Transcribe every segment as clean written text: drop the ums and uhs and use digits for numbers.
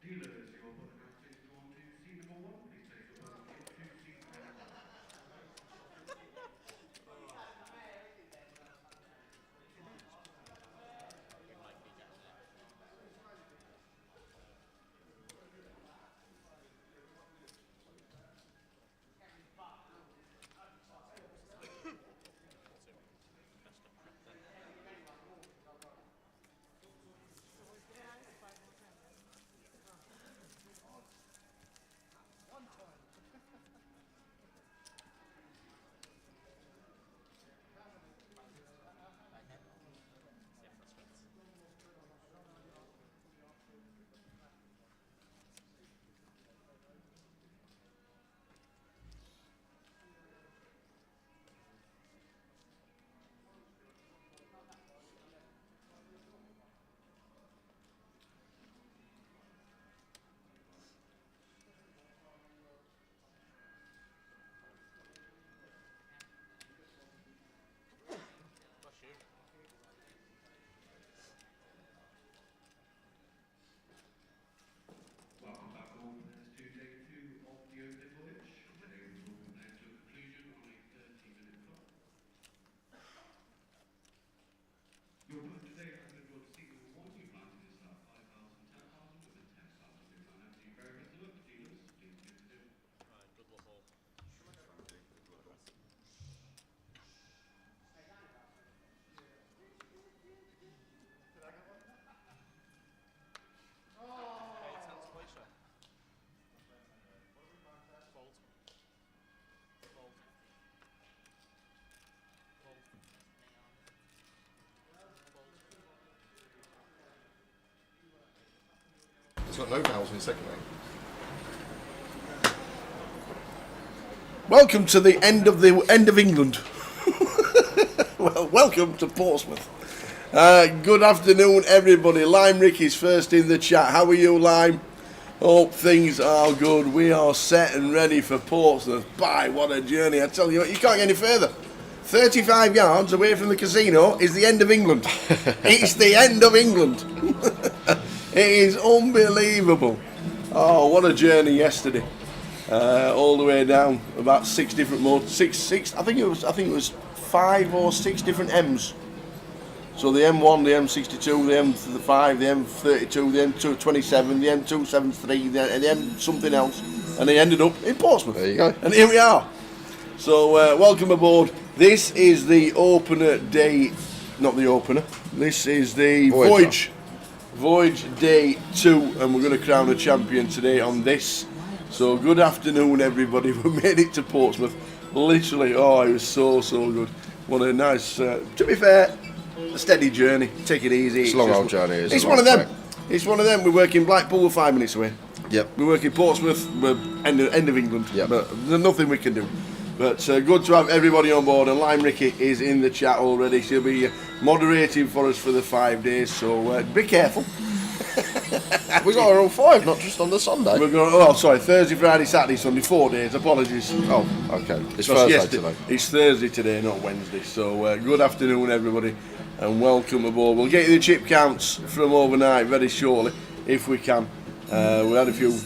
Dealers, your podcast is on to scene number 1. Please take your place in 2 seats. Welcome back home to day 2 of the UKPL Voyage. Today we will come to a conclusion on a 30-minute clock. Your book today has been brought to seat number 1. You plan to start 5,000, 10,000 with a 10,000 in plan. After you very best of luck, dealers. Please get to do. Right, good luck all. It's got no vowels in second name. Welcome to the end of England. Well, welcome to Portsmouth. Good afternoon, everybody. Lime Rick is first in the chat. How are you, Lime? Hope things are good. We are set and ready for Portsmouth. Bye, what a journey. I tell you what, you can't get any further. 35 yards away from the casino is the end of England. It's the end of England. It is unbelievable. Oh, what a journey yesterday. All the way down, about 6 different modes. Six. I think it was 5 or 6 different M's. So the M1, the M62, the M5, the M32, the M227, the M273, the M something else, and they ended up in Portsmouth. There you go. And here we are. So welcome aboard. This is the opener day, not the opener. This is the Voyage Day 2, and we're going to crown a champion today on this. So good afternoon, everybody. We made it to Portsmouth. Literally, oh, it was so good. What a nice, to be fair, a steady journey. Take it easy. It's a long old journey. It's one of them. It's one of them. We work in Blackpool, we're 5 minutes away. Yep. We work in Portsmouth, we're end of England. Yep. But there's nothing we can do. But good to have everybody on board, and Lime Ricky is in the chat already. She'll be moderating for us for the 5 days, so be careful. We got her all 5, not just on the Sunday. We're going. Sorry, Thursday, Friday, Saturday, Sunday, 4 days. Apologies. Oh, okay. It's Thursday today. It's Thursday today, not Wednesday. So good afternoon, everybody, and welcome aboard. We'll get you the chip counts from overnight very shortly, if we can. We had a few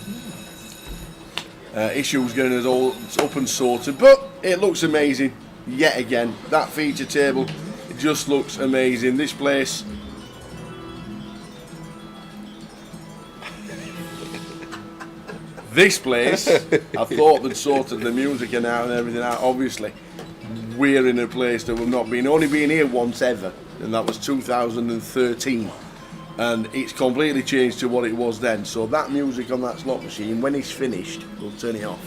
issues getting us all up and sorted, but it looks amazing yet again. That feature table, it just looks amazing. This place. This place, I thought they'd sorted the music and everything out. Obviously, we're in a place that we've not been, only been here once ever, and that was 2013. And it's completely changed to what it was then. So that music on that slot machine, when it's finished, we'll turn it off.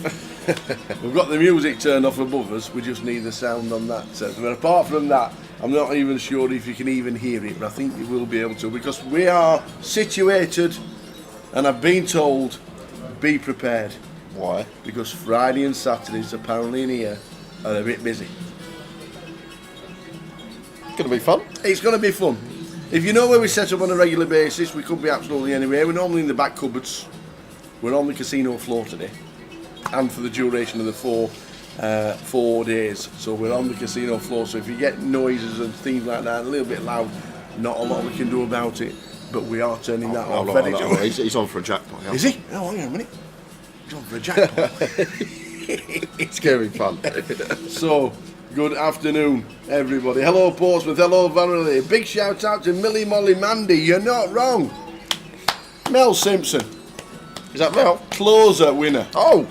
We've got the music turned off above us, we just need the sound on that. But apart from that, I'm not even sure if you can even hear it, but I think you will be able to, because we are situated, and I've been told, be prepared. Why? Because Friday and Saturdays apparently in here are a bit busy. It's going to be fun. It's going to be fun. If you know where we set up on a regular basis, we could be absolutely anywhere. We're normally in the back cupboards. We're on the casino floor today, and for the duration of the 4 days. So we're on the casino floor. So if you get noises and things like that, a little bit loud, not a lot we can do about it. But we are turning that off. He's on for a jackpot. Is he? Oh, hang on a minute. He's on for a jackpot. It's going to be fun. So, good afternoon, everybody. Hello, Portsmouth. Hello, Valerie. Big shout out to Millie Molly Mandy. You're not wrong. Mel Simpson. Is that Mel? Closer winner. Oh!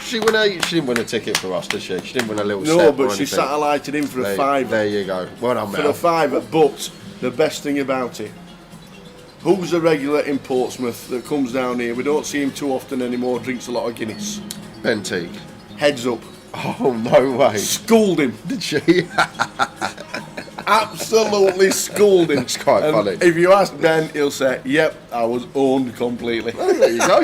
She didn't win a ticket for us, did she? She didn't win a little No, step but or she anything. satellited in for a five. There you go. Well done, For Mel. a fiver. But the best thing about it, who's a regular in Portsmouth that comes down here? We don't see him too often anymore. Drinks a lot of Guinness. Ben Teague. Heads up. Oh, no way. Schooled him. Did she? Absolutely schooled him. It's quite funny. If you ask Ben, he'll say, yep, I was owned completely. Oh, there you go.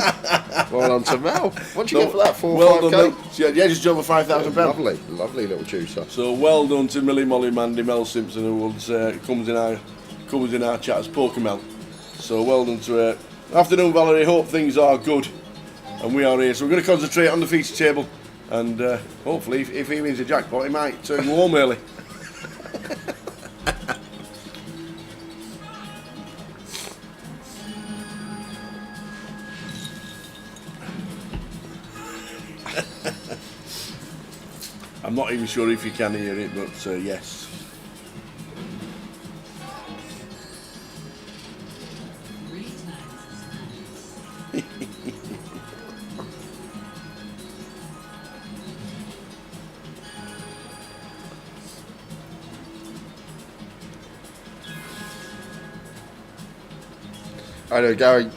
Well done to Mel. What'd you get for that? 4 or Well 5K? done, Mel. Yeah, just over £5,000. Lovely, lovely little juicer. So well done to Millie Molly Mandy, Mel Simpson, who was, comes in our chat as Poker Mel. So well done to her. Afternoon, Valerie. Hope things are good, and we are here. So we're going to concentrate on the feature table, and hopefully, if he wins a jackpot, he might go home early. I'm not even sure if you can hear it, but yes. I know, Gary.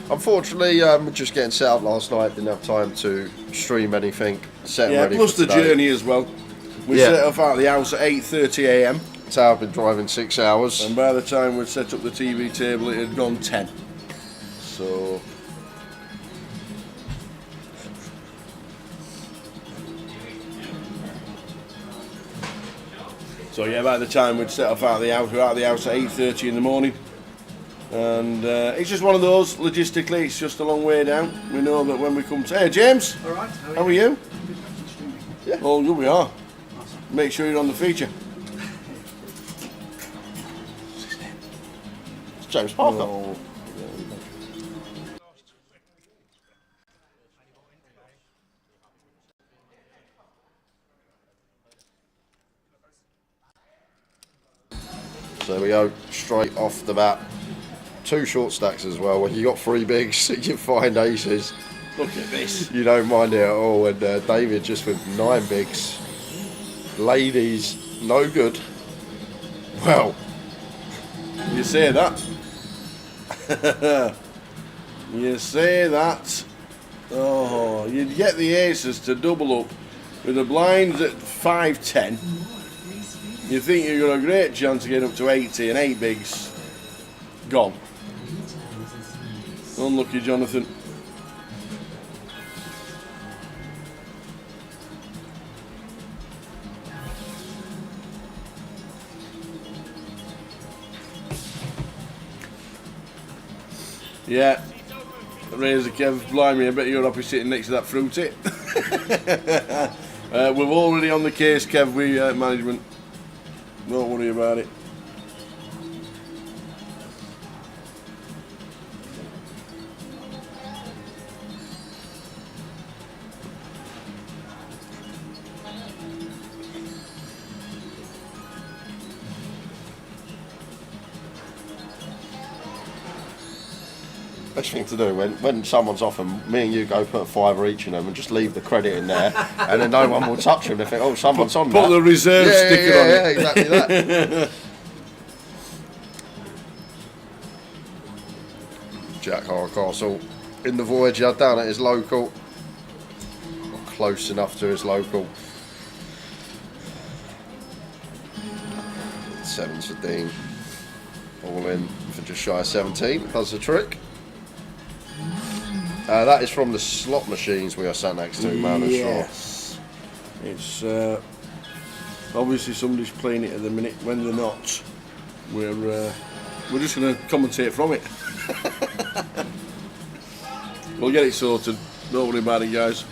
Unfortunately, we're just getting set up last night. Didn't have time to stream anything. Set Yeah, ready plus for the today. journey as well. We Yeah. set off out of the house at 8:30 a.m. So I've been driving 6 hours. and by the time we'd set up the TV table, it had gone 10. So yeah, by the time we'd set off out of the house, we were out of the house at 8:30 in the morning. And it's just one of those, logistically, it's just a long way down. We know that when we come to... Hey, James! All right, How are you? Yeah. Oh, good we are. Make sure you're on the feature. It's James Parker. Oh. So there we go, straight off the bat. 2 short stacks as well. When you got 3 bigs, you find aces. Look at this. You don't mind it at all. And David just with 9 bigs. Ladies, no good. Well, You say that. You say that. Oh, you'd get the aces to double up with the blinds at 5-10. You think you've got a great chance of getting up to 80 and 8 bigs. Gone. Unlucky, Jonathan. Yeah. Razor Kev, blimey, I bet you're happy sitting next to that fruity. We're already on the case, Kev, we management. Don't worry about it. best thing to do when someone's off and me and you go put a fiver each in them and just leave the credit in there, and then no one will touch them. They think, oh, someone's on that. Put the reserve sticker on it. Yeah, exactly that. Jack Hardcastle in the Voyager, down at his local, or close enough to his local. 7 to Dean. All in for just shy of 17. Does the trick. That is from the slot machines we are sat next to, man. Yes. It's obviously somebody's playing it at the minute. When they're not, we're just going to commentate from it. We'll get it sorted. Don't worry about it, guys.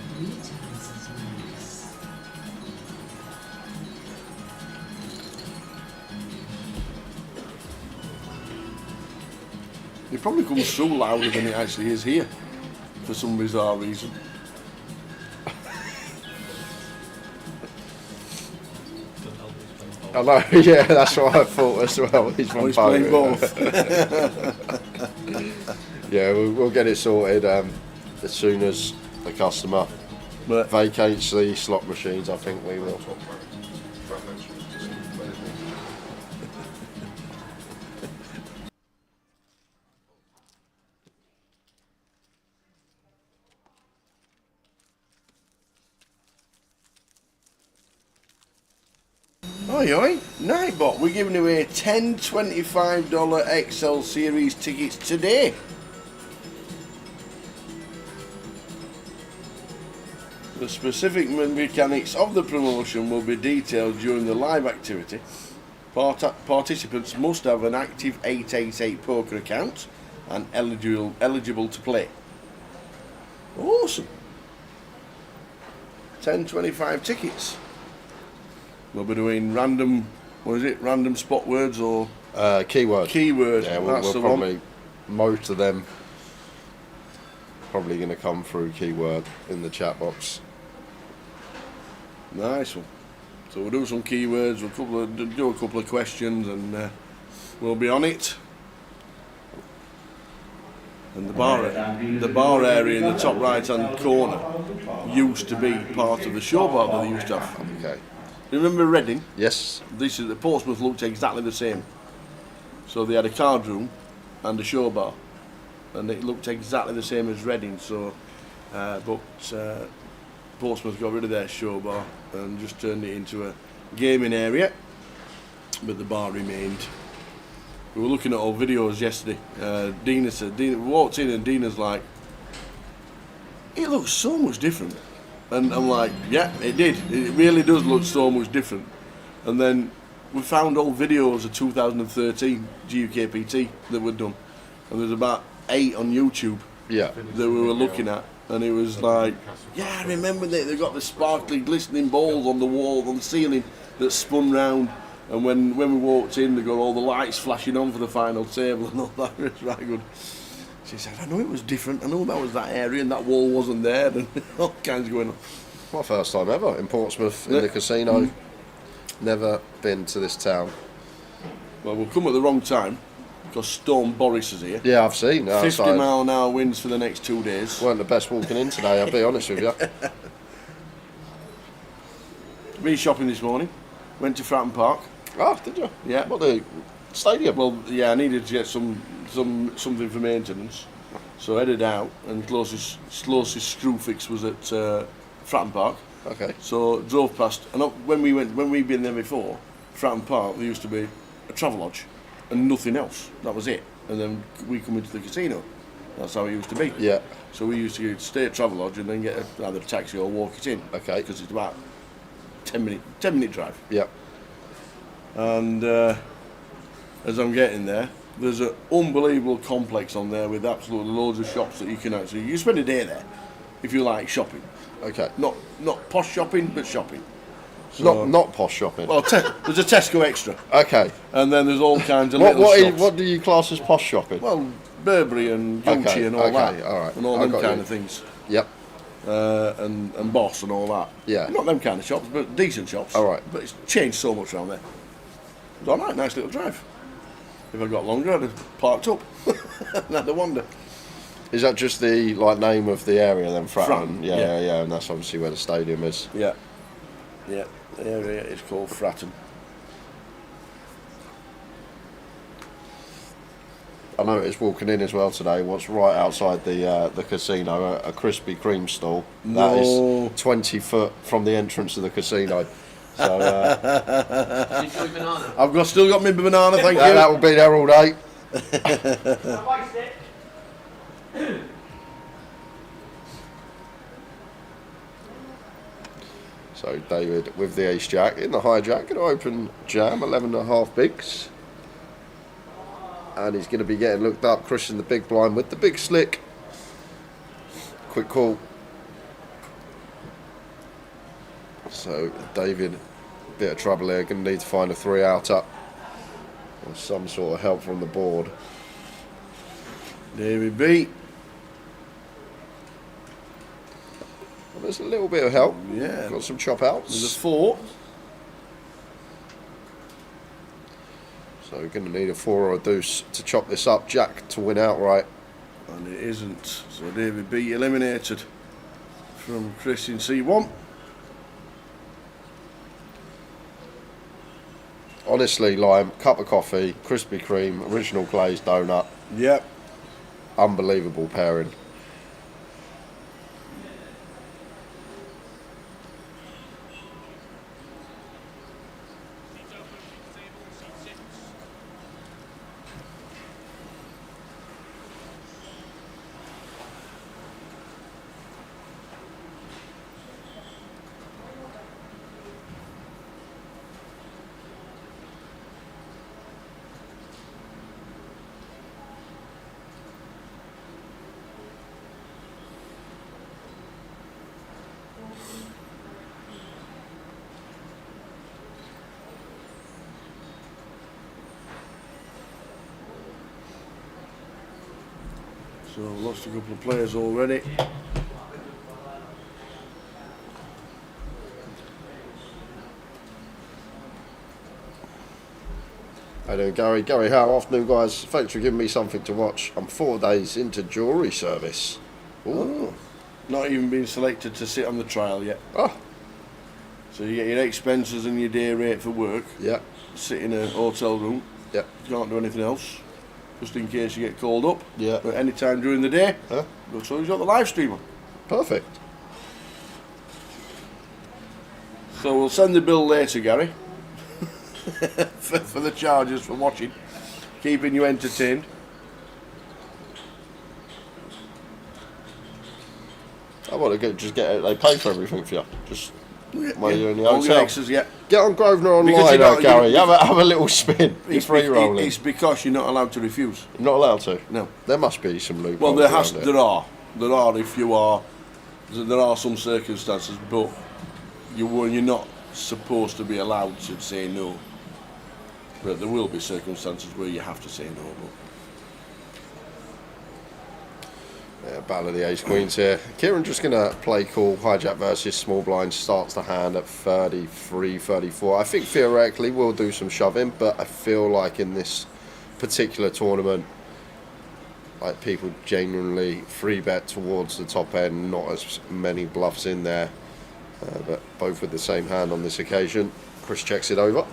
It probably comes through louder than it actually is here, for some bizarre reason. I know, yeah, that's what I thought as well. He's He's playing both. Yeah, we'll get it sorted as soon as the customer vacates the slot machines. I think we will. Oi, oi, Nightbot, we're giving away 10 $25 XL Series tickets today. The specific mechanics of the promotion will be detailed during the live activity. Participants must have an active 888 poker account and eligible to play. Awesome. 10 25 tickets. We'll be doing random spot words or Keyword. Keyword. Yeah, That's we'll the probably, one. most of them probably going to come through keyword in the chat box. Nice one. So we'll do some keywords, do a couple of questions, and we'll be on it. And the bar area in the top right hand corner used to be part of the show bar that they used to have. Okay. Remember Reading? Yes. This is the Portsmouth looked exactly the same. So they had a card room and a show bar, and it looked exactly the same as Reading. So, but Portsmouth got rid of their show bar and just turned it into a gaming area, but the bar remained. We were looking at old videos yesterday. Dina walked in and Dina's like, "It looks so much different." And I'm like, yeah, it did. It really does look so much different. And then we found old videos of 2013 GUKPT that were done. And there's about 8 on YouTube that we were looking at. And it was like, yeah, I remember they got the sparkly, glistening balls on the wall, on the ceiling that spun round. And when we walked in, they got all the lights flashing on for the final table and all that. It was right good. She said, I know it was different, I know that was that area and that wall wasn't there, and all kinds going on. My first time ever in Portsmouth in the casino. Never been to this town. Well, we'll come at the wrong time because Storm Boris is here. Yeah, I've seen. 50-mile-an-hour winds for the next 2 days. Weren't the best walking in today, I'll be honest with you. Been shopping this morning. Went to Fratton Park. Oh, did you? Yeah. What, the stadium? Well, yeah, I needed to get something for maintenance, so I headed out, and closest screw fix was at Fratton Park. Okay. So drove past, and when we'd been there before, Fratton Park, there used to be a travel lodge and nothing else. That was it. And then we come into the casino. That's how it used to be. Yeah. So we used to stay at travel lodge and then get either a taxi or walk it in. Okay. Because it's about 10-minute drive. Yeah. And as I'm getting there, there's an unbelievable complex on there with absolutely loads of shops that you spend a day there if you like shopping. Okay. Not posh shopping, but shopping. So, Not posh shopping. Well, there's a Tesco Extra. Okay. And then there's all kinds of little shops. What do you class as posh shopping? Well, Burberry and Gucci and all that. All right. And all them kind of things. Yep. And Boss and all that. Yeah. Not them kind of shops, but decent shops. All right. But it's changed so much around there. It's all right, nice little drive. If I got longer, I'd have parked up. Had to wander. Is that just the name of the area then, Fratton? Yeah. Yeah, and that's obviously where the stadium is. Yeah. The area is called Fratton. I noticed walking in as well today, what's right outside the casino, a Krispy Kreme stall. That is 20 foot from the entrance of the casino. So Did you enjoy banana? I've still got my banana, thank you. that will be there all day. So David with the ace jack in the hijack, going to open jam 11.5 bigs, and he's going to be getting looked up. Chris in the big blind with the big slick. Quick call. So David, bit of trouble here. Going to need to find a 3-outer or some sort of help from the board. David B. Well, there's a little bit of help. Yeah. Got some chop outs. There's a 4. So we're going to need a 4 or a deuce to chop this up. Jack to win outright. And it isn't. So David B eliminated from Chris in C1. Honestly, lime, cup of coffee, Krispy Kreme, original glazed donut. Yep. Unbelievable pairing. So I've lost a couple of players already. How you doing, Gary? Gary, how afternoon, guys? Thanks for giving me something to watch. I'm 4 days into jewellery service. Ooh. Not even been selected to sit on the trial yet. Oh, So you get your expenses and your day rate for work. yeah, Sit in a hotel room. yeah, You can't do anything else. Just in case you get called up. yeah. But any time during the day, Huh? so he's got the live streamer. Perfect. So we'll send the bill later, Gary. for the charges for watching, keeping you entertained. I want to just get it. They pay for everything for you. Just while you're in the All the hotel. extras, yeah. Get on Grosvenor Because online, you're not- Gary. you- Have a little spin. You're free rolling. It's because you're not allowed to refuse. You're not allowed to. No. There must be some loopholes. Well, around it. there are if you are. There are some circumstances, but you're not supposed to be allowed to say no. But there will be circumstances where you have to say no. But Yeah, battle of the ace queens here. Kieran just going to play cool. Hijack versus small blind starts the hand at 33, 34. I think theoretically we'll do some shoving, but I feel like in this particular tournament, like people genuinely free bet towards the top end, not as many bluffs in there, but both with the same hand on this occasion. Chris checks it over.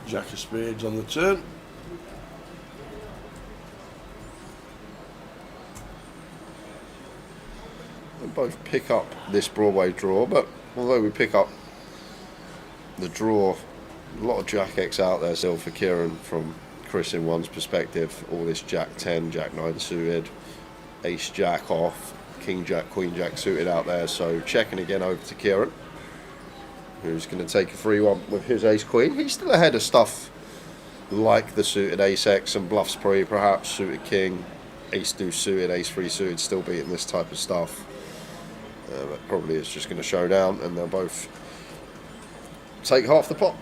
Jack of spades on the turn. We both pick up this Broadway draw, but although we pick up the draw, a lot of Jack X out there still for Kieran from Chris in one's perspective. All this Jack 10, Jack 9 suited, Ace Jack off, King Jack, Queen Jack suited out there. So checking again over to Kieran, who's going to take a free one with his Ace Queen. He's still ahead of stuff like the suited Ace X and bluffs pre, perhaps suited King, Ace Deuce suited, Ace 3 suited, still beating this type of stuff. But probably it's just going to show down, and they'll both take half the pot.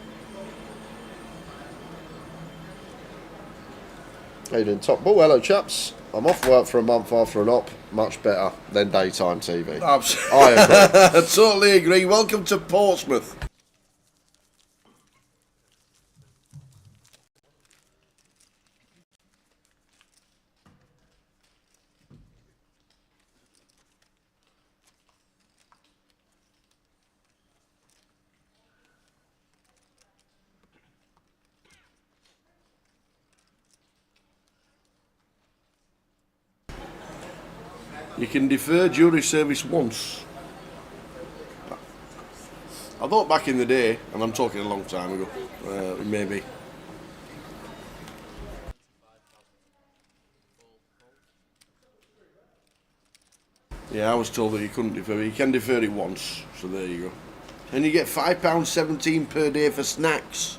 How you doing, top ball? Hello, chaps. I'm off work for a month after an op. Much better than daytime TV. I agree. I totally agree. Welcome to Portsmouth. You can defer jury service once. I thought back in the day, and I'm talking a long time ago, maybe. Yeah, I was told that you couldn't defer it. You can defer it once, so there you go. And you get £5.17 per day for snacks.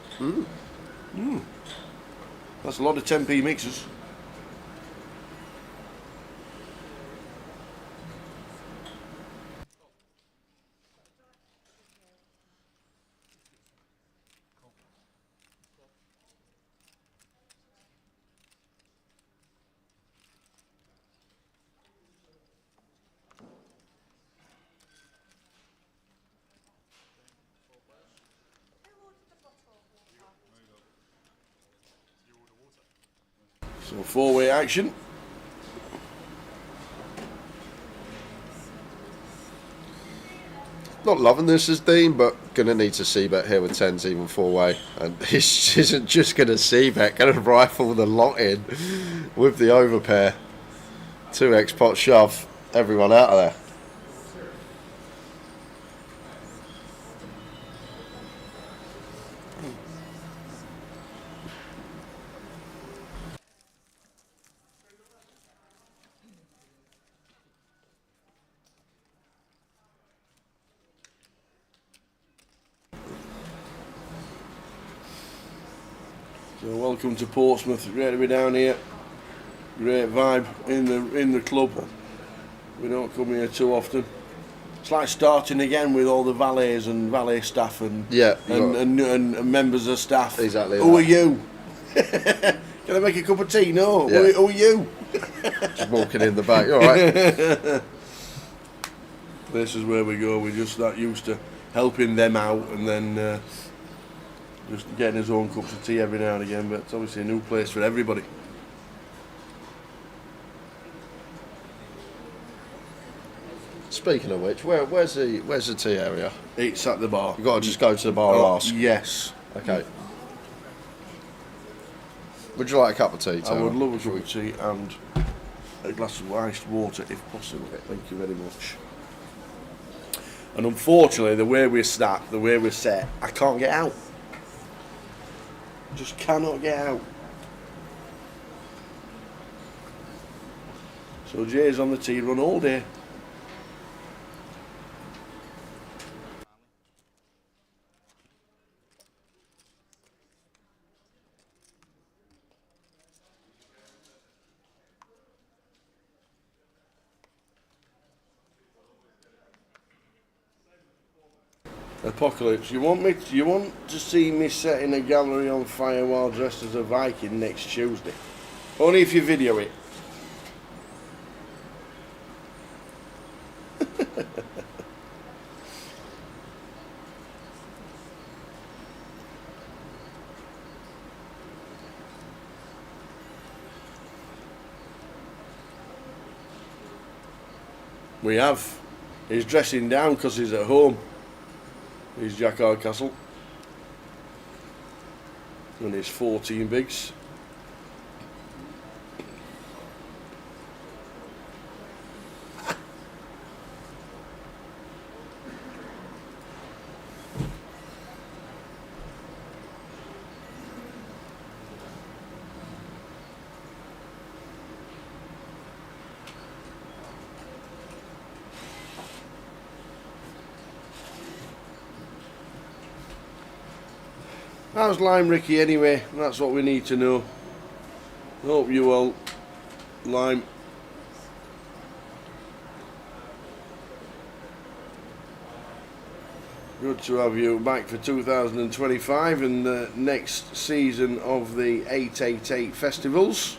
That's a lot of 10p mixers. So four-way action. Not loving this as Dean, but going to need to C-bet here with 10s even four-way. And this isn't just going to C-bet, going to rifle the lot in with the overpair. 2x pot shove, everyone out of there. So welcome to Portsmouth. Great to be down here. Great vibe in the club. We don't come here too often. It's like starting again with all the valets and valet staff and Yeah, and members of staff. Exactly Who that. are you? Can I make a cup of tea? No. Yeah. Who are you? Just walking in the back, all right. This is where we go. We're just that used to helping them out and then just getting his own cups of tea every now and again. But it's obviously a new place for everybody. Speaking of which, where's the tea area? It's at the bar. You got to just go to the bar and ask. Yes. Okay. Would you like a cup of tea, I Tom? would love a cup of tea and a glass of iced water if possible. Thank you very much. And unfortunately, the way we're sat, the way we're set, I can't get out. Just cannot get out. So Jay's on the tea run all day. Apocalypse, you want to see me setting a gallery on fire while dressed as a Viking next Tuesday? Only if you video it. We have. He's dressing down because he's at home. He's Jack Hardcastle. And his 14 bigs. How's Lime Ricky anyway? That's what we need to know. Hope you well, Lime. Good to have you back for 2025 and the next season of the 888 festivals.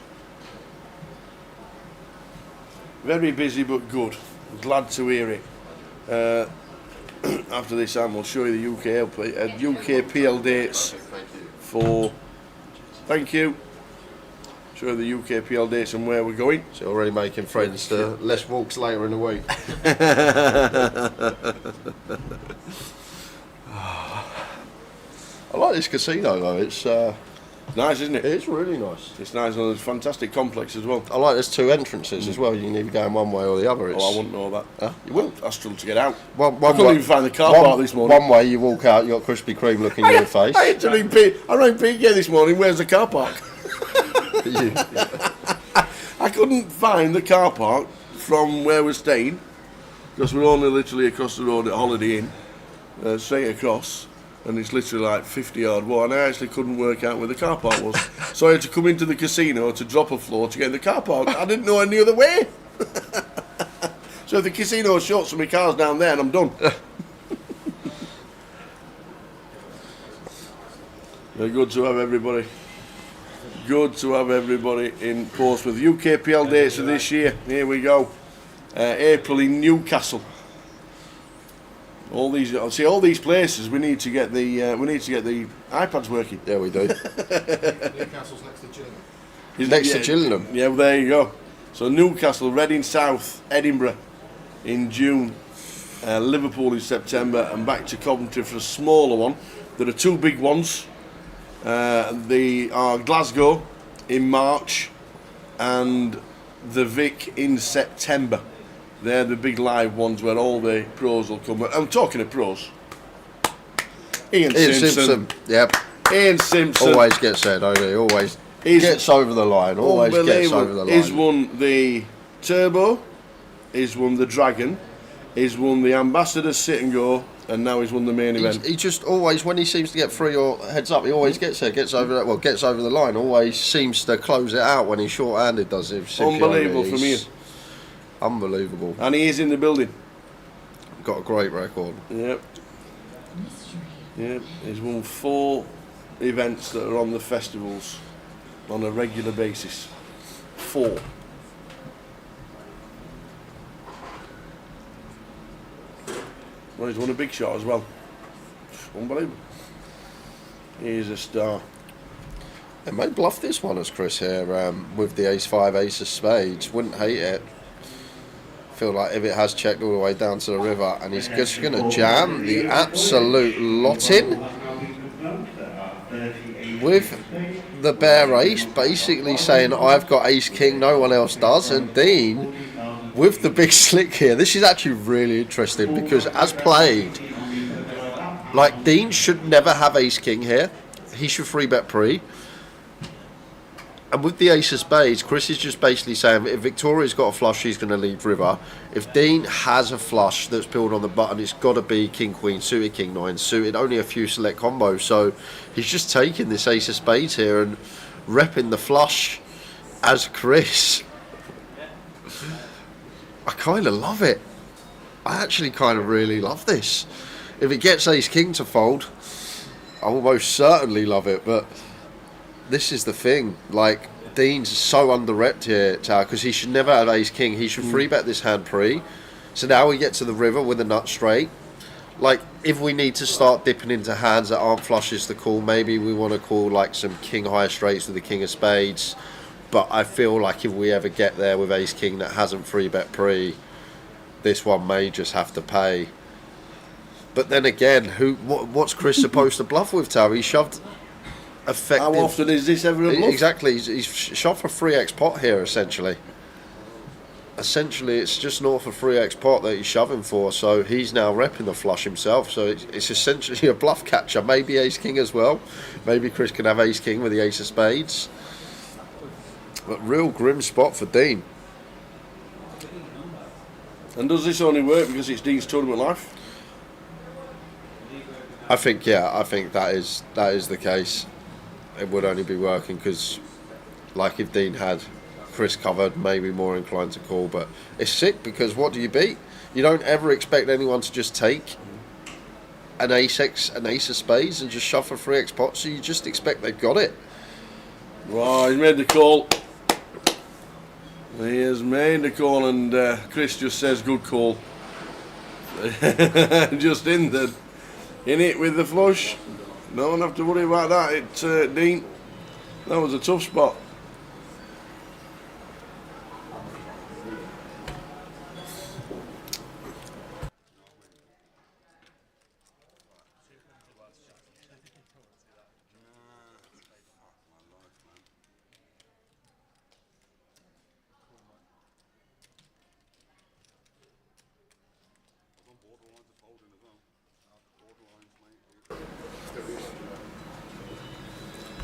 Very busy but good. Glad to hear it. After this, we'll show you the UKPL dates for. Thank you. Show you the UKPL dates and where we're going. So already making friends to less walks later in the week. I like this casino though. It's It's nice, isn't it? It's really nice. It's nice, and it's a fantastic complex as well. I like there's 2 entrances as well. You can either go in one way or the other. It's, Oh, I wouldn't know that. Huh? You wouldn't? I struggled to get out. One I couldn't way- even find the car park this morning. One way you walk out, you got Krispy Kreme looking in your face. I had to ring Pete. I rang Pete this morning. Where's the car park? I couldn't find the car park from where we're staying because we're only literally across the road at Holiday Inn, straight across, and it's literally like 50-yard walk. And I actually couldn't work out where the car park was, so I had to come into the casino to drop a floor to get in the car park. I didn't know any other way. So if the casino shut, so my car's down there, and I'm done. They're good to have everybody. Good to have everybody in Portsmouth. UKPL dates of this year. Here we go. April in Newcastle. All these places. We need to get the iPads working. Yeah, we do. Newcastle's next to Gillingham. Next to Gillingham. Yeah, well, there you go. So Newcastle, Reading South, Edinburgh in June, Liverpool in September, and back to Coventry for a smaller one. There are 2 big ones. They are Glasgow in March and the Vic in September. They're the big live ones where all the pros will come. I'm talking of pros. Ian Simpson. Yep. Ian Simpson. Always gets there, don't he? Always gets over the line. Always gets over the line. He's won the Turbo. He's won the Dragon. He's won the Ambassador Sit and Go. And now he's won the main event. He just always, when he seems to get free or heads up, he always gets there, gets over the line. Always seems to close it out when he's short-handed. Does it? Unbelievable from here. Unbelievable. And he is in the building. Got a great record. Yep. Yep. He's won 4 events that are on the festivals on a regular basis. 4. Well, he's won a big shot as well. Unbelievable. He's a star. They may bluff this one as Chris here with the ace-5, ace of spades. Wouldn't hate it. Feel like if it has checked all the way down to the river and he's just going to jam the absolute lot in with the bare ace, basically saying I've got ace-king, no one else does, and Dean with the big slick here. This is actually really interesting because as played, like Dean should never have ace-king here. He should 3-bet pre. And with the ace of spades, Chris is just basically saying if Victoria's got a flush, she's going to lead river. If Dean has a flush that's built on the button, it's got to be king queen suited, king nine suited, only a few select combos. So he's just taking this ace of spades here and repping the flush as Chris. I kind of love it. I actually kind of really love this. If it gets ace king to fold, I will most certainly love it, but this is the thing, like Dean's so under-repped here, because he should never have ace-king. He should 3-bet this hand pre. So now we get to the river with a nut straight. Like, if we need to start dipping into hands that aren't flushes to call, maybe we want to call like some king-high straights with the king of spades. But I feel like if we ever get there with ace-king that hasn't 3-bet pre, this one may just have to pay. But then again, what's Chris supposed to bluff with, Tao? He shoved... effective. How often is this ever a bluff? Exactly, he's shot for 3x pot here essentially. Essentially, it's just north of 3x pot that he's shoving for, so he's now repping the flush himself. So it's essentially a bluff catcher. Maybe ace king as well. Maybe Chris can have ace king with the ace of spades. But real grim spot for Dean. And does this only work because it's Dean's tournament life? I think that is the case. It would only be working because, like, if Dean had Chris covered, maybe more inclined to call. But it's sick because what do you beat? You don't ever expect anyone to just take an ace of spades and just shove for 3x pot. So you just expect they've got it. Right, he's made the call. He has made the call, and Chris just says good call. Just in it with the flush. Don't have to worry about that. Dean, that was a tough spot.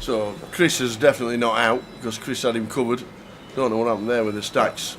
So Chris is definitely not out because Chris had him covered. Don't know what happened there with the stacks.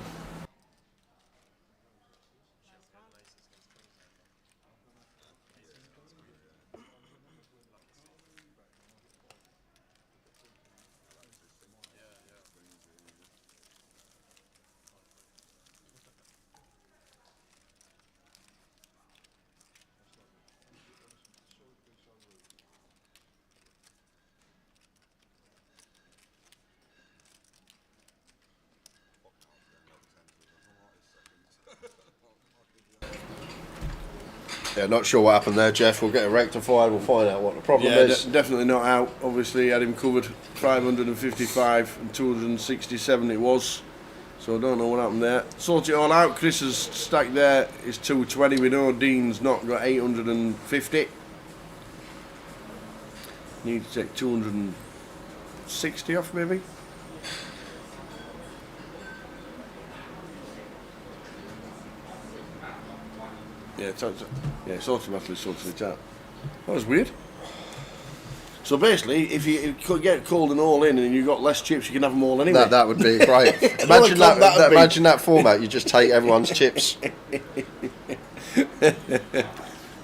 Yeah, not sure what happened there, Jeff. We'll get it rectified. We'll find out what the problem is. Definitely not out. Obviously, had him covered 555 and 267 it was. So I don't know what happened there. Sort it all out. Chris's stack there is 220. We know Dean's not got 850. Need to take 260 off maybe. Yeah, it's automatically sorted it out. That was weird. So basically, if you could get called an all in and you got less chips, you can have them all anyway. That would be great. Imagine imagine that format. You just take everyone's chips.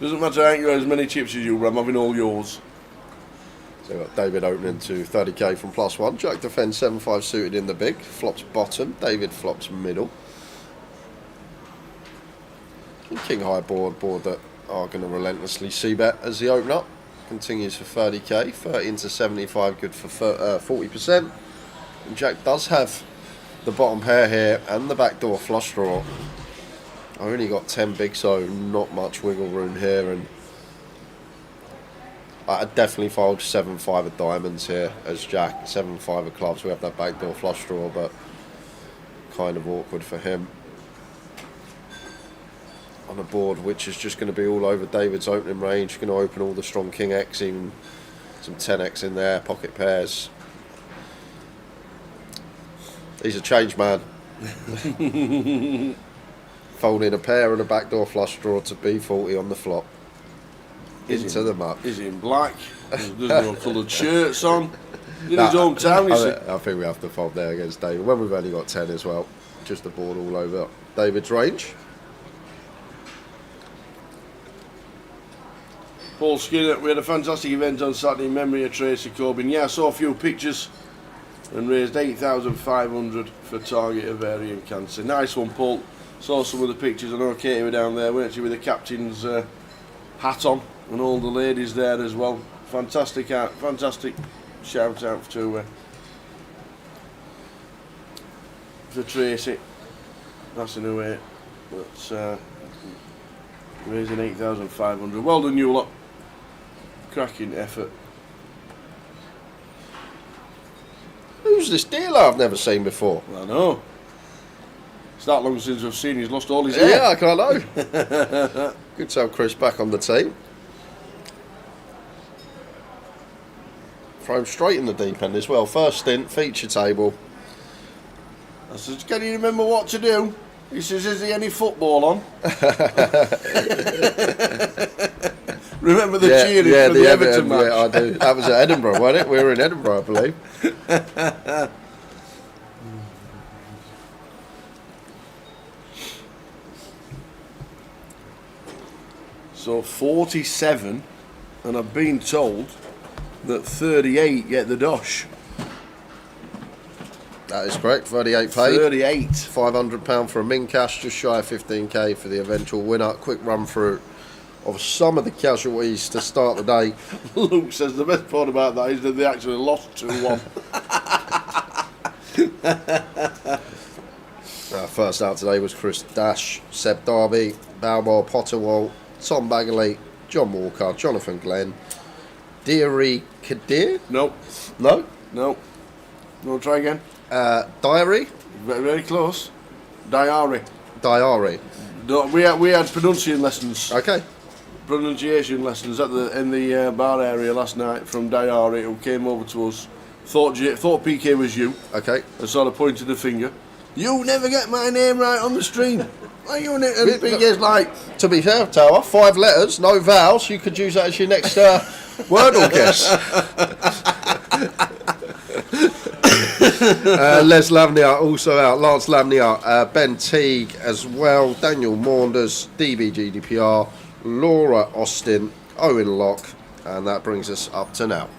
Doesn't matter, I ain't got as many chips as you, but I'm having all yours. So we've got David opening to 30k from +1. Jack defends 7-5 suited in the big. Flops bottom. David flops middle. King high board that are going to relentlessly c-bet as the open up. Continues for 30k, 30 into 75, good for 40%. And Jack does have the bottom pair here and the backdoor flush draw. I only got 10 big, so not much wiggle room here. And I definitely fold 7-5 of diamonds here as Jack. 7-5 of clubs. We have that backdoor flush draw, but kind of awkward for him. On a board which is just going to be all over David's opening range. Going to open all the strong King X, even some 10X in there, pocket pairs. He's a change man. Folding a pair and a backdoor flush draw to B40 on the flop. Into the muck. Is he in black? There's no coloured shirts on. In his hometown, I think we have to fold there against David when we've only got 10 as well. Just the board all over David's range. Paul Skinner, we had a fantastic event on Saturday in memory of Tracy Corbyn. Yeah, I saw a few pictures and raised 8,500 for target ovarian cancer. Nice one, Paul. Saw some of the pictures. I know Katie were down there, weren't she, with the captain's hat on and all the ladies there as well. Fantastic shout out to Tracy. That's in a way. That's raising 8,500. Well done, you lot. Cracking effort. Who's this dealer I've never seen before? I know. It's that long since I've seen he's lost all his hair. Yeah, I can't know. Good to have Chris back on the team. Throw him straight in the deep end as well. First stint, feature table. I said, can you remember what to do? He says, is there any football on? Remember the cheering for the Everton match? Yeah, I do. That was at Edinburgh, wasn't it? We were in Edinburgh, I believe. So 47, and I've been told that 38 get the dosh. That is correct. 38 paid. 38. £500 for a min cash, just shy of 15k for the eventual winner. Quick run through of some of the casualties to start the day. Luke says the best part about that is that they actually lost 2-1. First out today was Chris Dash, Seb Darby, Balboa Potterwall, Tom Bagley, John Walker, Jonathan Glenn, Deary Kadir? Nope. No? No. No, try again. Diary? Very, very close. Diary. Diary. No, we had pronunciation lessons. Okay. Pronunciation lessons in the bar area last night from Diary, who came over to us. Thought PK was you. Okay. And sort of pointed the finger. You never get my name right on the stream. Why you in it? And PK's like, to be fair, Tower, 5 letters, no vowels. You could use that as your next word or guess. Les Lavnier also out. Lance Lavnier, Ben Teague as well. Daniel Maunders, DB GDPR, Laura Austin, Owen Locke, and that brings us up to now.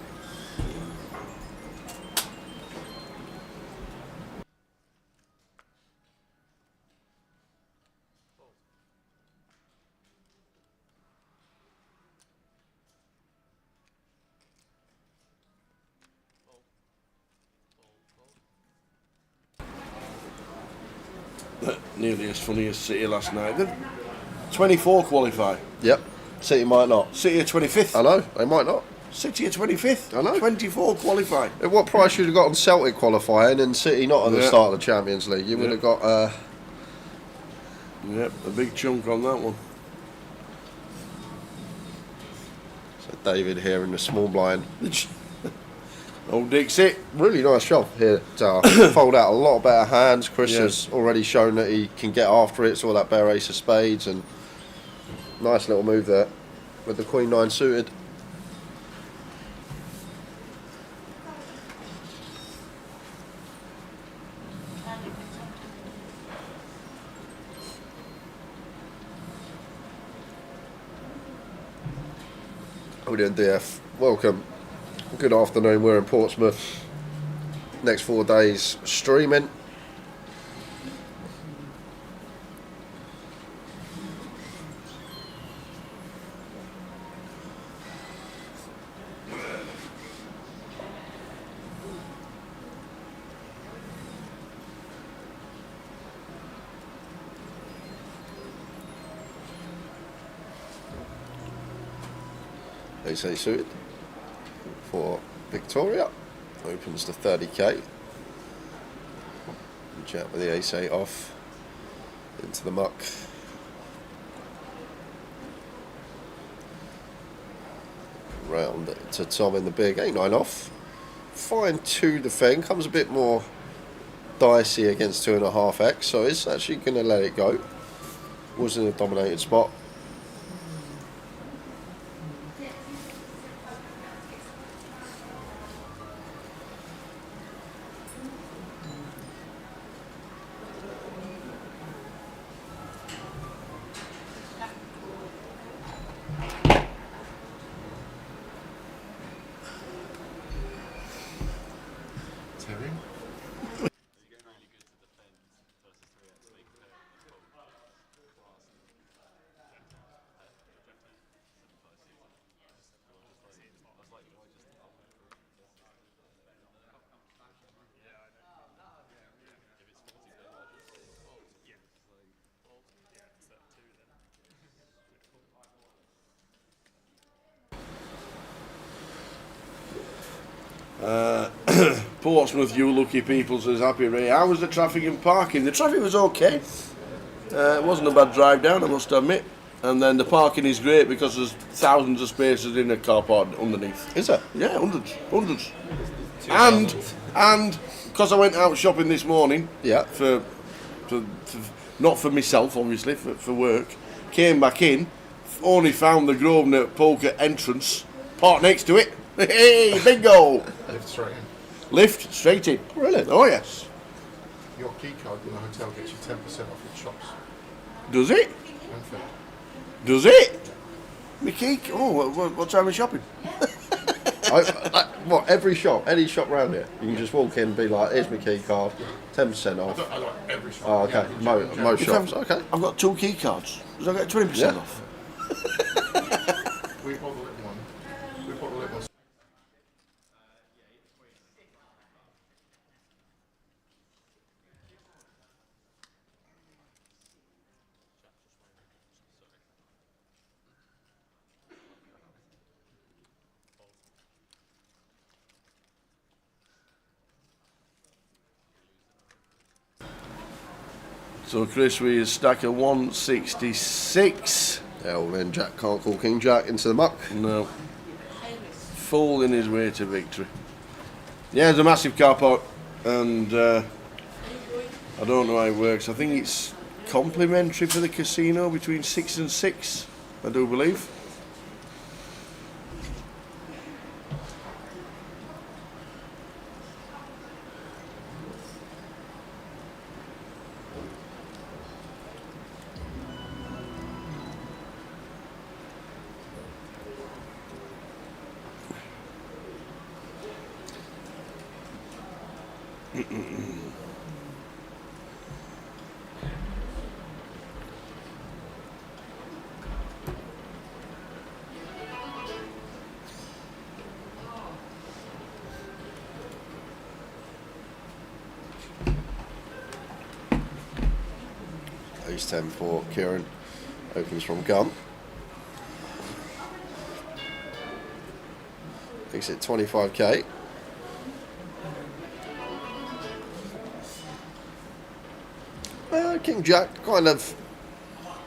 Nearly as funny as City last night. Did 24 qualify. Yep. City might not. City are 25th. I know, they might not. City are 25th. I know. 24 qualify. At what price you'd have got on Celtic qualifying and City not at the Yeah. start of the Champions League? You would have got... Yep, a big chunk on that one. So David here in the small blind. Oh, Dixie. Really nice job here to fold out a lot of better hands. Chris Yeah. has already shown that he can get after it. Saw that bare ace of spades and nice little move there with the Queen 9 suited. How we doing, DF? Welcome. Good afternoon. We're in Portsmouth. Next 4 days streaming. They say suited for Victoria. Opens to 30k. Jack with the ace-8 off into the muck. Round to Tom in the big 8-9 off. Fine to defend. Comes a bit more dicey against 2.5x, so it's actually going to let it go. Was in a dominated spot. Terry? Portsmouth, you lucky people, says Happy Ray. How was the traffic and parking? The traffic was okay. It wasn't a bad drive down, I must admit. And then the parking is great because there's thousands of spaces in the car park underneath. Is there? Yeah, hundreds. And because I went out shopping this morning, Yeah. for not for myself, obviously, for work, came back in, only found the Grosvenor Poker entrance, parked next to it. Hey, bingo! Lift straight in. Lift straight in. Really? Oh yes. Your key card in the hotel gets you 10% off your shops. Does it? And food. Does it? Mickey? Oh, what time are we shopping? What, every shop, any shop round here, you can just walk in and be like, here's my key card, 10% off. I like every shop. Oh, okay. Yeah, Most If shops, I've- okay. I've got 2 key cards. Does I get 20% Yeah. off? We bought the little one. We bought the little one. So Chris, we a stack of 166. Yeah, well then Jack can't call King Jack into the muck. No. Folding his way to victory. Yeah, there's a massive car park, and I don't know how it works. I think it's complimentary for the casino between 6 and 6, I do believe. Ace 10 for Kieran. Opens from gun. Makes it 25k. King Jack, kind of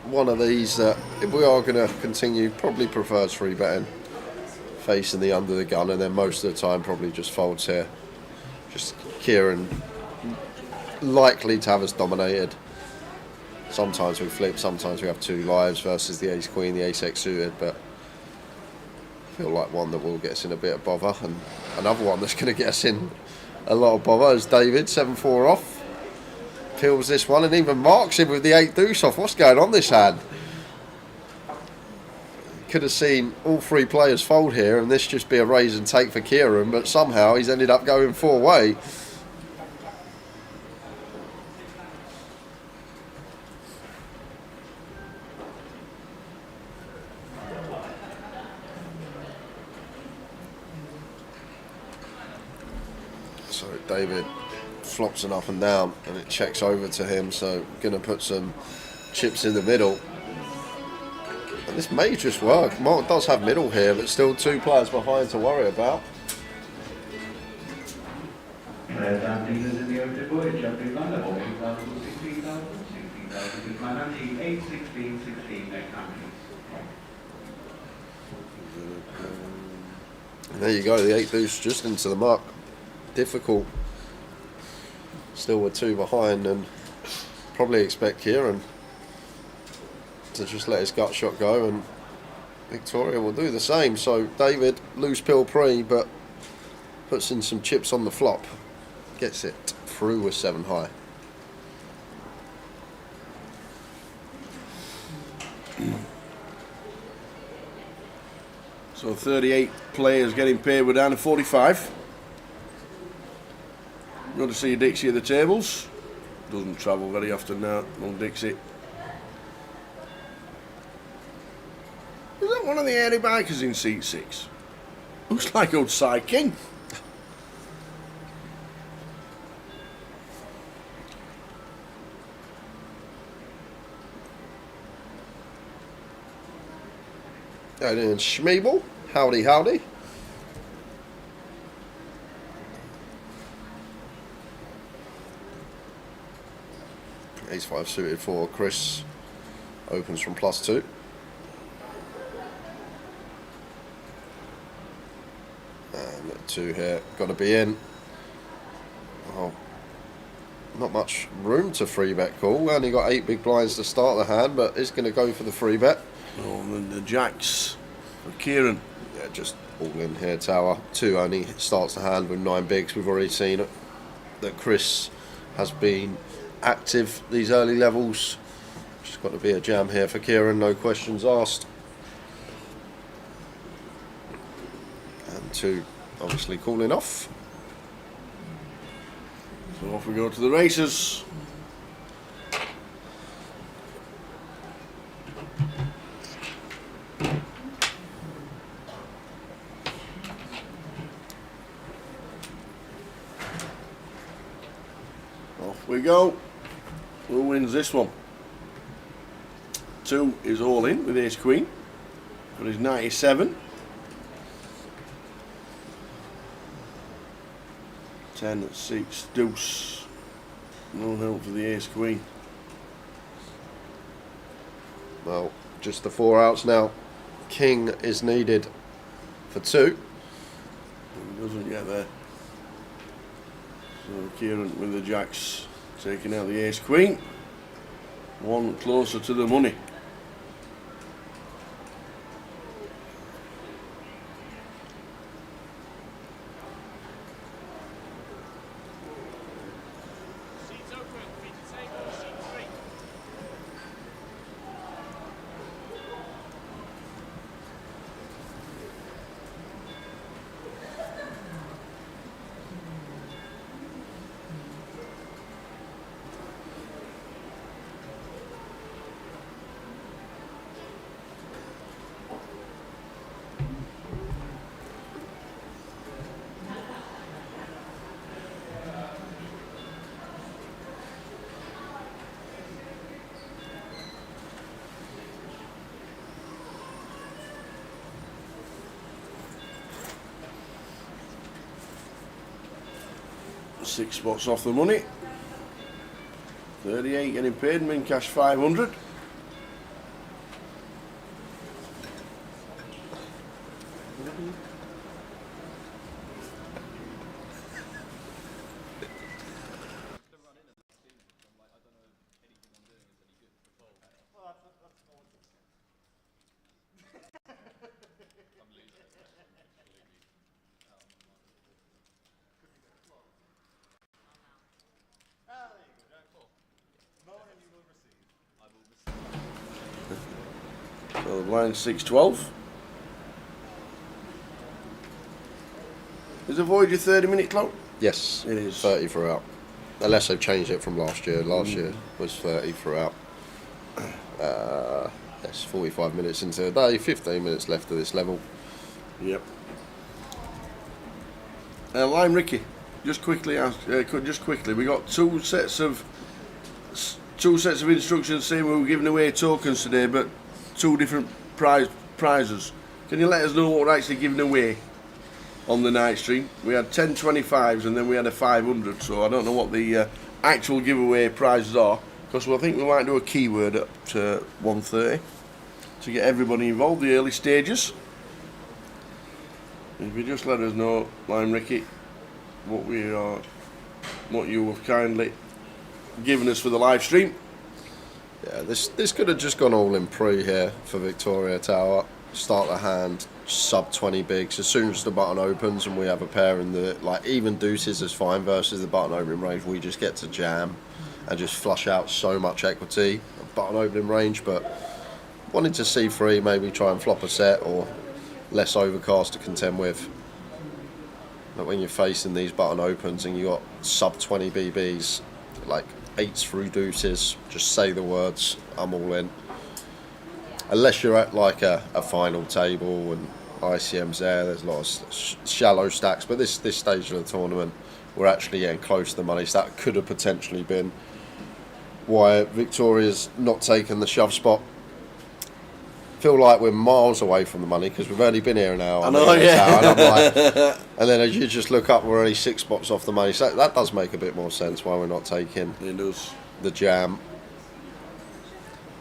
one of these that, if we are going to continue, probably prefers free betting, facing the under the gun, and then most of the time probably just folds here. Just Kieran likely to have us dominated. Sometimes we flip, sometimes we have 2 lives versus the ace queen, the ace x suited, but I feel like one that will get us in a bit of bother, and another one that's going to get us in a lot of bother is David, 7-4 off. Peels this one and even marks him with the 8 deuce off. What's going on this hand? Could have seen all 3 players fold here and this just be a raise and take for Kieran, but somehow he's ended up going 4-way. So David flops an up and down and it checks over to him, so gonna put some chips in the middle, and this may just work. Mark does have middle here, but still 2 players behind to worry about. Players and dealers in the Open Voyage jumping line level 8,000, 16,000, 16,000 is my 98, 16, 16 next time. And there you go, the 8 deuce just into the muck. Difficult. Still with 2 behind, and probably expect Kieran to just let his gut shot go, and Victoria will do the same. So David, loose pill pre, but puts in some chips on the flop. Gets it through with 7 high. So 38 players getting paid. We're down to 45. Good to see Dixie at the tables. Doesn't travel very often now, old Dixie. Is that one of the airy bikers in seat 6? Looks like old Cy King. And then Schmeeble, howdy howdy. Ace 5 suited for Chris, opens from +2. And 2 here, got to be in. Oh, not much room to free bet call. Only got 8 big blinds to start the hand, but is going to go for the free bet. Oh, and then the jacks for Kieran. Yeah, just all in here, tower. 2 only starts the hand with 9 bigs. We've already seen that Chris has been active these early levels. Just got to be a jam here for Kieran, no questions asked. And 2 obviously calling off. So off we go to the races. Off we go. Who wins this one? 2 is all in with ace queen for his 97. 10 at 6 deuce. No help for the ace queen. Well, just the 4 outs now. King is needed for 2. He doesn't get there. So Kieran with the jacks taking out the ace queen. 1 closer to the money. 6 spots off the money. 38 getting paid, min cash 500. So the blind 612. Is the Voyage a 30-minute clock? Yes, It is. 30 throughout. Unless they've changed it from last year. Last year was 30 throughout. Yes, 45 minutes into the day, 15 minutes left of this level. Yep. Lime Ricky, just quickly, we got two sets of instructions saying we were giving away tokens today, but two different prizes. Can you let us know what we're actually giving away on the night stream? We had 10 25s and then we had a 500, so I don't know what the actual giveaway prizes are, because I think we might do a keyword up to 1:30 to get everybody involved, the early stages. If you just let us know, Lime Ricky, what you have kindly given us for the live stream. Yeah, this could have just gone all in pre here for Victoria Tower. Start the hand, sub 20 bigs. As soon as the button opens and we have a pair in the, like, even deuces is fine versus the button opening range. We just get to jam and just flush out so much equity, button opening range. But wanted to see free, maybe try and flop a set or less overcast to contend with. But when you're facing these button opens and you got sub 20 BBs, like 8s through deuces, just say the words, I'm all in. Unless you're at like a final table and ICM's there's a lot of shallow stacks, but this stage of the tournament we're actually getting close to the money, so that could have potentially been why Victoria's not taken the shove spot. Feel like we're miles away from the money because we've only been here an hour. I know, yeah. And, I'm like, and then as you just look up, we're only 6 spots off the money. So that does make a bit more sense why we're not taking the jam.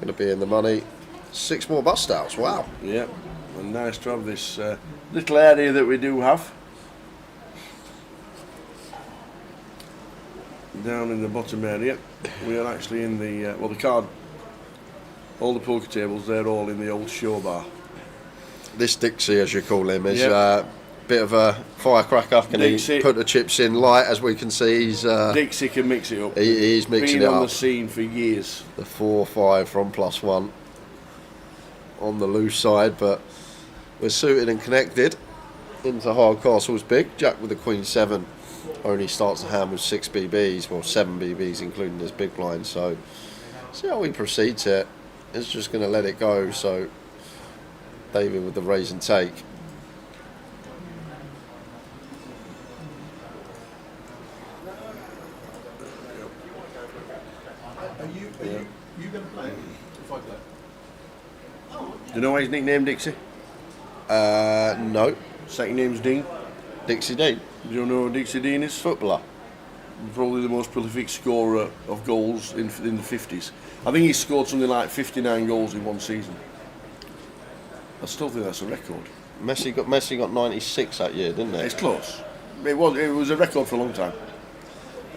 Going to be in the money. 6 more bust outs. Wow. Yeah, and nice to have this little area that we do have down in the bottom area. We are actually in the the card. All the poker tables, they're all in the old show bar. This Dixie, as you call him, is a bit of a firecracker. Can he put the chips in light? As we can see, he's Dixie can mix it up. He's mixing it up. Been on the scene for years. The 4-5 from +1 on the loose side, but we're suited and connected into Hardcastle's big. Jack with the Queen 7 only starts the hand with 6 BBs, well 7 BBs including this big blind. So see how we proceed to it. It's just going to let it go. So David with the raise and take. Are you going to play if I play? Do you know why he's nicknamed Dixie? No. Second name's Dean. Dixie Dean. Do you know who Dixie Dean is? Footballer. Probably the most prolific scorer of goals in the 50s. I think he scored something like 59 goals in one season. I still think that's a record. Messi got 96 that year, didn't he? It's close. It was a record for a long time.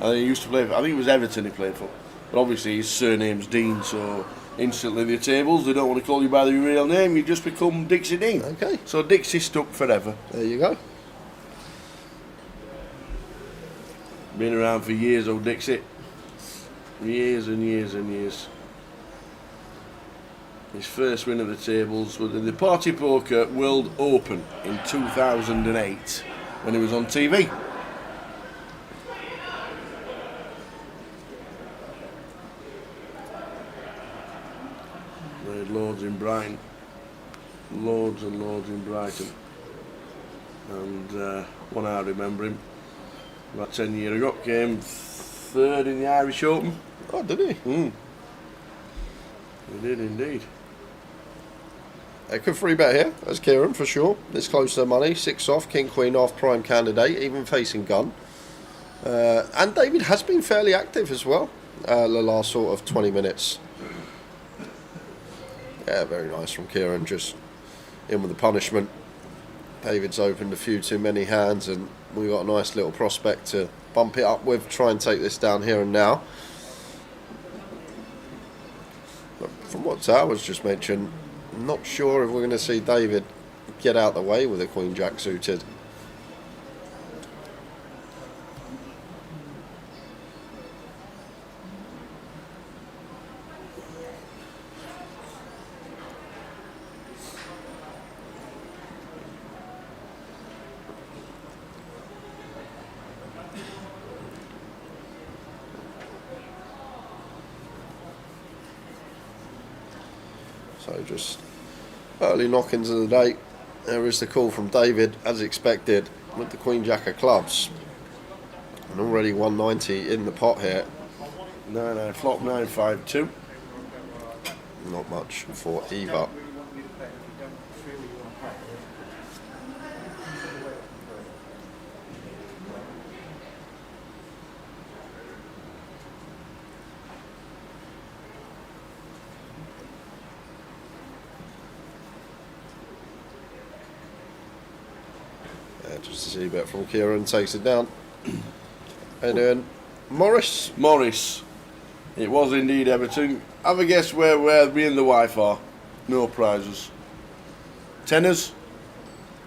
And he used to play for, I think it was Everton he played for. But obviously his surname's Dean, so instantly the tables, they don't want to call you by your real name, you just become Dixie Dean. Okay. So Dixie stuck forever. There you go. Been around for years, old Dixie. Years and years and years. His first win at the tables was in the Party Poker World Open in 2008 when he was on TV. Played loads in Brighton. Loads and loads in Brighton. And one I remember him, about 10 years ago, came third in the Irish Open. Oh, did he? He did indeed. A good free bet here, as Kieran for sure. This close to the money, 6 off, King Queen off, prime candidate, even facing gun. And David has been fairly active as well, the last sort of 20 minutes. Yeah, very nice from Kieran, just in with the punishment. David's opened a few too many hands, and we've got a nice little prospect to bump it up with, try and take this down here and now. But from what Towers just mentioned, I'm not sure if we're going to see David get out the way with a Queen Jack suited. So just early knockings of the day. There is the call from David, as expected, with the Queen Jack of clubs. And already 190 in the pot here. 9-9 flop, 9-5-2. Not much for either. Just to see a bit from Kieran, takes it down. And then Morris. It was indeed Everton. Have a guess where me and the wife are. No prizes. Tenors?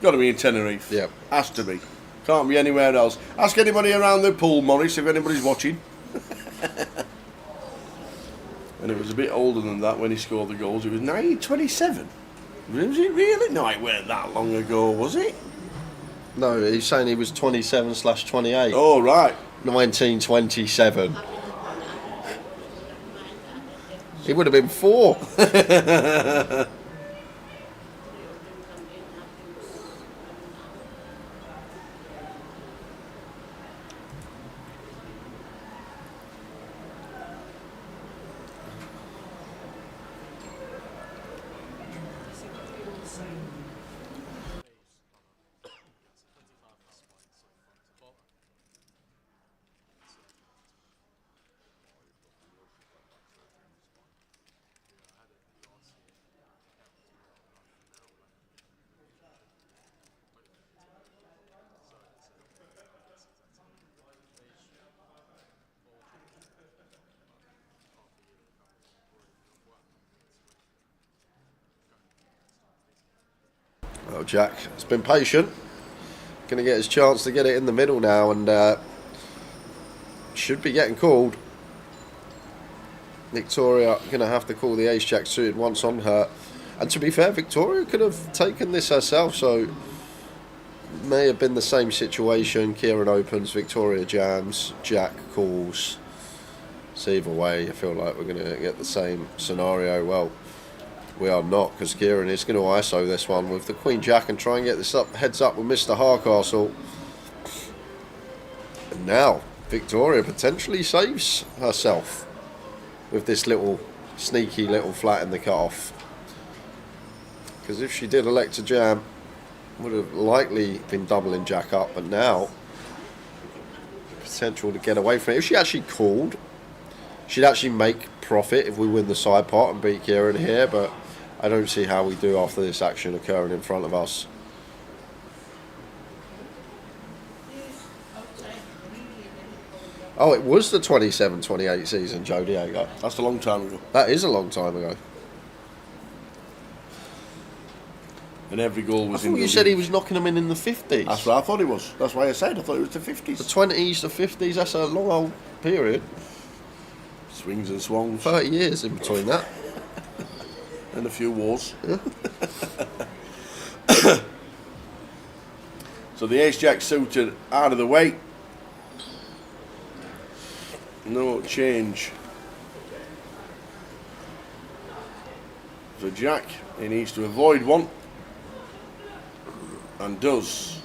Got to be in Tenerife. Yep. Has to be. Can't be anywhere else. Ask anybody around the pool, Morris, if anybody's watching. And it was a bit older than that when he scored the goals. It was 1927. Was it really? No, it weren't that long ago, was it? No, he's saying he was 27/28. Oh, right. 1927. He would have been 4. Well, Jack has been patient. Going to get his chance to get it in the middle now, and should be getting called. Victoria going to have to call the ace-jack suited once on her. And to be fair, Victoria could have taken this herself, so may have been the same situation. Kieran opens, Victoria jams, Jack calls. So either way, I feel like we're going to get the same scenario. Well, we are not, because Kieran is going to ISO this one with the Queen Jack and try and get this up heads up with Mr. Hardcastle. And now Victoria potentially saves herself with this little sneaky little flat in the cut-off. Because if she did elect to jam, would have likely been doubling Jack up, but now potential to get away from it. If she actually called, she'd actually make profit if we win the side pot and beat Kieran here, but I don't see how we do after this action occurring in front of us. Oh, it was the 27-28 season, Joe Diego. That's a long time ago. That is a long time ago. And every goal was I thought you said he was knocking them in the 50s. That's what I thought it was. That's why I said I thought it was the 50s. The 20s, the 50s, that's a long old period. Swings and swans. 30 years in between that. And a few wars. So the ace-jack suited out of the way. No change. For Jack, he needs to avoid one. And does.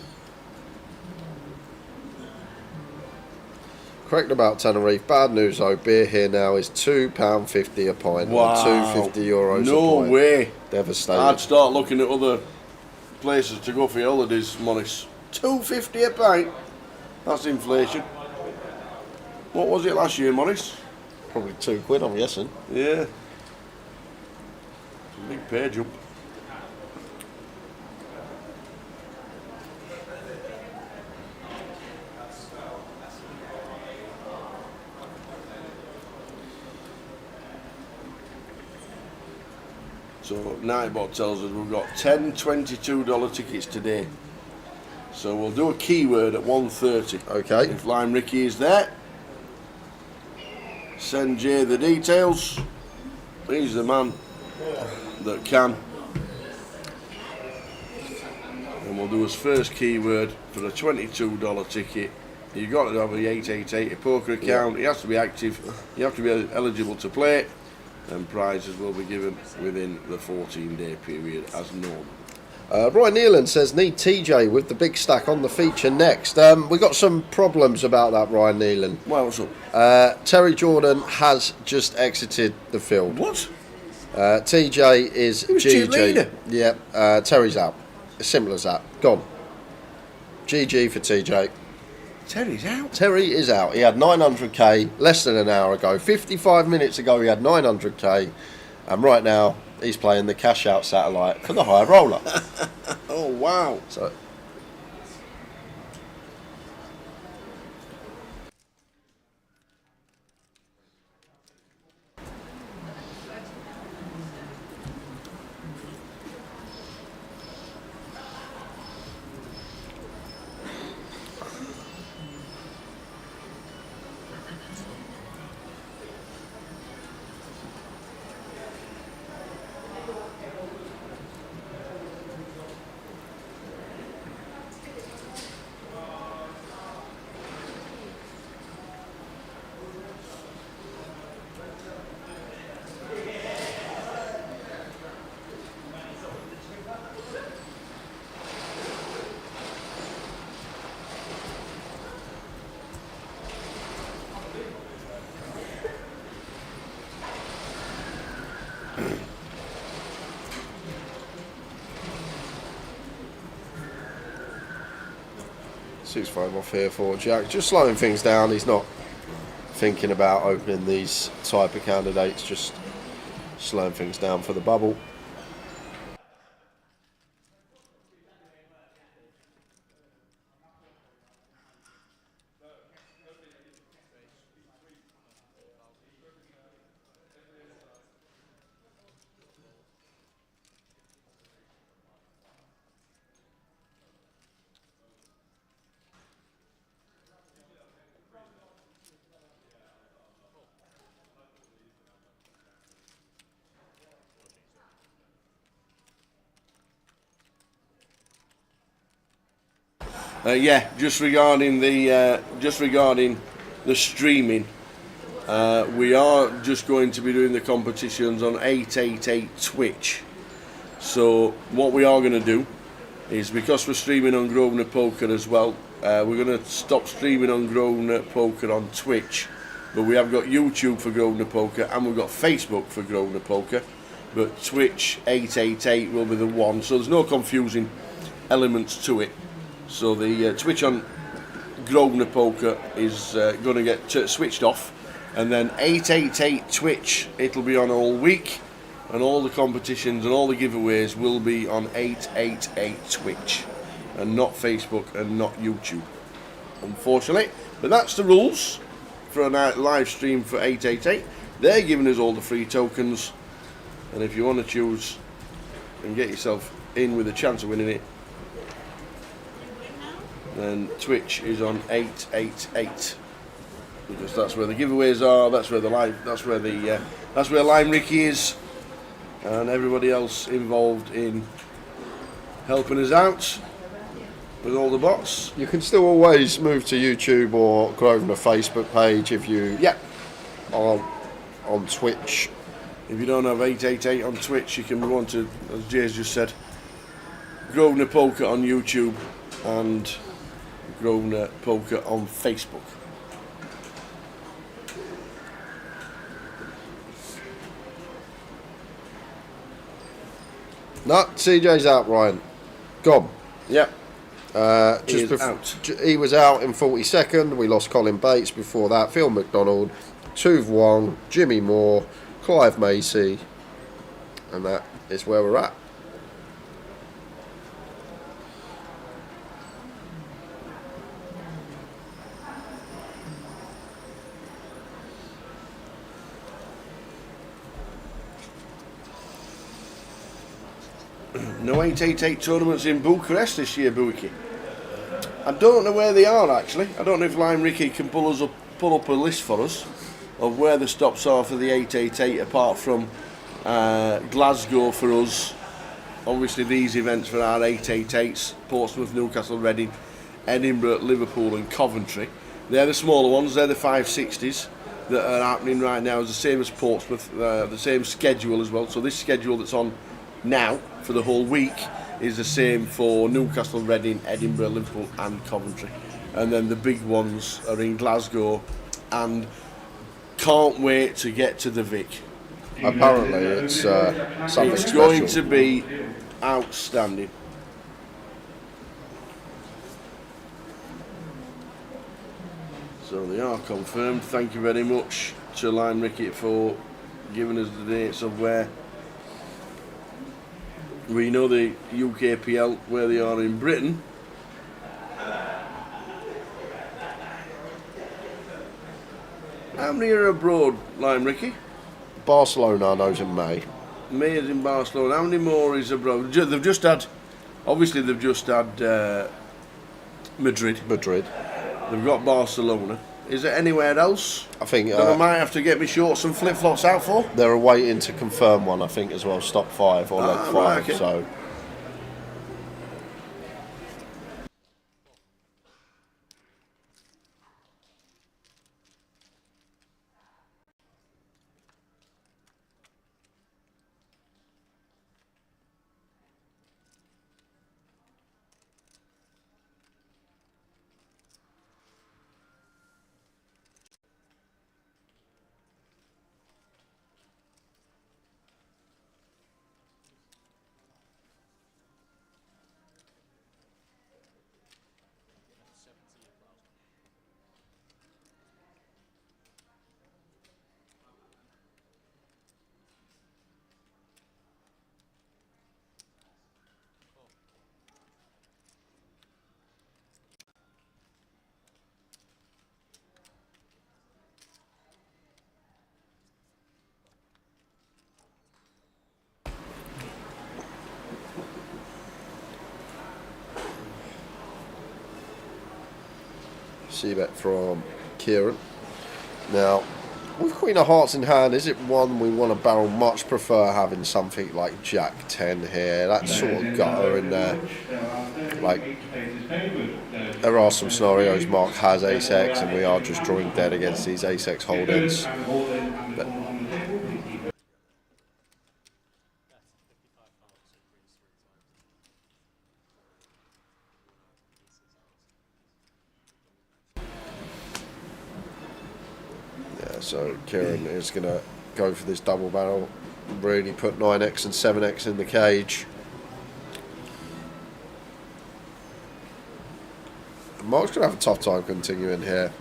Correct about Tenerife. Bad news though, beer here now is £2.50 a pint. Wow. Or €2.50 a No pint. way. Devastating. I'd start looking at other places to go for your holidays, Morris. $2.50 a pint. That's inflation. What was it last year, Morris? Probably £2, I'm guessing. Yeah. Big pay jump. So Nightbot tells us we've got 10 $22 tickets today. So we'll do a keyword at 1:30. Okay. If Lime Ricky is there, send Jay the details. He's the man that can. And we'll do his first keyword for a $22 ticket. You've got to have a 888 a poker account. He has to be active. You have to be eligible to play. And prizes will be given within the 14-day period as normal. Roy Nealon says, need TJ with the big stack on the feature next. We got some problems about that, Ryan Nealon. Well, what's up? Terry Jordan has just exited the field. What? TJ is was team leader. GG. Yep, Terry's out. As simple as that. Gone. GG for TJ. Terry's out. Terry is out. He had 900k less than an hour ago. 55 minutes ago he had 900k. And right now he's playing the cash out satellite for the high roller. Oh, wow. So $6-5 off here for Jack. Just slowing things down. He's not thinking about opening these type of candidates. Just slowing things down for the bubble. Yeah, just regarding the streaming, we are just going to be doing the competitions on 888 Twitch. So what we are going to do is, because we're streaming on Grosvenor Poker as well, we're going to stop streaming on Grosvenor Poker on Twitch, but we have got YouTube for Grosvenor Poker and we've got Facebook for Grosvenor Poker, but Twitch 888 will be the one, so there's no confusing elements to it. So the Twitch on Grosvenor Poker is going to get switched off, and then 888 Twitch, it'll be on all week, and all the competitions and all the giveaways will be on 888 Twitch, and not Facebook and not YouTube, unfortunately. But that's the rules for a live stream for 888. They're giving us all the free tokens, and if you want to choose and get yourself in with a chance of winning it, then Twitch is on 888, because that's where the giveaways are. That's where that's where Lime Ricky is, and everybody else involved in helping us out with all the bots. You can still always move to YouTube or Grosvenor Facebook page if you are on Twitch. If you don't have 888 on Twitch, you can move on to, as Jay's just said, Grosvenor Poker on YouTube and Grosvenor Poker on Facebook. No, CJ's out, Ryan. Gone. Yep. Just is out. He was out in 42nd. We lost Colin Bates before that. Phil McDonald, Tuve Wong, Jimmy Moore, Clive Macy, and that is where we're at. No 888 tournaments in Bucharest this year, Buiki. I don't know where they are actually. I don't know if Lime Ricky can pull up a list for us of where the stops are for the 888 apart from Glasgow for us. Obviously these events for our 888s, Portsmouth, Newcastle, Reading, Edinburgh, Liverpool and Coventry. They're the smaller ones, they're the 560s that are happening right now. It's the same as Portsmouth, the same schedule as well. So this schedule that's on now for the whole week is the same for Newcastle, Reading, Edinburgh, Liverpool and Coventry. And then the big ones are in Glasgow, and can't wait to get to the Vic. Apparently it's something It's special. going to be outstanding. So they are confirmed. Thank you very much to Lime Ricky for giving us the dates of where we know the UKPL, where they are in Britain. How many are abroad, Lime Ricky? Barcelona, I know, is in May. May is in Barcelona. How many more is abroad? They've just had, obviously they've just had Madrid. They've got Barcelona. Is there anywhere else I think that I might have to get my shorts and flip-flops out for? they're waiting to confirm one, I think, as well. Stop 5 or leg 5. Right, okay. So C-bet from Kieran. Now, with Queen of Hearts in hand, is it one we want to barrel? Much prefer having something like Jack 10 here, that sort of gutter in there. Like, there are some scenarios Mark has ace-x and we are just drawing dead against these ace-x holdings. But so Kieran is going to go for this double barrel, really put 9x and 7x in the cage. Mark's going to have a tough time continuing here,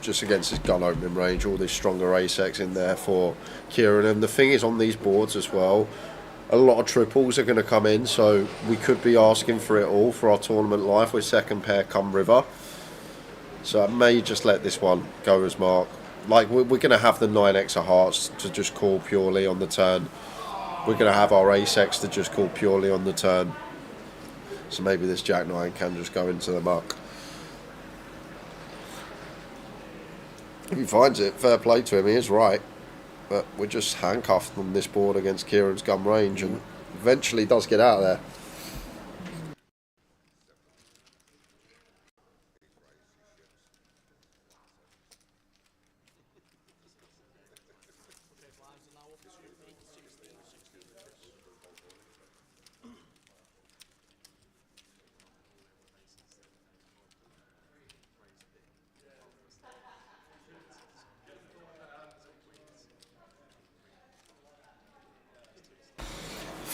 just against his gun opening range, all this stronger ace-x in there for Kieran. And the thing is, on these boards as well, a lot of triples are going to come in, so we could be asking for it all for our tournament life with second pair come river. So I may just let this one go as Mark. Like, we're going to have the 9x of hearts to just call purely on the turn. We're going to have our ace-x to just call purely on the turn. So maybe this Jack 9 can just go into the muck. If he finds it, fair play to him, he is right. But we're just handcuffed on this board against Kieran's gun range, and eventually does get out of there.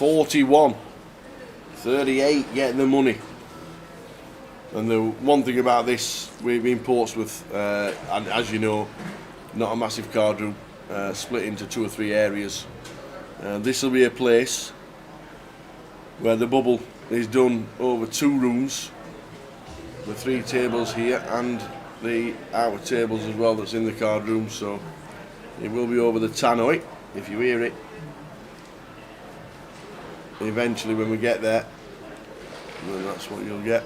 $41, $38 getting the money. And the one thing about this, we're in Portsmouth, and as you know, not a massive card room, split into 2 or 3 areas. This will be a place where the bubble is done over 2 rooms, the 3 tables here and the outer tables as well that's in the card room, so it will be over the tannoy if you hear it. Eventually when we get there, then that's what you'll get.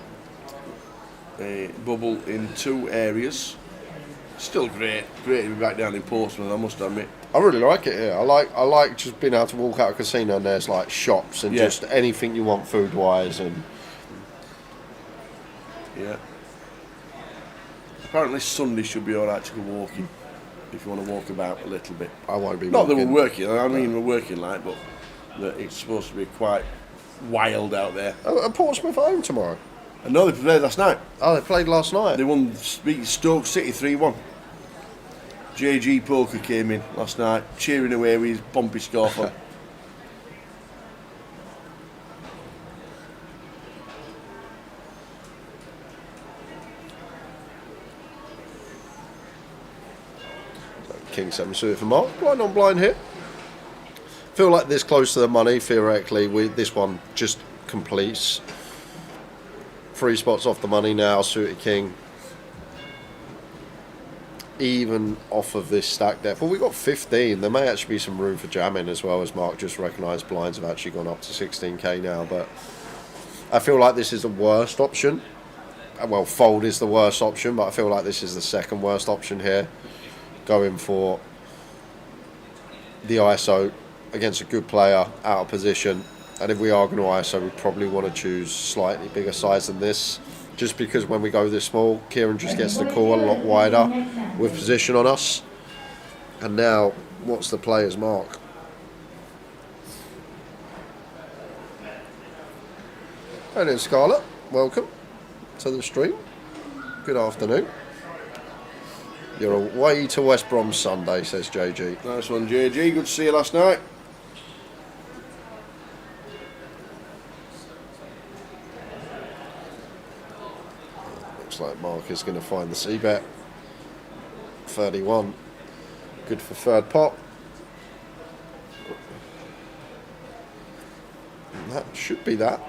A bubble in 2 areas. Still great to be back down in Portsmouth, I must admit. I really like it here. I like just being able to walk out of a casino and there's like shops and just anything you want food wise and yeah. Apparently Sunday should be alright to go walking if you want to walk about a little bit. I won't be Not walking. that we're working, I mean we're working like, but that it's supposed to be quite wild out there. Are Portsmouth home tomorrow? I know they played last night. Oh, they played last night. They won Stoke City 3-1. JG Poker came in last night, cheering away with his pompey scarf on. King 7 suited for Mark. Blind on blind here. Feel like this close to the money, theoretically, this one just completes. 3 spots off the money now, suited king. Even off of this stack depth. Well, we've got 15. There may actually be some room for jamming as well, as Mark just recognised blinds have actually gone up to 16k now. But I feel like this is the worst option. Well, fold is the worst option, but I feel like this is the second worst option here. Going for the ISO against a good player out of position, and if we are going to ISO, we probably want to choose slightly bigger size than this, just because when we go this small, Kieran just gets the call a lot wider with position on us. And now, what's the player's mark? And then Scarlett, welcome to the stream. Good afternoon. You're away to West Brom Sunday, says JG. Nice one, JG. Good to see you last night. Looks like Mark is going to find the C-bet. 31. Good for third pot. And that should be that.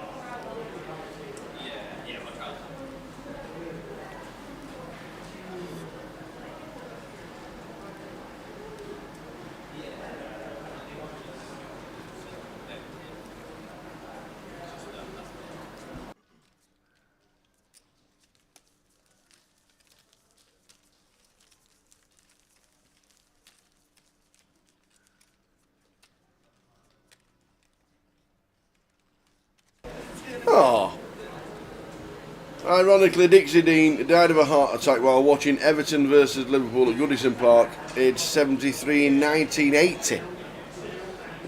Oh. Ironically, Dixie Dean died of a heart attack while watching Everton versus Liverpool at Goodison Park, aged 73 in 1980.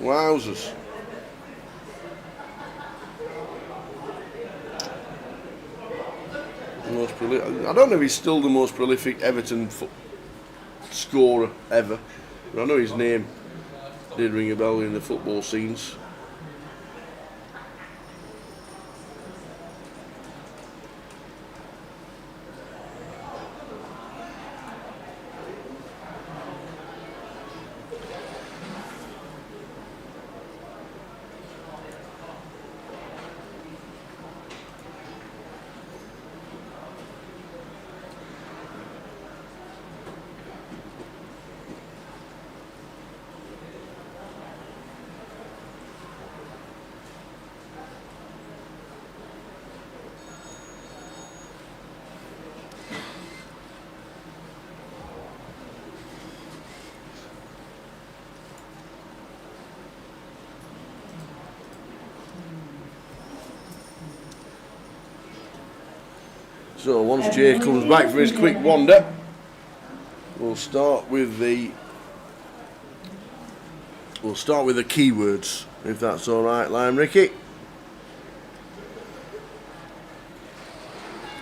Wowzers. I don't know if he's still the most prolific Everton scorer ever, but I know his name did ring a bell in the football scenes. So once Jay comes back for his quick wander, we'll start with the keywords, if that's all right, Lime Ricky.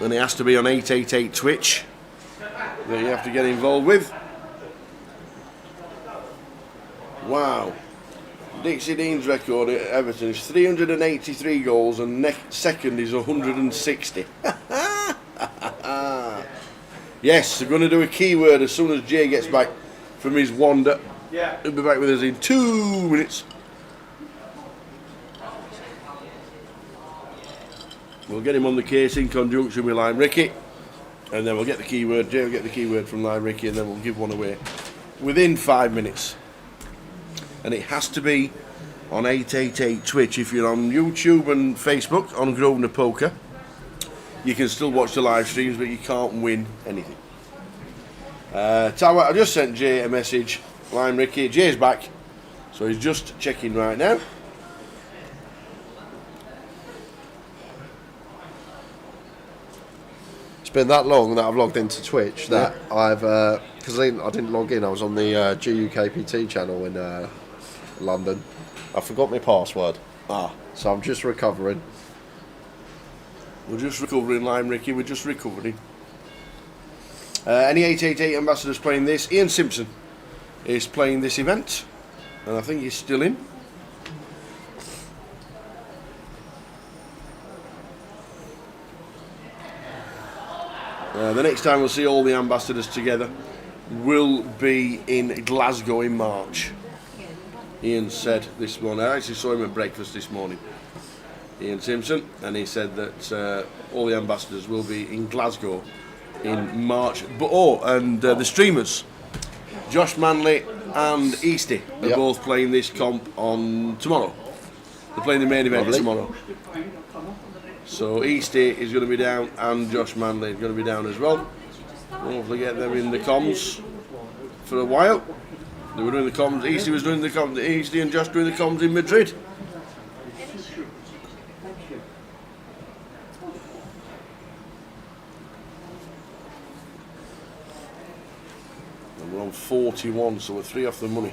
And it has to be on 888 Twitch that you have to get involved with. Wow. Dixie Dean's record at Everton is 383 goals and second is 160. Yes, we're going to do a keyword as soon as Jay gets back from his wander. Yeah. He'll be back with us in 2 minutes. We'll get him on the case in conjunction with Lime Ricky, and then we'll get the keyword. Jay will get the keyword from Lime Ricky, and then we'll give one away within 5 minutes. And it has to be on 888 Twitch. If you're on YouTube and Facebook on Grosvenor Poker, you can still watch the live streams, but you can't win anything. Tower, I just sent Jay a message. Lime Ricky, Jay's back, so he's just checking right now. It's been that long that I've logged into Twitch that I've because I didn't log in. I was on the UKPT channel in London. I forgot my password, so I'm just recovering. We're just recovering, Lime Ricky, we're just recovering. Any 888 ambassadors playing this? Ian Simpson is playing this event, and I think he's still in. The next time we'll see all the ambassadors together will be in Glasgow in March. Ian said this morning, I actually saw him at breakfast this morning, Ian Simpson, and he said that all the ambassadors will be in Glasgow in March. But the streamers, Josh Manley and Easty, are both playing this comp on tomorrow. They're playing the main event tomorrow. So Easty is going to be down, and Josh Manley is going to be down as well. We'll hopefully get them in the comms for a while. They were doing the comms. Easty was doing the comms. Easty and Josh doing the comms in Madrid. And we're on 41, so we're 3 off the money.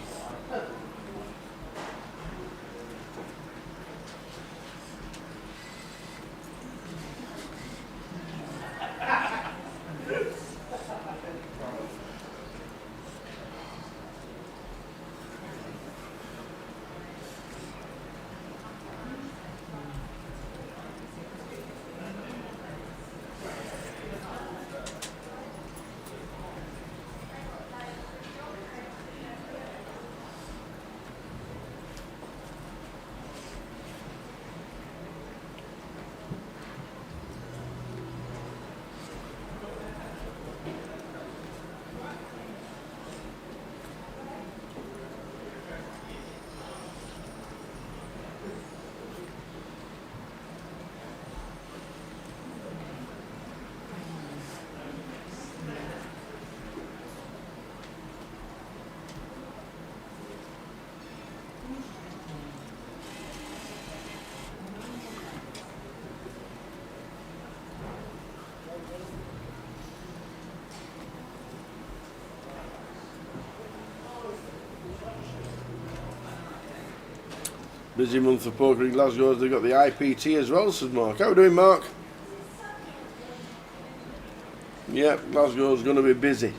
Busy month of poker in Glasgow. They've got the IPT as well, says Mark. How are we doing, Mark? Yeah, Glasgow's going to be busy.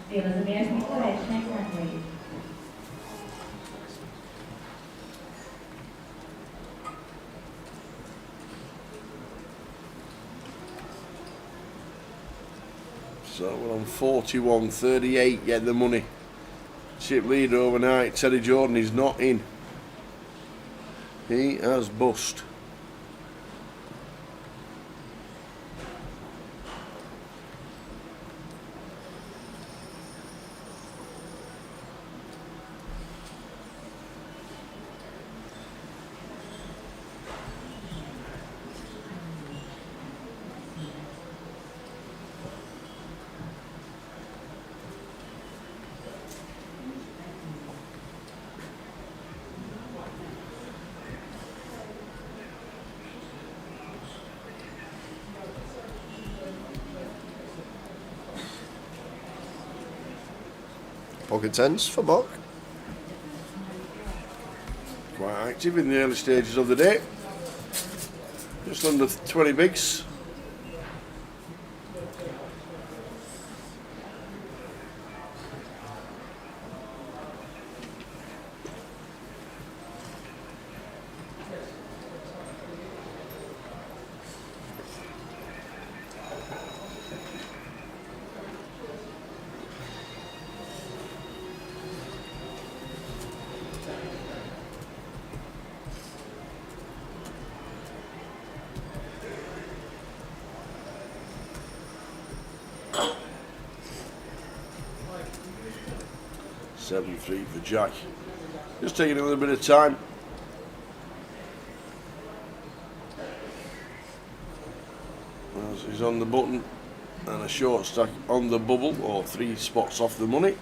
Pelas meias Nicolete, né, Carlos? So we're on 41, 38, get the money. Chip leader overnight, Teddy Jordan is not in. He has bust. Pocket tens for Mark. Quite active in the early stages of the day. Just under 20 bigs. Seven three for Jack. Just taking a little bit of time. As he's on the button and a short stack on the bubble, or 3 spots off the money.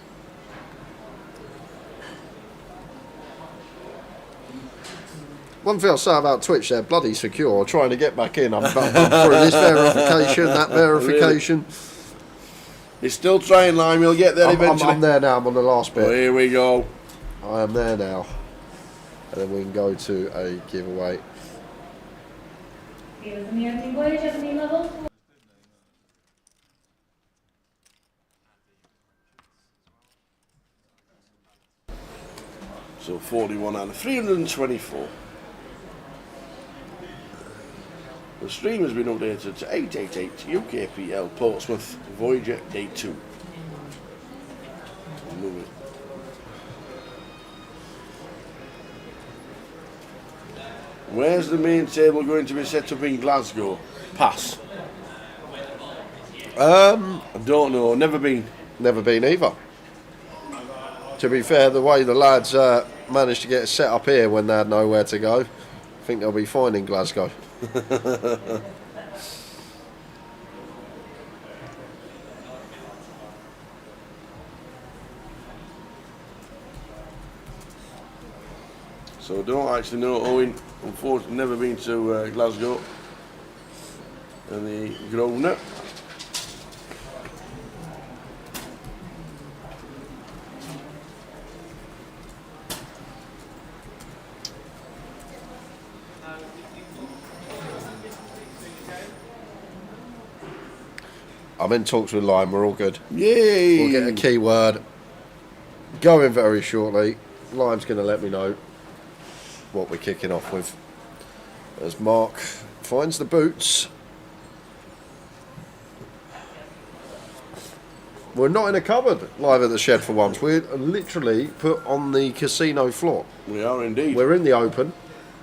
One thing I'll say about Twitch, they're bloody secure. Trying to get back in. I'm through this verification, that verification. He's still trying, Lime. He'll get there eventually. I'm there now. I'm on the last bit. Oh, here we go. I am there now. And then we can go to a giveaway. Dealers in the opening voyage, opening level. So 41 out of 324. The stream has been updated to 888 UKPL Portsmouth Voyage Day 2. Move it. Where's the main table going to be set up in Glasgow? Pass. I don't know, never been. Never been either. To be fair, the way the lads managed to get it set up here when they had nowhere to go, I think they'll be fine in Glasgow. So I don't actually know Owen. Unfortunately, never been to Glasgow and the Grosvenor. I'm in talks with Lime, we're all good. Yay! We'll get a keyword going very shortly. Lime's going to let me know what we're kicking off with. As Mark finds the boots. We're not in a cupboard live at the shed for once. We're literally put on the casino floor. We are indeed. We're in the open.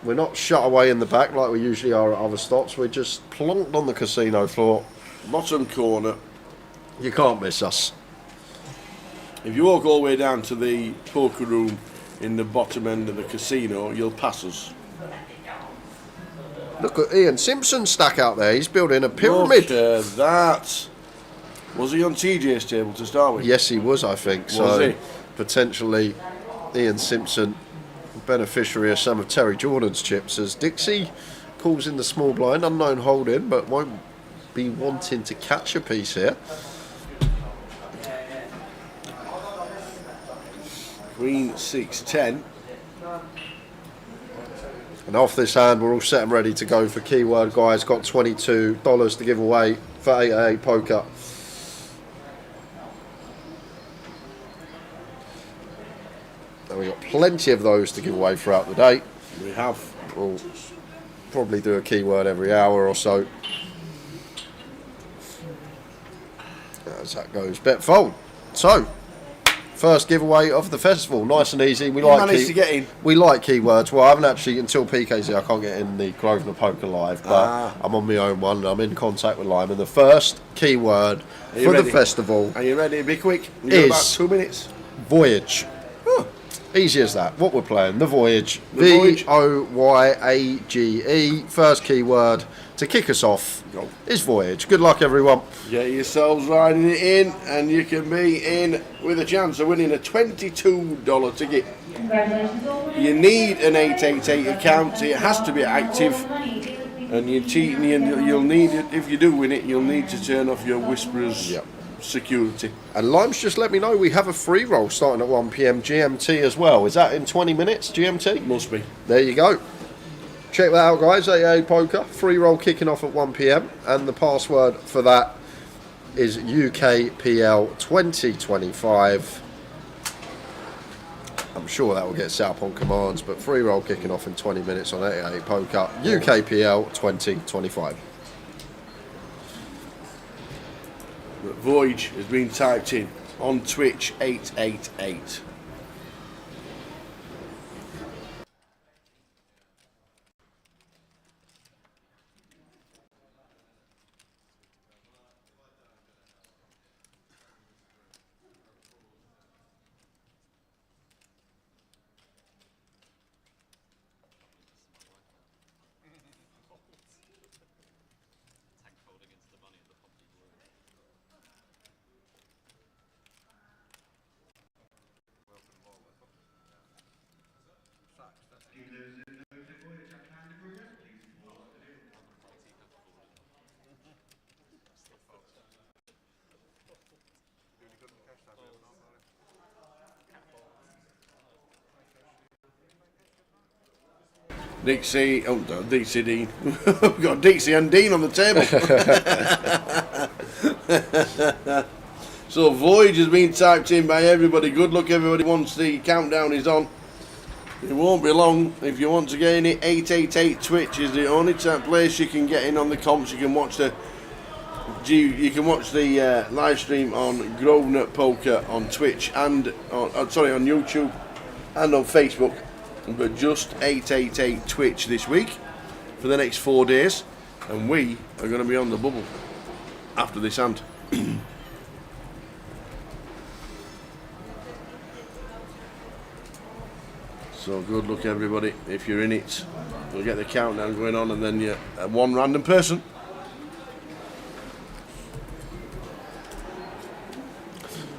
We're not shut away in the back like we usually are at other stops. We're just plonked on the casino floor. Bottom corner. You can't miss us. If you walk all the way down to the poker room in the bottom end of the casino, you'll pass us. Look at Ian Simpson stack out there. He's building a pyramid. Look at that. Was he on TJ's table to start with? Yes, he was, I think. Was So he? potentially Ian Simpson, beneficiary of some of Terry Jordan's chips, as Dixie calls in the small blind, unknown holding, but won't be wanting to catch a piece here. Queen 6-10. And off this hand, we're all set and ready to go for keyword, guys. Got $22 to give away for 8-8 poker. And we've got plenty of those to give away throughout the day. We have. We'll probably do a keyword every hour or so. As that goes, bet fold. So, first giveaway of the festival, nice and easy. We managed to get in. We like keywords. Well, I haven't actually, until PK's here, I can't get in the Grosvenor Poker Live, but I'm on my own one and I'm in contact with Lime. And the first keyword for the festival Are you ready to be quick? You've is got about 2 minutes. Voyage. Easy as that. What we're playing, the Voyage. The Voyage. Voyage. First keyword to kick us off Go. is Voyage. Good luck, everyone. Get yourselves riding it in, and you can be in with a chance of winning a $22 ticket. Congratulations, all winners. You need an 888 account. It has to be active, and you'll need it. If you do win it, you'll need to turn off your whisperers Yep. security. And Lime's just let me know we have a free roll starting at 1 p.m. GMT as well. Is that in 20 minutes GMT? Must be. There you go. Check that out, guys. AA Poker. Free roll kicking off at 1 p.m. And the password for that is UKPL 2025. I'm sure that will get set up on commands, but free roll kicking off in 20 minutes on 88 Poker. UKPL 2025. The Voyage has been typed in on Twitch 888. Dixie, oh no, Dixie Dean. We've got Dixie and Dean on the table. So Voyage has been typed in by everybody. Good luck everybody once the countdown is on. It won't be long. If you want to get in it, 888 Twitch is the only place you can get in on the comps. You can watch the live stream on Grosvenor Poker on Twitch and on YouTube and on Facebook. But just 888 Twitch this week for the next 4 days, and we are going to be on the bubble after this hand. So good luck everybody if you're in it. We'll get the countdown going on, and then you're one random person.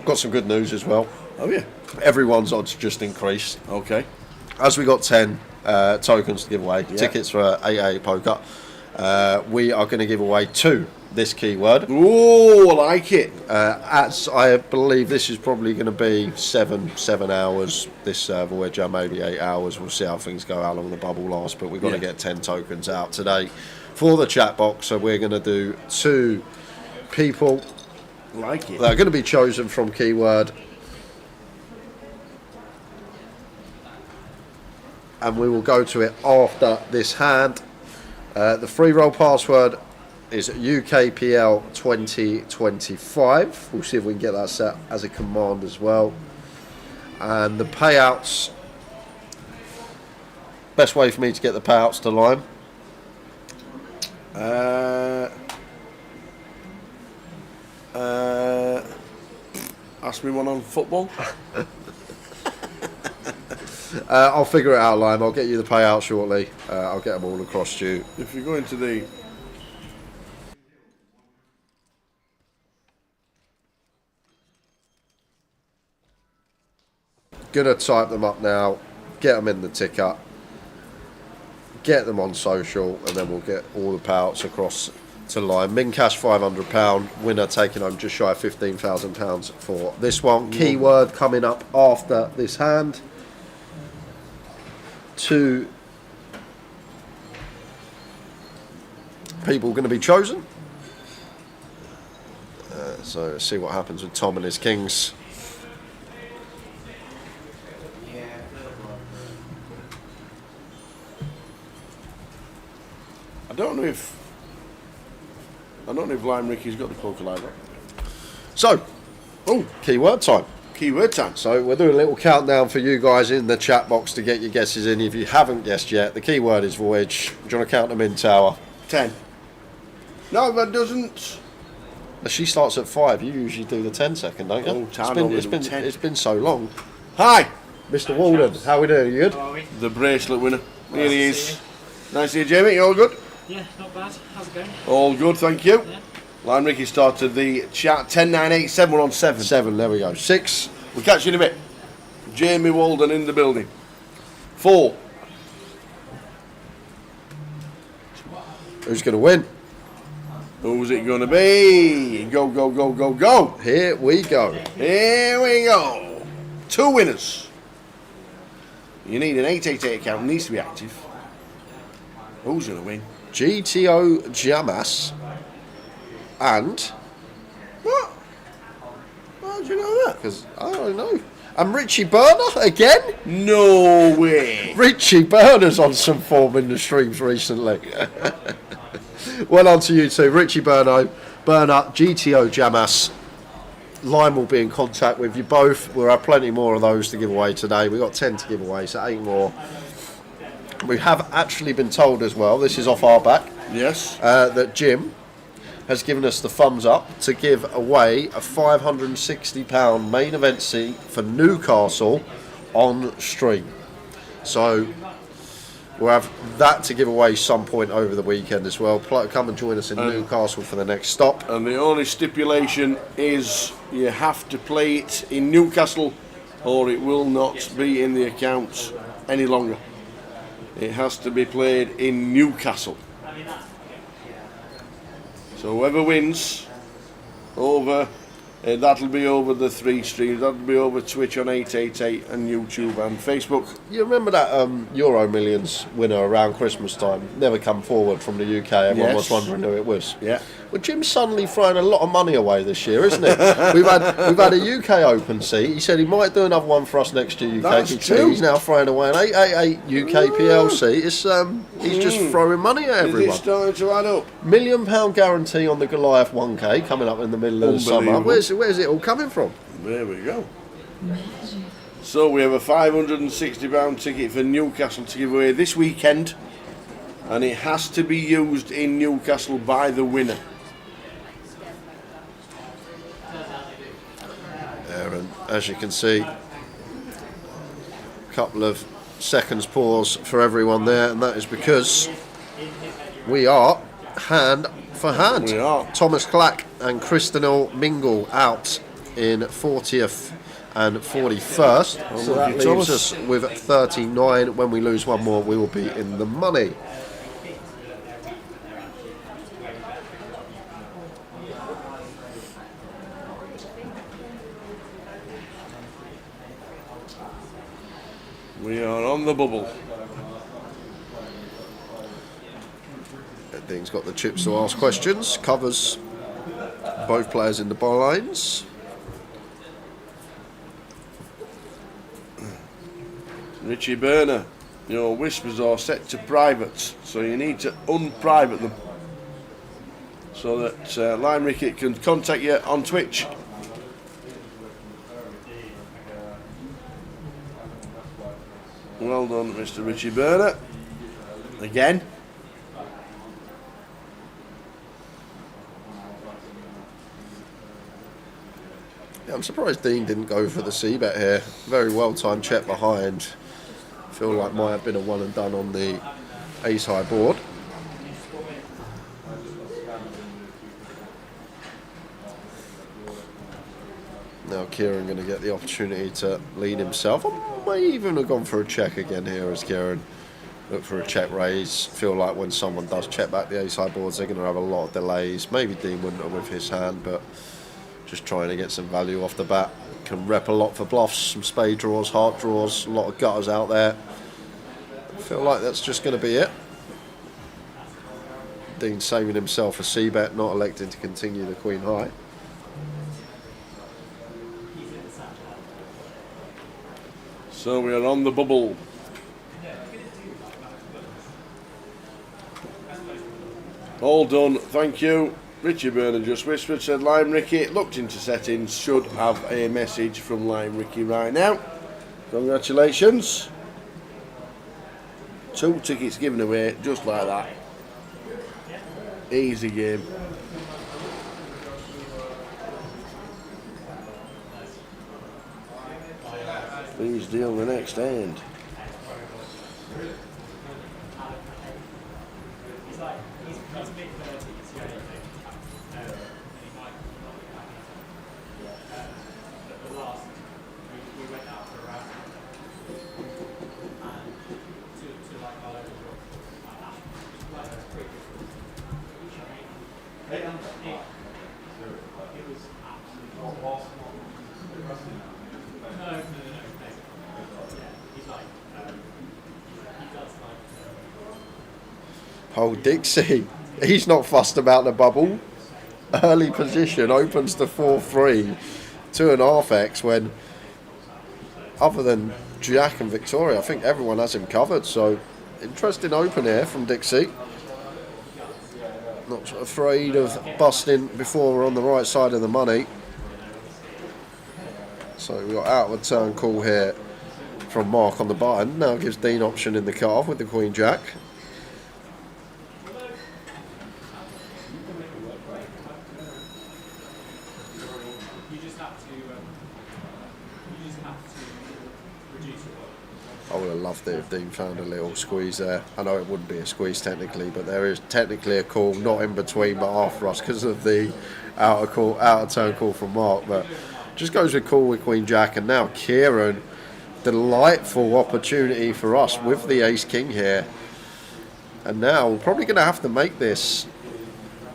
Got some good news as well. Oh yeah. Everyone's odds just increased. Okay. As we got 10 tokens to give away, Yeah. tickets for 88 Poker, we are going to give away 2 this keyword. Ooh, I like it. As I believe this is probably going to be 7 hours, this Voyager, maybe 8 hours. We'll see how things go, how long the bubble lasts, but we've got to get 10 tokens out today for the chat box. So we're going to do 2 people Like it. that are going to be chosen from keyword. And we will go to it after this hand. The free roll password is UKPL 2025. We'll see if we can get that set as a command as well. And the payouts, best way for me to get the payouts to Lime. Ask me one on football. I'll figure it out, Lime. I'll get you the payout shortly. I'll get them all across to you. If you go into the Gonna type them up now, get them in the ticker, get them on social, and then we'll get all the payouts across to Lime. Min cash £500, winner taking home just shy of £15,000 for this one. Keyword coming up after this hand. 2 people going to be chosen. So let's see what happens with Tom and his kings. I don't know if Lime Ricky's got the poker lined up. So, keyword time. Keyword time. So we'll do a little countdown for you guys in the chat box to get your guesses in. If you haven't guessed yet, the keyword is Voyage. Do you want to count them in, Tower? 10. No, that doesn't. She starts at 5. You usually do the 10-second, don't you? Oh, Tower normally do 10. It's been so long. Hi, Mr. Walden, how are we doing? You good? How are we? the bracelet winner. Here he Nice to is. see Nice to see you, Jamie. You all good? Yeah, not bad. How's it going? All good, thank you. Yeah. Lime Ricky started the chat 10, 9, 8, 7. We're on 7. 7, there we go. 6. We'll catch you in a bit. Jamie Walden in the building. 4. Who's going to win? Who's it going to be? Go, go, go, go, go. Here we go. Here we go. 2 winners. You need an 888 account, needs to be active. Who's going to win? GTO Jamas and What? How do you know that? because I don't know. And Richie Burner again. No way. Richie Burner's on some form in the streams recently. Well on to you two, Richie Burner, GTO Jamas. Lime will be in contact with you both. We'll have plenty more of those to give away today. We've got 10 to give away, so 8 more. We have actually been told as well, this is off our back, Yes. that Jim has given us the thumbs up to give away a £560 main event seat for Newcastle on stream. So we'll have that to give away some point over the weekend as well. Come and join us in Newcastle for the next stop. And the only stipulation is you have to play it in Newcastle or it will not be in the accounts any longer. It has to be played in Newcastle. So whoever wins over, that'll be over the 3 streams. That'll be over Twitch on 888 and YouTube and Facebook. You remember that Euro Millions winner around Christmas time? Never come forward from the UK. Everyone was Yes. wondering who it was. Yeah. Well, Jim's suddenly throwing a lot of money away this year, isn't it? we've had a UK Open seat. He said he might do another one for us next year. That's UKPL. true. He's now throwing away an 888 UKPL seat. It's he's just throwing money at Is it everyone. starting to add up? £1 million guarantee on the Goliath 1K coming up in the middle of the summer. Unbelievable. Where's it all coming from? There we go. So we have a £560 ticket for Newcastle to give away this weekend, and it has to be used in Newcastle by the winner. There, and as you can see, a couple of seconds pause for everyone there, and that is because we are hand for hand. We are. Thomas Clack and Kristinel Mingle out in 40th and 41st. So that leaves Thomas. us with 39. When we lose one more, we will be in the money. We are on the bubble. Dean's got the chips to ask questions, covers both players in the bylines. Richie Burner, your whispers are set to private, so you need to unprivate them so that Lime Rickett can contact you on Twitch. Well done, Mr. Richie Burner. Again. Yeah, I'm surprised Dean didn't go for the C-bet here. Very well timed check behind. Feel like might have been a one and done on the ace high board. Now Kieran going to get the opportunity to lead himself. I might even have gone for a check again here as Kieran look for a check raise. Feel like when someone does check back the ace high boards, they're going to have a lot of delays. Maybe Dean wouldn't have with his hand, but just trying to get some value off the bat. Can rep a lot for bluffs, some spade draws, heart draws, a lot of gutters out there. Feel like that's just going to be it. Dean saving himself a C-bet, not electing to continue the queen high. So we are on the bubble. All done, thank you. Richie Burner just whispered, said Lime Ricky, looked into settings, should have a message from Lime Ricky right now. Congratulations. 2 tickets given away, just like that. Easy game. Please deal the next hand. No. He's like, he does like. Oh, Dixie. He's not fussed about the bubble. Early position opens to 4-3, 2.5x when, other than Jack and Victoria, I think everyone has him covered. So, interesting open here from Dixie. Not afraid of busting before we're on the right side of the money. So we've got out of a turn call here from Mark on the button. Now gives Dean option in the car with the Queen Jack. I would have loved it if Dean found a little squeeze there. I know it wouldn't be a squeeze technically, but there is technically a call, not in between, but after us because of the out of turn call from Mark. But just goes with call with Queen Jack, and now Kieran, delightful opportunity for us with the Ace King here. And now we're probably going to have to make this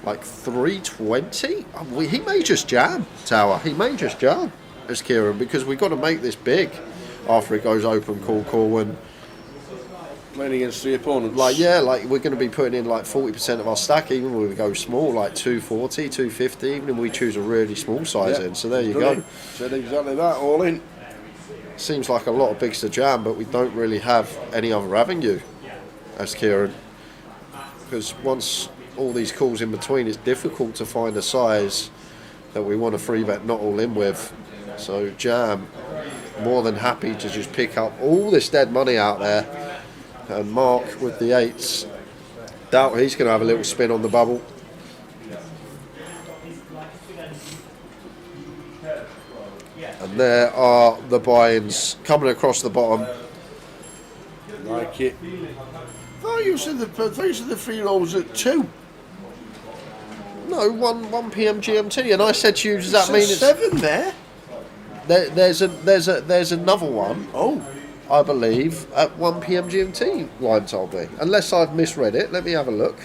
like 320. He may just jam, Tower. He may just jam as Kieran, because we've got to make this big. After it goes open, call, and Playing against the opponents. like we're going to be putting in like 40% of our stack, even when we go small, like 240, 250, even if we choose a really small size in. So there you go. Said exactly that, all in. Seems like a lot of bigs to jam, but we don't really have any other avenue as Kieran, because once all these calls in between, it's difficult to find a size that we want to free bet not all in with. So jam, more than happy to just pick up all this dead money out there. And Mark with the 8s, doubt he's going to have a little spin on the bubble. And there are the buy-ins coming across the bottom. Like it. I thought you said the free roll was at 2. No, 1 p.m. GMT, and I said to you, does that mean it's 7 there? There's another one. Oh, I believe, at 1 p.m. GMT, Lime told me. Unless I've misread it, let me have a look.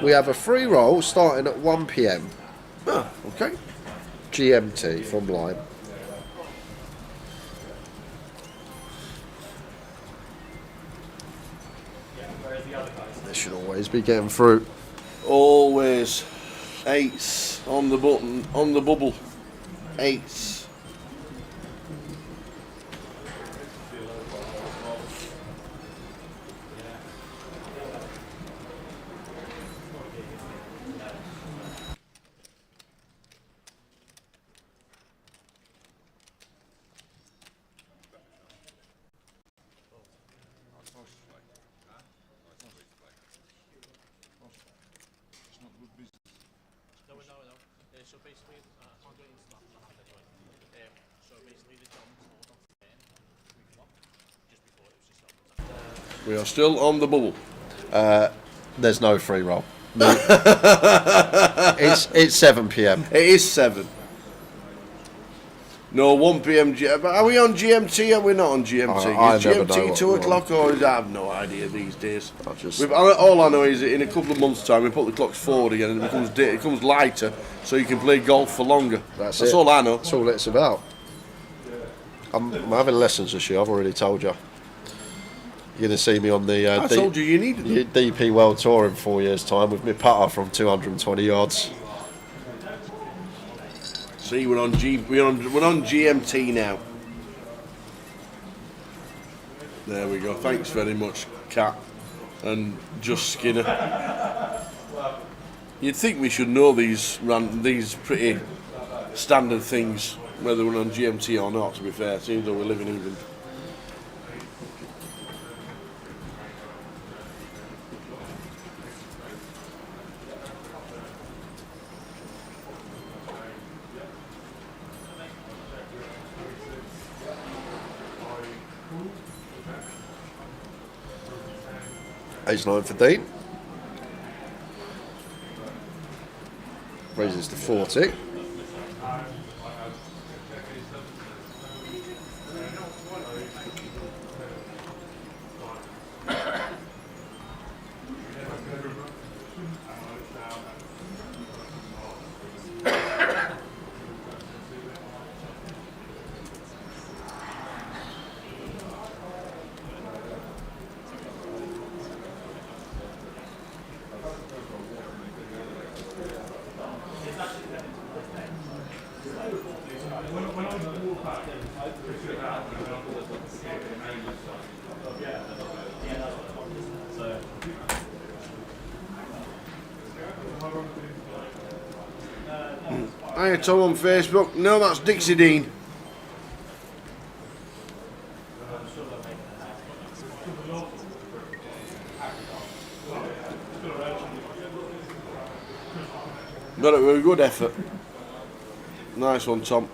We have a free roll starting at 1 p.m. okay. GMT from Lime. This should always be getting through. Always 8s on the button, on the bubble. 8s. So basically, I'm doing stuff anyway. So basically, the John was off just before it was just We are still on the bubble. There's no free roll. It's 7 p.m. It is 7. No, 1 p.m. Are we on GMT or are we not on GMT? I Is never know GMT what 2 we're o'clock or is, I have no idea these days. just- All I know is that in a couple of months' time we put the clocks forward again and it becomes lighter so you can play golf for longer. That's it. all I know. That's all it's about. I'm having lessons this year, I've already told you. You're going to see me on the I told you needed them. DP World Tour in 4 years' time with my putter from 220 yards. See, we're on GMT now. There we go. Thanks very much, Cat and Just Skinner. You'd think we should know these pretty standard things, whether we're on GMT or not. To be fair, seems though we live in England. Ace 9 for Dean. Raises to 40. Hiya Tom on Facebook. No, that's Dixie Dean. Got it with a good effort. Nice one, Tom.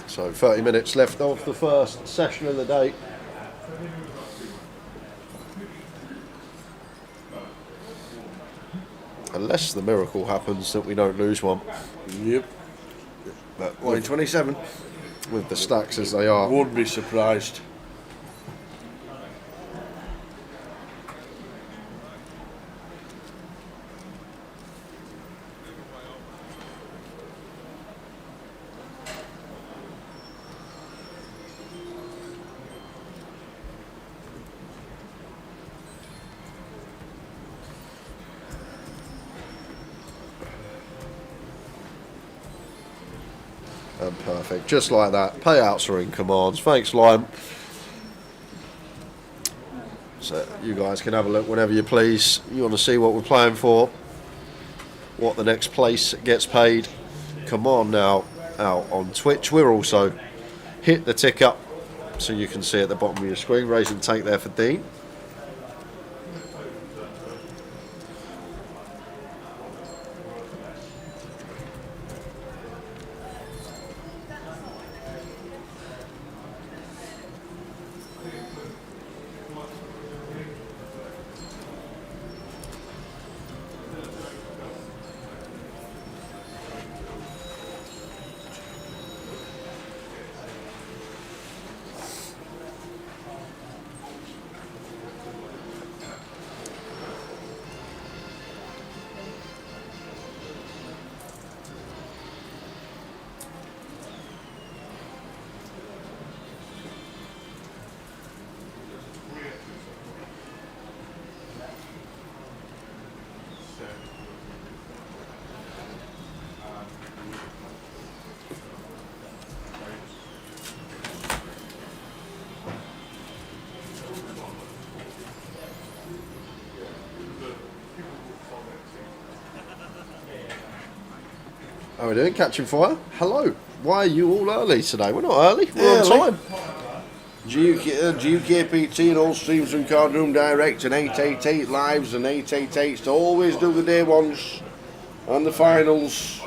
So 30 minutes left of the first session of the day. Unless the miracle happens that we don't lose one. Yep. But Well, in 27. with the stacks as they are, Would be surprised. and perfect. Just like that. Payouts are in commands. Thanks, Lime. So you guys can have a look whenever you please. You want to see what we're playing for, what the next place gets paid. Come on now, out on Twitch. We're also hit the tick up so you can see at the bottom of your screen. Raising tank there for Dean. How are we doing? Catching fire? Hello. Why are you all early today? We're not early. We're on time. GUKPT and all streams from Card Room Direct and 888 lives and 888s to always do the day ones and the finals.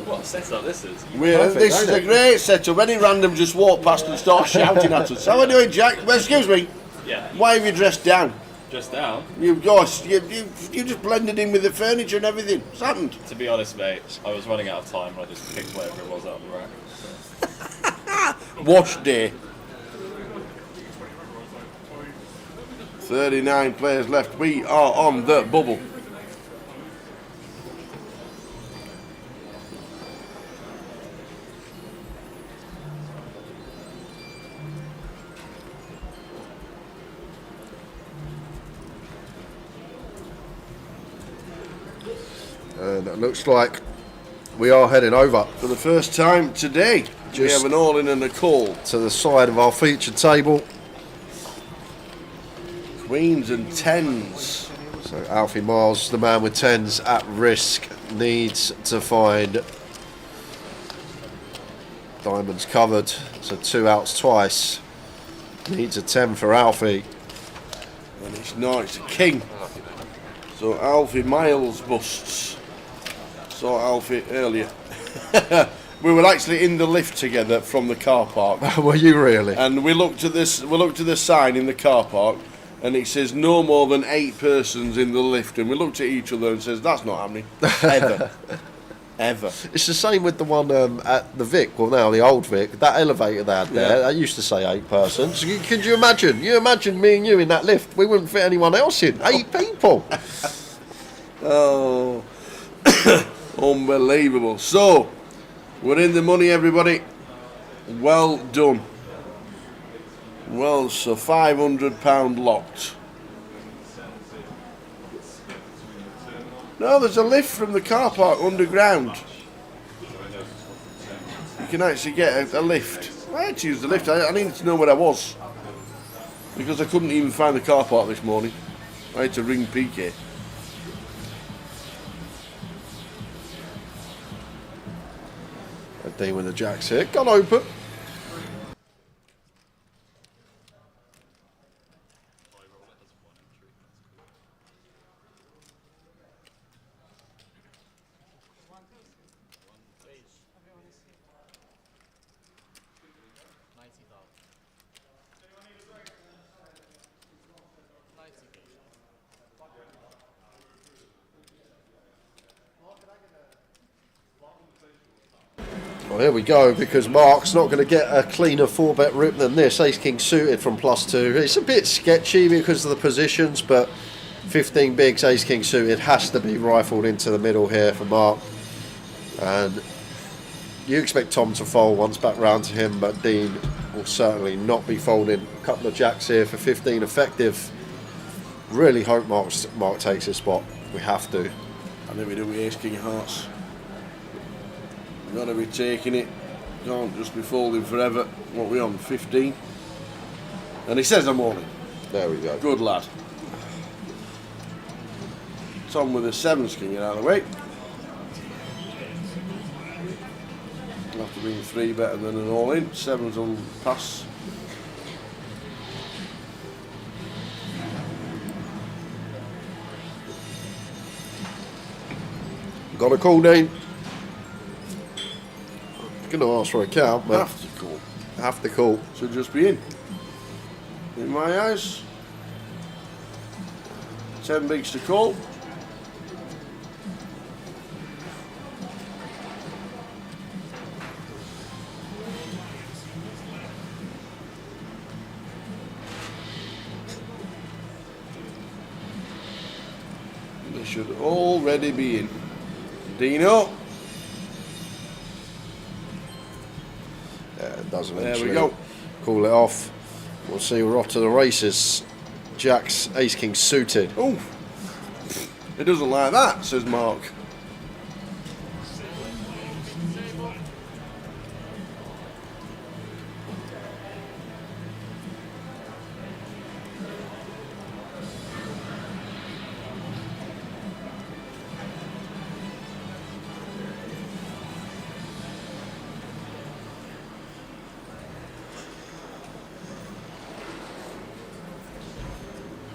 What a setup this is. This is a great setup. Any random just walk past and start shouting at us. How are we doing, Jack? Well, excuse me. Yeah. Why have you dressed down? Just down. You just blended in with the furniture and everything. What's happened? To be honest, mate, I was running out of time and I just picked whatever it was out of the rack. Wash day. 39 players left. We are on the bubble. And it looks like we are heading over For the first time today, we Just- have an all-in and a call. to the side of our featured table. Queens and tens. So Alfie Miles, the man with tens at risk, needs to find diamonds covered. So 2 outs twice. Needs a 10 for Alfie. And it's not, it's a king. So Alfie Miles busts. Saw Alfie earlier. We were actually in the lift together from the car park. Were you really? And we looked at this. We looked at the sign in the car park, and it says no more than 8 persons in the lift. And we looked at each other and says, "That's not happening, ever, ever." It's the same with the one at the Vic. Well, now the old Vic. That elevator they had there. That used to say 8 persons. Could you imagine? You imagine me and you in that lift? We wouldn't fit anyone else in. 8 people. Oh. Unbelievable. So, we're in the money, everybody. Well done. Well, so £500 locked. No, there's a lift from the car park underground. You can actually get a lift. I had to use the lift. I needed to know where I was. Because I couldn't even find the car park this morning. I had to ring PK. A Dean with the jacks here. Gun open. Well, here we go, because Mark's not going to get a cleaner 4-bet rip than this. Ace King suited from +2. It's a bit sketchy because of the positions, but 15 bigs, Ace King suited has to be rifled into the middle here for Mark. And you expect Tom to fold once back round to him, but Dean will certainly not be folding. A couple of jacks here for 15 effective. Really hope Mark takes his spot. We have to. I think we do with Ace King Hearts. Got to be taking it. Can't just be folding forever. What are we on? 15? And he says I'm on it. There we go. Good lad. Tom with a 7s, can get out of the way. I'll have to be 3 better than an all in. 7s on pass. Got a call, Dean. Going to ask for a count, but Have to call. have to call. Should just be in my eyes. 10 bigs to call. They should already be in. Dino. Doesn't There we actually go. call it off. We'll see, we're off to the races. Jack's Ace King suited. Oh, it doesn't like that, says Mark.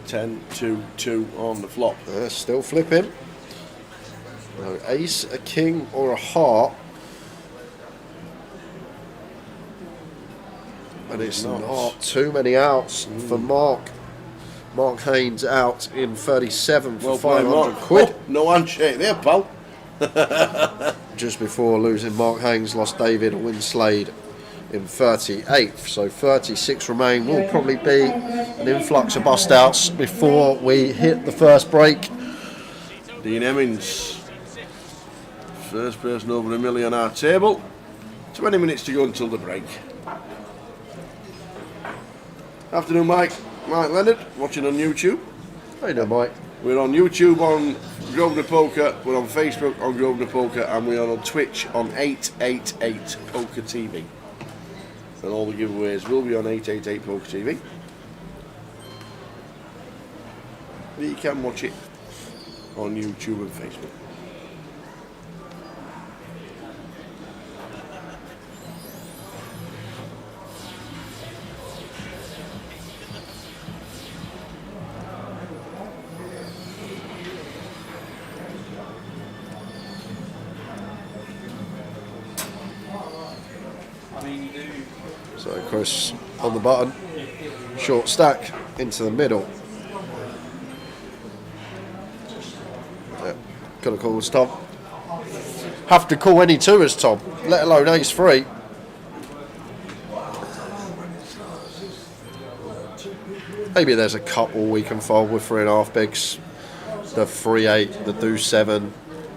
Ten, 2, 2 on the flop. Still flipping. No ace, a king, or a heart. And it's not too many outs for Mark. Mark Haynes out in 37 for 500 quid. Oh, no handshake there, pal. Just before losing, Mark Haynes lost David Winslade in 38th, so 36 remain. Will probably be an influx of bust outs before we hit the first break. Dean Emmons, first person over $1 million on our table. 20 minutes to go until the break. Afternoon, Mike. Mike Leonard, watching on YouTube. How you doing, Mike? We're on YouTube on Grosvenor Poker, we're on Facebook on Grosvenor Poker, and we are on Twitch on 888 Poker TV. And all the giveaways will be on 888 Poker TV. You can watch it on YouTube and Facebook. So Chris on the button, short stack into the middle. Yeah, got to call us Tom. Have to call any two as Tom, let alone ace 3. Maybe there's a couple we can fold with 3.5 bigs. The 3-8, the deuce 7,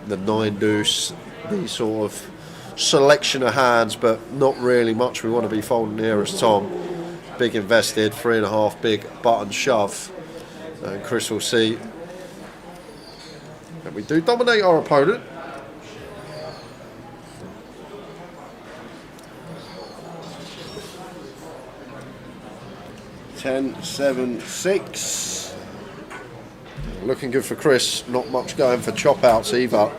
the 9 deuce, the sort of selection of hands, but not really much we want to be folding here as Tom. Big invested, 3.5 big button shove. And Chris will see that we do dominate our opponent. Ten, 7, 6. Looking good for Chris, not much going for chop outs either.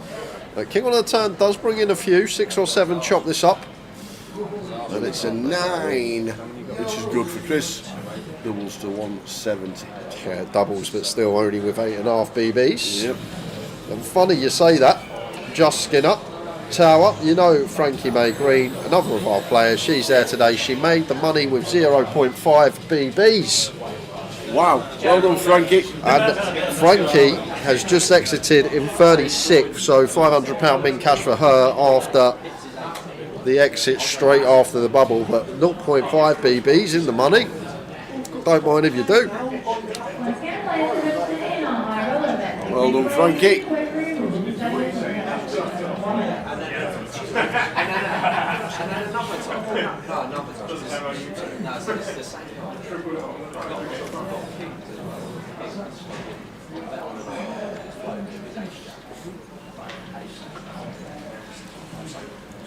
But King on the turn does bring in a few, 6 or 7 chop this up. And it's a 9, which is good for Chris. Doubles to 170. Yeah, doubles, but still only with 8.5 BBs. Yep. And funny you say that. Just Skinner, Tower, you know Frankie May Green, another of our players. She's there today. She made the money with 0.5 BBs. Wow, well done, Frankie. And Frankie has just exited in 36th, so £500 min cash for her after the exit straight after the bubble. But 0.5 BBs in the money. Don't mind if you do. Well done, Frankie.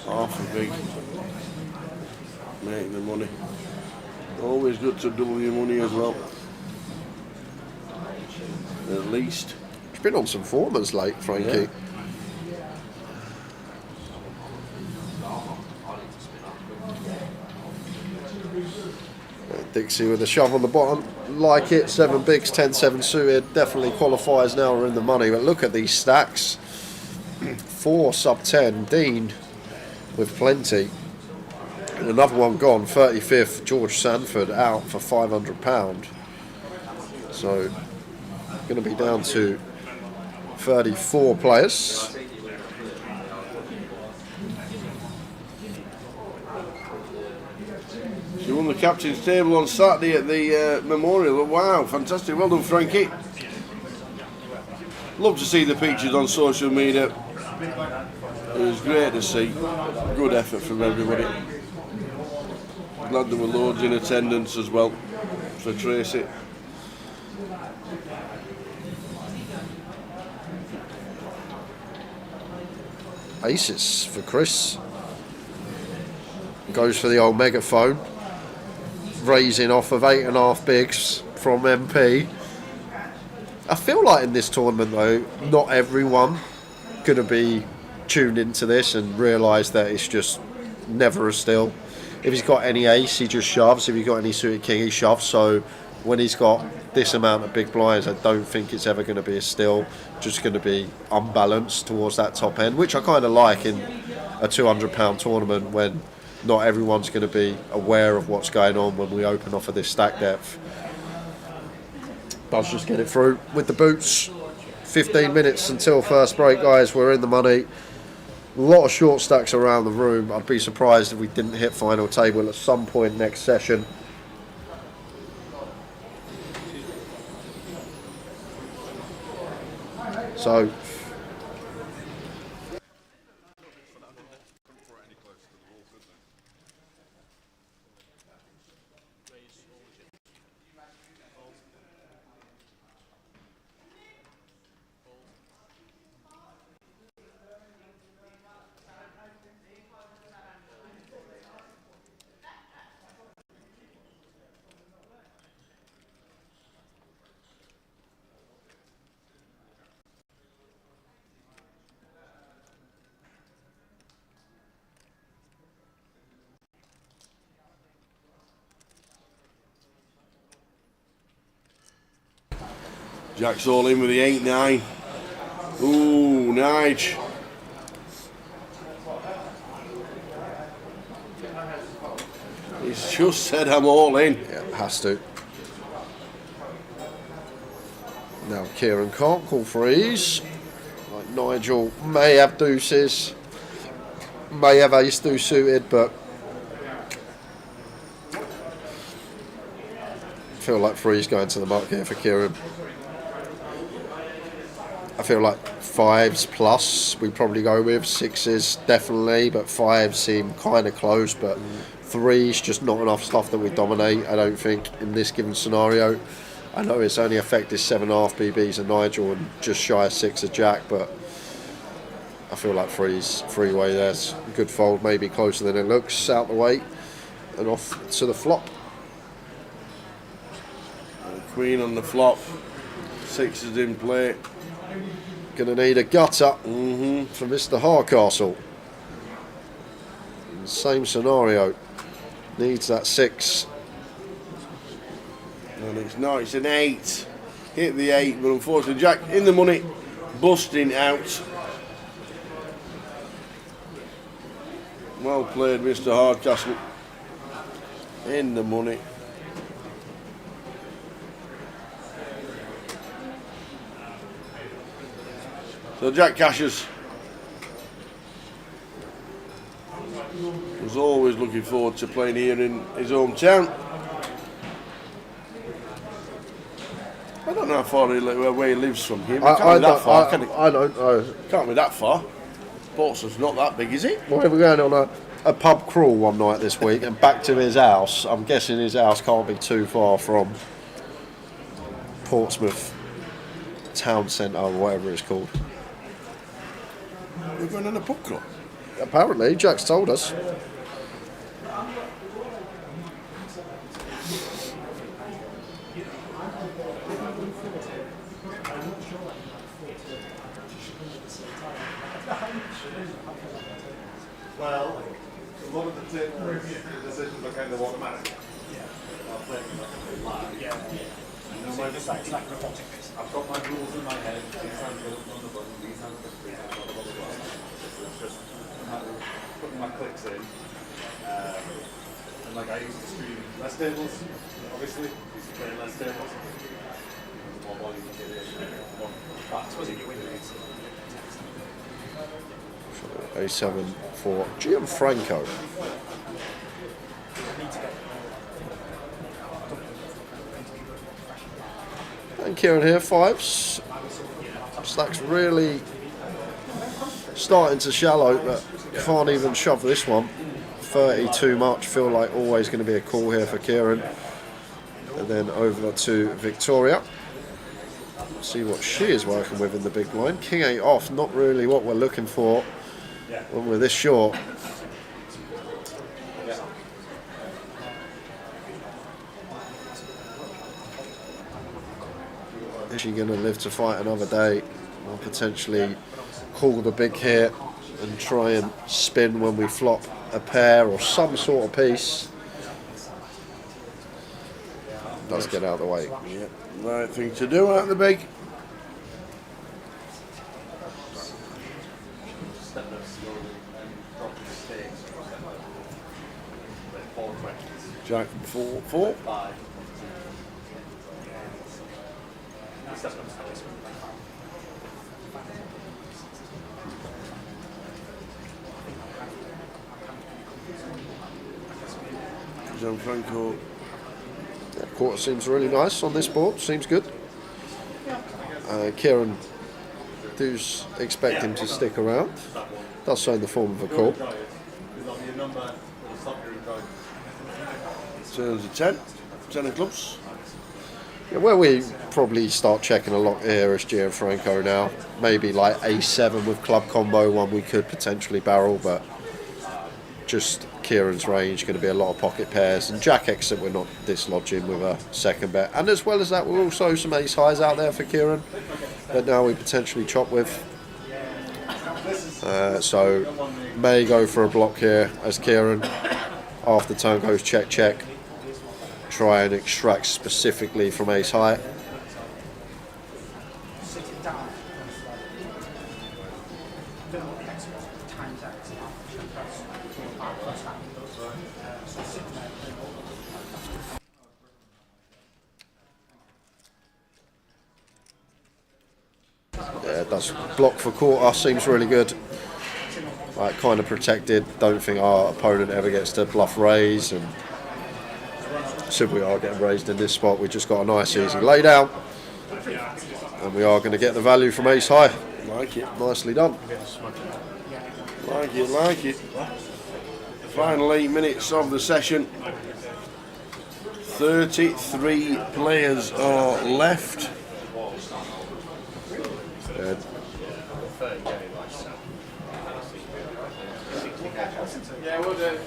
Half a big. Make the money. Always good to double your money as well. At least. He's been on some form as late, Frankie. Yeah. Dixie with a shove on the bottom, like it. 7 bigs, 10-7 suited, definitely qualifiers now are in the money. But look at these stacks. 4 sub 10, Dean with plenty. And another one gone, 35th, George Sanford out for £500. So, going to be down to 34 players. She won the captain's table on Saturday at the Memorial. Wow, fantastic. Well done, Frankie. Love to see the pictures on social media. It was great to see. Good effort from everybody. Glad there were loads in attendance as well for Tracy. Aces for Chris. Goes for the old megaphone. Raising off of 8.5 bigs from MP. I feel like in this tournament though, not everyone going to be tuned into this and realise that it's just never a still. If he's got any ace, he just shoves. If he's got any suited king, he shoves. So when he's got this amount of big blinds, I don't think it's ever going to be a still. Just going to be unbalanced towards that top end, which I kind of like in a £200 tournament when not everyone's going to be aware of what's going on when we open off of this stack depth. Buzz just get it through with the boots. 15 minutes until first break, guys. We're in the money. A lot of short stacks around the room. I'd be surprised if we didn't hit final table at some point next session. So Jack's all in with the 8-9. Ooh, Nige. He's just said I'm all in. yeah, has to. Now Kieran can't call freeze. Like Nigel may have deuces, may have ace deuce suited, but I feel like freeze going to the mark here for Kieran. I feel like 5s plus we probably go with, 6s definitely, but 5s seem kind of close, but 3s just not enough stuff that we dominate, I don't think, in this given scenario. I know it's only affected 7.5 BBs of Nigel and just shy of 6 of Jack, but I feel like 3's three-way there's a good fold, maybe closer than it looks, out the way and off to the flop. Queen on the flop, 6s in play. Gonna need a gutter for Mr. Hardcastle. Same scenario, needs that 6. And it's not, it's an 8. Hit the 8, but unfortunately Jack in the money, busting out. Well played, Mr. Hardcastle. In the money. So Jack cashes. Was always looking forward to playing here in his hometown. I don't know how far where he lives from here. But it can't be that far, can it? I don't know. Can't be that far. Portsmouth's not that big, is it? Well, we're going on a pub crawl one night this week and back to his house. I'm guessing his house can't be too far from Portsmouth Town Centre or whatever it's called. We're going on a pub crawl. Apparently, Jack's told us. Well, a lot of the decisions are kind of automatic. I'll play them like a bit live. I've got my rules in my head. These hands go on the button, these hands go blah, blah, blah, blah, blah. It's just putting my clicks in. And like I used to stream less tables, obviously. Used to play less tables. More volume you get in, more fast. Was it your window? A7 for Gianfranco. And Kieran here, 5s. Stack's really starting to shallow, but can't even shove this one. 30 too much, feel like always going to be a call here for Kieran. And then over to Victoria. See what she is working with in the big blind. King 8 off, not really what we're looking for when we're this short. Is she going to live to fight another day, or potentially call the big hit and try and spin when we flop a pair or some sort of piece? Let's get out of the way. Yeah, right thing to do out the big. Jack 4-4. Gianfranco. That quarter seems really nice on this board, seems good. Kieran does expect him to stick around. Does so in the form of a call. Turns a 10. 10 of clubs. Yeah, where we probably start checking a lot here is Gianfranco now. Maybe like A7 with club combo, one we could potentially barrel, but just Kieran's range, going to be a lot of pocket pairs. And Jack X that we're not dislodging with a second bet. And as well as that, we're also some ace highs out there for Kieran that now we potentially chop with. So may go for a block here as Kieran, after turn goes check, check. Try and extract specifically from ace high. Yeah, it does block for quarter, seems really good. Like kind of protected, don't think our opponent ever gets to bluff raise, and should we are getting raised in this spot, we just got a nice easy lay down, and we are going to get the value from ace high. Like it. Nicely done. Like it. Final 8 minutes of the session. 33 players are left. Good. Yeah, we'll do.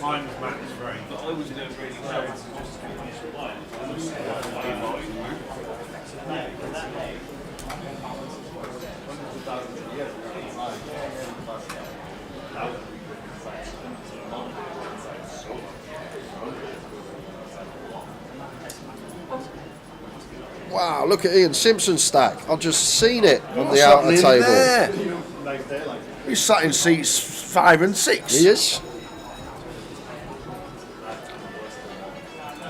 Mine was Matt's very. But I was doing really well. Wow, look at Ian Simpson's stack. I've just seen it on What's the outer happening table. there? He's sat in seats 5 and 6. He is.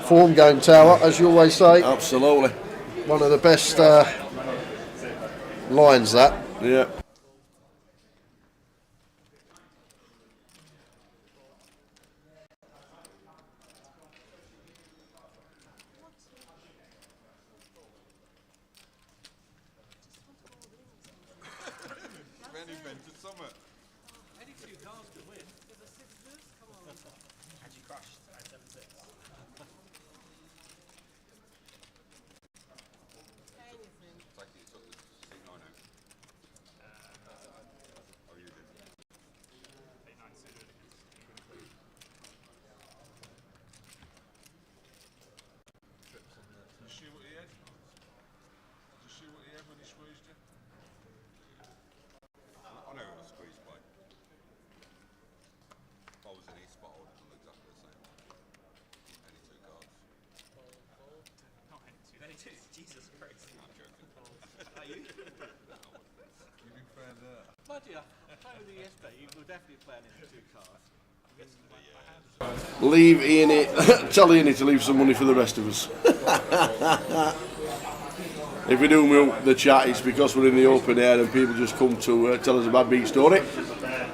Form game tower, as you always say. Absolutely. One of the best lines, that. Yeah. Jesus Christ. Are you? Mind you, playing with you yesterday, you were definitely playing into 2 cards. Leave Ian, tell Ian to leave some money for the rest of us. If we do milk the chat, it's because we're in the open air and people just come to tell us a bad beat story.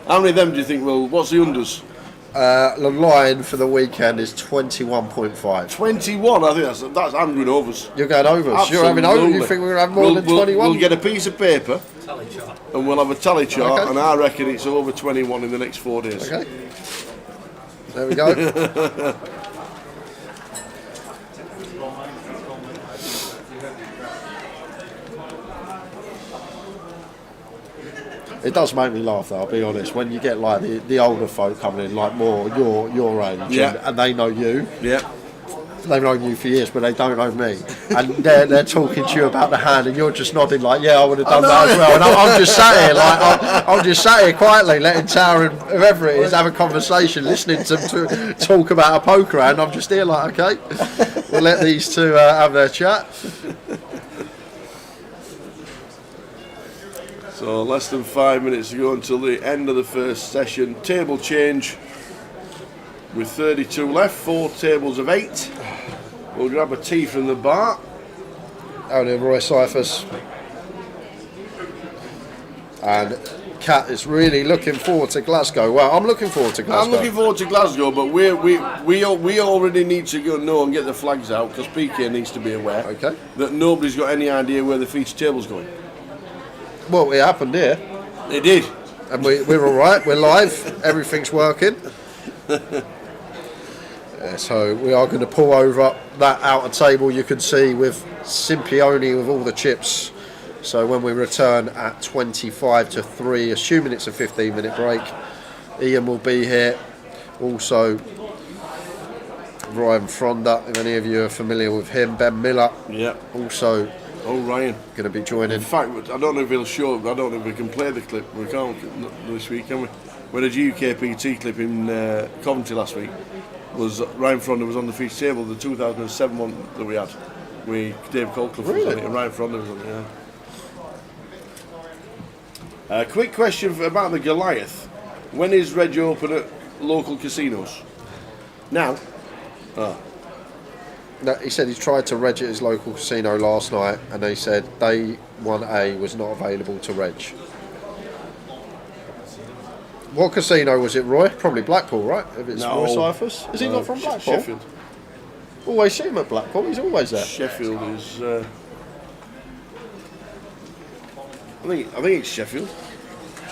How many of them do you think will? What's the unders? The line for the weekend is 21.5. 21. I think that's I'm going overs. You're going overs. You're having over. You think we're going to have more than 21? We'll get a piece of paper and we'll have a tally chart, Okay. and I reckon it's over 21 in the next 4 days. Okay. There we go. It does make me laugh, though, I'll be honest. When you get like the older folk coming in, like more your age, Yeah. and they know you. Yeah. They've known you for years, but they don't know me. And they're talking to you about the hand, and you're just nodding like, yeah, I would have done that as well. And I'm just sat here, like, I'm just sat here quietly, letting Tower and whoever it is have a conversation, listening to them to talk about a poker hand. I'm just here like, okay, we'll let these two have their chat. So less than 5 minutes to go until the end of the first session. Table change with 32 left, 4 tables of 8. We'll grab a tea from the bar. Out in Roy Cyphers. And Kat is really looking forward to Glasgow. Well, I'm looking forward to Glasgow. I'm looking forward to Glasgow, but we already need to go know and get the flags out, because PK needs to be aware Okay. that nobody's got any idea where the feature table's going. Well, it happened here. It did. And we're all right. We're live. Everything's working. So we are going to pull over that outer table you can see with Simpione with all the chips. So when we return at 25 to 3, assuming it's a 15-minute break, Ian will be here. Also, Ryan Fronda, if any of you are familiar with him. Ben Miller. Yeah. Also Ryan. going to be joining. In fact, I don't know if he'll show. I don't know if we can play the clip. We can't this week, can we? We had a UKPT clip in Coventry last week. Was Ryan Fronda was on the feature table, the 2007 one that we had. Dave Colcliffe was on it, and Ryan Fronda was on it. Yeah. Quick question about the Goliath. When is Reg open at local casinos? Now. He said he tried to reg at his local casino last night, and they said day 1A was not available to reg. What casino was it, Roy? Probably Blackpool, right? If it's No. Roy Cyphers. Is he not from Blackpool? Sheffield. Always see him at Blackpool. He's always there. Sheffield is. I think it's Sheffield.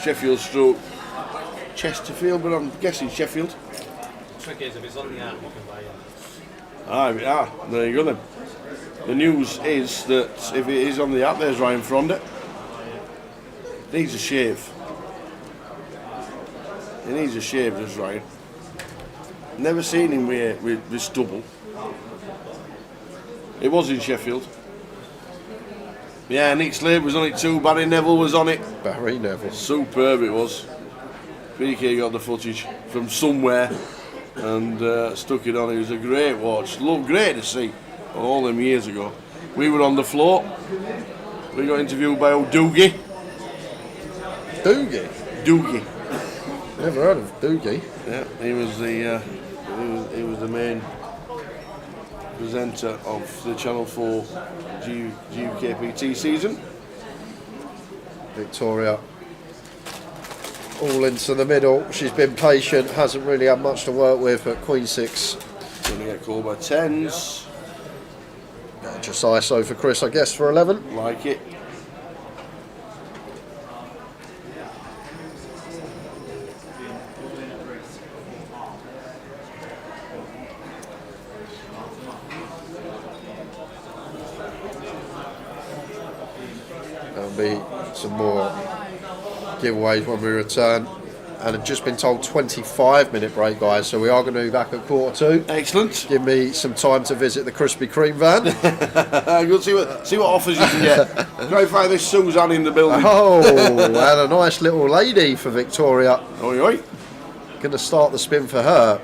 Sheffield stroke Chesterfield, but I'm guessing Sheffield. Trick is, if it's on the app, you can buy it. There you go then. The news is that if it is on the app, there's Ryan Fronda. Needs a shave. He needs a shave, does Ryan. Never seen him with stubble. It was in Sheffield. Yeah, Nick Slade was on it too. Barry Neville was on it. Barry Neville. Superb it was. BK got the footage from somewhere and stuck it on. It was a great watch. Great to see. All them years ago. We were on the floor. We got interviewed by old Doogie. Doogie? Doogie. Never heard of Doogie. Yeah, he was the main presenter of the Channel 4 UKPT season. Victoria all into the middle. She's been patient, hasn't really had much to work with at Queen 6. Going to get called by 10s. Just ISO for Chris, I guess, for 11. Like it. There'll be some more giveaways when we return. And I've just been told 25-minute break, guys, so we are going to be back at 1:45. Excellent. Give me some time to visit the Krispy Kreme van. Go see what offers you can get. Try and find this Suzanne in the building. Oh, and a nice little lady for Victoria. Oi, oi. Going to start the spin for her.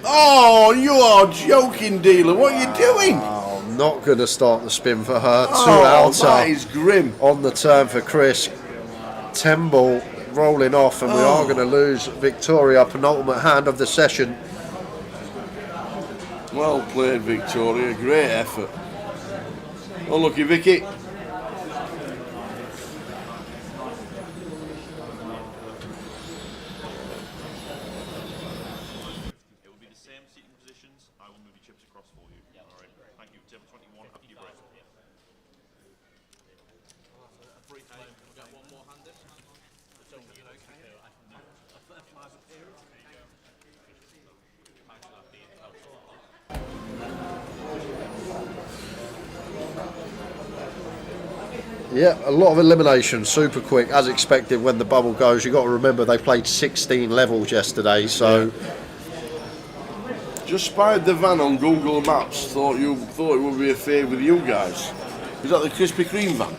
Oh, you are joking, dealer. What are you doing? Oh, not going to start the spin for her. Two Oh, outer. that is grim. On the turn for Chris. 10 ball rolling off, and we are going to lose Victoria, penultimate hand of the session. Well played, Victoria. Great effort. Unlucky, Vicky. It will be the same seating positions. I will move your chips across for you. Yeah. All right. Thank you. Table 21, after your break. A brief moment. We'll get one more hand in. It's only, you know, I can do live appearance. Thanks for that, Dean. Yeah, a lot of elimination, super quick, as expected when the bubble goes. You've got to remember they played 16 levels yesterday, so... Just spied the van on Google Maps. Thought it would be a favour with you guys. Is that the Krispy Kreme van?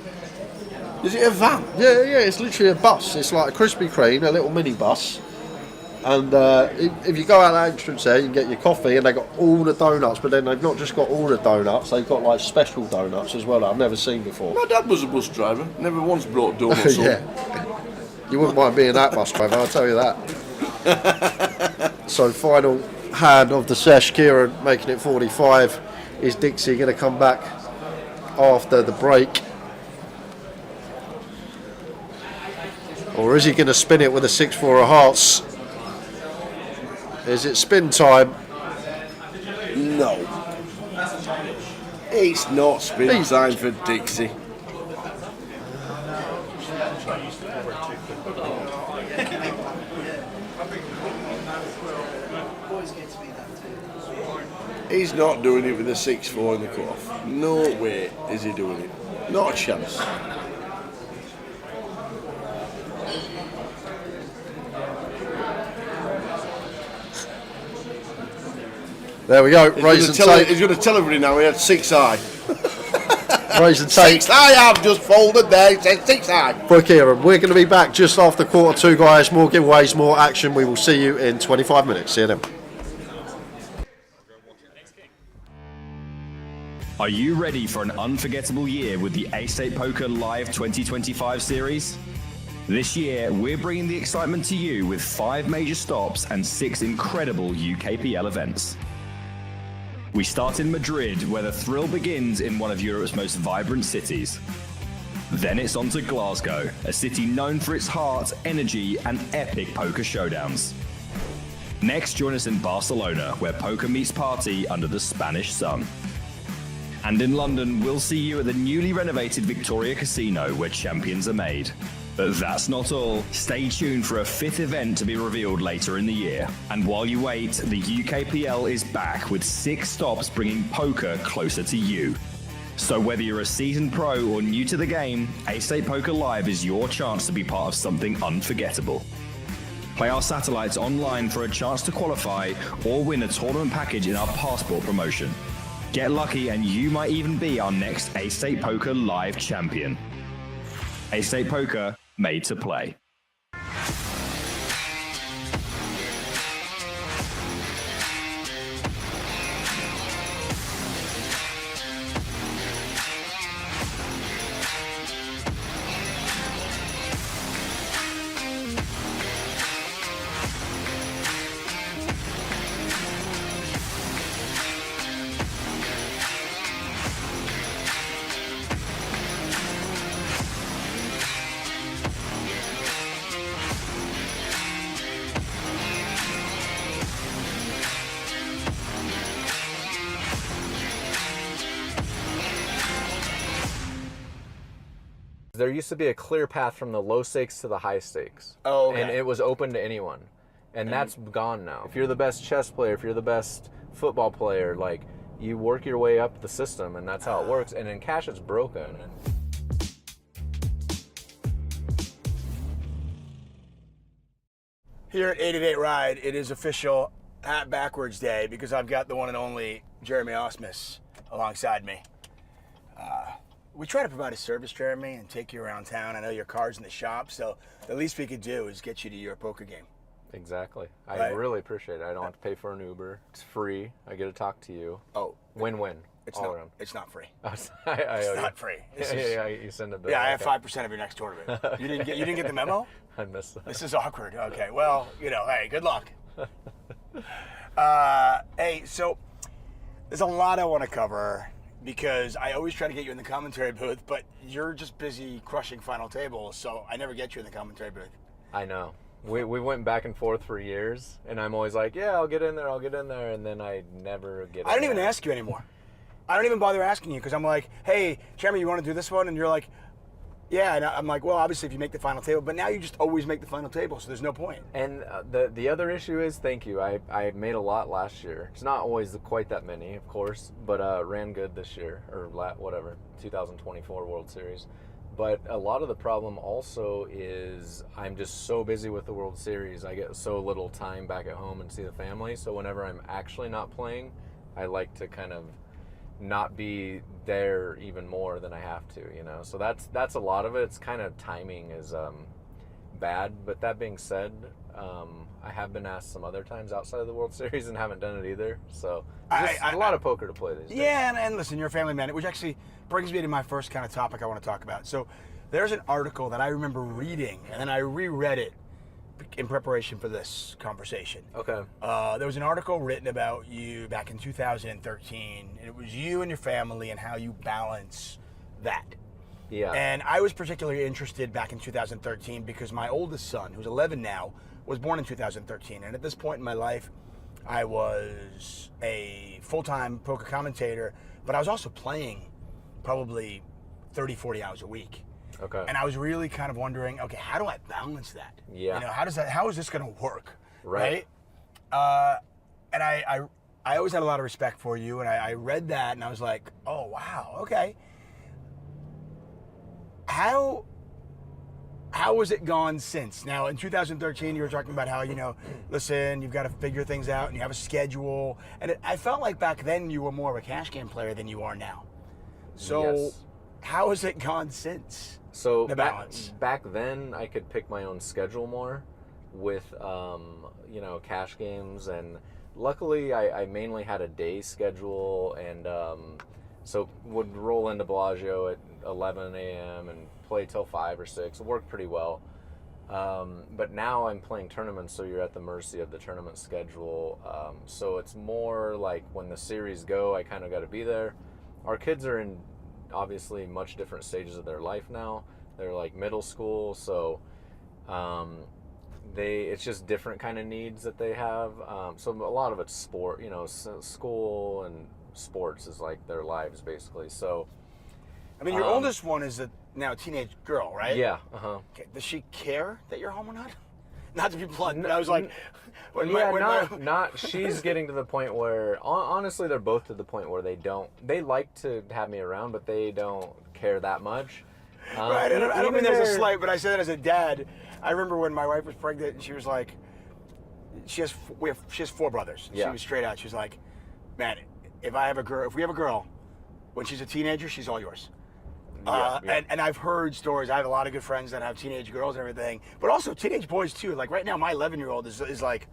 Is it a van? Yeah, it's literally a bus. It's like a Krispy Kreme, a little mini bus. And if you go out that entrance there, you can get your coffee, and they've got all the donuts, but then they've not just got all the donuts, they've got like special donuts as well that I've never seen before. My dad was a bus driver. Never once brought donuts Yeah. You wouldn't mind being that bus driver, I'll tell you that. So final hand of the sesh, Kieran making it 45. Is Dixie going to come back after the break? Or is he going to spin it with a 6-4 of hearts? Is it spin time? No. It's not spin time for Dixie. He's not doing it with a 6-4 in the cutoff. No way is he doing it. Not a chance. There we go. He's going to tell everybody now he had 6-eye. Raise and take. 6-eye, I've just folded there. It says 6-eye. For Kieran, we're going to be back just after 1:45, guys. More giveaways, more action. We will see you in 25 minutes. See you then. Are you ready for an unforgettable year with the A-State Poker Live 2025 series? This year, we're bringing the excitement to you with 5 major stops and 6 incredible UKPL events. We start in Madrid, where the thrill begins in one of Europe's most vibrant cities. Then it's on to Glasgow, a city known for its heart, energy, and epic poker showdowns. Next, join us in Barcelona, where poker meets party under the Spanish sun. And in London, we'll see you at the newly renovated Victoria Casino, where champions are made. But that's not all. Stay tuned for a 5th event to be revealed later in the year. And while you wait, the UKPL is back with 6 stops bringing poker closer to you. So whether you're a seasoned pro or new to the game, A-State Poker Live is your chance to be part of something unforgettable. Play our satellites online for a chance to qualify or win a tournament package in our passport promotion. Get lucky and you might even be our next A-State Poker Live champion. A-State Poker, made to play. There used to be a clear path from the low stakes to the high stakes. Oh, okay. And it was open to anyone. And that's gone now. If you're the best chess player, if you're the best football player, like, you work your way up the system, and that's how it works. And in cash, it's broken. Here at 888 Ride, it is official hat backwards day because I've got the one and only Jeremy Osmus alongside me. We try to provide a service, Jeremy, and take you around town. I know your car's in the shop, so the least we could do is get you to your poker game. Exactly. I Right. really appreciate it. I don't have to pay for an Uber. It's free. I get to talk to you. Oh, Win-win. it's all not. around. It's not free. I It's owe you. not free. This Yeah, is- yeah, you send a bill. Yeah, I have Okay. 5% of your next tournament. You didn't get the memo? I missed that. This is awkward. Okay, well, hey, good luck. Hey, so there's a lot I want to cover because I always try to get you in the commentary booth, but you're just busy crushing final tables, so I never get you in the commentary booth. I know. We went back and forth for years, and I'm always like, yeah, I'll get in there, and then I never get in I don't even there. ask you anymore. I don't even bother asking you because I'm like, hey, Jeremy, you want to do this one? And you're like, yeah. And I'm like, well, obviously, if you make the final table, but now you just always make the final table, so there's no point. And the other issue is, thank you. I made a lot last year. It's not always quite that many, of course, but ran good this year, or whatever, 2024 World Series. But a lot of the problem also is I'm just so busy with the World Series. I get so little time back at home and see the family. So whenever I'm actually not playing, I like to kind of not be there even more than I have to, So that's a lot of it. It's kind of timing is bad. But that being said, I have been asked some other times outside of the World Series and haven't done it either. So just a lot of poker to play these days. Yeah, and listen, you're a family man, which actually brings me to my first kind of topic I want to talk about. So there's an article that I remember reading, and then I reread it in preparation for this conversation. Okay. There was an article written about you back in 2013, and it was you and your family and how you balance that. Yeah. And I was particularly interested back in 2013 because my oldest son, who's 11 now, was born in 2013. And at this point in my life, I was a full-time poker commentator, but I was also playing probably 30, 40 hours a week. Okay. And I was really kind of wondering, okay, how do I balance that? Yeah. How is this going to work? Right. And I always had a lot of respect for you, and I read that, and I was like, oh, wow, okay. How has it gone since? Now, in 2013, you were talking about how, listen, you've got to figure things out, and you have a schedule. And I felt like back then you were more of a cash game player than you are now. So Yes. how has it gone since? So The balance. back then, I could pick my own schedule more with, cash games. And luckily, I mainly had a day schedule, and so would roll into Bellagio at 11 a.m. and play till 5 or 6. It worked pretty well. But now I'm playing tournaments, so you're at the mercy of the tournament schedule. So it's more like when the series go, I kind of got to be there. Our kids are in obviously much different stages of their life now. They're like middle school, so it's just different kind of needs that they have. So a lot of it's sport, school and sports is like their lives basically. So I mean, your oldest one is now a teenage girl, right? yeah. Okay. Does she care that you're home or not? Not to be blunt, but I was like, she's getting to the point where, honestly, they're both to the point where they like to have me around, but they don't care that much. Right, I don't mean there's a slight, but I say that as a dad. I remember when my wife was pregnant, and she was like, she has 4 brothers. Yeah. She was straight out. She was like, man, if we have a girl, when she's a teenager, she's all yours. Yeah. And I've heard stories. I have a lot of good friends that have teenage girls and everything, but also teenage boys too. Like right now, my 11-year-old is like,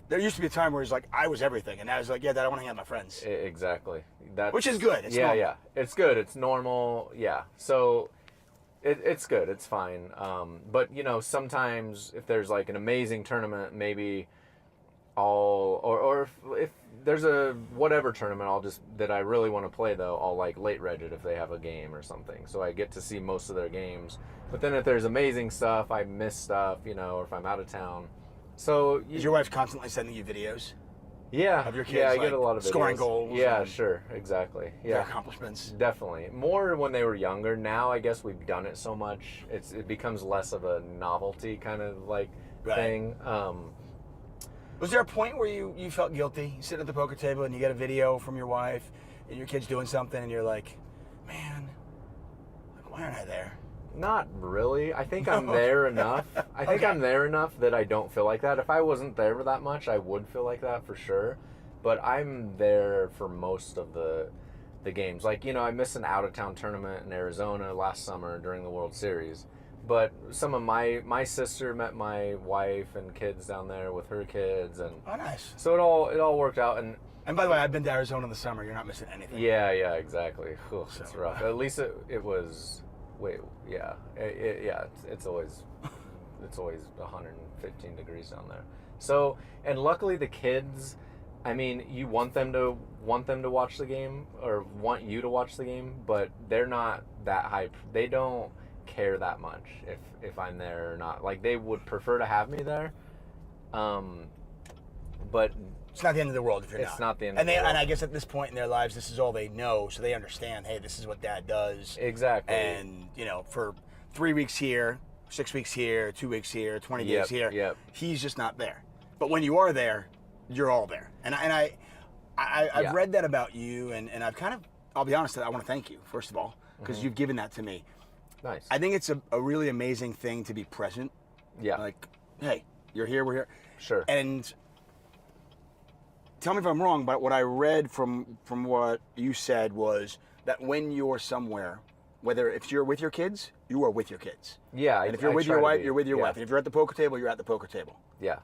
there used to be a time where he's like, I was everything, and I was like, yeah, Dad, I want to hang out with my friends. Exactly. Which is good. It's normal. Yeah. It's good. It's normal. Yeah. So it's good. It's fine. But sometimes if there's like an amazing tournament, maybe if there's a whatever tournament, that I really want to play though, I'll like late reg it if they have a game or something. So I get to see most of their games. But then if there's amazing stuff, I miss stuff, or if I'm out of town. So is your wife constantly sending you videos? Yeah. Of your kids? Yeah, I like, get a lot of videos. Scoring goals. Yeah, sure. Exactly. Yeah. Their accomplishments. Definitely. More when they were younger. Now I guess we've done it so much, it becomes less of a novelty kind of like thing. Was there a point where you felt guilty? You sit at the poker table and you get a video from your wife and your kid's doing something and you're like, man, why aren't I there? Not really. I think I'm there enough. I'm there enough that I don't feel like that. If I wasn't there that much, I would feel like that for sure. But I'm there for most of the games. Like, I missed an out-of-town tournament in Arizona last summer during the World Series. But some of my sister met my wife and kids down there with her kids, and oh, nice. So it all worked out. And by the way, I've been to Arizona in the summer. You're not missing anything. Yeah, exactly. It's rough. At least it was. Wait, yeah, it's always 115 degrees down there. So, and luckily the kids, I mean, you want them to watch the game or want you to watch the game, but they're not that hype. They don't care that much if I'm there or not. Like, they would prefer to have me there, but it's not the end of the world if you're not. It's not the end of the world. And I guess at this point in their lives, this is all they know, so they understand, hey, this is what Dad does. Exactly. And, for 3 weeks here, 6 weeks here, 2 weeks here, 20 days here, he's just not there. But when you are there, you're all there. And I've read that about you, and I've kind of, I'll be honest, I want to thank you, first of all, because you've given that to me. Nice. I think it's a really amazing thing to be present. Yeah. Like, hey, you're here, we're here. Sure. And tell me if I'm wrong, but what I read from what you said was that when you're somewhere, whether if you're with your kids, you are with your kids. Yeah. And if you're with your wife, you're with your wife. And if you're at the poker table, you're at the poker table. Yeah.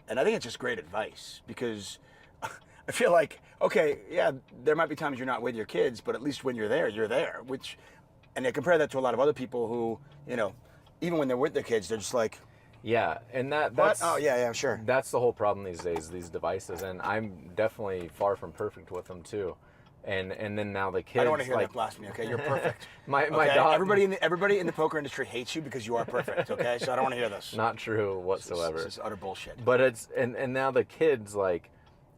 And I think it's just great advice because I feel like, okay, yeah, there might be times you're not with your kids, but at least when you're there, you're there. And I compare that to a lot of other people who, even when they're with their kids, they're just like, yeah, and that's what? Oh yeah, sure. That's the whole problem these days, these devices, and I'm definitely far from perfect with them too. And then now the kids. I don't want to hear that blasphemy. Okay, you're perfect. my okay? dog. Everybody in the poker industry hates you because you are perfect. Okay, so I don't want to hear this. Not true whatsoever. This is utter bullshit. But it's and now the kids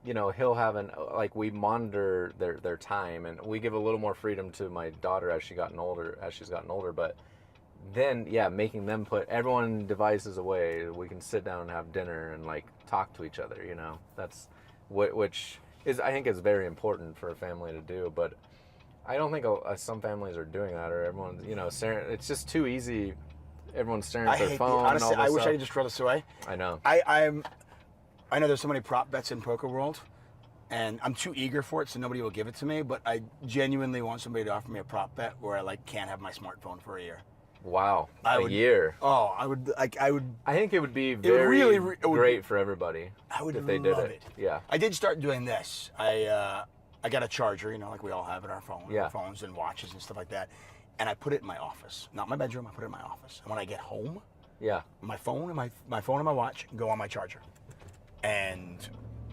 he'll have we monitor their time, and we give a little more freedom to my daughter as she's gotten older, but then making them put everyone devices away, we can sit down and have dinner and talk to each other, that's which is, I think, is very important for a family to do. But I don't think some families are doing that, or everyone's staring. It's just too easy. Everyone's staring at their phone. Honestly, and all this I wish stuff. I could just throw this away. I know. I know there's so many prop bets in poker world, and I'm too eager for it, so nobody will give it to me. But I genuinely want somebody to offer me a prop bet where I can't have my smartphone for a year. Wow, a year. Oh, I would. I think it would be very great for everybody. I would if they did love it. Yeah. I did start doing this. I got a charger, like we all have in our phones and watches and stuff like that. and I put it in my office. Not my bedroom, I put it in my office. And when I get home, Yeah. my phone and my phone and my watch go on my charger. And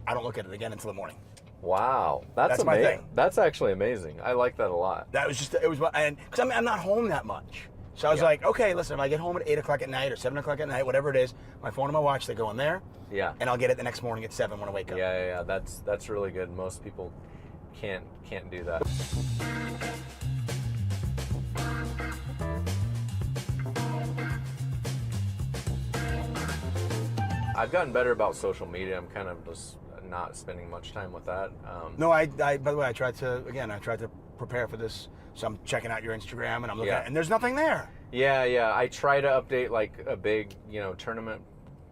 I don't look at it again until the morning. Wow. That's my amazing. thing. That's actually amazing. I like that a lot. That was just, it was, and because I'm not home that much. So I was like, okay, listen, if I get home at 8 o'clock at night or 7 o'clock at night, whatever it is, my phone and my watch, they go in there. Yeah. And I'll get it the next morning at 7 when I wake up. Yeah. That's really good. Most people can't do that. I've gotten better about social media. I'm kind of just not spending much time with that. No, I by the way, I tried to prepare for this. So I'm checking out your Instagram and I'm looking at it, and there's nothing there. Yeah. I try to update like a big, tournament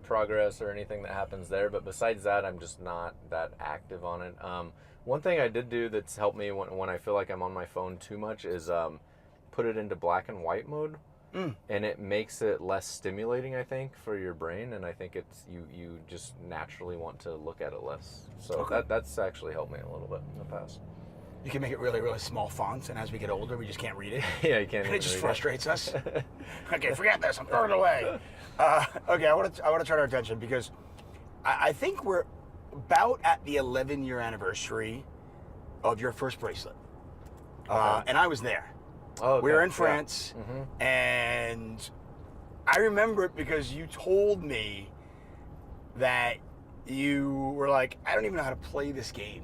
progress or anything that happens there. But besides that, I'm just not that active on it. One thing I did do that's helped me when I feel like I'm on my phone too much is put it into black and white mode. And it makes it less stimulating, I think, for your brain, and I think it's you just naturally want to look at it less. So that's actually helped me a little bit in the past. You can make it really, really small fonts, and as we get older, we just can't read it. Yeah, you can't. And it just frustrates us. Okay, forget this. I'm throwing it away. Okay, I want to turn our attention because I think we're about at the 11-year anniversary of your first bracelet, and I was there. Oh, okay. We were in France, and I remember it because you told me that you were like, I don't even know how to play this game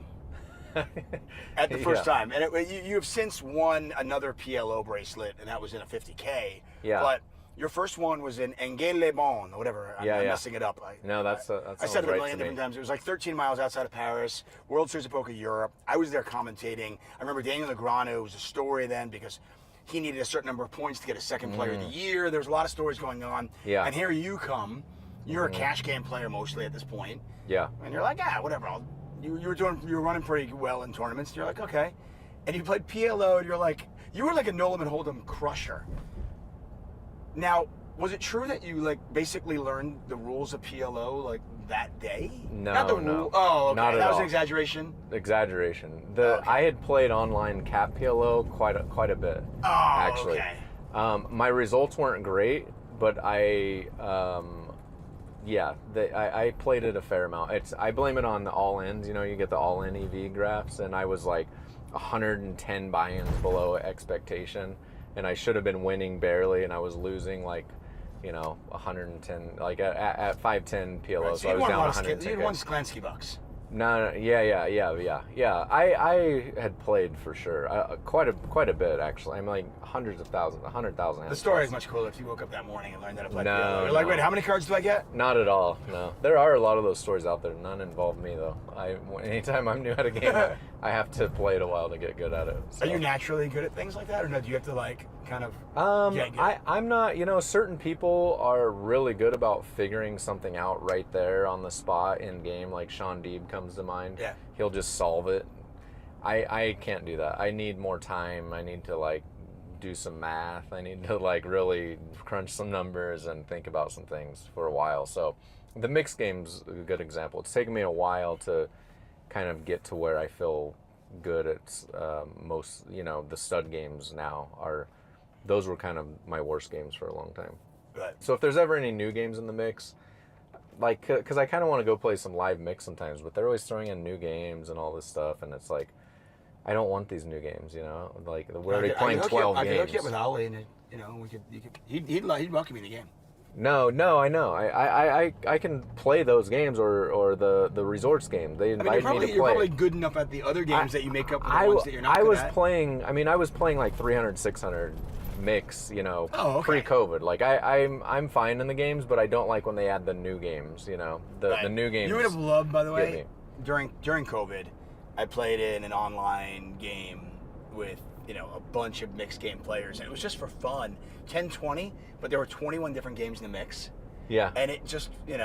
at the first time. And you have since won another PLO bracelet, and that was in a 50K. Yeah. But your first one was in Enghien-les-Bains, or whatever. I'm messing it up. No, that I said it a right million different times. It was like 13 miles outside of Paris, World Series of Poker Europe. I was there commentating. I remember Daniel Negreanu was a story then because he needed a certain number of points to get a second player of the year. There was a lot of stories going on. Yeah. And here you come. You're a cash game player mostly at this point. Yeah. And you're like, whatever. You were running pretty well in tournaments. You're like, okay. And you played PLO, and you were like a no limit hold'em crusher. Now, was it true that you basically learned the rules of PLO that day? No, Not the no. Oh, okay. Not at That was all. an exaggeration. Exaggeration. Okay. I had played online cap PLO quite a bit. Oh, actually. okay. My results weren't great, but I played it a fair amount. I blame it on the all-ins. You get the all-in EV graphs, and I was like 110 buy-ins below expectation, and I should have been winning barely, and I was losing 110, at 510 PLO, Right, so I was down 110. You won Sklansky bucks. No, yeah. I had played for sure, quite a bit actually. I'm like hundreds of thousands, 100,000. The story is much cooler if you woke up that morning and learned how to play No, PLO. You're like, wait, how many cards do I get? Not at all. No, there are a lot of those stories out there. None involve me though. Anytime I'm new at a game, I have to play it a while to get good at it. So. Are you naturally good at things like that, or no? Do you have to kind of? I'm not. Certain people are really good about figuring something out right there on the spot in game. Like Sean Deeb comes to mind. Yeah. He'll just solve it. I can't do that. I need more time. I need to do some math. I need to really crunch some numbers and think about some things for a while. So the mixed game's a good example. It's taken me a while to kind of get to where I feel good at most. The stud games now those were kind of my worst games for a long time. Right. So if there's ever any new games in the mix, because I kind of want to go play some live mix sometimes, but they're always throwing in new games and all this stuff, and it's like, I don't want these new games, we're already playing 12 games. I could hook you up with Ollie, and he'd welcome you in the game. No, I know. I can play those games or the resorts game. They invite me to play. You're probably good enough at the other games that you make up for the ones that you're not good at. I was playing like 300, 600 mix, pre-COVID. I'm fine in the games, but I don't like when they add the new games, the new games. You would have loved, by the way, during COVID, I played in an online game with a bunch of mixed game players, and it was just for fun. 10, 20, but there were 21 different games in the mix. Yeah. And it just, it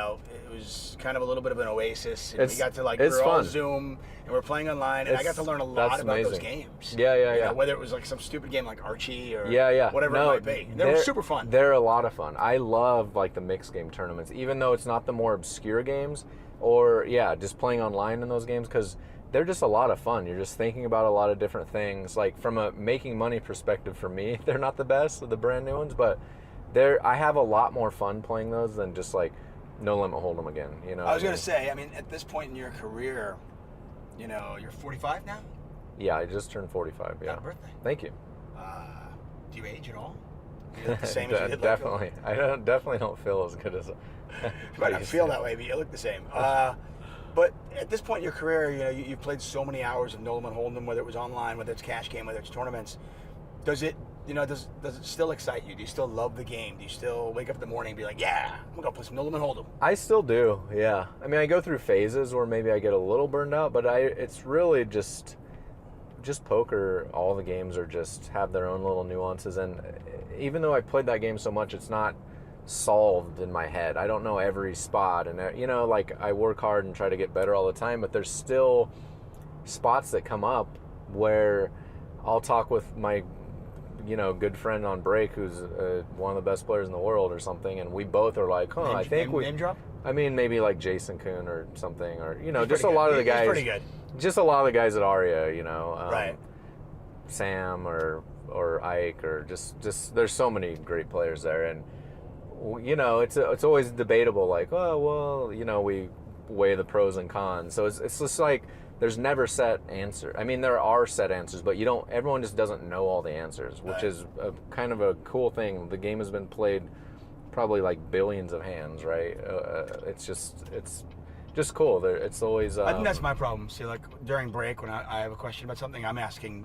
was kind of a little bit of an oasis. And we got to we were fun. all Zoom, and we're playing online, and I got to learn a lot about those games. Yeah. Whether it was some stupid game like Archie or whatever it might be. They were super fun. They're a lot of fun. I love the mixed game tournaments, even though it's not the more obscure games, or just playing online in those games, because they're just a lot of fun. You're just thinking about a lot of different things. Like from a making money perspective, for me, they're not the best of the brand new ones, but I have a lot more fun playing those than just like No Limit Hold'em again. You know, I was going to say, I mean, at this point in your career, you know, you're 45 now? Yeah, I just turned 45. Yeah. Happy birthday. Thank you. Do you age at all? Do you look the same as you did? Definitely. I definitely don't feel as good as. You might not feel that way, but you look the same. But at this point in your career, you know, you've played so many hours of No Limit Hold'em, whether it was online, whether it's cash game, whether it's tournaments. Does it still excite you? Do you still love the game? Do you still wake up in the morning and be like, yeah, I'm going to go play some No Limit Hold'em? I still do, yeah. I mean, I go through phases where maybe I get a little burned out, but it's really just poker. All the games are just have their own little nuances, and even though I played that game so much, it's not solved in my head. I don't know every spot, and you know, like I work hard and try to get better all the time, but there's still spots that come up where I'll talk with my, you know, good friend on break who's one of the best players in the world or something, and we both are like, I think name drop? I mean, maybe like Jason Kuhn or something, or you know, He's just a pretty lot good. of the guys. He's pretty good. Just a lot of the guys at Aria, you know, right. Sam or Ike, or just there's so many great players there, and you know, it's always debatable, like, oh well, you know, we weigh the pros and cons, so it's just like there's never set answer. I mean, there are set answers, but everyone just doesn't know all the answers, which is kind of a cool thing. The game has been played probably like billions of hands, right? It's just cool. It's always. I think that's my problem. See, like during break when I have a question about something, I'm asking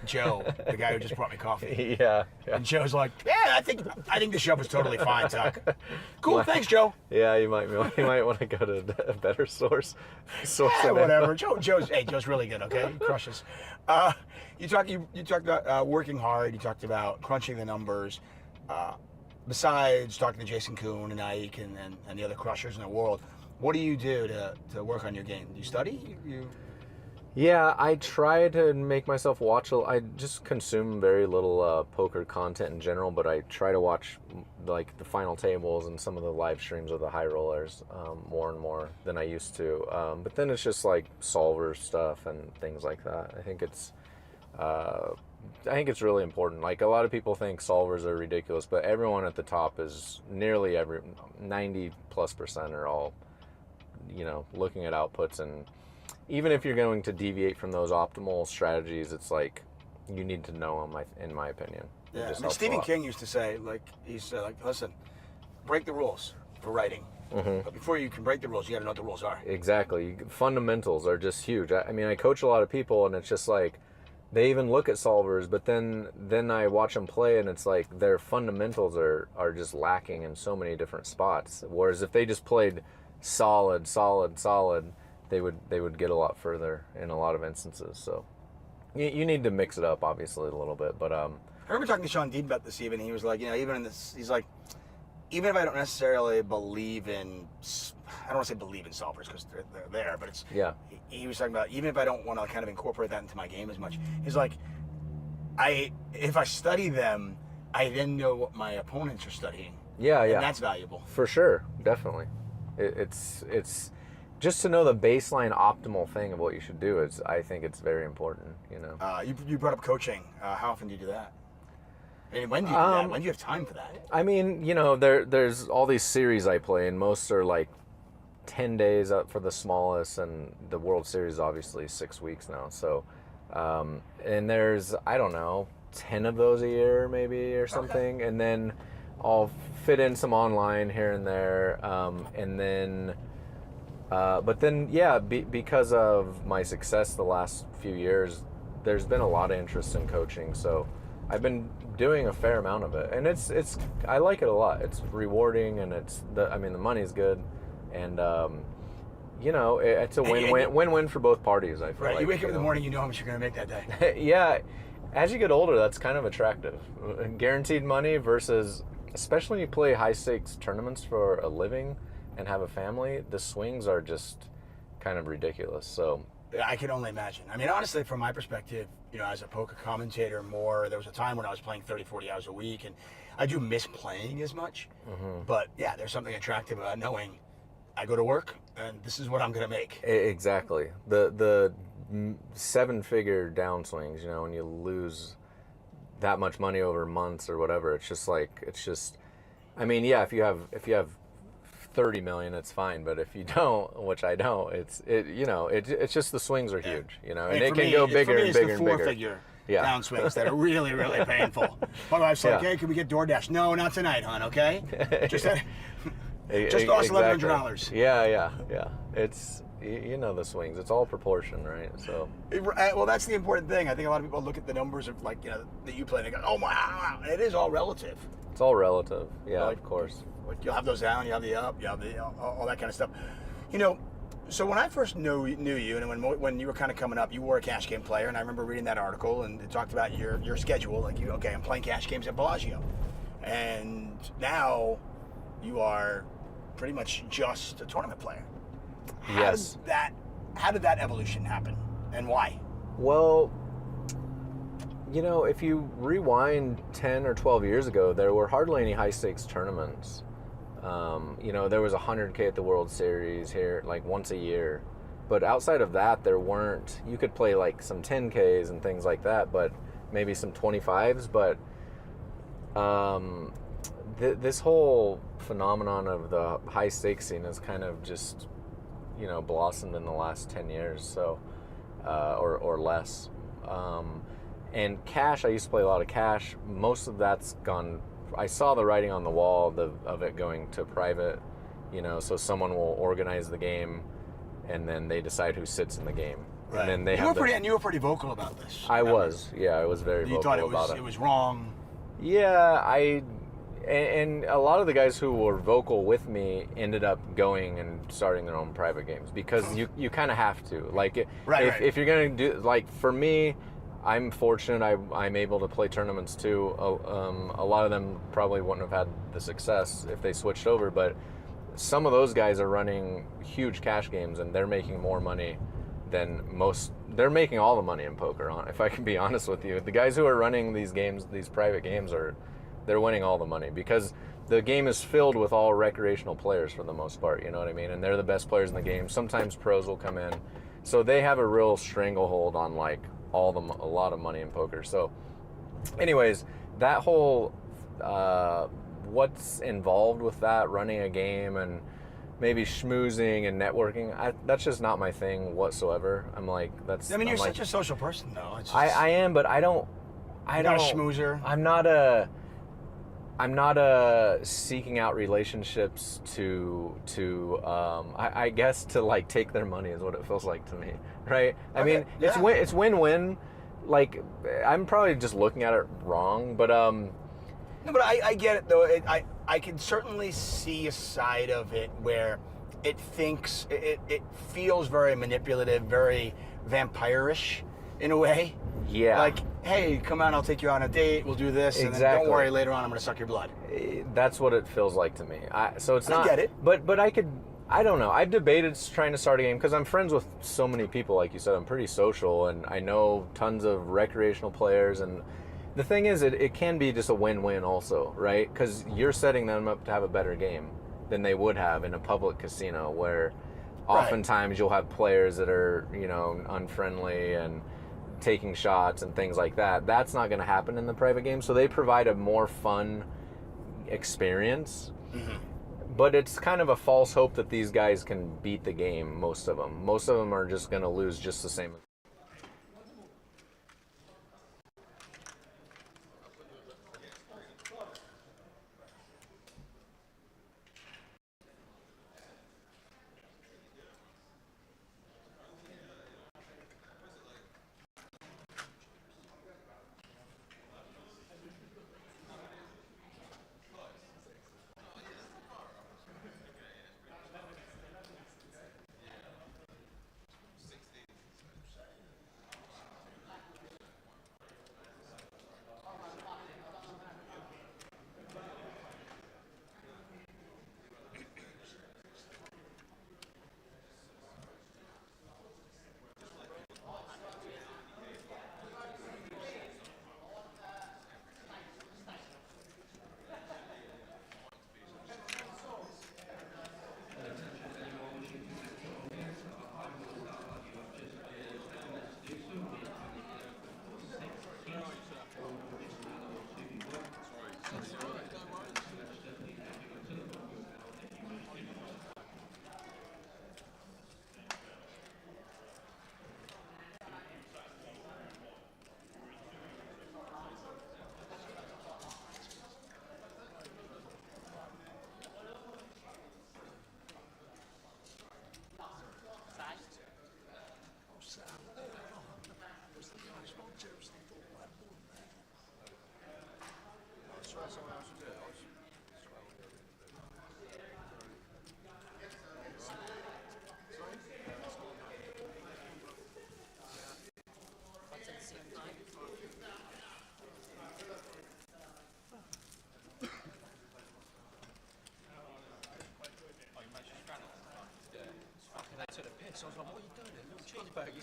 Joe, the guy who just brought me coffee. Yeah. And Joe's like, yeah, I think the show was totally fine, Tuck. Cool, thanks, Joe. Yeah, you might want to go to a better source. Yeah, whatever. Joe's really good. Okay, he crushes. You talked about working hard. You talked about crunching the numbers. Besides talking to Jason Kuhn and Ike and the other crushers in the world, what do you do to work on your game? Do you study? Yeah, I try to make myself watch. I just consume very little poker content in general, but I try to watch like the final tables and some of the live streams of the high rollers more and more than I used to. But then it's just like solver stuff and things like that. I think it's really important. Like a lot of people think solvers are ridiculous, but everyone at the top is 90+% are all, you know, looking at outputs, and even if you're going to deviate from those optimal strategies, it's like you need to know them, in my opinion. Yeah, I mean, Stephen King used to say, like, listen, break the rules for writing. Mm-hmm. But before you can break the rules, you got to know what the rules are. Exactly. Fundamentals are just huge. I mean, I coach a lot of people, and it's just like they even look at solvers, but then I watch them play, and it's like their fundamentals are just lacking in so many different spots. Whereas if they just played solid, they would get a lot further in a lot of instances. So you need to mix it up, obviously, a little bit. But I remember talking to Sean Dean about this evening. He was like, you know, even in this, he's like, even if I don't necessarily believe in, I don't want to say believe in solvers because they're there, but it's, yeah. He was talking about, even if I don't want to kind of incorporate that into my game as much, he's like, if I study them, I then know what my opponents are studying. Yeah. And that's valuable. For sure, definitely. It's just to know the baseline optimal thing of what you should do I think it's very important, you know. You brought up coaching. How often do you do that? And when do you do that? When do you have time for that? I mean, you know, there's all these series I play, and most are like 10 days up for the smallest, and the World Series obviously 6 weeks now. So, and there's, I don't know, 10 of those a year maybe or something, and then I'll fit in some online here and there, and then. But then, yeah, because of my success the last few years, there's been a lot of interest in coaching. So I've been doing a fair amount of it, and it's I like it a lot. It's rewarding, and the money's good, and you know, it's a win-win for both parties. I feel right. Like, you wake up in the morning, you know how much you're going to make that day. Yeah, as you get older, that's kind of attractive. Guaranteed money versus, especially when you play high-stakes tournaments for a living and have a family, the swings are just kind of ridiculous. So I can only imagine. I mean, honestly, from my perspective, you know, as a poker commentator there was a time when I was playing 30, 40 hours a week, and I do miss playing as much. Mm-hmm. But yeah, there's something attractive about knowing I go to work and this is what I'm going to make. Exactly. The seven-figure downswings, you know, and you lose that much money over months or whatever. It's just, I mean, yeah, if you have 30 million, it's fine, but if you don't, which I don't, it's just the swings are huge, you know, and it can go bigger and bigger and bigger. Four-figure downswings that are really, really painful. My wife's like, hey, can we get DoorDash? No, not tonight, hon, okay? Just lost $1,100. Yeah. It's, you know, the swings. It's all proportion, right? So. Well, that's the important thing. I think a lot of people look at the numbers of, like, you know, that you play and they go, oh, wow. And it is all relative. It's all relative. Yeah, like, of course. You'll have those down, you have the up, you have the all that kind of stuff. You know, so when I first knew you, and when you were kind of coming up, you were a cash game player, and I remember reading that article, and it talked about your schedule. Like, I'm playing cash games at Bellagio, and now you are pretty much just a tournament player. Yes. How did that evolution happen, and why? Well, you know, if you rewind 10 or 12 years ago, there were hardly any high-stakes tournaments. You know, there was 100K at the World Series here, like, once a year. But outside of that, there weren't... You could play, like, some 10Ks and things like that, but maybe some 25s. But this whole phenomenon of the high-stakes scene has kind of just, you know, blossomed in the last 10 years, so or less. And cash, I used to play a lot of cash. Most of that's gone. I saw the writing on the wall of it going to private, you know, so someone will organize the game and then they decide who sits in the game. Right. And then they you were pretty vocal about this. I was very vocal about it. You thought it was wrong. Yeah, and a lot of the guys who were vocal with me ended up going and starting their own private games because you kind of have to. Like, if you're going to do, like, for me, I'm fortunate I'm able to play tournaments too. A lot of them probably wouldn't have had the success if they switched over, but some of those guys are running huge cash games and they're making more money than most. They're making all the money in poker, if I can be honest with you. The guys who are running these games, these private games, they're winning all the money because the game is filled with all recreational players for the most part, you know what I mean? And they're the best players in the game. Sometimes pros will come in. So they have a real stranglehold on, like, a lot of money in poker. So anyways, that whole what's involved with that, running a game and maybe schmoozing and networking, that's just not my thing whatsoever. I'm like, you're such a social person, though. I am, but I don't You're not a schmoozer. I'm not seeking out relationships to I guess to, like, take their money is what it feels like to me, right? I mean, it's win-win. Like, I'm probably just looking at it wrong, but No, but I get it, though. I can certainly see a side of it where it feels very manipulative, very vampire-ish in a way. Yeah. Like, hey, come on, I'll take you on a date, we'll do this, and then don't worry, later on I'm going to suck your blood. That's what it feels like to me. So it's not... I get it. But I don't know. I've debated trying to start a game because I'm friends with so many people, like you said. I'm pretty social, and I know tons of recreational players, and the thing is, it can be just a win-win also, right? Because you're setting them up to have a better game than they would have in a public casino where oftentimes you'll have players that are, you know, unfriendly and taking shots and things like that. That's not going to happen in the private game, so they provide a more fun experience. Mm-hmm. But it's kind of a false hope that these guys can beat the game, most of them. Most of them are just going to lose just the same.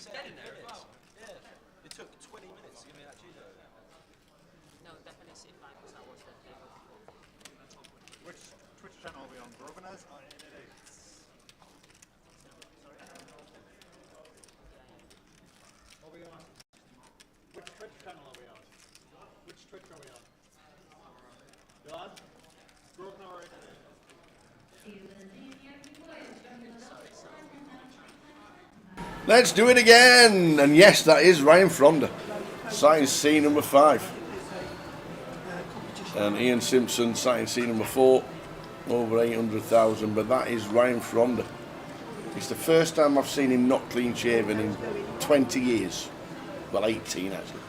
Getting there as well. Yeah. It took 20 minutes to give me that cheese over. No, definitely sit back because that was the thing. Which Twitch channel are we on? Groganaz? Are we on? Which Twitch channel are we on? Which Twitch are we on? You on? Grogan or Let's do it again. And yes, that is Ryan Fronda. Sighting C number 5. And Ian Simpson, sighting C number 4. Over 800,000. But that is Ryan Fronda. It's the first time I've seen him not clean shaven in 20 years. Well, 18 actually.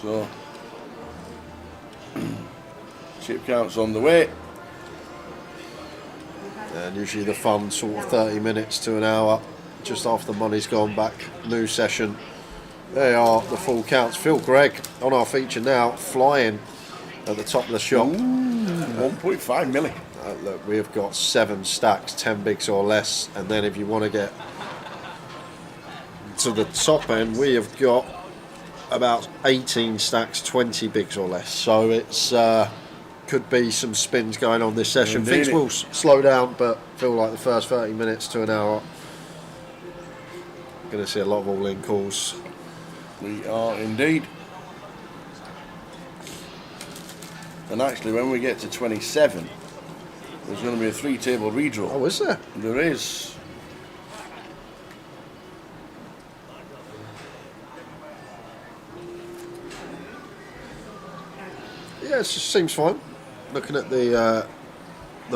So, chip count's on the way. And usually the fun sort of 30 minutes to an hour, just after the money's gone back. New session. They are the full counts. Phil Gregg on our feature now, flying at the top of the shop. 1.5 million. Look, we've got 7 stacks, 10 bigs or less, and then if you want to get to the top end, we have got about 18 stacks, 20 bigs or less. So it's could be some spins going on this session. Indeed. Things will slow down, but feel like the first 30 minutes to an hour, going to see a lot of all-in calls. We are indeed. And actually, when we get to 27, there's going to be a 3-table redraw. Oh, is there? There is. Yeah, it just seems fine. Looking at the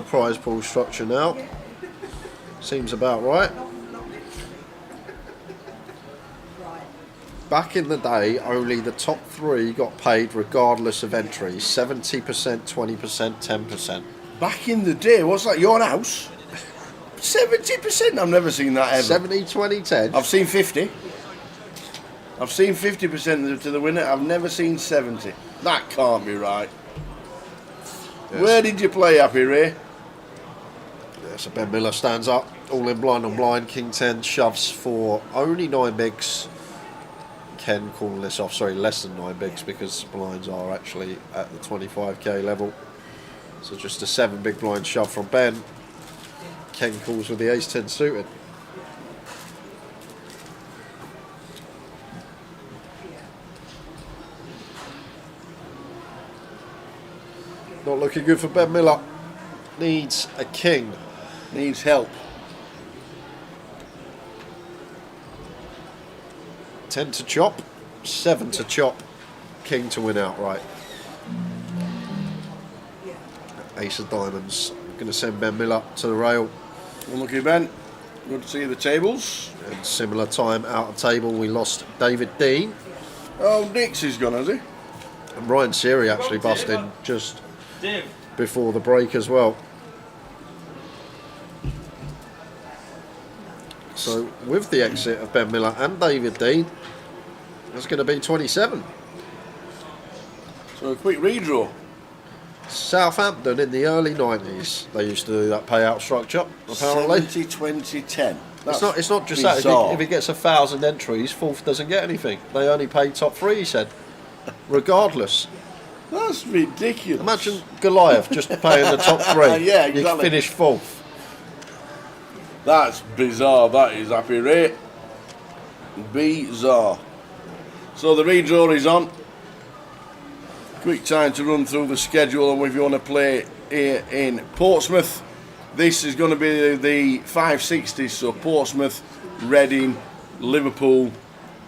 prize pool structure now, seems about right. Back in the day, only the top 3 got paid regardless of entries. 70%, 20%, 10%. Back in the day, what's that, your house? 70%? I've never seen that ever. 70, 20, 10. I've seen 50. I've seen 50% to the winner. I've never seen 70. That can't be right. Yes. Where did you play, Happy Ray? Yeah, so Ben Miller stands up, all in blind on blind. King 10 shoves for only 9 bigs. Ken calling this off, sorry, less than 9 bigs because blinds are actually at the 25k level. So just a 7 big blind shove from Ben. Ken calls with the ace 10 suited. Not looking good for Ben Miller. Needs a king. Needs help. 10 to chop, 7 to chop, king to win outright. Ace of diamonds. Going to send Ben Miller to the rail. Unlucky Ben. Good to see the tables. And similar time out of table, we lost David Dean. Oh, Dix is gone, has he? And Ryan Seary actually busted just before the break as well. So with the exit of Ben Miller and David Dean, it's going to be 27. So a quick redraw. Southampton in the early 90s, they used to do that payout structure, apparently. 70, 20, 10. It's not just that. If he gets 1,000 entries, fourth doesn't get anything. They only pay top 3, he said. Regardless. That's ridiculous. Imagine Goliath just paying the top 3. Yeah, exactly. You finish 4th. That's bizarre, that is, Happy Ray. Bizarre. So the redraw is on. Quick time to run through the schedule, and if you want to play here in Portsmouth, this is going to be the 560s, so Portsmouth, Reading, Liverpool,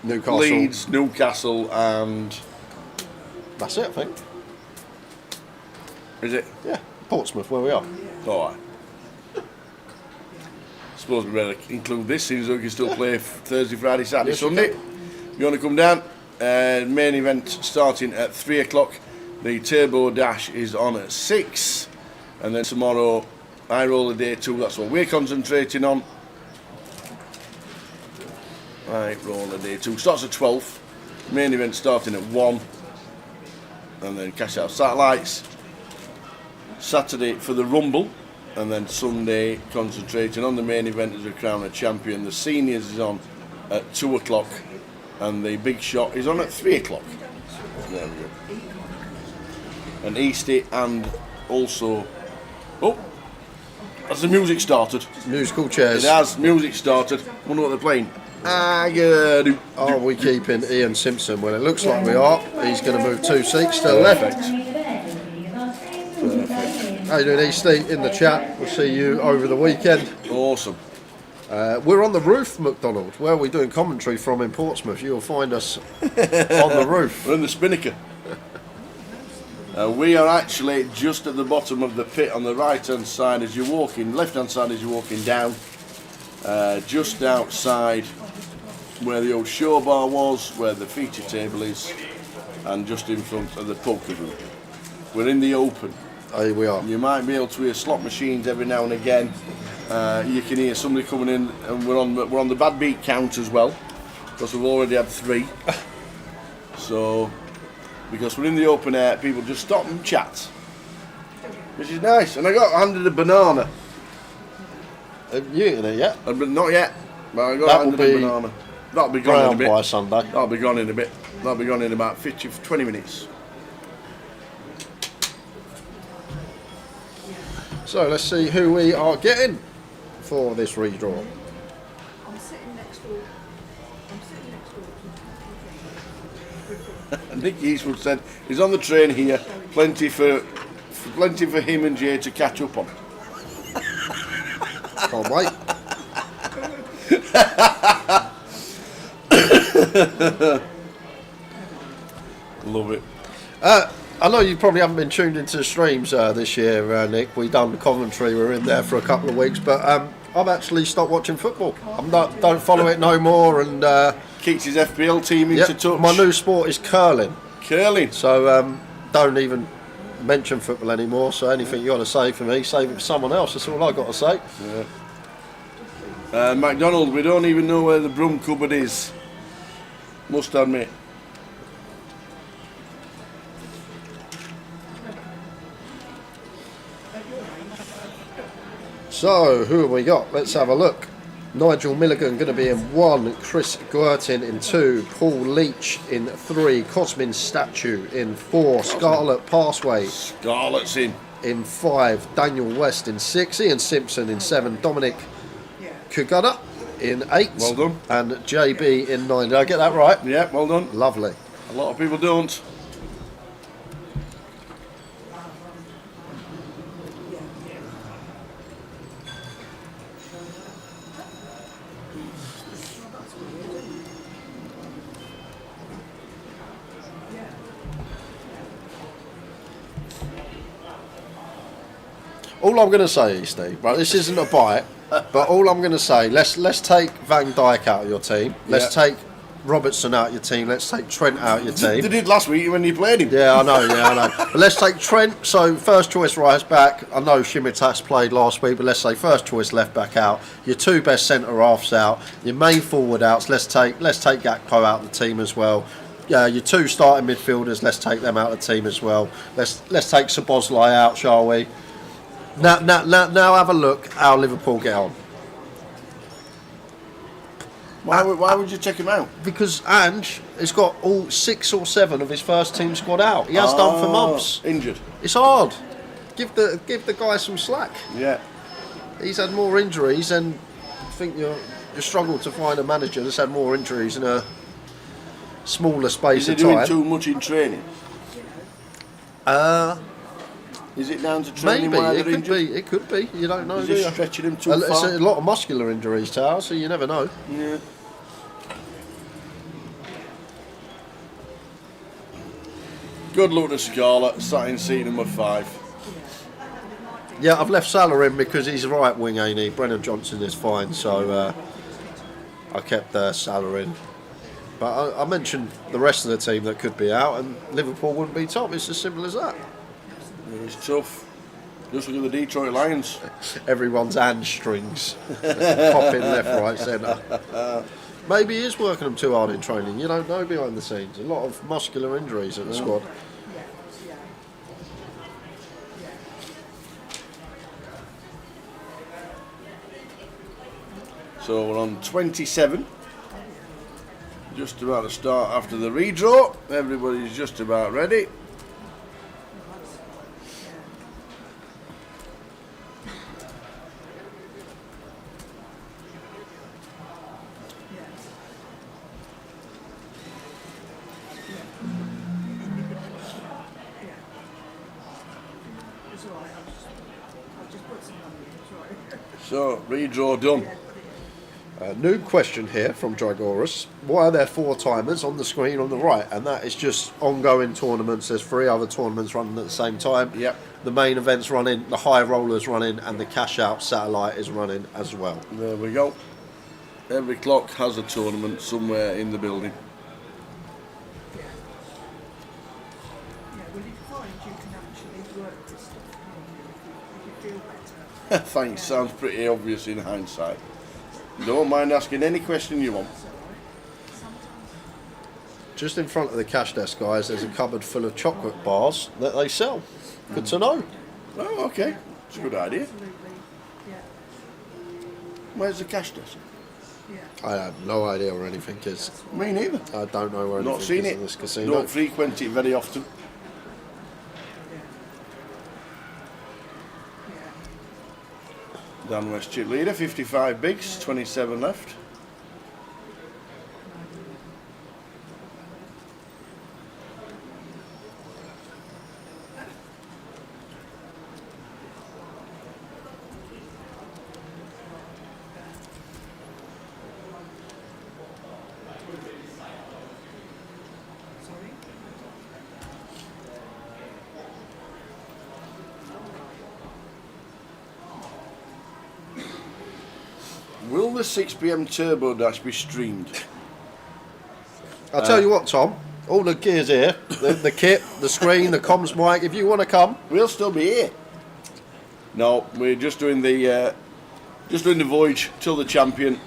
Newcastle, Leeds, Newcastle, and that's it, I think. Is it? Yeah, Portsmouth, where we are. Alright. Suppose we better include this, since we can still play Thursday, Friday, Saturday, Yes, you Sunday. can. You want to come down? Main event starting at 3 o'clock. The Turbo Dash is on at 6. And then tomorrow, I roll a day 2. That's what we're concentrating on. I roll a day 2. Starts at 12. Main event starting at 1. And then cash out satellites. Saturday for the Rumble. and then Sunday concentrating on the main event as a crown of champion. The seniors is on at 2 o'clock, and the big shot is on at 3 o'clock. There we go. And Eastie, and also, oh, has the music started? Musical chairs. It has, music started. Wonder what they're playing. Are we keeping Ian Simpson? Well, it looks like we are. He's going to move 2 seats to the left. How you doing, Eastie? In the chat. We'll see you over the weekend. Awesome. We're on the roof, McDonald. Where are we doing commentary from in Portsmouth? You'll find us on the roof. We're in the Spinnaker. We are actually just at the bottom of the pit on the right-hand side as you're walking, left-hand side as you're walking down. Just outside where the old show bar was, where the feature table is, and just in front of the poker room. We're in the open. Here we are. You might be able to hear slot machines every now and again. You can hear somebody coming in, and we're on the bad beat count as well, because we've already had 3. So, because we're in the open air, people just stop and chat, which is nice. And I got handed a banana. Have you eaten it yet? Not yet, but I got handed a banana. That'll be gone in a bit. By Sunday. That'll be gone in a bit. That'll be gone in about 20 minutes. So let's see who we are getting for this redraw. I'm sitting next door. Nick Eastwood said he's on the train here. Plenty for him and Jay to catch up on. Can't wait. Love it. I know you probably haven't been tuned into the streams this year, Nick. We done the commentary. We were in there for a couple of weeks, but I've actually stopped watching football. Don't follow it no more, and keeps his FPL team into touch. My new sport is curling. Curling. So don't even mention football anymore. So anything you got to say for me, save it for someone else. That's all I got to say. Yeah. McDonald, we don't even know where the broom cupboard is. Must admit. So, who have we got? Let's have a look. Nigel Milligan going to be in 1, Chris Guertin in 2, Paul Leach in 3, Cosmin Statue in 4, Scarlett Passway. Scarlett's in 5, Daniel West in 6, Ian Simpson in 7, Dominic Kugada in 8, well done, and JB in 9. Did I get that right? Yeah, well done. Lovely. A lot of people don't. All I'm going to say, Steve, right, this isn't a bite, but all I'm going to say, let's take Van Dijk out of your team. Let's take Robertson out of your team. Let's take Trent out of your team. They did last week when you played him. Yeah, I know. But let's take Trent. So first choice right back. I know Shimitas played last week, but let's say first choice left back out. Your 2 best centre halves out. Your main forward outs. Let's take Gakpo out of the team as well. Yeah, your 2 starting midfielders. Let's take them out of the team as well. Let's take Szoboszlai out, shall we? Now have a look how Liverpool get on. Why would you check him out? Because Ange has got all 6 or 7 of his first team squad out. He has done for months. Injured. It's hard. Give the guy some slack. Yeah. He's had more injuries, and I think you struggle to find a manager that's had more injuries in a smaller space of time. Is he doing too much in training? Is it down to training? Maybe it could be. You don't know. Is he stretching him too far? It's a lot of muscular injuries, Tao, so you never know. Yeah. Good luck to Scarlett, sat in seat number 5. Yeah, I've left Salah in because he's a right wing, ain't he? Brennan Johnson is fine, so I kept Salah in. But I mentioned the rest of the team that could be out, and Liverpool wouldn't be top. It's as simple as that. It's tough. Just look at the Detroit Lions. Everyone's hamstrings. Popping left, right, centre. Maybe he is working them too hard in training. You don't know behind the scenes. A lot of muscular injuries at the squad. So we're on 27. Just about to start after the redraw. Everybody's just about ready. So, redraw done. New question here from Dragorus. Why are there 4 timers on the screen on the right? And that is just ongoing tournaments. There's 3 other tournaments running at the same time. Yep. The main event's running, the high roller's running, and the cash out satellite is running as well. There we go. Every clock has a tournament somewhere in the building. Yeah, well, you find you can actually work this stuff, can't you, if you feel better. Thanks, sounds pretty obvious in hindsight. Don't mind asking any question you want. Just in front of the cash desk, guys, there's a cupboard full of chocolate bars that they sell. Good to know. Oh, okay. It's a good idea. Absolutely, yeah. Where's the cash desk? I have no idea where anything is. Me neither. I don't know where anything Not seen is it. in this casino. Don't frequent it very often. Dan West chip leader, 55 bigs, 27 left. Will the 6 PM Turbo Dash be streamed? I'll tell you what, Tom. All the gear's here. The kit, the screen, the comms mic. If you want to come, we'll still be here. No, we're just doing the voyage till the champion,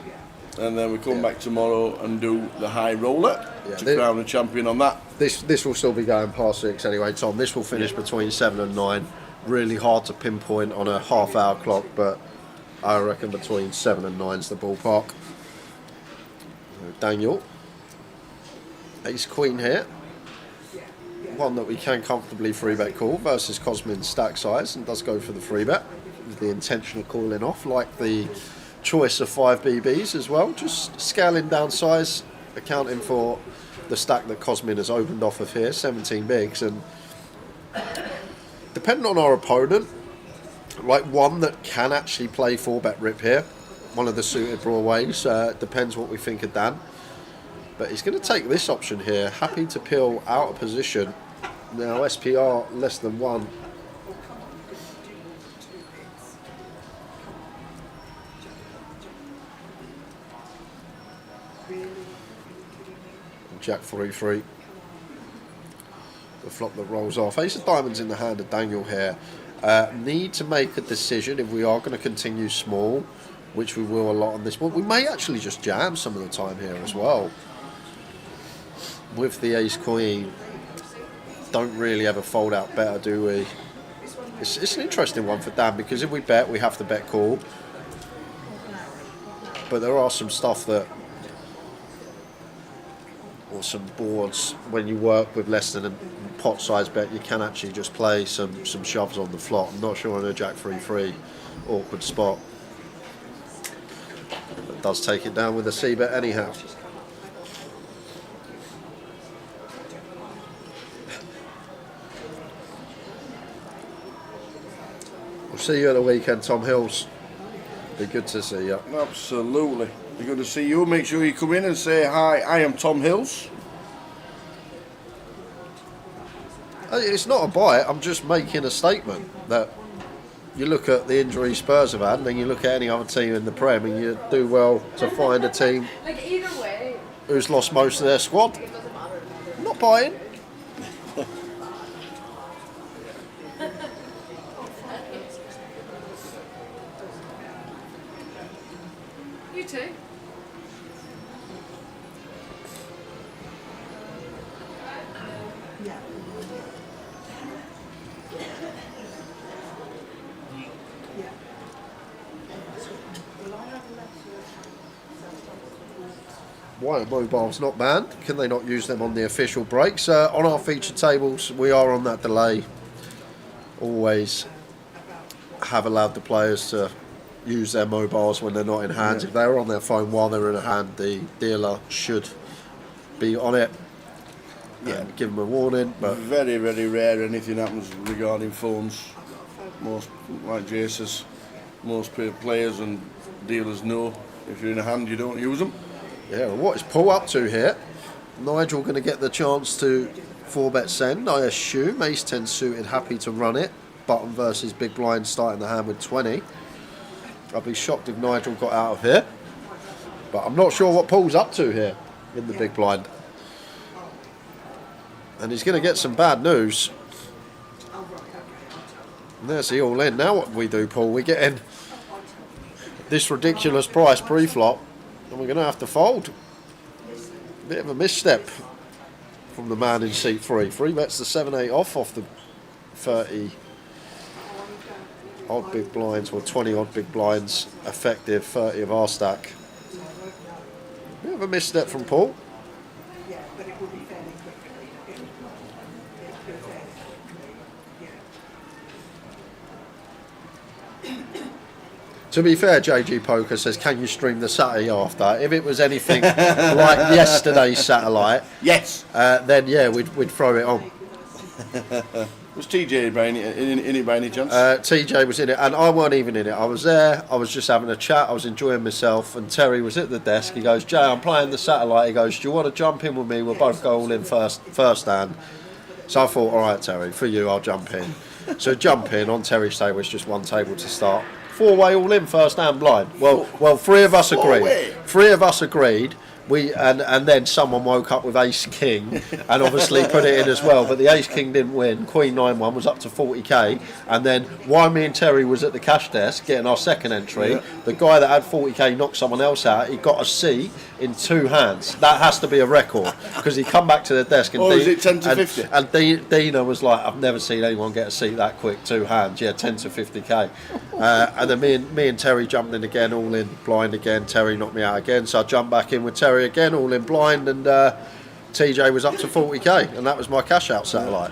and then we come back tomorrow and do the high roller to crown the champion on that. This will still be going past 6 anyway, Tom. This will finish between 7 and 9. Really hard to pinpoint on a half-hour clock, but I reckon between 7 and 9's the ballpark. Daniel. Ace Queen here. One that we can comfortably 3-bet call versus Cosmin's stack size, and does go for the 3-bet with the intention of calling off, like the choice of 5 BBs as well. Just scaling down size, accounting for the stack that Cosmin has opened off of here, 17 bigs, and depending on our opponent, like one that can actually play 4-bet rip here, one of the suited broadways, depends what we think of Dan. But he's going to take this option here, happy to peel out of position. Now SPR less than 1. Jack 3-3. The flop that rolls off. Ace of diamonds in the hand of Daniel here. Need to make a decision if we are going to continue small, which we will a lot on this one. We may actually just jam some of the time here as well. With the ace queen, don't really ever fold out better, do we? It's an interesting one for Dan, because if we bet, we have to bet call. But there are some stuff that, or some boards, when you work with less than a pot size bet, you can actually just play some shoves on the flop. I'm not sure on a Jack 3-3 awkward spot. But does take it down with a C bet anyhow. We'll see you at the weekend, Tom Hills. Be good to see you. Absolutely. Be good to see you. Make sure you come in and say hi. I am Tom Hills. It's not a bite. I'm just making a statement that you look at the injury Spurs have had, and then you look at any other team in the Prem, and you do well to find a team Like either way, who's lost most of their squad. it doesn't matter. I'm not biting. You too. Yeah. Yeah. Well, I have a letter Why are mobiles not banned? Can they not use them on the official breaks? On our feature tables, we are on that delay. Always have allowed the players to use their mobiles when they're not in hands. If they're on their phone while they're in a hand, the dealer should be on it. And give them a warning. But very, very rare anything happens regarding phones. Most, like Jay says, most players and dealers know if you're in a hand, you don't use them. Yeah, well, what is Paul up to here? Nigel going to get the chance to 4-bet send, I assume. Ace 10 suited, happy to run it. Button versus big blind starting the hand with 20. I'd be shocked if Nigel got out of here. But I'm not sure what Paul's up to here in the big blind. And he's going to get some bad news. And there's the all in. Now what do we do, Paul? We're getting this ridiculous price pre-flop. And we're going to have to fold. Bit of a misstep from the man in seat 3. 3 bets the 7-8 off the 30 odd big blinds, or 20 odd big blinds, effective 30 of our stack. Bit of a misstep from Paul. To be fair, JG Poker says, can you stream the Saturday after? If it was anything like yesterday's satellite, yes, then yeah, we'd throw it on. Was TJ in it by any chance? TJ was in it, and I weren't even in it. I was there, I was just having a chat, I was enjoying myself, and Terry was at the desk. He goes, Jay, I'm playing the satellite. He goes, do you want to jump in with me? We'll both go all in first hand. So I thought, all right, Terry, for you, I'll jump in. So jump in on Terry's table. It's just one table to start. 4-way all in first hand blind. Well, 3 of us agreed. 3 of us agreed. We and then someone woke up with Ace King and obviously put it in as well. But the Ace King didn't win. Queen 9-1 was up to 40k. And then while me and Terry was at the cash desk getting our second entry, the guy that had 40k knocked someone else out. He got a seat in 2 hands. That has to be a record because he come back to the desk and is it 10 to 50? And Dina was like, I've never seen anyone get a seat that quick. 2 hands, yeah, 10 to 50k. And then me and Terry jumped in again, all in blind again. Terry knocked me out again, so I jumped back in with Terry again, all in blind, and TJ was up to 40k, and that was my cash out satellite.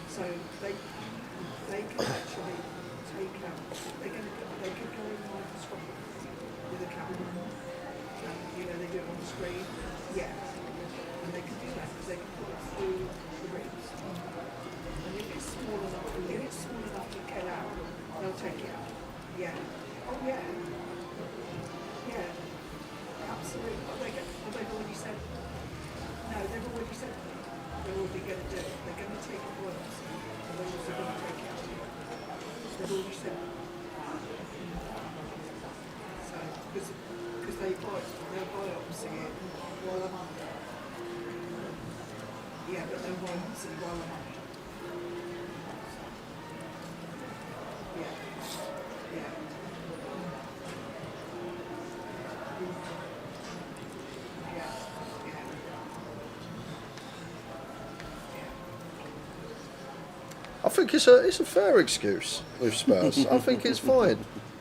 So they can actually take out, they can go in like a swap with a camera. You know, they do it on the screen. Yeah. And they can do that because they can put it through the ribs. And if it's small enough to get out, they'll take it out. Yeah. Oh yeah. Yeah. Absolutely. What they've already said. No, they've already said they're already going to do it. They're going to take it once. They're also going to take it out. They've already said that. So, because they'll biopsy it while I'm under. Yeah, but they'll biopsy while I'm under. Yeah. Yeah. Yeah. I think it's a fair excuse with Spurs. I think it's fine.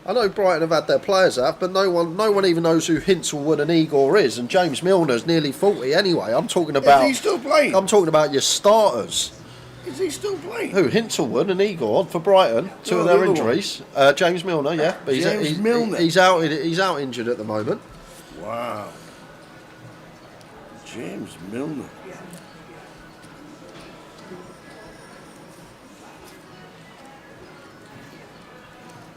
I know Brighton have had their players out, but no one even knows who Hinshelwood and Igor is, and James Milner's nearly 40 anyway. I'm talking about. Is he still playing? I'm talking about your starters. Is he still playing? Who? Hinshelwood and Igor for Brighton. Two of their injuries. James Milner, yeah, but Milner. He's out injured at the moment. Wow. James Milner.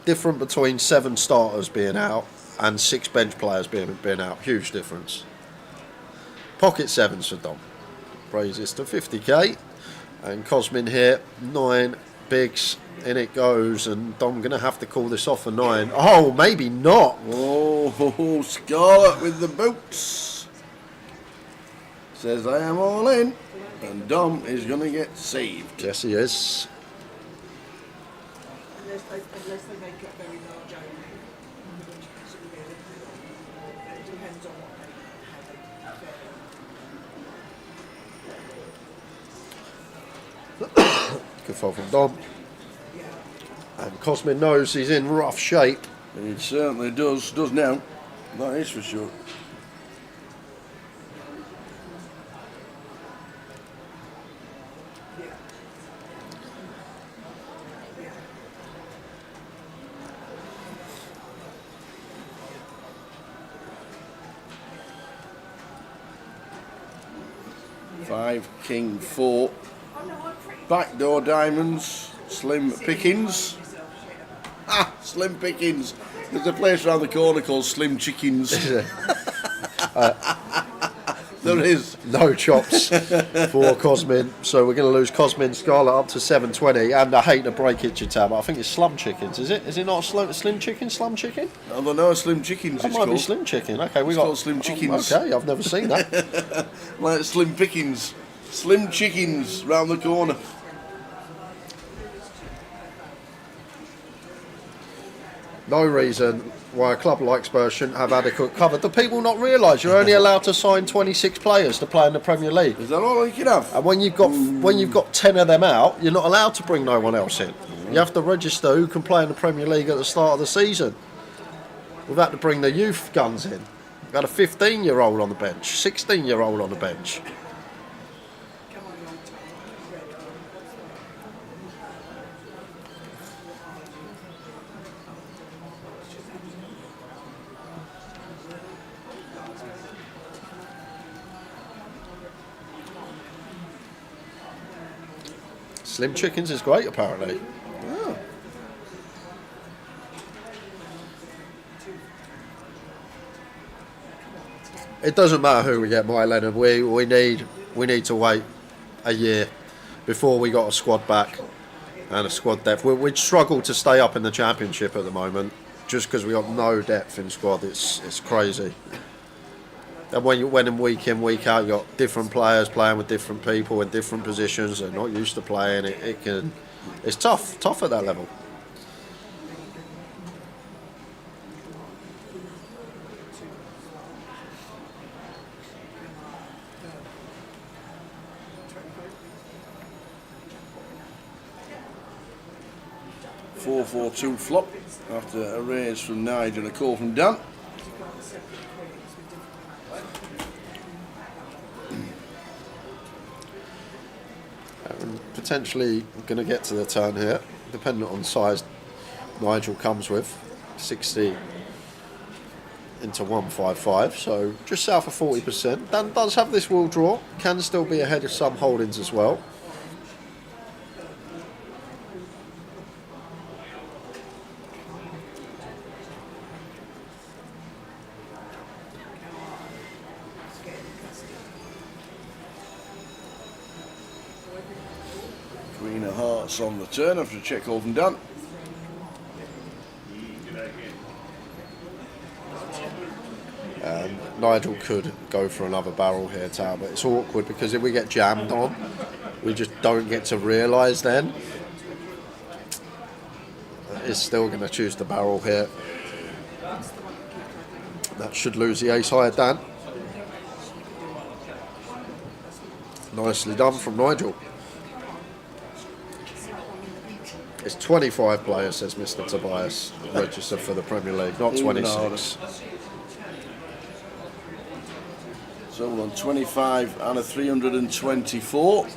Different between 7 starters being out and 6 bench players being out. Huge difference. Pocket 7s for Dom. Raises to 50k. And Cosmin here, 9 bigs. In it goes. And Dom going to have to call this off for 9. Oh, maybe not. Oh, Scarlett with the boots. Says I am all in. And Dom is going to get saved. Yes, he is. Unless they make it very large only, which it depends on what they Good foul from Dom. And Cosmin knows he's in rough shape. It certainly does now. That is for sure. Five, king, 4. Backdoor diamonds, slim pickings. Ah, slim pickings. There's a place around the corner called Slim Chickens. There is. No chops for Cosmin. So we're going to lose Cosmin Scarlet up to 720. And I hate to break it to you, Tam, I think it's Slum Chickens, is it? Is it not Slim Chicken? Slum Chicken? I don't know, Slim Chickens. That might be Slim Chicken. Okay, we it's got called Slim Chickens. Okay, I've never seen that. Like Slim Pickings. Slim Chickens round the corner. No reason why a club like Spurs shouldn't have adequate cover. Do people not realise you're only allowed to sign 26 players to play in the Premier League? Is that all you can have? And when you've got 10 of them out, you're not allowed to bring no one else in. You have to register who can play in the Premier League at the start of the season. We've had to bring the youth guns in. We've got a 15-year-old on the bench, 16-year-old on the bench. Slim Chickens is great, apparently. Oh. It doesn't matter who we get, Mike Lennon. We need to wait a year before we got a squad back and a squad depth. We'd struggle to stay up in the Championship at the moment just because we got no depth in squad. It's crazy. And when week in, week out, you got different players playing with different people in different positions. They're not used to playing. It's tough at that level. Four, 4-2 flop after a raise from Nigel and a call from Dan. Potentially going to get to the turn here, depending on the size Nigel comes with. 60 into 155, so just south of 40%. Dan does have this wheel draw, can still be ahead of some holdings as well. Queen of Hearts on the turn after a check call from Dan. Nigel could go for another barrel here, Tao, but it's awkward because if we get jammed on, we just don't get to realise then. He's still going to choose the barrel here. That should lose the ace higher, Dan. Nicely done from Nigel. It's 25 players, says Mr. Tobias, registered for the Premier League, not 26. So we're on 25 and a 324.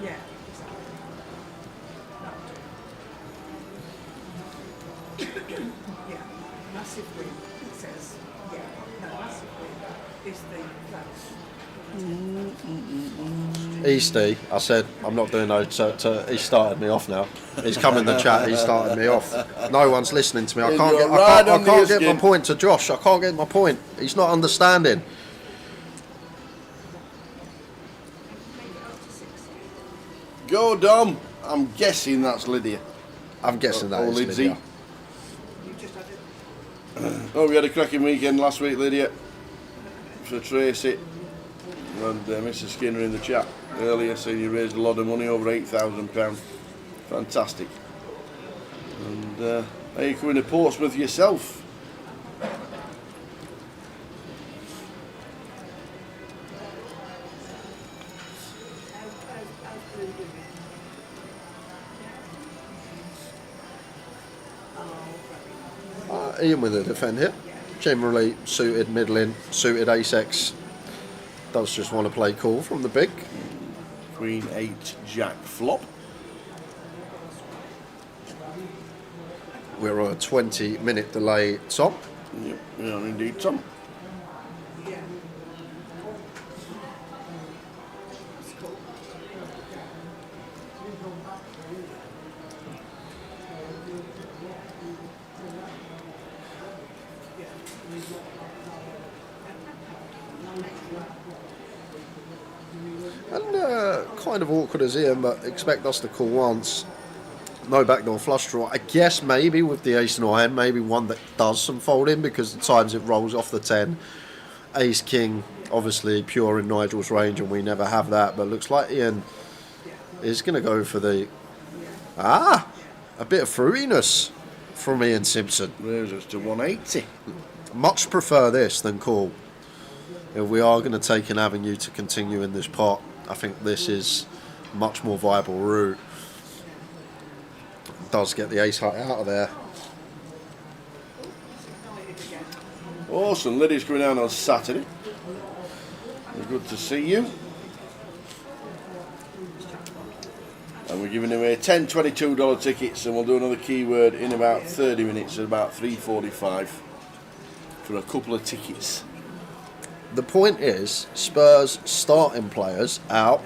Yeah. Yeah, massive win, it says. Yeah, no, massive win is the close. Easty, I said, I'm not doing those, so he started me off now. He's come in the chat, he started me off. No one's listening to me. I can't get my point to Josh. I can't get my point. He's not understanding. Go, Dom. I'm guessing that's Lydia. I'm guessing that is Lydia. Oh, we had a cracking weekend last week, Lydia, for Tracy. And Mr. Skinner in the chat earlier saying you raised a lot of money, over £8,000. Fantastic. And And are you coming to Portsmouth yourself? Ian with a defend here. Generally suited, middling, suited ace-x. Does just want to play cool from the big. Queen 8 Jack flop. We're on a 20-minute delay, Tom. Yep, we are indeed, Tom. And kind of awkward as Ian, but expect us to call once. No backdoor flush draw. I guess maybe with the ace 9, maybe one that does some folding because the times it rolls off the 10. Ace king, obviously pure in Nigel's range, and we never have that. But looks like Ian is going to go for the a bit of fruitiness from Ian Simpson. There's us to 180. Much prefer this than call. If we are going to take an avenue to continue in this pot, I think this is much more viable route. Does get the ace high out of there. Awesome, Liddy's coming down on Saturday. Good to see you. And we're giving away 10 $22 tickets, and we'll do another keyword in about 30 minutes at about 3:45 for a couple of tickets. The point is, Spurs starting players out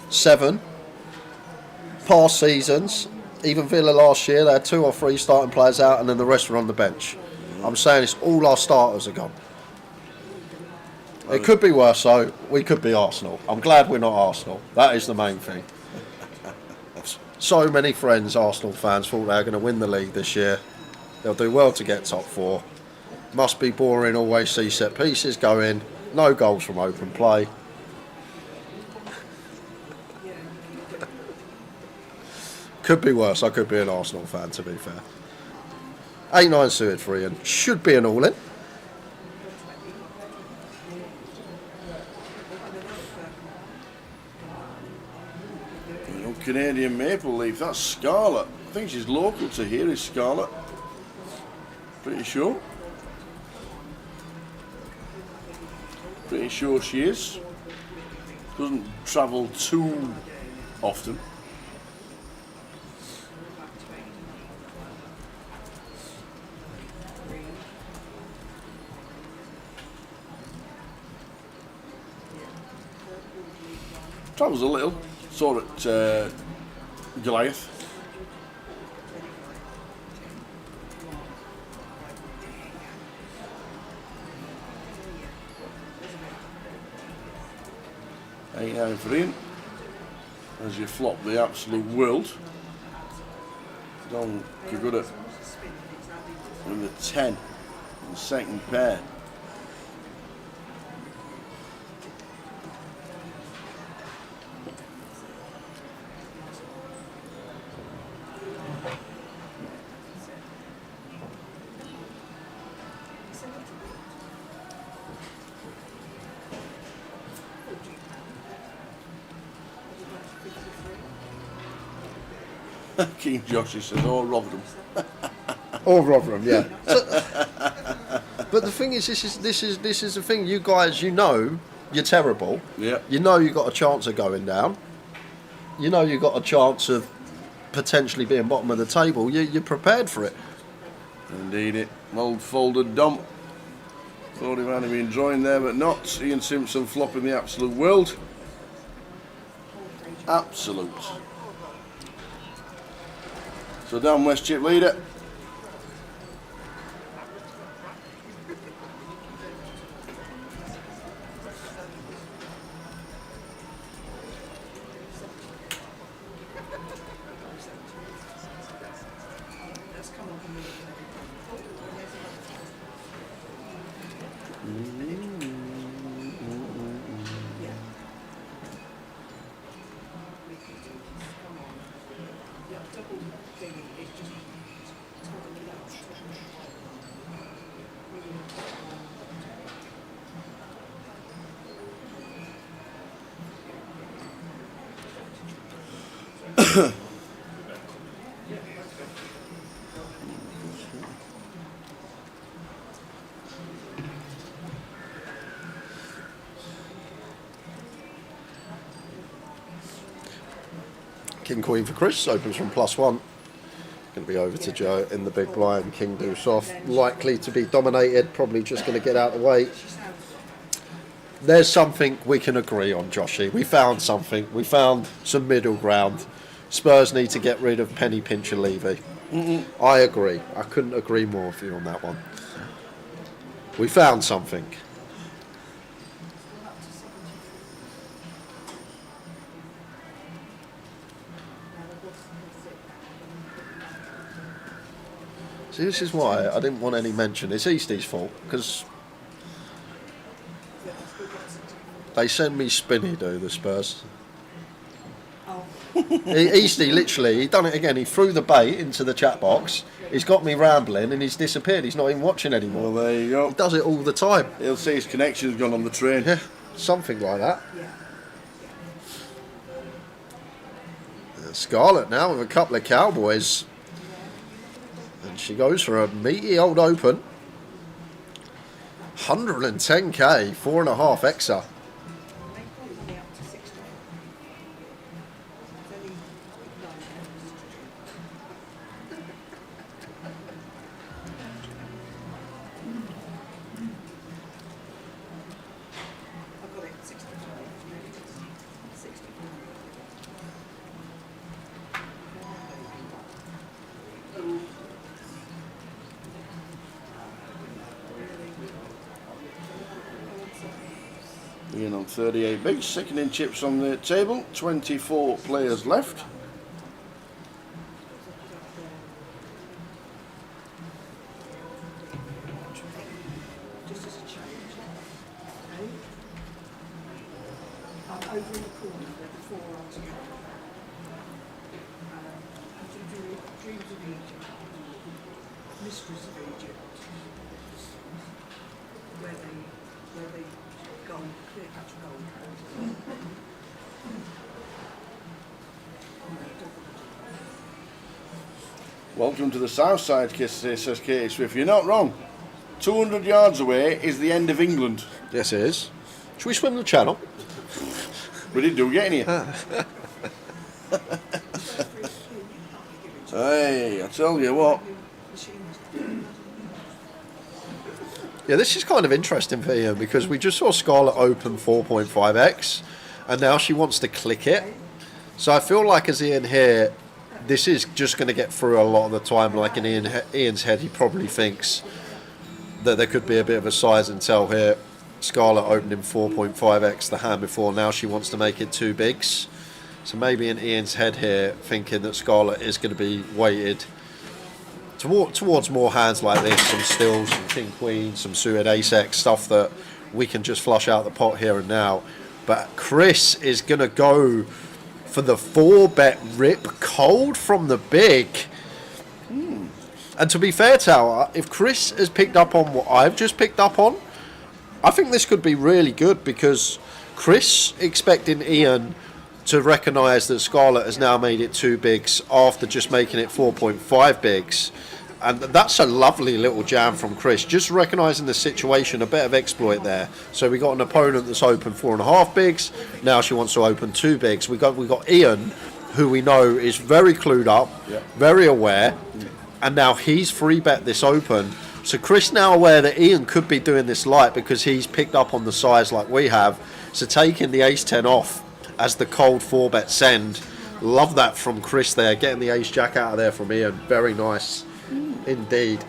7 past seasons. Even Villa last year, they had 2 or 3 starting players out, and then the rest were on the bench. I'm saying it's all our starters are gone. It could be worse, though. We could be Arsenal. I'm glad we're not Arsenal. That is the main thing. So many friends, Arsenal fans, thought they were going to win the league this year. They'll do well to get top 4. Must be boring, always see set pieces go in. No goals from open play. Could be worse. I could be an Arsenal fan, to be fair. 8-9 suited for Ian. Should be an all-in. Canadian Maple Leaf, that's Scarlett. I think she's local to here, is Scarlett. Pretty sure. Pretty sure she is. Doesn't travel too often. Travels a little. Saw it Goliath. $8 for Ian. As you flop the absolute world. Don't get good at with the 10 in the second pair. King Josh says, or Rotherham. Or Rotherham, yeah. But the thing is, this is the thing. You guys, you know, you're terrible. Yeah. You know you got a chance of going down. You know you got a chance of potentially being bottom of the table. You're prepared for it. Indeed, it. Old folded dump. Thought he might have been enjoying there, but not. Ian Simpson flopping the absolute world. Absolute. So down West chip leader. King Queen for Chris opens from +1. Going to be over to Joe in the big blind. King deuce off. Likely to be dominated. Probably just going to get out of the way. There's something we can agree on, Joshy. We found something. We found some middle ground. Spurs need to get rid of Penny Pincher Levy. I agree. I couldn't agree more with you on that one. We found something. See, this is why I didn't want any mention. It's Eastie's fault, because they send me spinny, do the Spurs. Eastie, literally, he done it again. He threw the bait into the chat box. He's got me rambling and he's disappeared. He's not even watching anymore. Well, there you go. He does it all the time. He'll see his connection's gone on the train. Yeah, something like that. Scarlett now with a couple of cowboys. And she goes for a meaty old open. 110k, 4.5 exa. In on 38 bigs, second in chips on the table, 24 players left. Just as a change. I'm over in the corner where the four are together. Dreams of Egypt, Mysteries of Egypt, where they gold, clear patch gold. Welcome to the south side, says Katie Swift. You're not wrong. 200 yards away is the end of England. Yes, it is. Should we swim the channel? We didn't do getting here. Hey, I tell you what. Yeah, this is kind of interesting for Ian because we just saw Scarlett open 4.5x and now she wants to click it. So I feel like as Ian here, this is just going to get through a lot of the time. Like in Ian's head, he probably thinks that there could be a bit of a size and tell here. Scarlett opening 4.5x the hand before, now she wants to make it 2 bigs. So maybe in Ian's head here, thinking that Scarlett is going to be weighted towards more hands like this, some stills, some king queen, some suited ace-x, stuff that we can just flush out the pot here and now. But Chris is going to go for the 4-bet rip cold from the big. And to be fair, Tower, if Chris has picked up on what I've just picked up on, I think this could be really good because Chris expecting Ian to recognise that Scarlett has now made it 2 bigs after just making it 4.5 bigs. And that's a lovely little jam from Chris. Just recognising the situation, a bit of exploit there. So we got an opponent that's open 4.5 bigs. Now she wants to open 2 bigs. We got Ian, who we know is very clued up, very aware, and now he's free bet this open. So Chris now aware that Ian could be doing this light because he's picked up on the size like we have. So taking the ace-10 off as the cold 4-bet send. Love that from Chris there, getting the ace-jack out of there from Ian. Very nice indeed.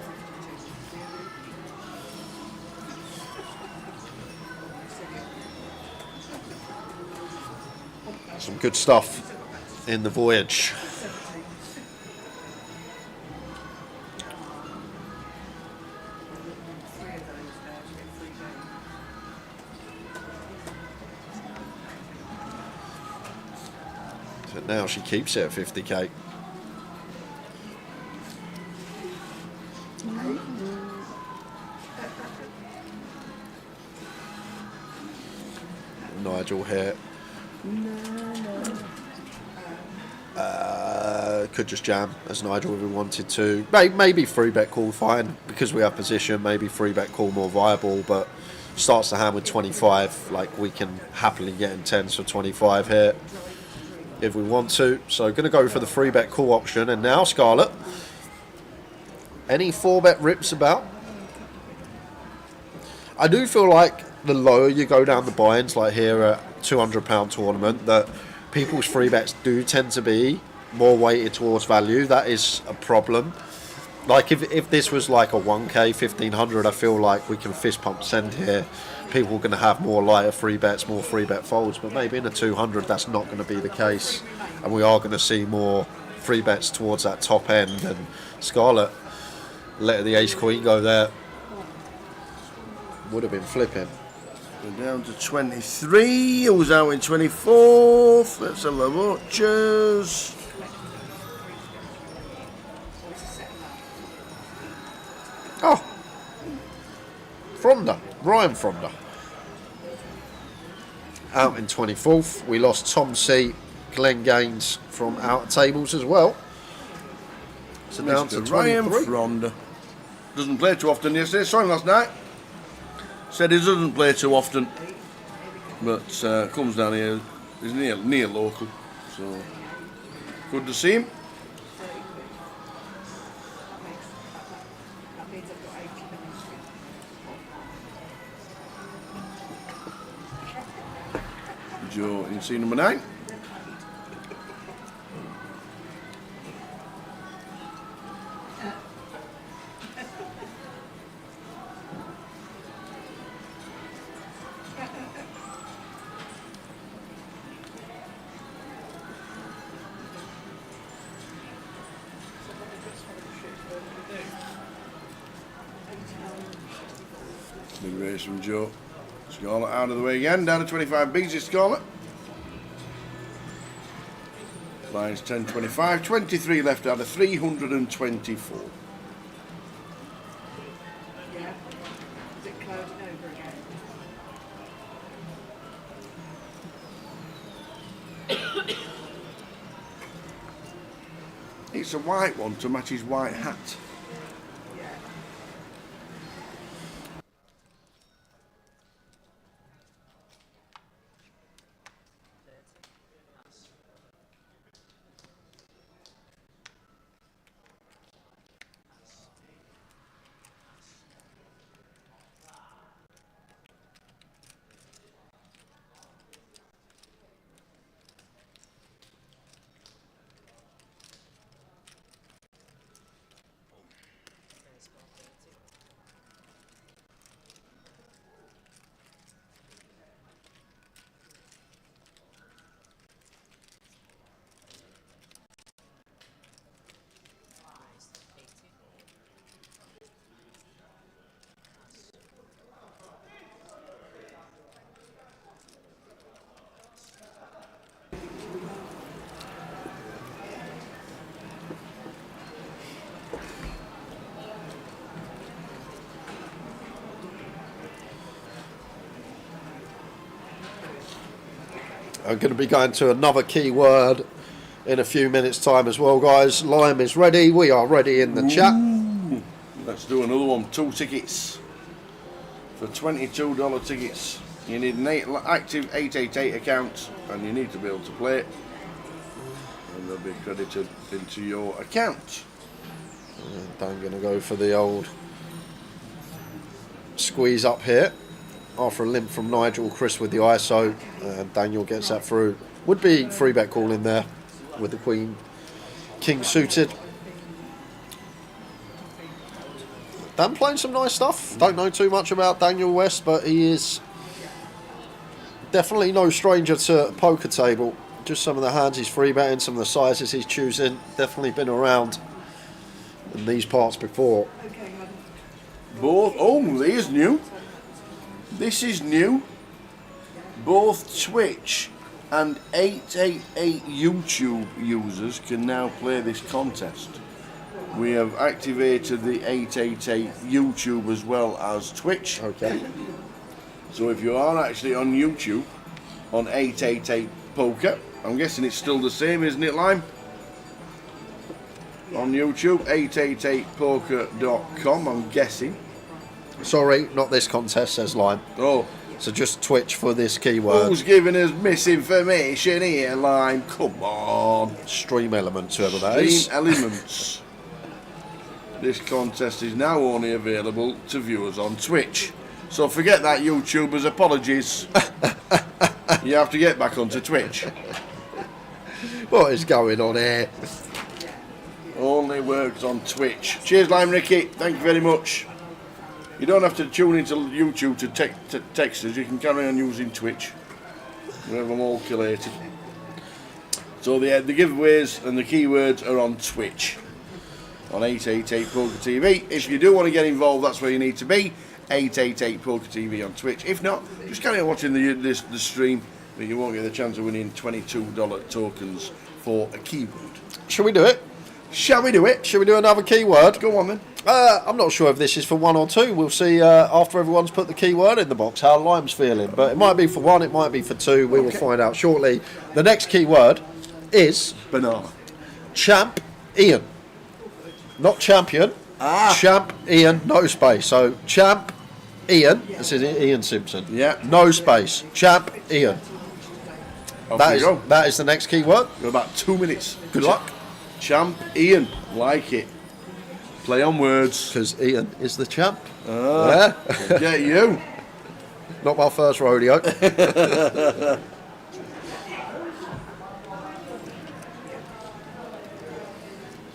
Some good stuff in the Voyage. So now she keeps it at 50k. Nigel here. could just jam as Nigel if we wanted to. Maybe 3-bet call fine because we have position. Maybe 3-bet call more viable, but starts the hand with 25. Like, we can happily get in 10s for 25 here if we want to. So going to go for the 3-bet call option. And now Scarlett, any 4-bet rips about? I do feel like the lower you go down the buy-ins, like here at £200 tournament, that people's 3-bets do tend to be more weighted towards value. That is a problem. Like if this was like a 1k, 1500, I feel like we can fist pump send here. People are going to have more lighter 3-bets, more 3-bet folds, but maybe in a 200 that's not going to be the case, and we are going to see more 3-bets towards that top end. And Scarlett let the ace queen go there. Would have been flipping. We're down to 23. Who's out in 24th? Let's have a watchers. Oh, Fronda, Ryan Fronda. Out in 24th. We lost Tom C, Glenn Gaines from outer tables as well. So down to Mr. Ryan 23. Fronda. Doesn't play too often yesterday. Saw him last night. Said he doesn't play too often, but comes down here. He's near local, so good to see him. Joe in scene number 9. Big race from Joe. Scarlett out of the way again, down to 25 bigs is Scarlett. Lines 10, 25, 23 left out of 324. Yeah. Is it clouding over again? It's a white one to match his white hat. I'm going to be going to another keyword in a few minutes time as well, guys. Lime is ready. We are ready in the chat. Let's do another one. 2 tickets for $22 tickets. You need an active 888 account and you need to be able to play it, and they'll be credited into your account. And I'm going to go for the old squeeze up here. After a limp from Nigel, Chris with the ISO, and Daniel gets that through. Would be 3-bet call in there with the Queen King suited. Dan playing some nice stuff. Don't know too much about Daniel West, but he is definitely no stranger to a poker table. Just some of the hands he's 3-betting, some of the sizes he's choosing. Definitely been around in these parts before. Both, oh, there's new. This is new. Both Twitch and 888 YouTube users can now play this contest. We have activated the 888 YouTube as well as Twitch. Okay. So if you are actually on YouTube, on 888 Poker, I'm guessing it's still the same, isn't it, Lime? on YouTube, 888poker.com, I'm guessing. Sorry, not this contest, says Lime. Oh. So just Twitch for this keyword. Who's giving us misinformation here, Lime? Come on. Stream Elements, whoever that is. Stream Elements. This contest is now only available to viewers on Twitch. So forget that, YouTubers. Apologies. You have to get back onto Twitch. What is going on here? Only works on Twitch. Cheers, Lime Ricky. Thank you very much. You don't have to tune into YouTube to text us. You can carry on using Twitch. We have them all collated. So the giveaways and the keywords are on Twitch. On 888 Poker TV. If you do want to get involved, that's where you need to be. 888 Poker TV on Twitch. If not, just carry on watching the stream, but you won't get the chance of winning $22 tokens for a keyword. Shall we do it? Shall we do it? Shall we do another keyword? Go on then. I'm not sure if this is for one or two. We'll see after everyone's put the keyword in the box how Lime's feeling. But it might be for one, it might be for two. We will find out shortly. The next keyword is banana. Champ Ian. Not champion. Champ Ian, no space. So Champ Ian. This is Ian Simpson. Yeah. No space. Champ Ian. That is the next keyword. We're about 2 minutes. Good luck. Champ Ian. Like it. Play on words. Because Ian is the champ. Yeah. Get you. Not my first rodeo.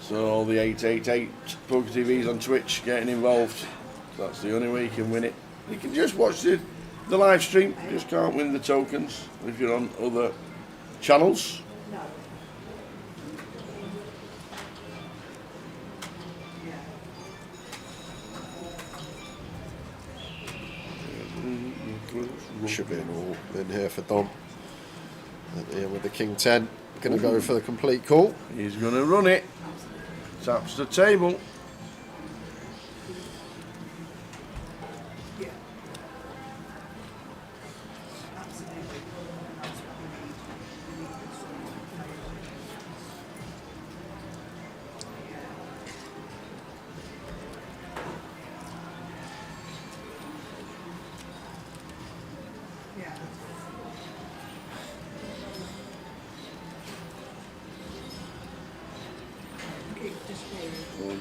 So all the 888 Poker TVs on Twitch getting involved. That's the only way you can win it. You can just watch the live stream. You just can't win the tokens if you're on other channels. Should be all in here for Dom. And Ian with the King 10. Going to go for the complete call. He's going to run it. Taps the table.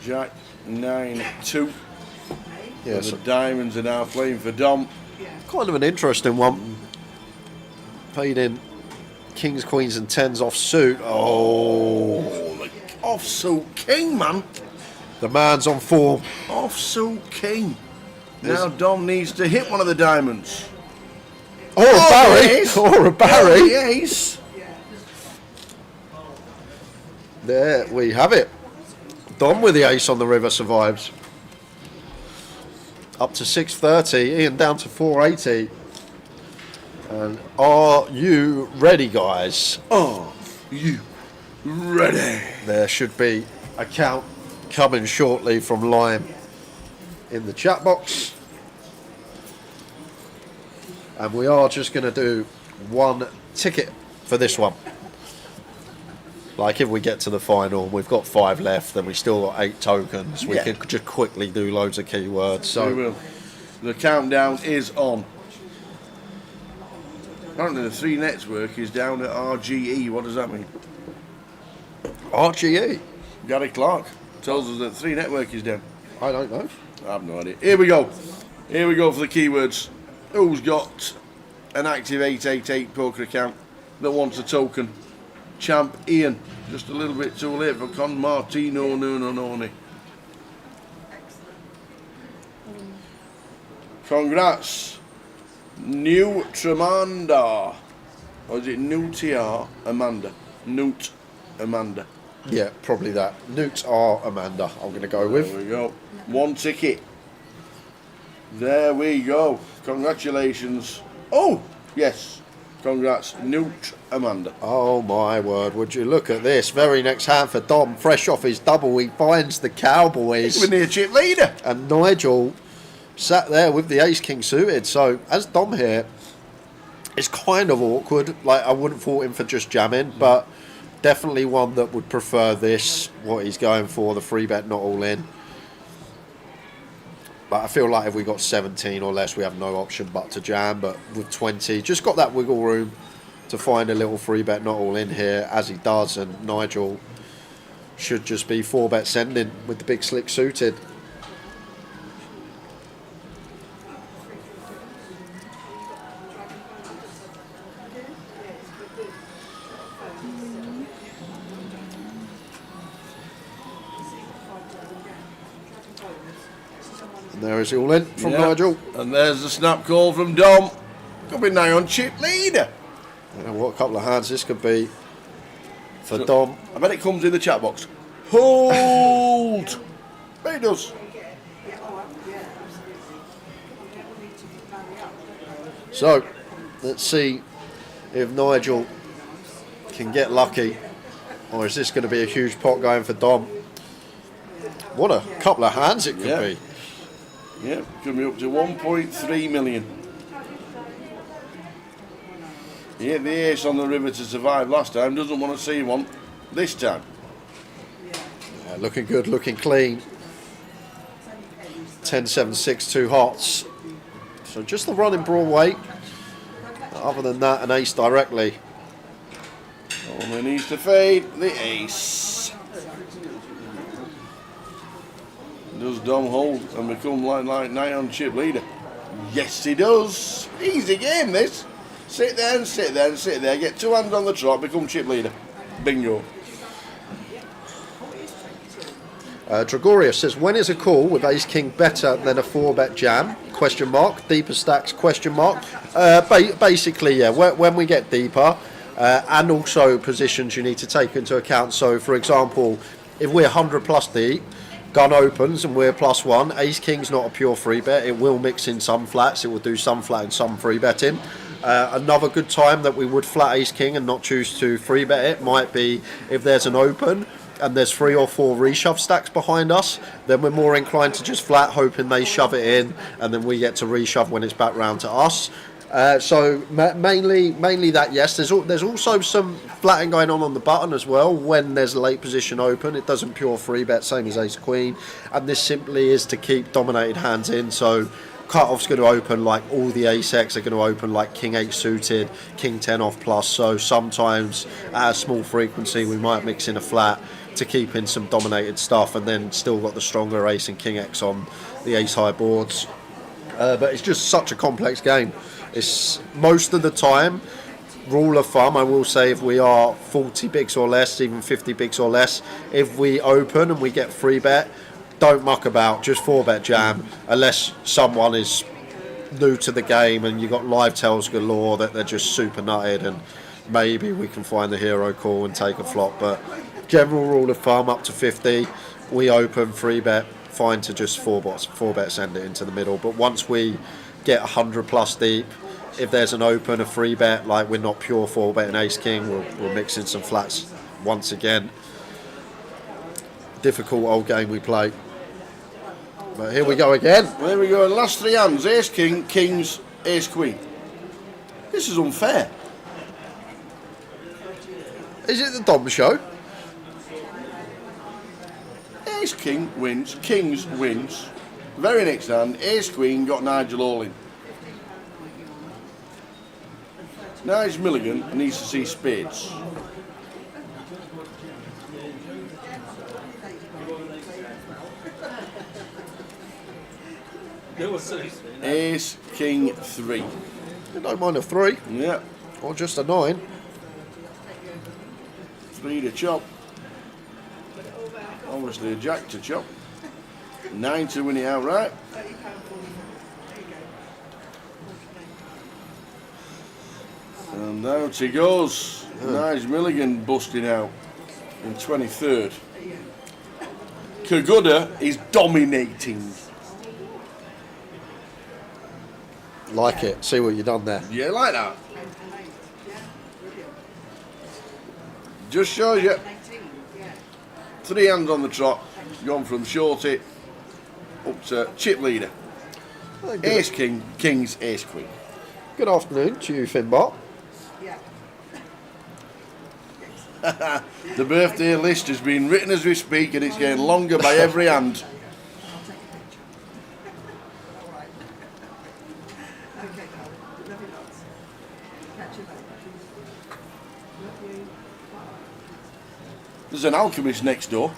Jack 9-2. Yeah, the diamonds are now playing for Dom. Kind of an interesting one. Paid in kings, queens, and tens off suit. Oh, the offsuit king, man. The man's on form. Offsuit king. Now Dom needs to hit one of the diamonds. Or a Barry. Yes. Or a Barry. Oh, yes. There we have it. Dom with the ace on the river survives. Up to 630, Ian down to 480. And are you ready, guys? Are you ready? There should be a count coming shortly from Lime in the chat box. And we are just going to do one ticket for this one. Like if we get to the final, we've got 5 left, then we still got 8 tokens. We could just quickly do loads of keywords. So we will. The countdown is on. Apparently the 3 network is down at RGE. What does that mean? RGE? Gary Clark tells us that 3 network is down. I don't know. I have no idea. Here we go. Here we go for the keywords. Who's got an active 888 poker account that wants a token? Champ Ian. Just a little bit too late for Con Martino Nunononi. Congrats. New Tremanda. Or is it Newtia Amanda? Newt Amanda. Yeah, probably that. Newt R. Amanda, I'm going to go with. There we go. 1 ticket. There we go. Congratulations. Oh, yes. Congrats, Newt Amanda. Oh my word, would you look at this. Very next hand for Dom, fresh off his double, he finds the Cowboys. He's near chip leader. And Nigel sat there with the ace-king suited. So, as Dom here, it's kind of awkward. Like, I wouldn't fault him for just jamming, but Definitely one that would prefer this, what he's going for, the free bet not all in. But I feel like if we got 17 or less, we have no option but to jam. But with 20, just got that wiggle room to find a little free bet not all in here, as he does. And Nigel should just be 4-bet sending with the big slick suited. And there is it all in from Nigel. And there's the snap call from Dom. Could be nigh on chip leader. I don't know what a couple of hands this could be for Dom. I bet it comes in the chat box. Hold! But it does. So, let's see if Nigel can get lucky, or is this going to be a huge pot going for Dom? What a couple of hands it could be. Yeah, could be up to 1.3 million. He hit the ace on the river to survive last time, doesn't want to see one this time. Yeah, looking good, looking clean. 10-7, 6-2 hots. So just the run in Broadway. Other than that, an ace directly. Only needs to fade the ace. Does Dom hold and become like nigh on chip leader? Yes, he does. Easy game, this. Sit there and sit there and sit there. Get 2 hands on the trot, become chip leader. Bingo. Dragoria says, when is a call with ace king better than a 4-bet jam? Question mark. Deeper stacks? Question mark. Basically, yeah. When we get deeper, and also positions you need to take into account. So, for example, if we're 100 plus deep, gun opens and we're +1. Ace king's not a pure free bet. It will mix in some flats. It will do some flat and some free betting. Another good time that we would flat ace king and not choose to free bet it might be if there's an open and there's 3 or 4 reshove stacks behind us, then we're more inclined to just flat, hoping they shove it in, and then we get to reshove when it's back round to us. So mainly that, yes. There's also some flatting going on the button as well when there's a late position open. It doesn't pure free bet, same as ace queen, and this simply is to keep dominated hands in. So cut-off's going to open like all the ace-x are going to open like king 8 suited, king 10 off plus. So sometimes at a small frequency we might mix in a flat to keep in some dominated stuff, and then still got the stronger ace and king x on the ace high boards. But it's just such a complex game. It's most of the time, rule of thumb, I will say, if we are 40 bigs or less, even 50 bigs or less, if we open and we get free bet, don't muck about, just 4-bet jam, unless someone is new to the game and you've got live tells galore that they're just super nutted, and maybe we can find the hero call and take a flop. But general rule of thumb, up to 50, we open, free bet, fine to just 4-bet send it into the middle. But once we get 100 plus deep, if there's an open, a free bet, like we're not pure 4-bet and ace king, we'll mix in some flats once again. Difficult old game we play. But here we go again. There we go. Last 3 hands. Ace king, kings, ace queen. This is unfair. Is it the Dom show? Ace king wins, kings wins. Very next hand, ace queen got Nigel all in. Nigel Milligan needs to see spades. Ace king 3. I don't mind a 3. Yeah. Or just a 9. 3 to chop. Obviously a jack to chop. 9 to win it outright. And out he goes. Nigel Milligan busting out in 23rd. Kaguda is dominating. Like it. See what you've done there. Yeah, like that. Just shows you. 3 hands on the trot. Gone from shorty up to chip leader. Ace king, kings, ace queen. Good afternoon to you, Finbar. The birthday list has been written as we speak, and it's getting longer by every hand. I'll take a picture. All right. Okay, darling. Love you lots. Catch you later. Love you. Bye. There's an alchemist next door.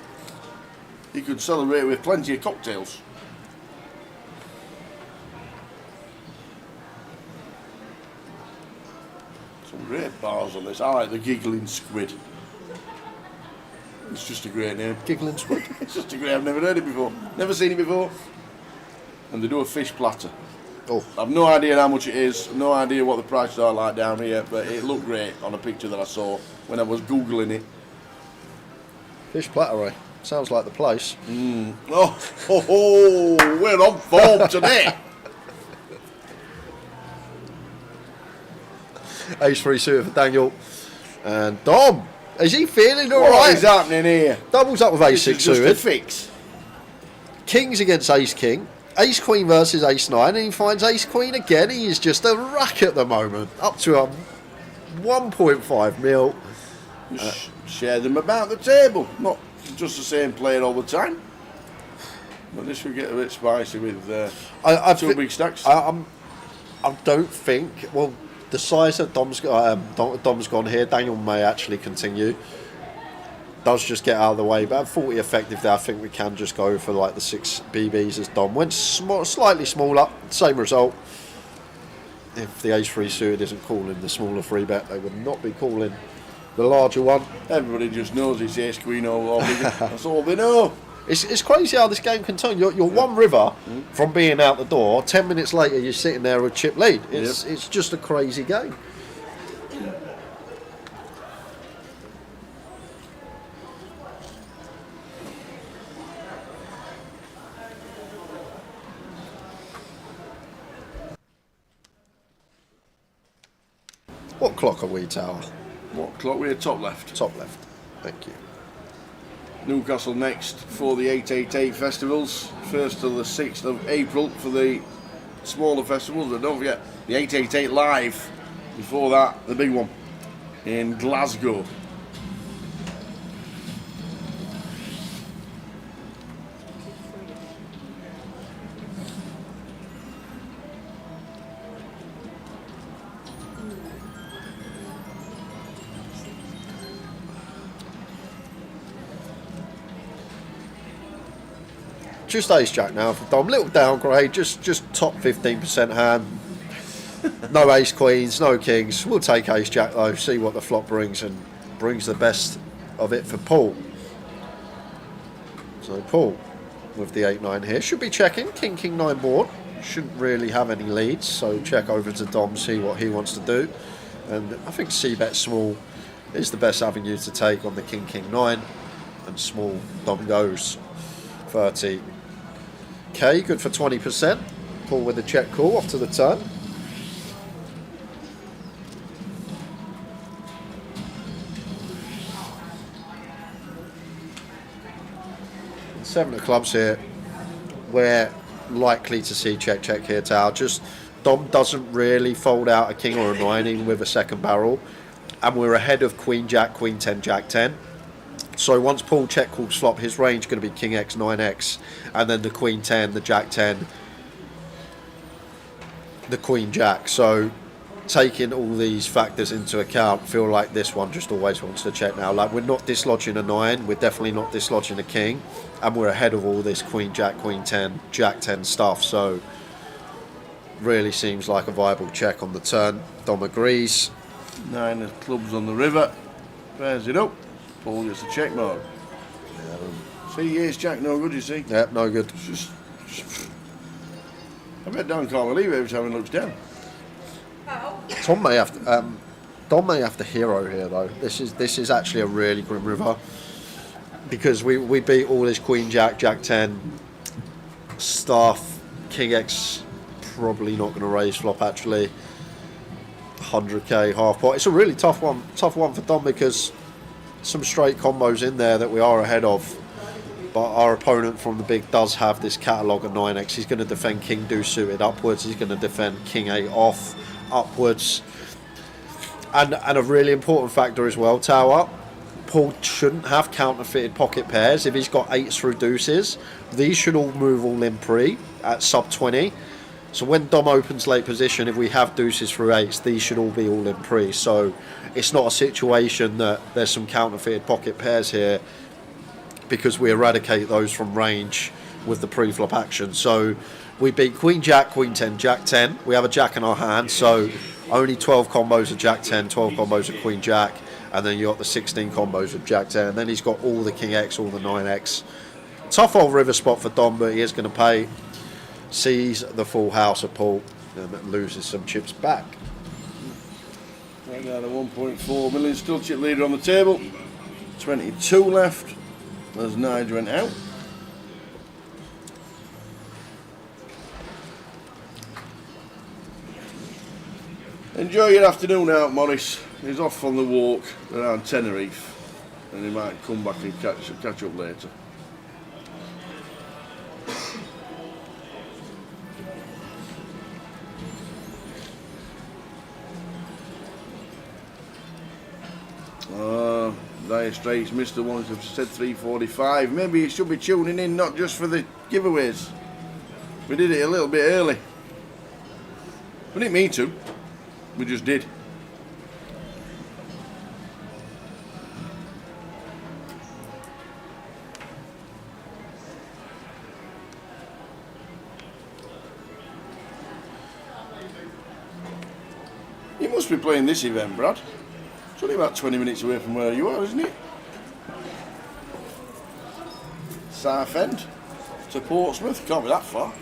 He could celebrate with plenty of cocktails. Some great bars on this. I like the Giggling Squid. It's just a great name. Giggling Squid. It's just a great. I've never heard it before. Never seen it before. And they do a fish platter. Oh, I've no idea how much it is. No idea what the prices are like down here. But it looked great on a picture that I saw when I was googling it. fish platter, eh? Sounds like the place. Oh, we're on form today. Ace 3 suited for Daniel. And Dom, is he feeling What alright? is happening here? Doubles up with Ace This 6 is just a suited. fix. Kings against Ace King. Ace Queen versus Ace 9, and he finds Ace Queen again. He is just a rack at the moment. Up to a 1.5 mil. Just share them about the table. Not just the same player all the time. But this will get a bit spicy with two big stacks. I don't think. Well, the size that Dom's gone here, Daniel may actually continue. Does just get out of the way, but at 40 effective there, I think we can just go for like the 6 BBs as Dom went slightly smaller, same result. If the Ace 3 suited isn't calling the smaller 3 bet, they would not be calling the larger one. Everybody just knows it's Ace Queen or bigger. That's all they know. It's crazy how this game can turn. You're one river from being out the door. 10 minutes later, you're sitting there with chip lead. It's just a crazy game. What clock are we, Tower? What clock? We're top left. Top left. Thank you. Newcastle next for the 888 festivals. 1st to the 6th of April for the smaller festivals. And don't forget the 888 live. Before that, the big one in Glasgow. Just Ace Jack now for Dom. Little downgrade, just top 15% hand. No Ace Queens, no Kings. We'll take Ace Jack though, see what the flop brings, and brings the best of it for Paul. So Paul with the 8-9 here should be checking. King 9 board. Shouldn't really have any leads, so check over to Dom, see what he wants to do. And I think C-bet small is the best avenue to take on the King 9, and small Dom goes 30k, good for 20%. Paul with a check call off to the turn. Seven of clubs here. We're likely to see check here, Tower. Just Dom doesn't really fold out a king or a 9 even with a second barrel, and we're ahead of Queen Jack, Queen 10, Jack 10. So once Paul check calls flop, his range is going to be King X, 9X, and then the Queen 10, the Jack 10, the Queen Jack. So taking all these factors into account, feel like this one just always wants to check now. Like, we're not dislodging a 9, we're definitely not dislodging a king, and we're ahead of all this Queen Jack, Queen 10, Jack 10 stuff. So really seems like a viable check on the turn. Dom agrees. 9 of clubs on the river. Pairs it up. Paul gets a check mark. See, Ace Jack, no good, you see. Yep, no good. I bet Dan can't believe it every time he looks down. Tom may have to, Dom may have to hero here though. This is actually a really grim river, because we beat all this Queen Jack, Jack 10 stuff. King X probably not going to raise flop actually. 100k half pot. It's a really tough one for Dom, because some straight combos in there that we are ahead of, but our opponent from the big does have this catalogue of 9x. He's going to defend King Deuce suited upwards, he's going to defend King 8 off upwards, and a really important factor as well, Tower, Paul shouldn't have counterfeited pocket pairs. If he's got 8s through deuces, these should all move all in pre at sub 20. So when Dom opens late position, if we have deuces through 8s, these should all be all in pre. So it's not a situation that there's some counterfeited pocket pairs here, because we eradicate those from range with the pre-flop action. So we beat Queen Jack, Queen 10, Jack 10. We have a Jack in our hand, so only 12 combos of Jack 10, 12 combos of Queen Jack, and then you got the 16 combos of Jack 10. And then he's got all the King X, all the 9X. Tough old river spot for Dom, but he is going to pay. Sees the full house of Paul and loses some chips back. Right now the 1.4 million still chip leader on the table. 22 left as Nigel went out. Enjoy your afternoon out, Morris. He's off on the walk around Tenerife, and he might come back and catch up later. Dire Straits missed the ones who've said 3:45. Maybe you should be tuning in not just for the giveaways. We did it a little bit early. We didn't mean to. We just did. You must be playing this event, Brad. It's only about 20 minutes away from where you are, isn't it? Southend to Portsmouth. Can't be that far.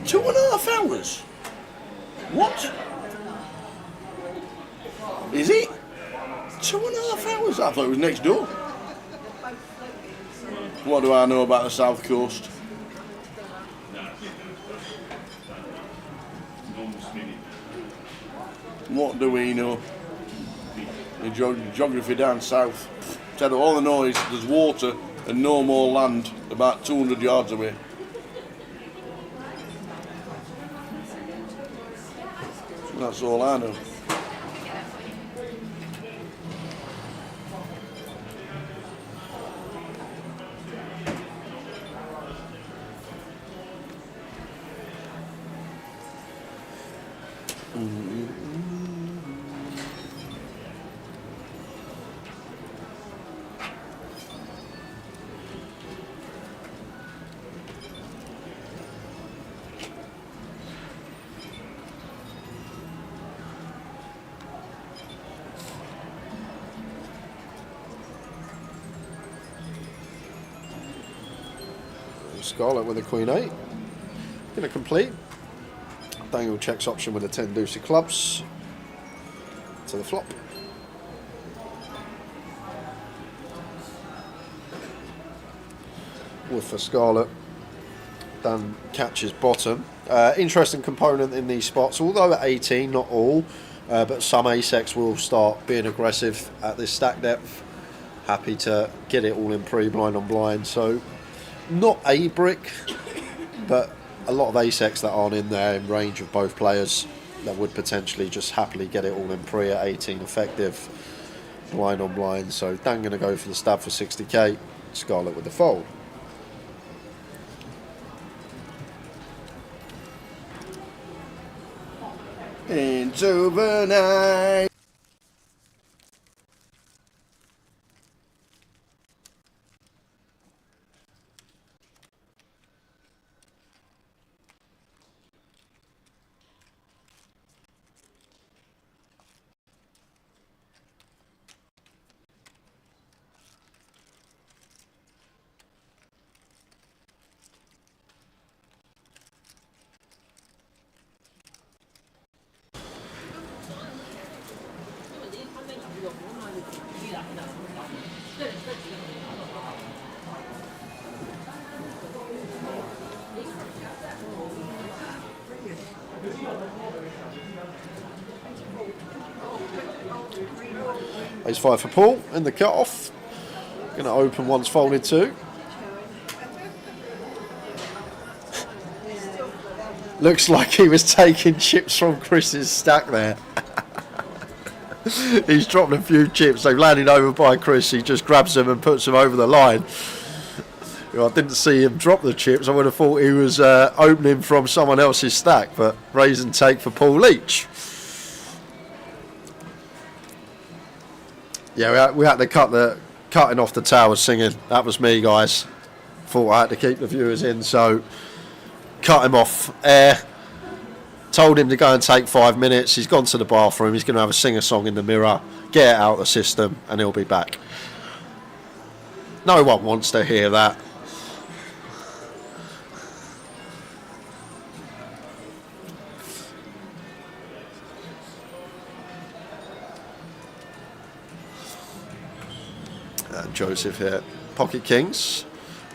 Two and a half hours? What? Is it? 2.5 hours? I thought it was next door. What do I know about the South Coast? What do we know? The geography down south. Tell you, all I know is there's water and no more land about 200 yards away. That's all I know. Scarlet with a Queen 8. Going to complete. Daniel checks option with a 10 deuce of clubs to the flop. Wood for Scarlet. Dan catches bottom. Interesting component in these spots, although at 18, not all, but some asex will start being aggressive at this stack depth. Happy to get it all in pre-blind on blind, so not a brick, but a lot of asex that aren't in there in range of both players that would potentially just happily get it all in pre at 18 effective, blind on blind. So Dan going to go for the stab for 60k, Scarlet with the fold. Into the night. Ace 5 for Paul in the cut-off. Going to open once folded two. Looks like he was taking chips from Chris's stack there. He's dropped a few chips. They've landed over by Chris. He just grabs them and puts them over the line. I didn't see him drop the chips. I would have thought he was opening from someone else's stack, but raise and take for Paul Leach. Yeah, we had to cutting off the tower singing. That was me, guys. Thought I had to keep the viewers in, so cut him off air. Told him to go and take 5 minutes. He's gone to the bathroom. He's going to have a sing-a-song in the mirror, get it out of the system, and he'll be back. No one wants to hear that. Joseph here. Pocket Kings.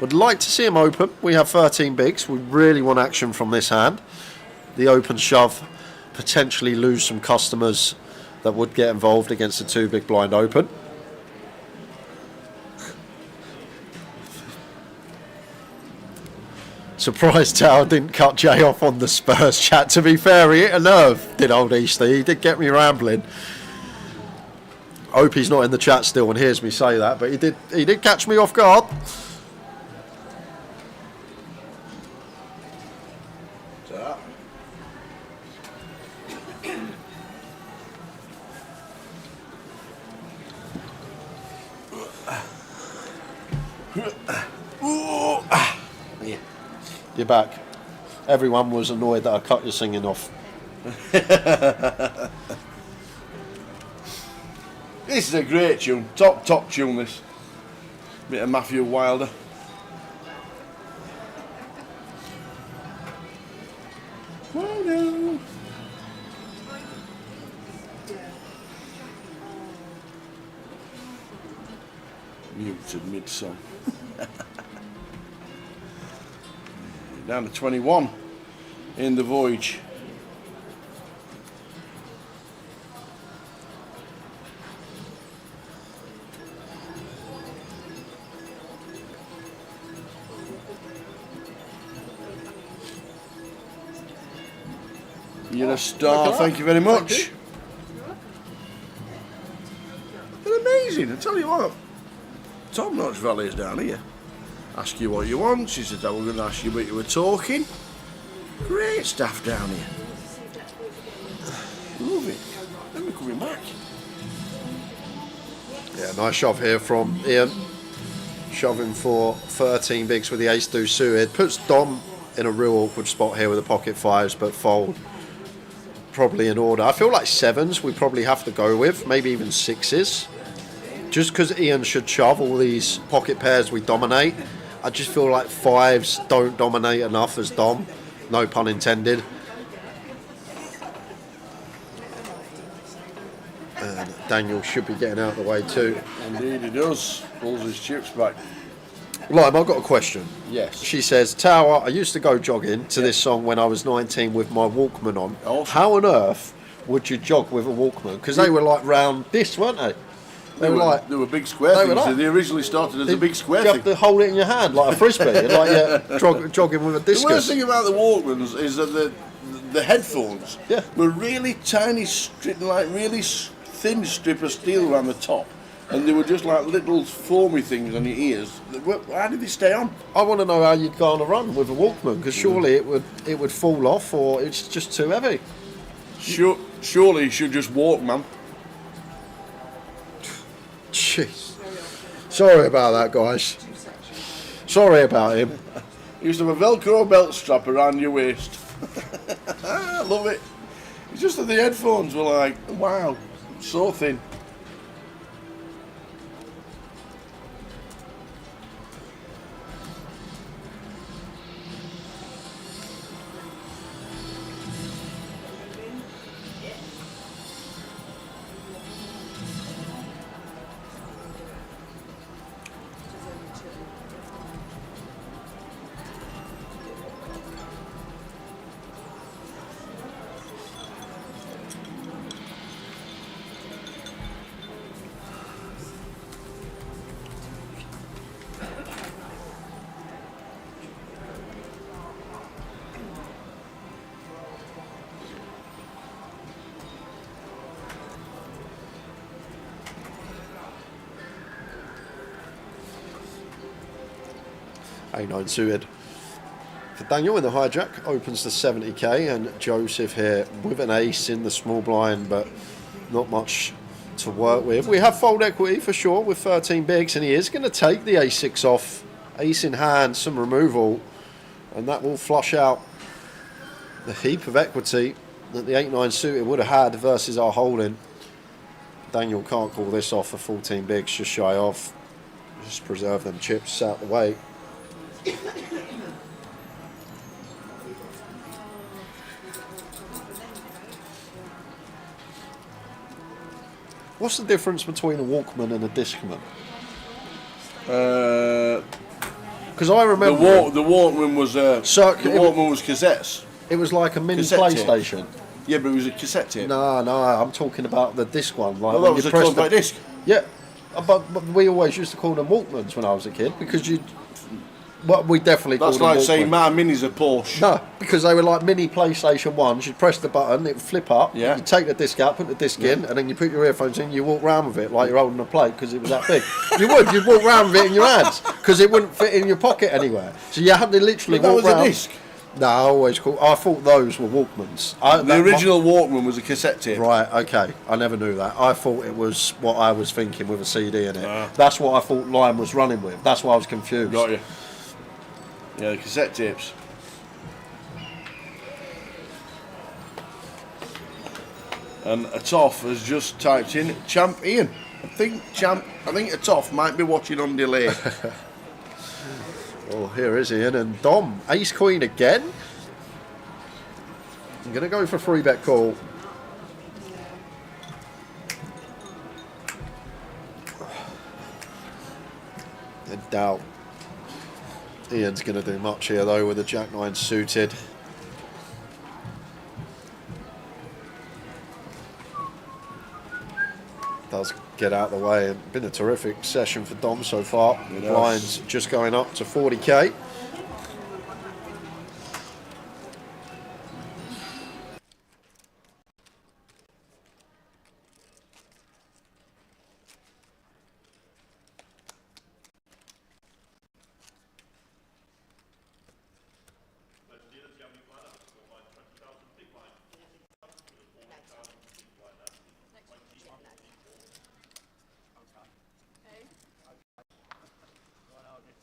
Would like to see him open. We have 13 bigs. We really want action from this hand. The open shove, potentially lose some customers that would get involved against the 2 big blind open. Surprised Tower didn't cut Jay off on the Spurs chat. To be fair, he hit a nerve, did old Easter. He did get me rambling. Hope he's not in the chat still and hears me say that, but he did catch me off guard. Yeah. You're back. Everyone was annoyed that I cut your singing off. This is a great tune. Top tune, this. Bit of Matthew Wilder. Wilder. Muted mid-song. Down to 21 in the Voyage. You're a star, thank you very much. They're amazing, I tell you what. Top notch valleys down here. Ask you what you want. She said, "I was going to ask you what you were talking." Great staff down here. Love it. Let me coming back. Yeah, nice shove here from Ian. Shoving for 13 bigs with the ace deuce suited. Puts Dom in a real awkward spot here with the pocket fives, but fold probably in order. I feel like sevens we probably have to go with, maybe even sixes. Just because Ian should shove all these pocket pairs we dominate, I just feel like fives don't dominate enough as Dom. No pun intended. And Daniel should be getting out of the way too. Indeed he does. Pulls his chips back. Lime, I've got a question. Yes. She says, Tower, I used to go jogging to this song when I was 19 with my Walkman on. Awesome. How on earth would you jog with a Walkman? Because they were like round this, weren't they? They were big square things. They originally started as a big square thing. You have to hold it in your hand like a frisbee, like you're jogging with a discus. The worst thing about the Walkmans is that the headphones were really tiny, really thin strip of steel around the top, and they were just like little foamy things on your ears. How did they stay on? I want to know how you'd go on a run with a Walkman, because surely it would fall off, or it's just too heavy. Surely you should just walk, man. Jeez. Sorry about that, guys. Sorry about him. You used to have a Velcro belt strap around your waist. I love it. It's just that the headphones were like, wow, so thin. A9 suited for Daniel in the hijack, opens to 70k, and Joseph here with an ace in the small blind, but not much to work with. We have fold equity for sure with 13 bigs, and he is going to take the a6 off, ace in hand, some removal, and that will flush out the heap of equity that the 8-9 suited would have had versus our holding. Daniel can't call this off for 14 bigs, just shy of. Just preserve them chips out the way. What's the difference between a Walkman and a Discman? Because I remember the Walkman was Walkman was cassettes. It was like a mini Cassette PlayStation. Tape. Yeah, but it was a cassette tape. No, I'm talking about the disc one. Like that was a compact disc. Yeah, but we always used to call them Walkmans when I was a kid because we definitely called them Walkmans. That's like saying my Mini's a Porsche. No, because they were like mini PlayStation 1s. You'd press the button, it would flip up. Yeah. You take the disc out, put the disc in, and then you put your earphones in. You walk around with it like you're holding a plate because it was that big. You'd walk around with it in your hands because it wouldn't fit in your pocket anywhere. So you had to literally walk around. That was a disc. No, I thought those were Walkmans. The original Walkman was a cassette tape. Right, okay. I never knew that. I thought it was what I was thinking with a CD in it. That's what I thought Lime was running with. That's why I was confused. Got you. Yeah, the cassette tapes. And Atoff has just typed in Champ Ian. I think Atoff might be watching on delay. Well, here is Ian and Dom. Ace Queen again. I'm going to go for 3-bet call. I doubt Ian's going to do much here though with the Jack-9 suited. Does get out of the way. Been a terrific session for Dom so far. The blinds just going up to 40k.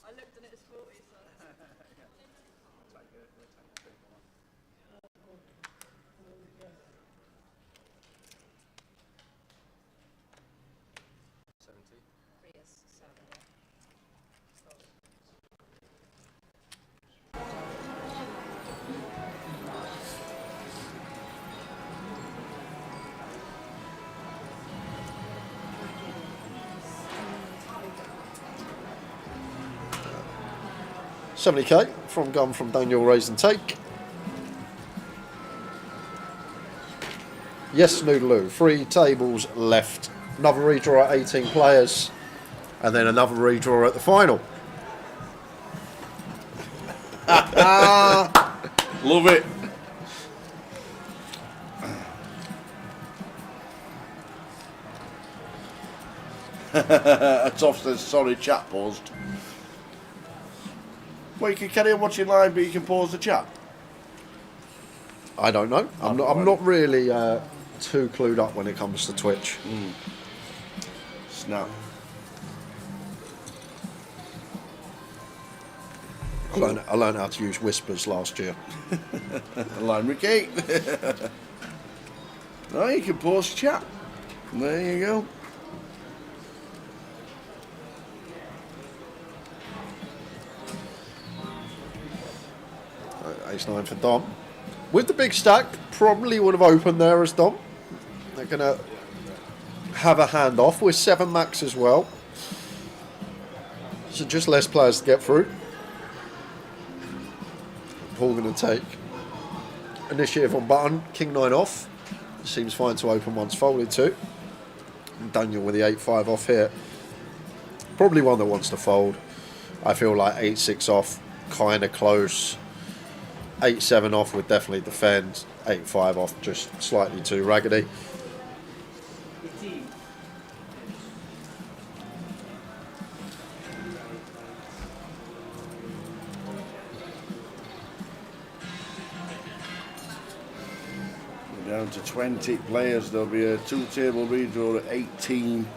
I looked and it was 40, so... 70k from gun from Daniel Raise and Take. Yes, Noodaloo. 3 tables left. Another redraw at 18 players. And then another redraw at the final. Love it. Atoff says, sorry, chat paused. Well, you can carry on watching live, but you can pause the chat. I don't know. I'm not really too clued up when it comes to Twitch. Snap. I learned how to use whispers last year. Line Ricky. No, you can pause chat. There you go. Ace-9 for Dom. With the big stack, probably would have opened there as Dom. They're going to have a hand off with 7 max as well. So just less players to get through. Paul going to take initiative on button, King-9 off. Seems fine to open once folded too. And Daniel with the 8-5 off here. Probably one that wants to fold. I feel like 8-6 off, kind of close. 8-7 off would definitely defend. 8-5 off, just slightly too raggedy. Down to 20 players. There'll be a 2-table redraw at 18.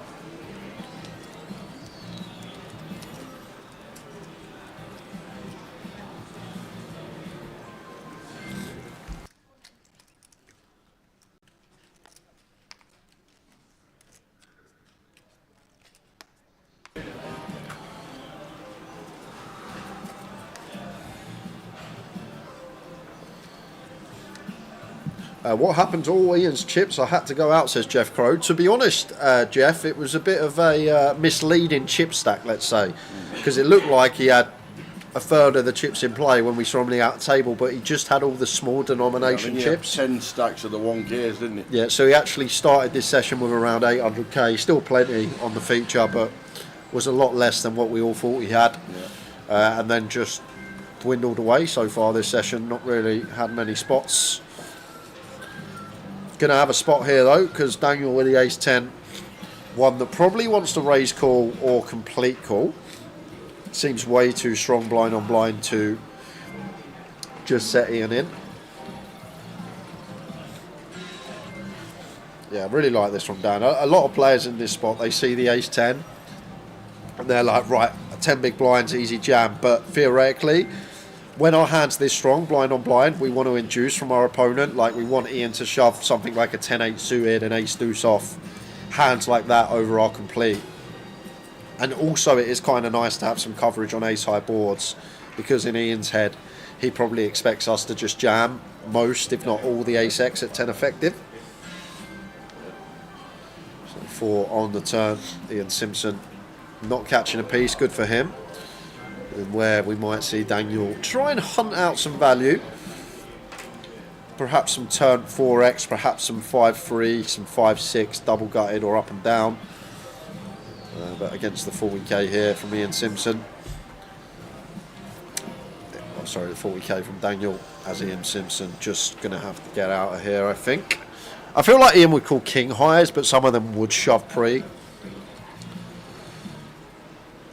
What happened to all Ian's chips? I had to go out, says Jeff Crow. To be honest, Jeff, it was a bit of a misleading chip stack, let's say, because it looked like he had a third of the chips in play when we saw him on the out table, but he just had all the small denomination chips. 10 stacks of the 1Ks, didn't he? Yeah, so he actually started this session with around 800k, still plenty on the feature, but was a lot less than what we all thought he had. Yeah. And then just dwindled away so far this session, not really had many spots. Going to have a spot here though, because Daniel with the ace-10, one that probably wants to raise call or complete call. Seems way too strong blind on blind to just set Ian in. Yeah, I really like this from Dan. A lot of players in this spot, they see the ace-10 and they're like, right, 10 big blinds, easy jam. But theoretically, when our hand's this strong, blind on blind, we want to induce from our opponent. Like, we want Ian to shove something like a 10-8 suited, an ace deuce off, hands like that over our complete. And also it is kind of nice to have some coverage on ace high boards, because in Ian's head, he probably expects us to just jam most, if not all, the ace X at 10 effective. So 4 on the turn. Ian Simpson not catching a piece, good for him. And where we might see Daniel try and hunt out some value. Perhaps some turn 4x, perhaps some 5-3, some 5-6, double gutted or up and down. But against the 40k here from Ian Simpson. Oh, sorry, the 40k from Daniel, as Ian Simpson just going to have to get out of here, I think. I feel like Ian would call king highs, but some of them would shove pre.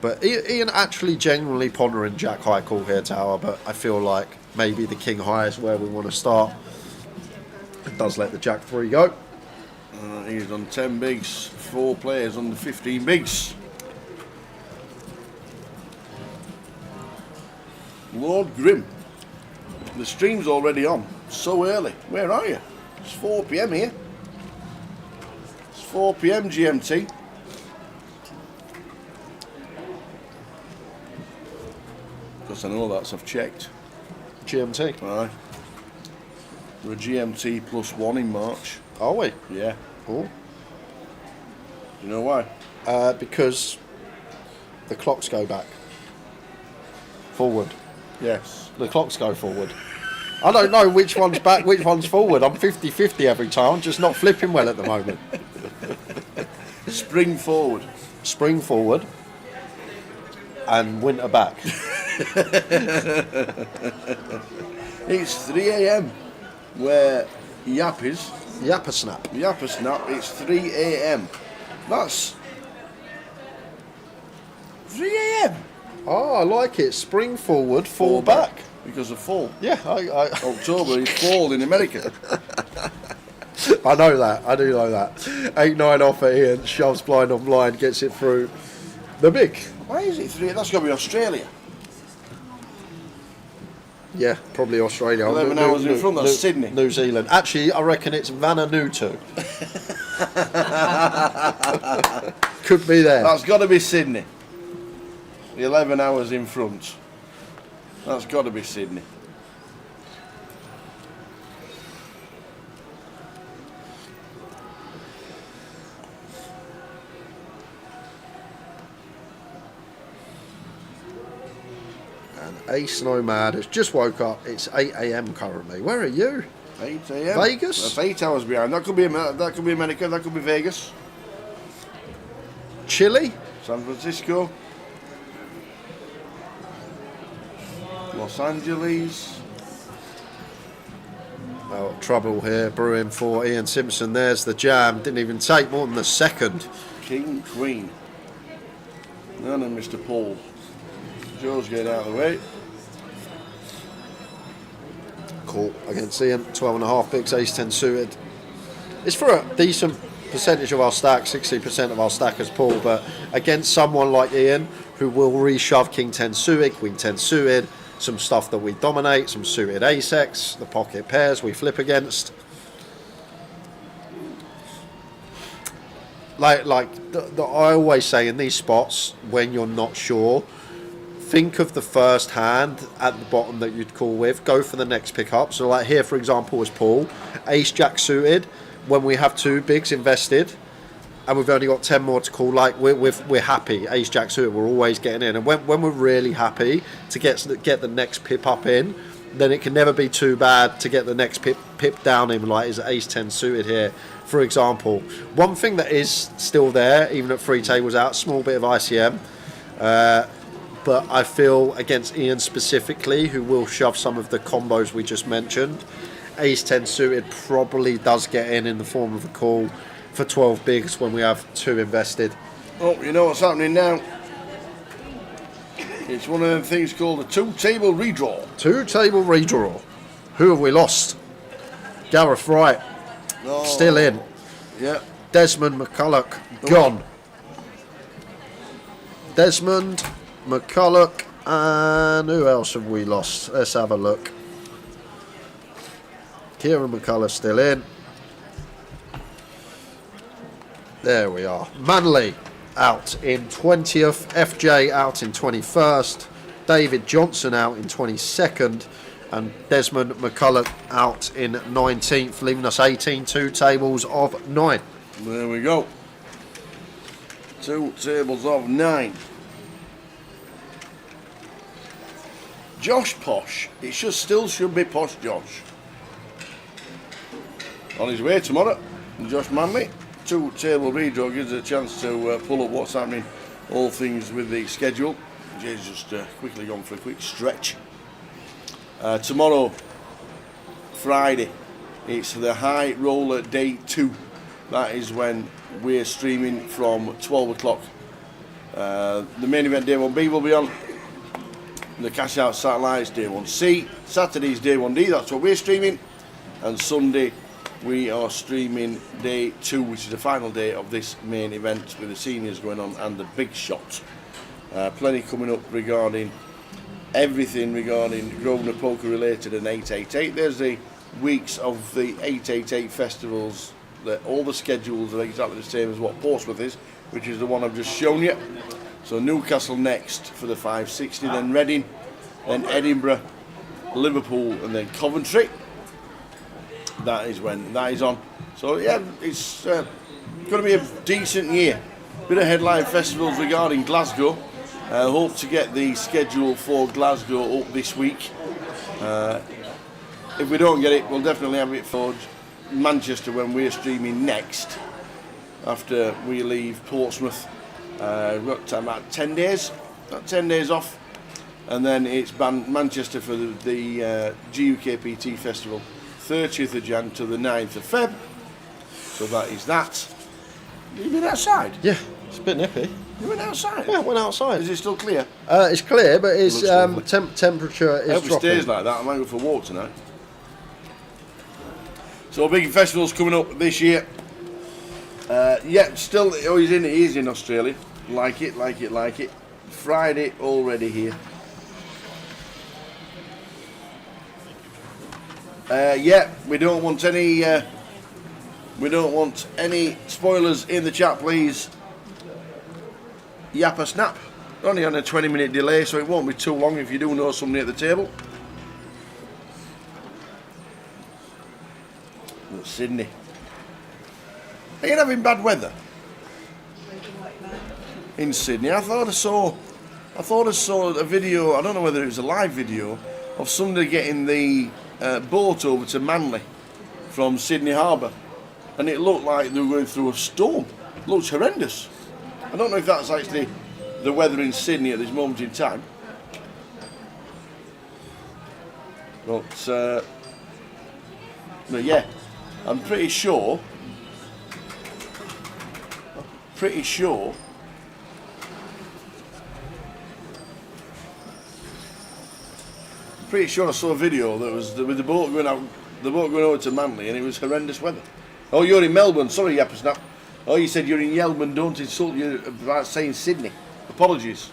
But Ian actually genuinely pondering jack high call here tower, but I feel like maybe the king high is where we want to start. It does let the jack 3 go. He's on 10 bigs, 4 players on the 15 bigs. Lord Grim, the stream's already on, so early. Where are you? It's 4 PM here. It's 4 PM GMT. Because I know that, I've checked. GMT? Aye. We're GMT +1 in March. Are we? Yeah. Oh. Do you know why? Because the clocks go back. Forward. Yes. The clocks go forward. I don't know which one's back, which one's forward. I'm 50-50 every time. I'm just not flipping well at the moment. Spring forward. Spring forward. And winter back. It's 3 AM where Yap is. Yappersnap. Yappersnap, it's 3 AM. That's 3 AM. Oh, I like it. Spring forward, fall back. Because of fall. Yeah, October is fall in America. I know that. I do know that. 8-9 off at Ian, shoves blind on blind, gets it through the big. Why is it 3? That's got to be Australia. Yeah, probably Australia. 11 hours in front, that's Sydney. New Zealand. Actually, I reckon it's Vanuatu. Could be there. That's got to be Sydney. 11 hours in front. That's got to be Sydney. And Ace Nomad has just woke up. It's 8 AM currently. Where are you? 8 AM. Vegas? That's 8 hours behind. That could be America. That could be Vegas. Chile? San Francisco. Los Angeles. Oh, trouble here brewing for Ian Simpson. There's the jam. Didn't even take more than a second. King, Queen. And then Mr. Paul. Joe's getting out of the way. Call against Ian. 12.5 bigs, ace 10 suited. it's for a decent percentage of our stack, 60% of our stack as pool, but against someone like Ian, who will reshove King 10 suited, Queen 10 suited, some stuff that we dominate, some suited ace-x, the pocket pairs we flip against. Like I always say in these spots, when you're not sure, think of the first hand at the bottom that you'd call with, go for the next pickup. So like here, for example, was Paul, ace-jack suited, when we have 2 bigs invested, and we've only got 10 more to call, like we're happy, ace-jack suited, we're always getting in. And when we're really happy to get the next pip up in, then it can never be too bad to get the next pip down in, like is ace-10 suited here, for example. One thing that is still there, even at 3 tables out, small bit of ICM, but I feel against Ian specifically, who will shove some of the combos we just mentioned, ace-10 suited probably does get in the form of a call for 12 bigs when we have 2 invested. Oh, you know what's happening now? It's one of them things called a 2-table redraw. 2-table redraw. Who have we lost? Gareth Wright, still in. Yeah. Desmond McCulloch, gone. Desmond McCulloch, and who else have we lost? Let's have a look. Kieran McCulloch still in. There we are. Manley out in 20th. FJ out in 21st. David Johnson out in 22nd. And Desmond McCulloch out in 19th, leaving us 18 2 tables of 9. There we go. 2 tables of 9. Josh Posh. It still should be Posh Josh. On his way tomorrow, Josh Manley. 2-table redraw gives us a chance to pull up what's happening, all things with the schedule. Jay's just quickly gone for a quick stretch. Tomorrow, Friday, it's the High Roller Day 2. That is when we're streaming from 12 o'clock. The main event Day 1B will be on. The Cash Out Satellites Day 1C. Saturday's Day 1D, that's what we're streaming. And Sunday, we are streaming Day 2, which is the final day of this main event with the seniors going on and the big shot. Plenty coming up regarding everything regarding Grosvenor Poker related and 888. There's the weeks of the 888 festivals. All the schedules are exactly the same as what Portsmouth is, which is the one I've just shown you. So Newcastle next for the 560, then Reading, then Edinburgh, Liverpool, and then Coventry. That is when that is on. So yeah, it's going to be a decent year. Bit of headline festivals regarding Glasgow. Hope to get the schedule for Glasgow up this week. If we don't get it, we'll definitely have it for Manchester when we're streaming next. After we leave Portsmouth, we've got about 10 days. About 10 days off, and then it's Manchester for the GUKPT festival. 30th of Jan to the 9th of Feb. So that is that. You been outside? Yeah, it's a bit nippy. You went outside? Yeah, I went outside. Is it still clear? It's clear, but it's temperature is I hope it dropping. stays like that. I might go for a walk tonight. So big festivals coming up this year. Yeah, still, he's in Australia. Like it. Friday already here. Yeah, we don't want any spoilers in the chat, please. Yapper snap. Only on a 20-minute delay, so it won't be too long if you do know somebody at the table. Look, Sydney. Are you having bad weather in Sydney? I thought I saw a video. I don't know whether it was a live video of somebody getting the boat over to Manly from Sydney Harbour, and it looked like they were going through a storm. It looks horrendous. I don't know if that's actually the weather in Sydney at this moment in time, but yeah, I'm pretty sure I saw a video that was with the boat going over to Manly, and it was horrendous weather. Oh, you're in Melbourne. Sorry, Yappersnap. Oh, you said you're in Yelman. Don't insult you about saying Sydney. Apologies.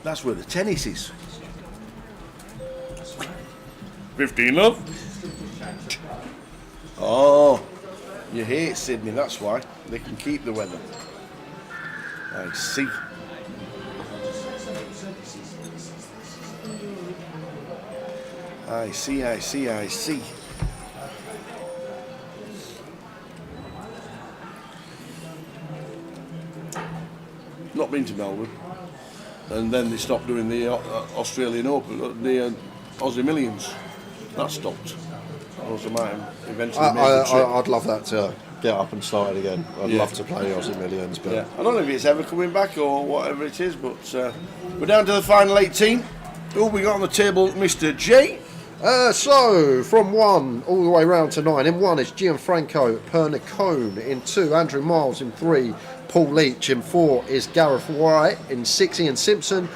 That's where the tennis is. 15, love. Oh, you hate Sydney, that's why. They can keep the weather. I see. I see, I see, I see. Not been to Melbourne. And then they stopped doing the Australian Open, the Aussie Millions. That stopped. Also might have eventually made the trip. I'd love that to get up and start it again. I'd love to play Aussie Millions, but yeah. I don't know if it's ever coming back or whatever it is, but we're down to the final 18. Who we got on the table, Mr. J? So, from 1 all the way round to 9. In 1 is Gianfranco Pernicone. In 2, Andrew Miles. In 3, Paul Leach. In 4 is Gareth White. In 6, Ian Simpson.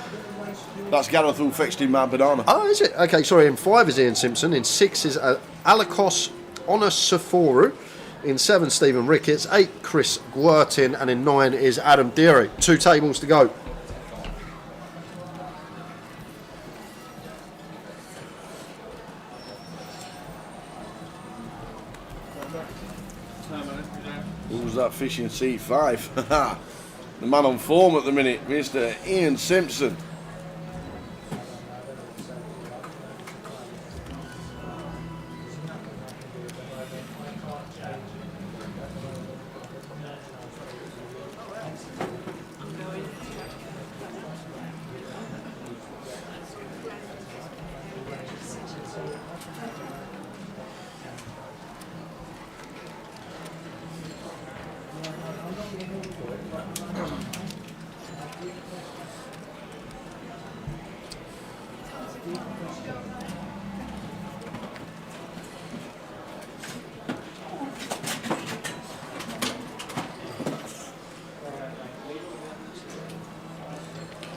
That's Gareth who fetched in my banana. Oh, is it? Okay, sorry. In 5 is Ian Simpson. In 6 is Alakos Onasaforu. In 7, Stephen Ricketts. 8, Chris Guertin. And in 9 is Adam Deary. 2 tables to go. Who's that fishing C5? The man on form at the minute, Mr. Ian Simpson.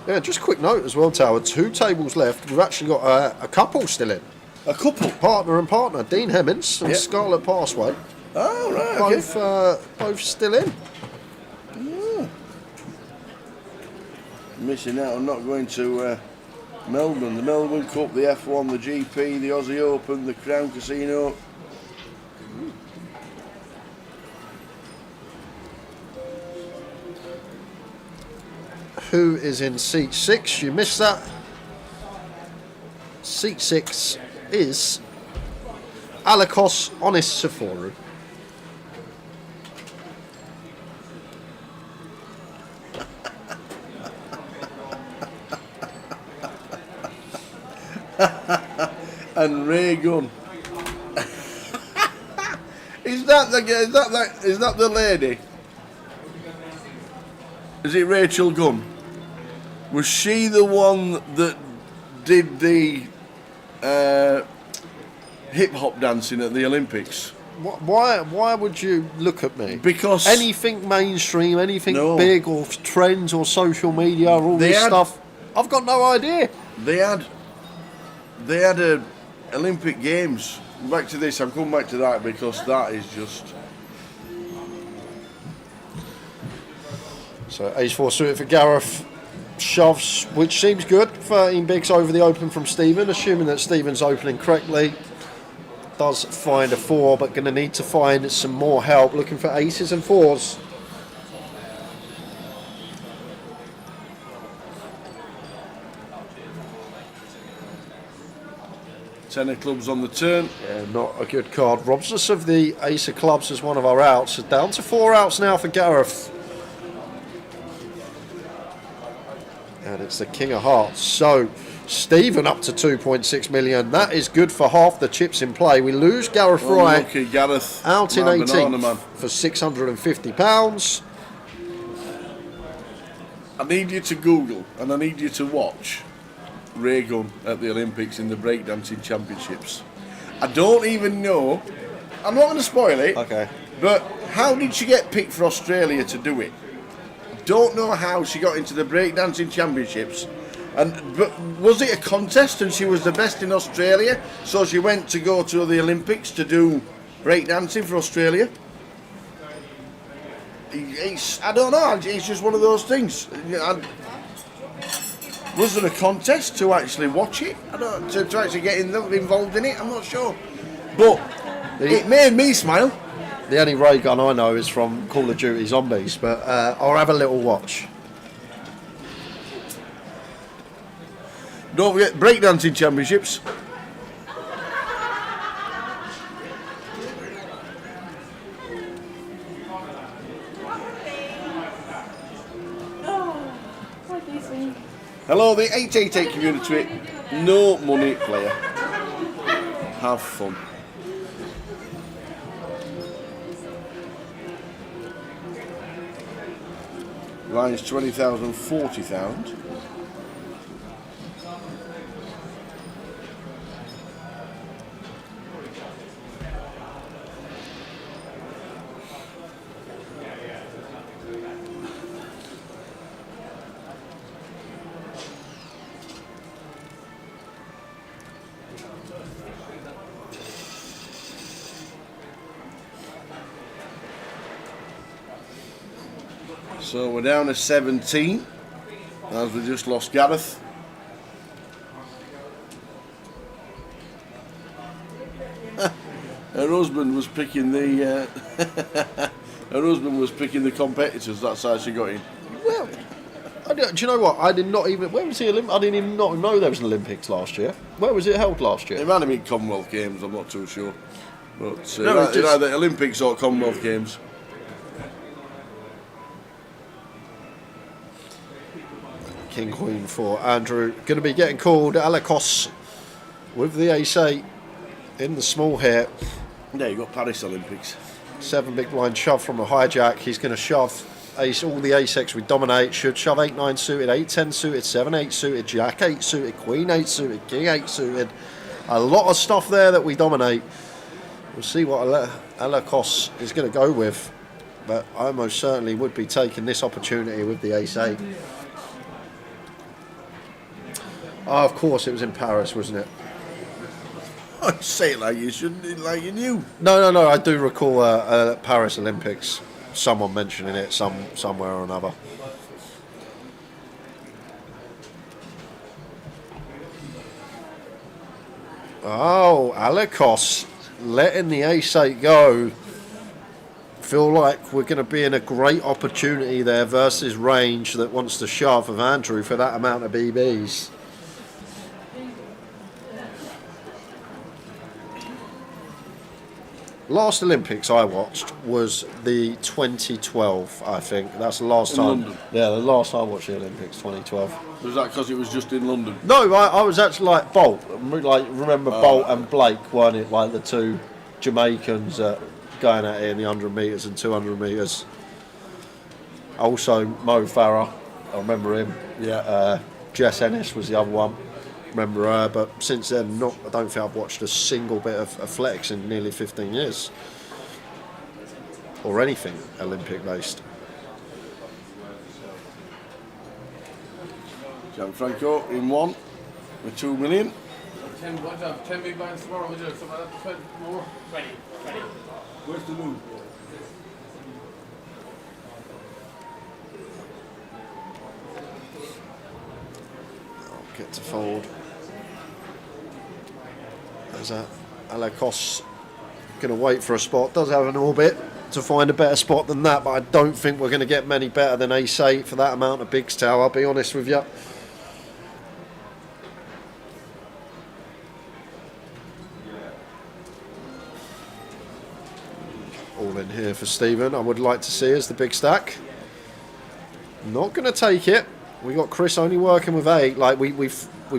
Yeah, just a quick note as well, Tower. 2 tables left. We've actually got a couple still in. A couple? Partner and partner. Dean Hemmings and Scarlett Passway. Oh, right, both, okay. Both still in. Yeah. Missing out on not going to Melbourne. The Melbourne Cup, the F1, the GP, the Aussie Open, the Crown Casino. Who is in seat 6? You missed that. Seat 6 is Alakos Onasaforu. And Ray Gunn. Is that the lady? Is it Rachel Gunn? Was she the one that did the hip hop dancing at the Olympics? Why would you look at me? Because anything mainstream, anything big or trends or social media or all this stuff, I've got no idea. They had a Olympic Games. Back to this, I'm coming back to that because that is just. So ace-4 suited for Gareth. Shoves, which seems good. 13 bigs over the open from Stephen, assuming that Stephen's opening correctly. Does find a 4, but going to need to find some more help. Looking for aces and 4s. Ten of clubs on the turn. Yeah, not a good card. Robs us of the ace of clubs as one of our outs. Down to 4 outs now for Gareth. And it's the King of Hearts. So, Stephen up to 2.6 million. That is good for half the chips in play. We lose Gareth Wright Gareth, out in 18th for £650. I need you to Google and I need you to watch Ray Gunn at the Olympics in the breakdancing championships. I don't even know. I'm not going to spoil it. Okay. But how did she get picked for Australia to do it? Don't know how she got into the breakdancing championships But was it a contest and she was the best in Australia? So she went to go to the Olympics to do breakdancing for Australia? I don't know, it's just one of those things. Was there a contest to actually watch it? To actually get involved in it? I'm not sure. But it made me smile. The only ray gun I know is from Call of Duty Zombies, but I'll have a little watch. Don't forget breakdancing championships. Hello, the 888 community. No money player. Have fun. Line's 20,000, 40,000. So we're down to 17 as we just lost Gareth. Her husband was picking the her husband was picking the competitors. That's how she got in. Well, do you know what? I did not even. Where was the Olympics? I didn't even not know there was an Olympics last year. Where was it held last year? It might have been Commonwealth Games. I'm not too sure. But No, it's just- either Olympics or Commonwealth Games. King Queen for Andrew. Going to be getting called Alakos with the ace-8 in the small here. Yeah, you got Paris Olympics. 7 big blind shove from a hijack. He's going to shove ace. All the ace-X we dominate. Should shove 8-9 suited, 8-10 suited, 7-8 suited, Jack 8 suited, Queen 8 suited, King 8 suited. A lot of stuff there that we dominate. We'll see what Alakos is going to go with. But I most certainly would be taking this opportunity with the ace-8. Oh, of course, it was in Paris, wasn't it? I say it like you shouldn't, like you knew. No. I do recall Paris Olympics. Someone mentioning it somewhere or another. Oh, Alakos letting the ace-8 go. Feel like we're going to be in a great opportunity there versus range that wants to shove of Andrew for that amount of BBs. Last Olympics I watched was the 2012, I think. That's the last In time. London? Yeah, the last time I watched the Olympics, 2012. Was that because it was just in London? No, I was actually like Bolt. Like, remember Bolt and Blake, weren't it? Like the two Jamaicans going at it in the 100 metres and 200 metres. Also, Mo Farah, I remember him. Yeah. Jess Ennis was the other one. Remember her, but since then, I don't think I've watched a single bit of athletics in nearly 15 years. Or anything Olympic based. Gianfranco in one with 2 million. 10 big blinds tomorrow, would you? Something like that, 20 more? 20. Where's the moon? I'll get to fold. There's Alakos going to wait for a spot. Does have an orbit to find a better spot than that, but I don't think we're going to get many better than ace-8 for that amount of bigs tower, I'll be honest with you. All in here for Stephen. I would like to see as the big stack. Not going to take it. We got Chris only working with 8. Like we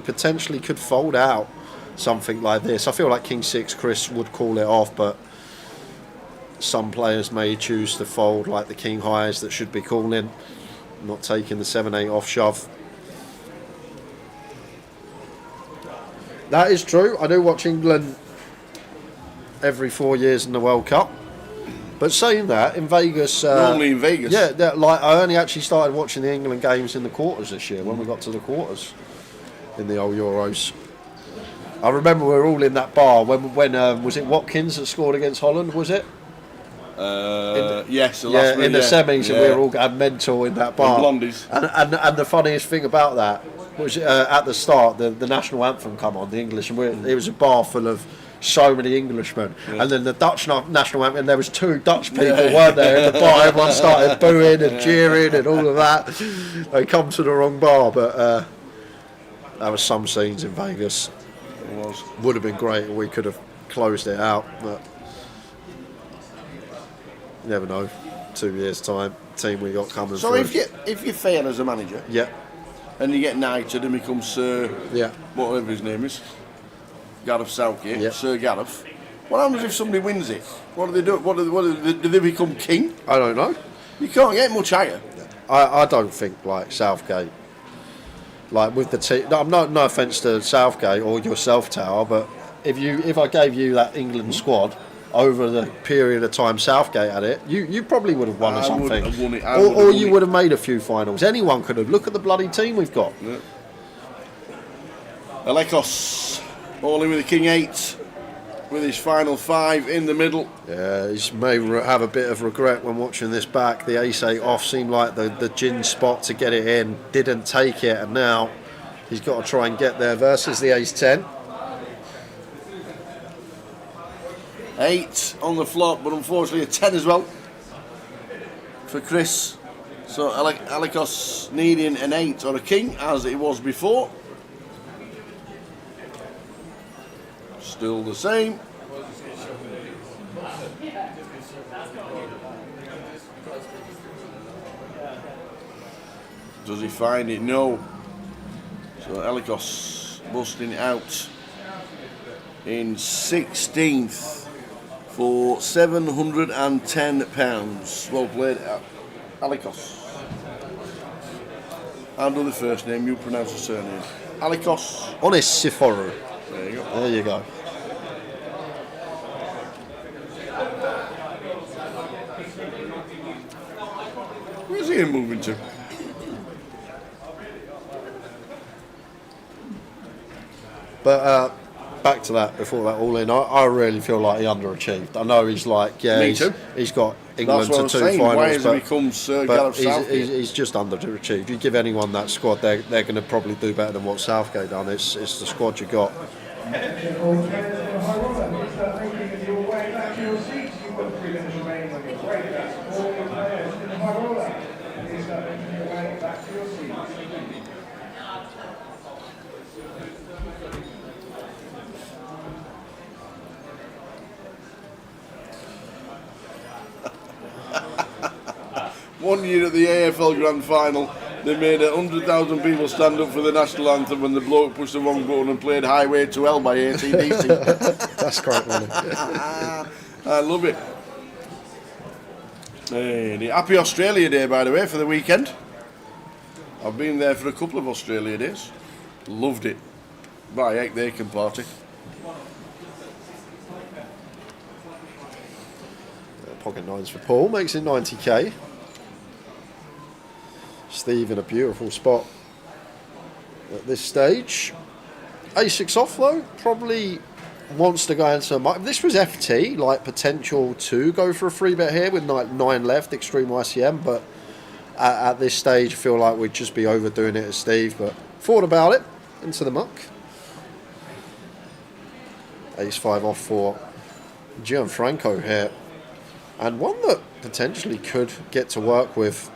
potentially could fold out something like this. I feel like King 6 Chris would call it off, but some players may choose to fold, like the King highs that should be calling, not taking the 7-8 off shove. That is true. I do watch England every 4 years in the World Cup. But saying that, in Vegas... Normally in Vegas. Yeah, like I only actually started watching the England games in the quarters this year, when we got to the quarters. in the old Euros. I remember we were all in that bar when was it Watkins that scored against Holland? Was it? Yes, in the semis, and we were all had mental in that bar. Blondies. And the funniest thing about that was at the start, the national anthem come on, the English, and it was a bar full of so many Englishmen, and then the Dutch national anthem, and there was 2 Dutch people, weren't there, in the bar. Everyone started booing and cheering and all of that. They come to the wrong bar, but that was some scenes in Vegas. It was. Would have been great if we could have closed it out, but you never know. 2 years' time, team we got coming So through. if you fail as a manager, Yeah, and you get knighted and become Sir, yeah. whatever his name is, Gareth Southgate, Yeah. Sir Gareth, what happens if somebody wins it? What do they do? Do they become king? I don't know. You can't get much higher. I don't think like Southgate, like with the team. No, no offence to Southgate or yourself, Tower, but if I gave you that England squad over the period of time Southgate had it, you probably would have won or something. Would have won it. Or you would have made a few finals. Anyone could have. Look at the bloody team we've got. Yeah. Alekos, all in with the King 8, with his final 5 in the middle. Yeah, he may have a bit of regret when watching this back. The ace-8 off seemed like the gin spot to get it in. Didn't take it, and now he's got to try and get there versus the ace-10. 8 on the flop, but unfortunately a 10 as well for Chris. So Alekos needing an 8 or a king, as it was before. Still the same. Does he find it? No. So Alekos busting out in 16th for £710. Well played, Alekos. I'll do the first name, you pronounce the surname. Alekos. Onisiforu. There you go. There you go. Where's he moving to? But back to that, before that all in, I really feel like he underachieved. I know he's like, yeah, Me too. He's got England That's what to I'm 2 saying. finals. Why has he but become Sir Gareth Southgate? he's just underachieved. You give anyone that squad, they're going to probably do better than what Southgate done. It's the squad you got. One year at the AFL Grand Final, they made 100,000 people stand up for the national anthem when the bloke pushed the wrong button and played Highway to Hell by AC/DC. That's great, really. I love it. Hey, happy Australia Day, by the way, for the weekend. I've been there for a couple of Australia Days. Loved it. By heck, they can party. Pocket 9s for Paul, makes it 90k. Steve in a beautiful spot at this stage. A6 off though, probably wants to go into if this was FT, like potential to go for a free bet here with 9 left, extreme ICM, but at this stage I feel like we'd just be overdoing it as Steve, but thought about it, into the muck. Ace-5 off for Gianfranco here, and one that potentially could get to work with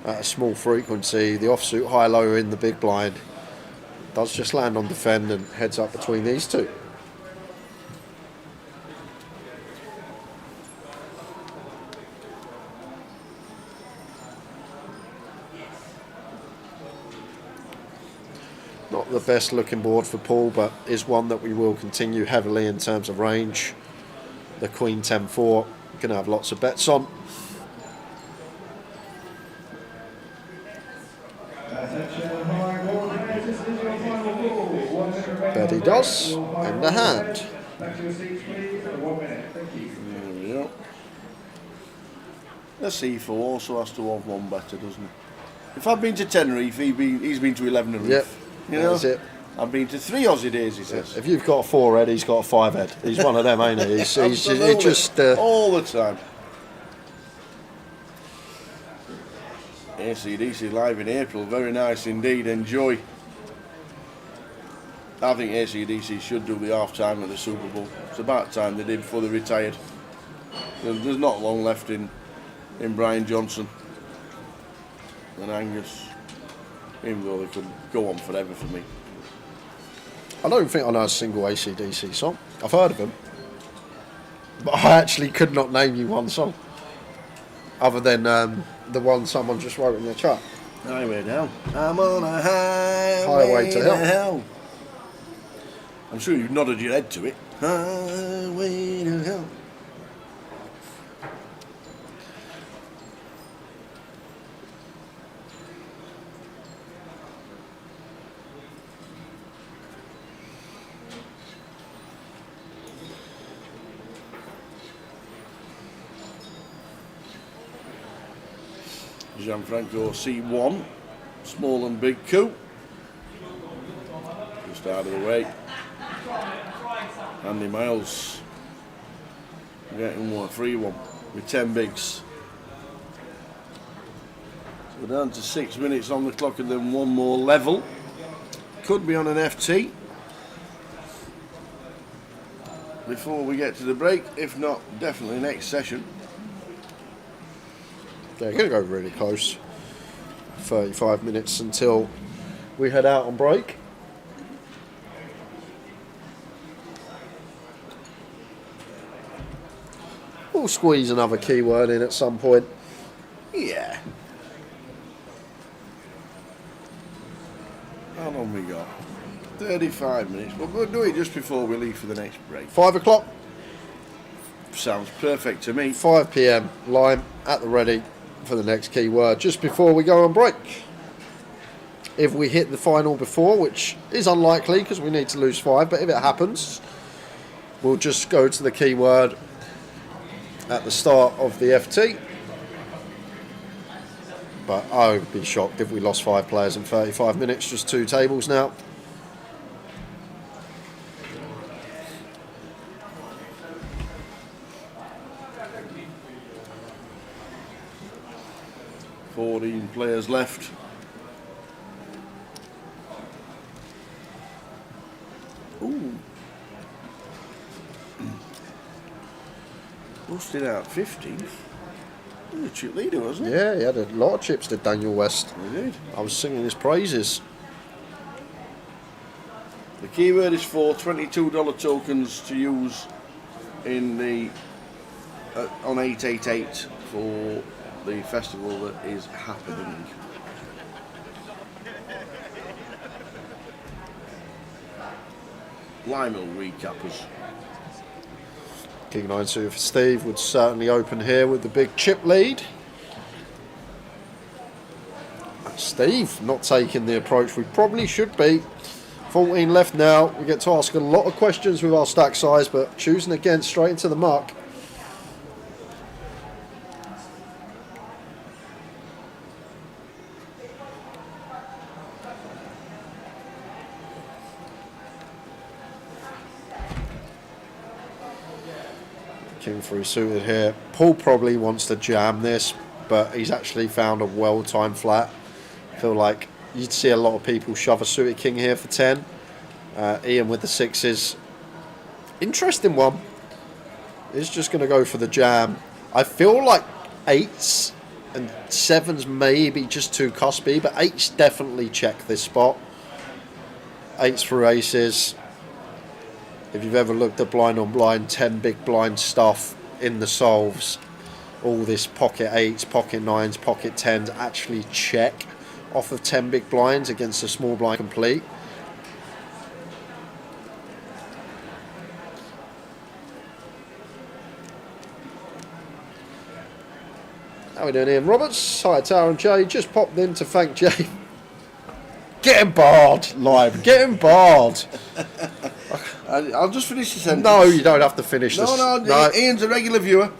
at a small frequency. The offsuit high-low in the big blind does just land on defend and heads up between these two. Not the best looking board for Paul, but is one that we will continue heavily in terms of range. The Queen 10-4, going to have lots of bets on. Bet he does, in the hand. There we go. The C4 also has to have one better, doesn't it? If I've been to Tenerife, he's been to 11 and Yep. You know, That's it. I've been to 3 Aussie days, he says. If you've got a 4 head, he's got a 5 head. He's one of them, ain't he? He's Absolutely. just all the time. AC/DC live in April, very nice indeed. Enjoy. I think AC/DC should do the half time at the Super Bowl. It's about time they did before they retired. There's not long left in Brian Johnson and Angus, even though they could go on forever for me. I don't think I know a single AC/DC song. I've heard of them, but I actually could not name you one song other than the one someone just wrote in the chat. Highway to Hell. I'm on a Highway to Hell. I'm sure you've nodded your head to it. Highway to Hell. Gianfranco C1, small and big coup. Just out of the way. Andy Miles getting one, free one with 10 bigs. So we're down to 6 minutes on the clock and then one more level. Could be on an FT before we get to the break. If not, definitely next session. They're going to go really close. 35 minutes until we head out on break. We'll squeeze another keyword in at some point. Yeah. How long we got? 35 minutes. But we'll do it just before we leave for the next break. 5 o'clock. Sounds perfect to me. 5 p.m. Lime at the ready for the next keyword just before we go on break. If we hit the final before, which is unlikely because we need to lose 5, but if it happens, we'll just go to the keyword at the start of the FT. But I would be shocked if we lost 5 players in 35 minutes, just 2 tables now. Players left. Ooh. Busted out 15th. He was a chip leader, wasn't he? Yeah, he had a lot of chips, did Daniel West. He did. I was singing his praises. The keyword is for $22 tokens to use in the on 888 for the festival that is happening. Lime will recap us. King 9 suited for Steve would certainly open here with the big chip lead. Steve not taking the approach we probably should be. 14 left now. We get to ask a lot of questions with our stack size, but choosing again straight into the muck. King 3 suited here. Paul probably wants to jam this, but he's actually found a well-timed flat. I feel like you'd see a lot of people shove a suited king here for 10. Ian with the 6s. Interesting one. He's just going to go for the jam. I feel like 8s and 7s maybe just too cuspy, but 8s definitely check this spot. 8s through aces. If you've ever looked at blind on blind, 10 big blind stuff in the solves, all this pocket 8s, pocket 9s, pocket 10s actually check off of 10 big blinds against a small blind complete. How we doing, Ian Roberts? Hi, Tower and Jay. Just popped in to thank Jay. Get him barred, live. Get him barred. I'll just finish the sentence. No, you don't have to finish this. No, Ian's a regular viewer.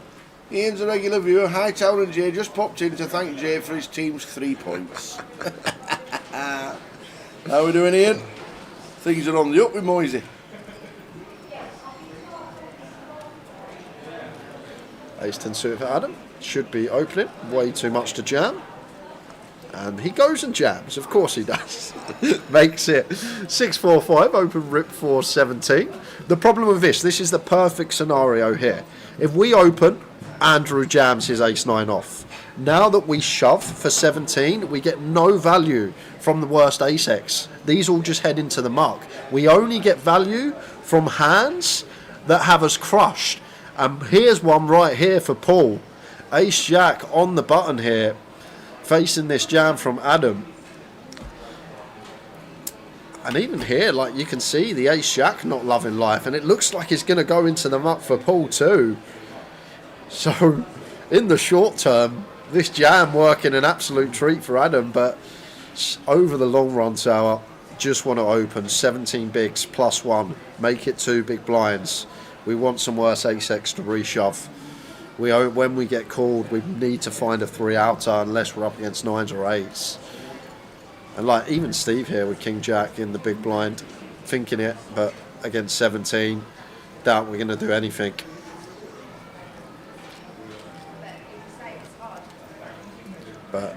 Hi, Tower and Jay. Just popped in to thank Jay for his team's 3 points. How we doing, Ian? Things are on the up with Moisey. Ace 10 suited for Adam. Should be opening. Way too much to jam. And he goes and jams. Of course he does. Makes it 6-4-5. Open rip 4-17. The problem with this is the perfect scenario here. If we open, Andrew jams his ace-9 off. Now that we shove for 17, we get no value from the worst ace-X. These all just head into the muck. We only get value from hands that have us crushed. And here's one right here for Paul. Ace-Jack on the button here, facing this jam from Adam. And even here, like you can see, the ace-Jack not loving life. And it looks like it's going to go into the muck for Paul too. So, in the short term, this jam working an absolute treat for Adam, but over the long run, Tower, just want to open 17 bigs plus 1, make it 2 big blinds. We want some worse ace-X to reshove. When we get called, we need to find a 3-outer unless we're up against 9s or 8s. And like even Steve here with King-Jack in the big blind, thinking it, but against 17, doubt we're going to do anything. But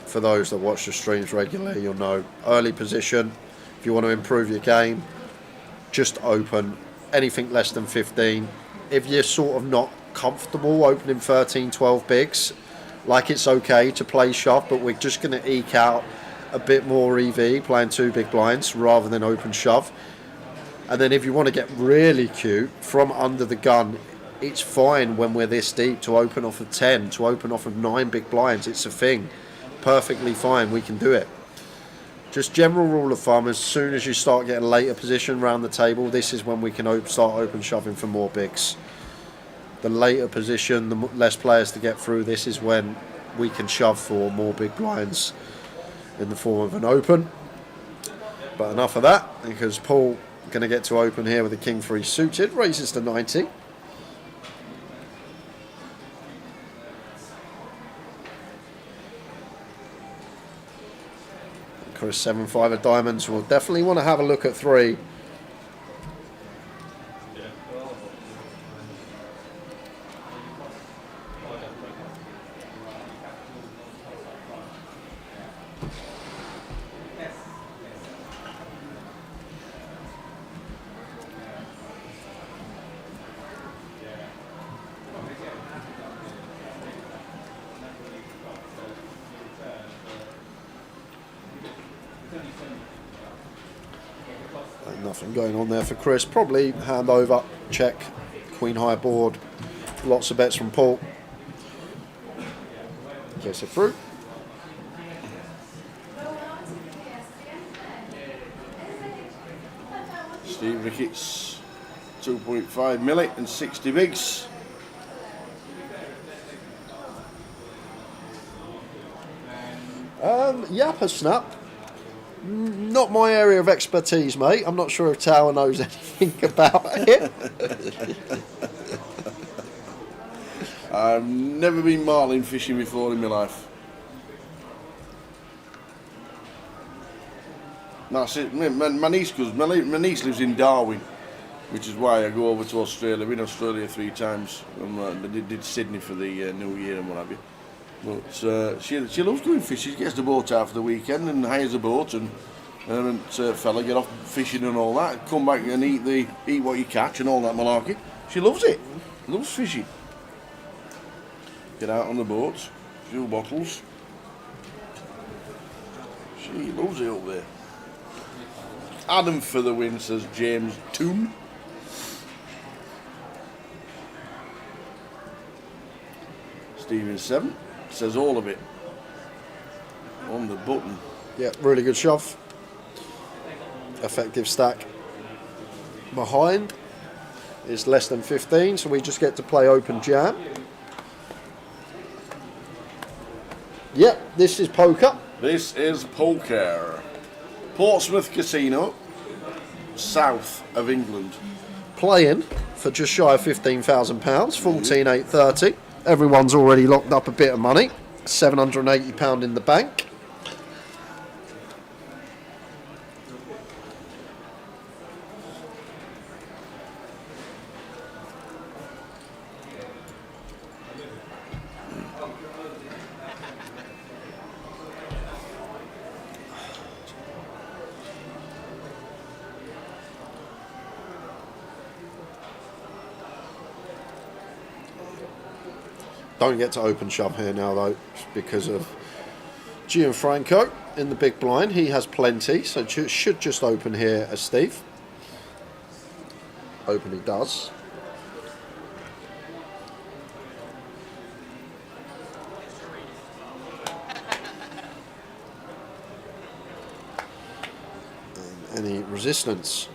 for those that watch the streams regularly, you'll know early position. If you want to improve your game, just open anything less than 15. If you're sort of not comfortable opening 13, 12 bigs, like it's okay to play shove, but we're just going to eke out a bit more EV playing 2 big blinds rather than open shove. And then if you want to get really cute from under the gun, it's fine when we're this deep to open off of 10, to open off of 9 big blinds. It's a thing. Perfectly fine. We can do it. Just general rule of thumb, as soon as you start getting later position around the table, this is when we can start open shoving for more bigs. The later position, the less players to get through, this is when we can shove for more big blinds in the form of an open. But enough of that, because Paul going to get to open here with a King 3 suited, raises to 90. Chris 7-5 of diamonds will definitely want to have a look at 3. Nothing going on there for Chris. Probably hand over, check, queen high board. Lots of bets from Paul. Gets it through. Steve Ricketts, 2.5 milli and 60 bigs. Yapper snap. Not my area of expertise, mate. I'm not sure if Tower knows anything about it. I've never been marlin fishing before in my life. That's it. My niece lives in Darwin, which is why I go over to Australia. I've been to Australia 3 times. I did Sydney for the New Year and what have you. But she loves going fishing. She gets the boat out for the weekend and hires a boat, and fella get off fishing and all that. Come back and eat what you catch and all that malarkey. She loves it. Loves fishing. Get out on the boat, few bottles. She loves it up there. Adam for the win, says James Toon. Stephen 7 says all of it on the button. Yeah, really good shove. Effective stack. Behind is less than 15, so we just get to play open jam. Yep, this is poker. This is poker. Portsmouth Casino, south of England. Playing for just shy of £15,000, 14,830. Everyone's already locked up a bit of money, £780 in the bank. Don't get to open shove here now though, because of Gianfranco in the big blind. He has plenty, so should just open here as Steve. Open he does. And any resistance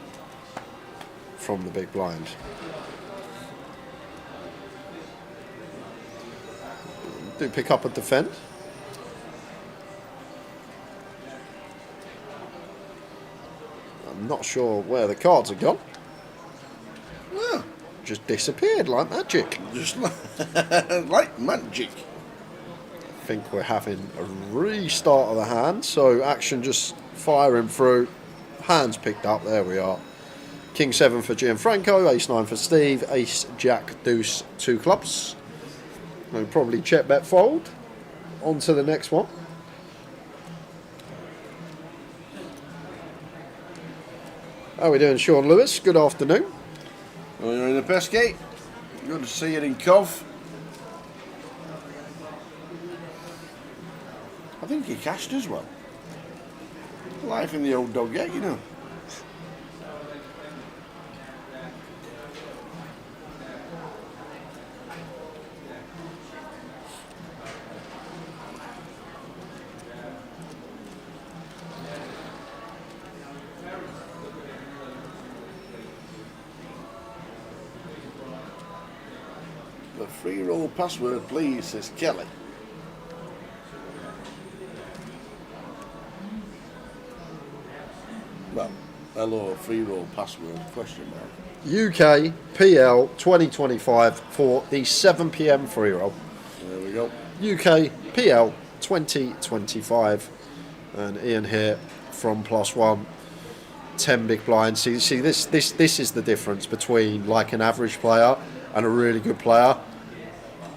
from the big blind. Do pick up and defend. I'm not sure where the cards have gone. Well, just disappeared like magic. Just like magic. I think we're having a restart of the hand, so action just firing through. Hands picked up, there we are. King 7 for Gianfranco, Ace 9 for Steve, Ace, Jack, Deuce, 2 clubs. We'll probably check bet fold. On to the next one. How are we doing, Sean Lewis? Good afternoon. Well, you're in the Pesky. Good to see you in Cov. I think he cashed as well. Life in the old dog yet, you know. The free roll password, please, says Kelly. Well, hello, free roll password, question mark. UKPL 2025 for the 7 PM free roll. There we go. UKPL 2025. And Ian here from +1. 10 big blinds. See this is the difference between like an average player and a really good player.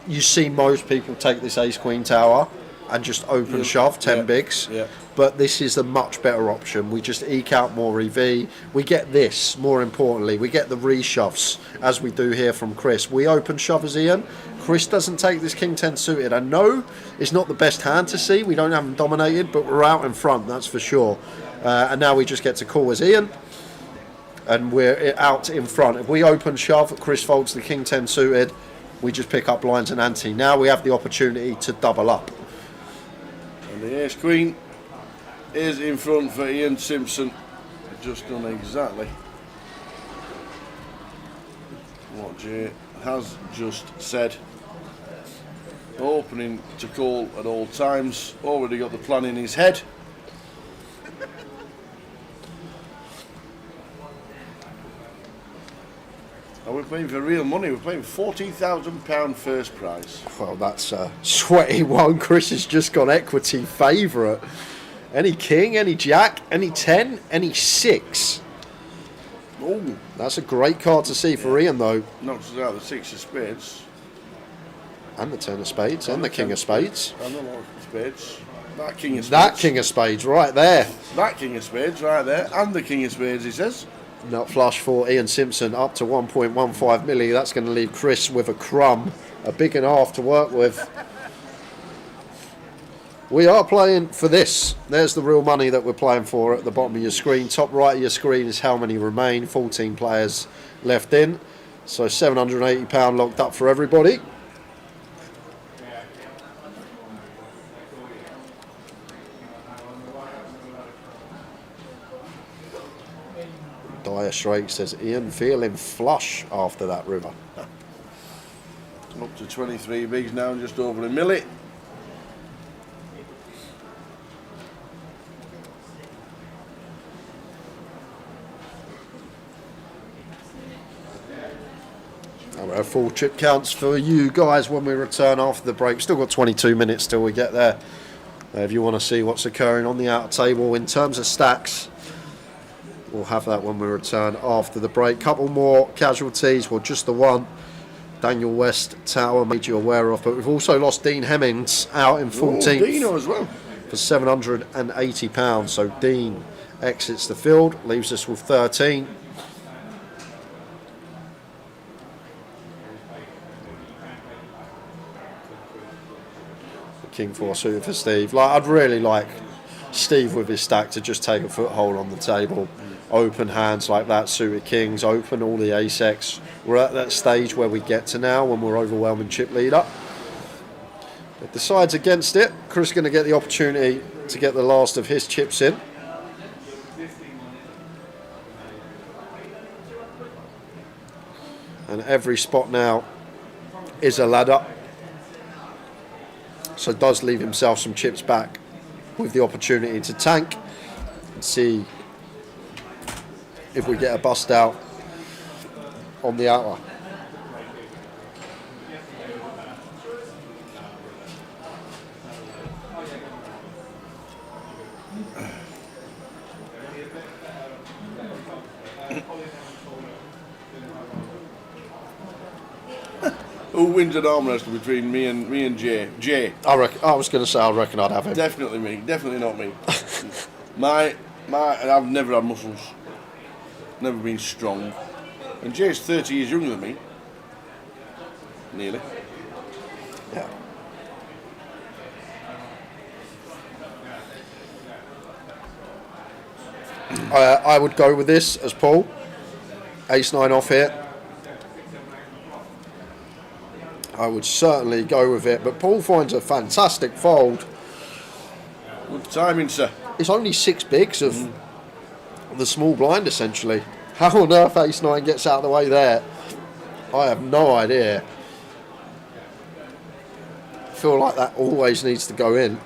You see most people take this ace queen tower and just open shove 10 bigs. Yeah. But this is a much better option. We just eke out more EV. We get this, more importantly, we get the reshoves as we do here from Chris. We open shove as Ian. Chris doesn't take this king 10 suited. I know it's not the best hand to see. We don't have him dominated, but we're out in front, that's for sure. And now we just get to call as Ian. And we're out in front. If we open shove, Chris folds the king 10 suited. We just pick up blinds and ante. Now we have the opportunity to double up. And the ace queen is in front for Ian Simpson. Just done exactly what Jay has just said. Opening to call at all times. Already got the plan in his head. And we're playing for real money. We're playing £40,000 first prize. Well, that's a sweaty one. Chris has just gone equity favourite. Any king, any jack, any 10, any 6. Oh, that's a great card to see for Ian, though. Knocks us out the 6 of spades. And the 10 of spades, and the king of spades. And the lot of spades. That king of spades. That king of spades right there. That king of spades right there. And the king of spades, he says. Nut flush for Ian Simpson up to 1.15 milli. That's going to leave Chris with a crumb, a big and a half to work with. We are playing for this. There's the real money that we're playing for at the bottom of your screen. Top right of your screen is how many remain. 14 players left in. So £780 locked up for everybody. Dire Straight says Ian feeling flush after that river. Up to 23 bigs now, just over a milli. Our full chip counts for you guys when we return after the break. Still got 22 minutes till we get there. If you want to see what's occurring on the outer table in terms of stacks, we'll have that when we return after the break. Couple more casualties, well, just the one. Daniel West Tower made you aware of, but we've also lost Dean Hemmings out in 14th. Oh, Dino as well. For £780. So Dean exits the field, leaves us with 13. King 4 suited for Steve. Like, I'd really like Steve with his stack to just take a foothold on the table, open hands like that, suited kings, open all the ace-x. We're at that stage where we get to now when we're overwhelming chip leader. It decides against it. Chris is going to get the opportunity to get the last of his chips in. And every spot now is a ladder. So does leave himself some chips back with the opportunity to tank and see if we get a bust out on the outer. Who wins an arm wrestle between me and Jay? Jay. I was going to say, I reckon I'd have him. Definitely me. Definitely not me. I've never had muscles. Never been strong. And Jay's 30 years younger than me. Nearly. Yeah. I would go with this as Paul. Ace-9 off here. I would certainly go with it, but Paul finds a fantastic fold. Good timing, sir. It's only 6 bigs of the small blind, essentially. How on earth Ace-9 gets out of the way there? I have no idea. I feel like that always needs to go in.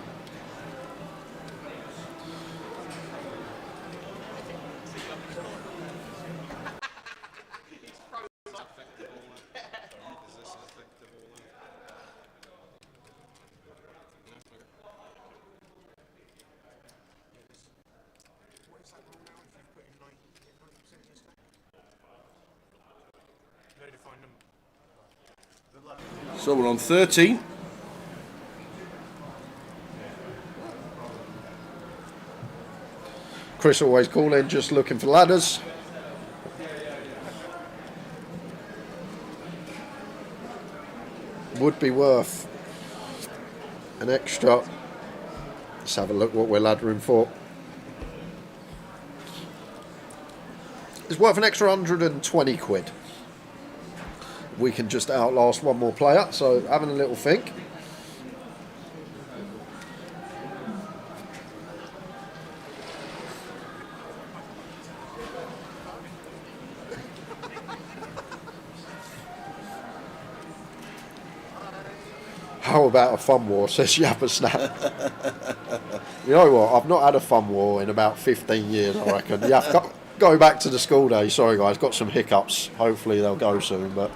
So we're on 13. Chris always calling, just looking for ladders. Would be worth an extra. Let's have a look what we're laddering for. It's worth an extra 120 quid. We can just outlast one more player, so having a little think. How about a fun war, says Yappa Snap. You know what, I've not had a fun war in about 15 years, I reckon. Yeah, go back to the school days. Sorry guys, got some hiccups. Hopefully they'll go soon, but...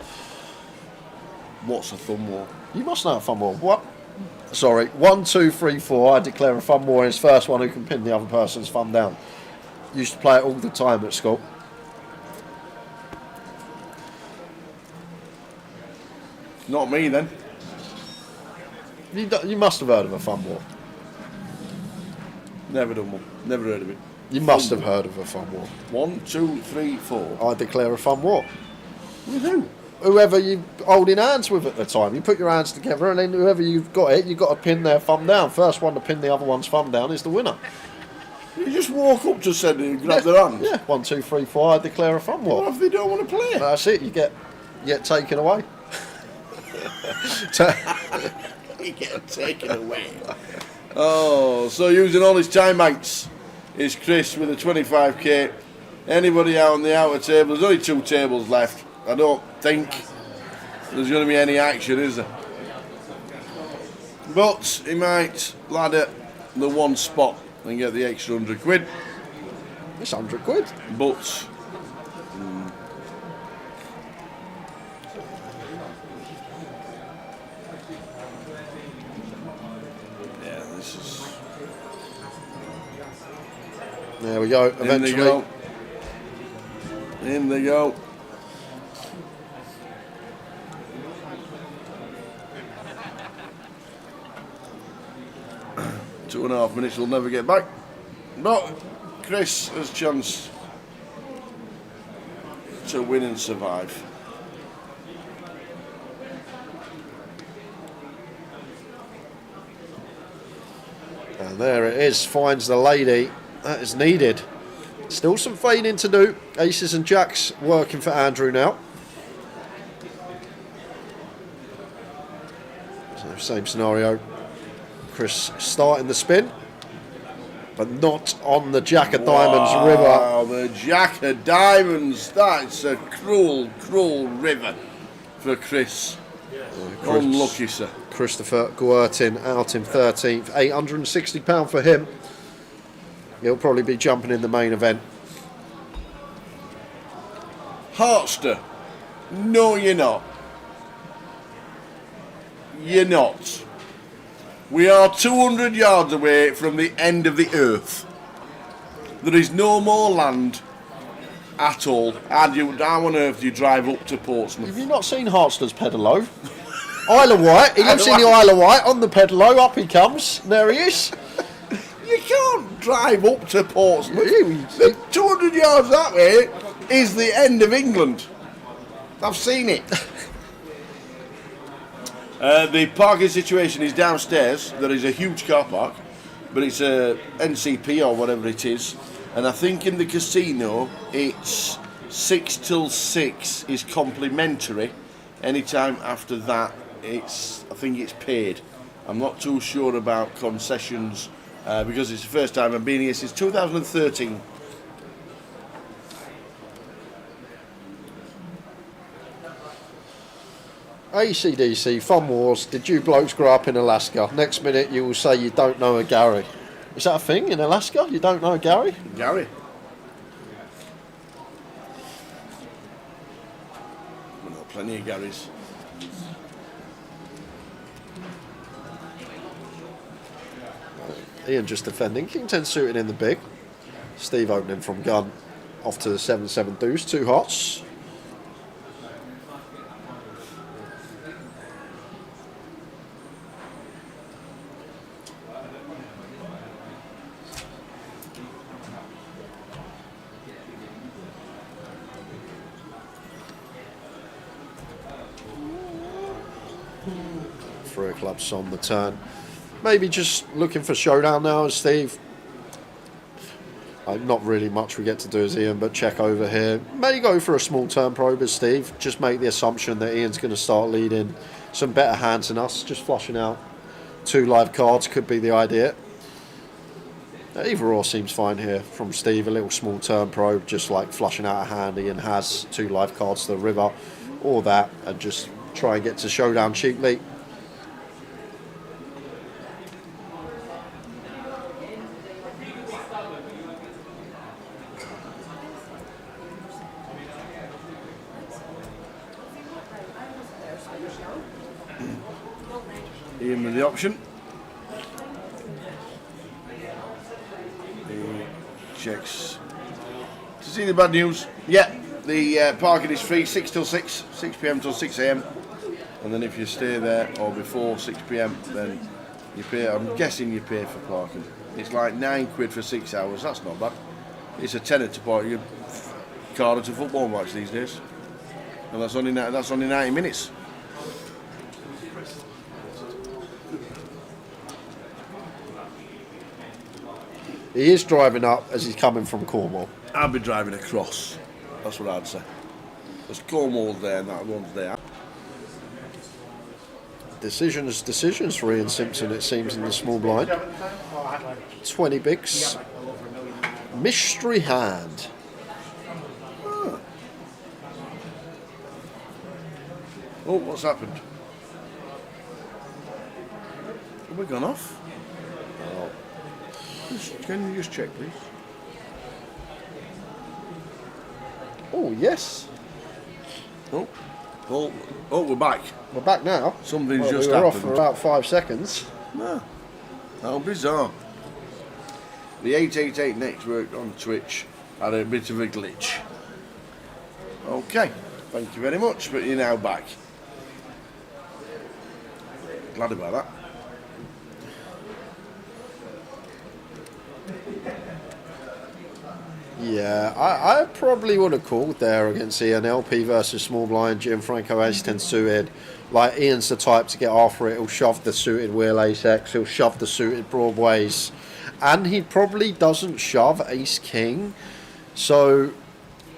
What's a thumb war? You must know a thumb war. What? Sorry, 1, 2, 3, 4. I declare a thumb war. It's first one who can pin the other person's thumb down. Used to play it all the time at school. Not me then. You must have heard of a thumb war. Never done one. Never heard of it. You must have heard of a thumb war. 1, 2, 3, 4. I declare a thumb war. With who? Whoever you're holding hands with at the time. You put your hands together and then whoever you've got it, you've got to pin their thumb down. First one to pin the other one's thumb down is the winner. You just walk up to said and grab their hand? Yeah, 1, 2, 3, 4, I declare a thumb war. What if they don't want to play? That's it, you get taken away. You get taken away. Oh, so using all his time banks is Chris with a 25k. Anybody out on the outer table? There's only 2 tables left. I don't think there's going to be any action, is there? But he might ladder the one spot and get the extra 100 quid. It's 100 quid. But yeah, this is. There we go. Eventually. In they go. Two and a half minutes, we'll never get back. But Chris has a chance to win and survive. And there it is, finds the lady. That is needed. Still some fading to do. Aces and jacks working for Andrew now. So same scenario. Chris starting the spin, but not on the Jack of Diamonds river. Wow, the Jack of Diamonds. That's a cruel, cruel river for Chris. Unlucky, sir. Christopher Guertin out in 13th. £860 for him. He'll probably be jumping in the main event. Hartster. No, you're not. You're not. We are 200 yards away from the end of the earth. There is no more land at all. And how on earth do you drive up to Portsmouth? Have you not seen Hartster's pedalo? Isle of Wight. He lives in the Isle of Wight on the pedalo. Up he comes. There he is. You can't drive up to Portsmouth. 200 yards that way is the end of England. I've seen it. The parking situation is downstairs. There is a huge car park, but it's a NCP or whatever it is. And I think in the casino, it's 6 till 6 is complimentary. Anytime after that, I think it's paid. I'm not too sure about concessions because it's the first time I've been here since 2013. ACDC, Fun Wars. Did you blokes grow up in Alaska? Next minute you will say you don't know a Gary. Is that a thing in Alaska? You don't know a Gary? Gary. Well, no, plenty of Garys. Ian just defending. King 10 suited in the big. Steve opening from gun. Off to the 7-7 deuce. 2 hots. Three clubs on the turn. Maybe just looking for showdown now, Steve. Not really much we get to do as Ian, but check over here. May go for a small turn probe as Steve. Just make the assumption that Ian's going to start leading some better hands than us. Just flushing out 2 live cards could be the idea. Either or seems fine here from Steve. A little small turn probe, just like flushing out a hand. Ian has 2 live cards to the river, or that, and just try and get to showdown cheaply. Ian with the option. He checks. To see the bad news, yeah, the parking is free 6 till 6, 6 p.m. till 6 a.m. And then if you stay there or before 6 p.m, then you pay. I'm guessing you pay for parking. It's like £9 for 6 hours. That's not bad. It's a tenner to park your car at a football match these days, and that's only 90 minutes. He is driving up as he's coming from Cornwall. I'd be driving across. That's what I'd say. There's Cornwall's there and that one's there. Decisions for Ian Simpson, it seems, in the small blind. 20 bigs. Mystery hand. Oh, what's happened? Have we gone off? Can you just check, please? Oh, yes. Oh, we're back. We're back now. Something's just we were happened. off for about 5 seconds. No. How bizarre. The 888 network on Twitch had a bit of a glitch. Okay, thank you very much, but you're now back. Glad about that. Yeah, I probably would have called there against Ian. LP versus small blind, Gianfranco ace 10 suited. Like, Ian's the type to get after it. He'll shove the suited wheel ace X, he'll shove the suited broadways, and he probably doesn't shove ace king. So,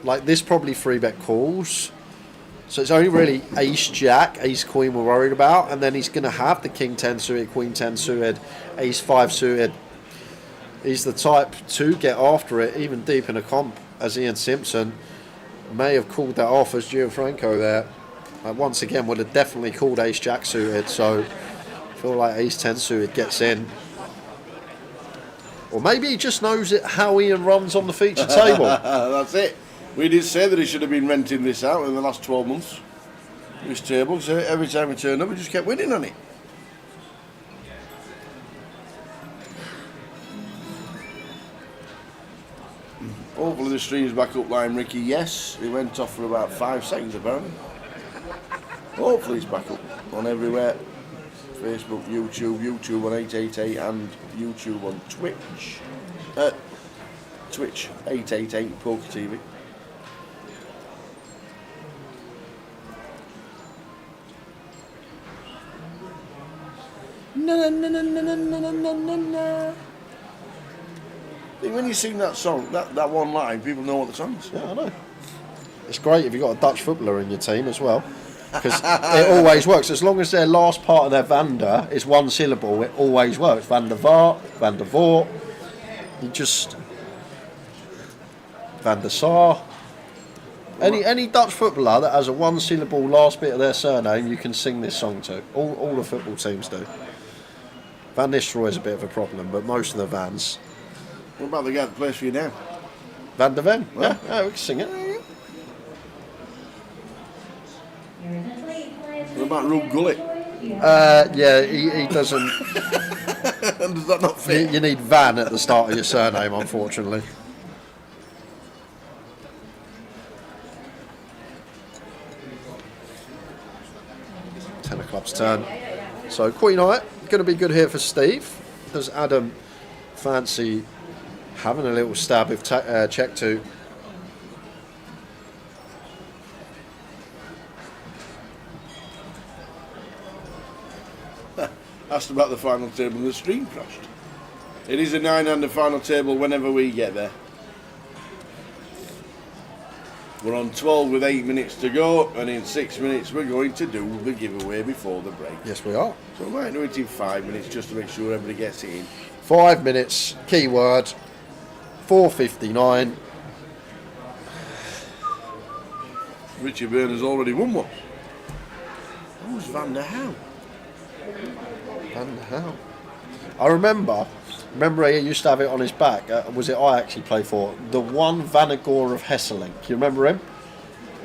like, this probably 3-bet calls. So it's only really ace jack, ace queen we're worried about, and then he's going to have the king 10 suited, queen 10 suited, ace 5 suited. He's the type to get after it, even deep in a comp, as Ian Simpson may have called that off as Gianfranco there. Once again, would have definitely called ace jack suited, so I feel like ace 10 suited gets in. Or maybe he just knows it how Ian runs on the feature table. That's it. We did say that he should have been renting this out in the last 12 months. This table, so every time we turned up, we just kept winning on it. Hopefully the stream's back up, line Ricky. Yes, it went off for about 5 seconds apparently. Hopefully it's back up on everywhere. Facebook, YouTube on 888 and YouTube on Twitch. Twitch 888 Poker TV. Na na na na na na na na na. When you sing that song, that one line, people know what the song is. Yeah, I know. It's great if you've got a Dutch footballer in your team as well, because it always works. As long as their last part of their Vander is one syllable, it always works. Van der Vaart, Van der Voort, you just... Van der Sar. Any Dutch footballer that has a one syllable last bit of their surname, you can sing this song to. All the football teams do. Van Nistelrooy is a bit of a problem, but most of the Vans... What about the guy that plays for you now? Van der Ven? Yeah, we can sing it. What about Rube Gullit? Yeah, he doesn't... Does that not fit? You need Van at the start of your surname, unfortunately. Ten of clubs turn. So Queen Eye, going to be good here for Steve. Does Adam fancy having a little stab with check 2? Asked about the final table and the stream crashed. It is a 9-hander final table whenever we get there. We're on 12 with 8 minutes to go, and in 6 minutes we're going to do the giveaway before the break. Yes, we are. So we might do it in 5 minutes just to make sure everybody gets it in. 5 minutes, keyword, 4:59. Richard Burner's already won one. Who's Van der Howe? Van der Howe. I remember he used to have it on his back. Was it I actually played for? The one Vanagor of Hesselink. You remember him?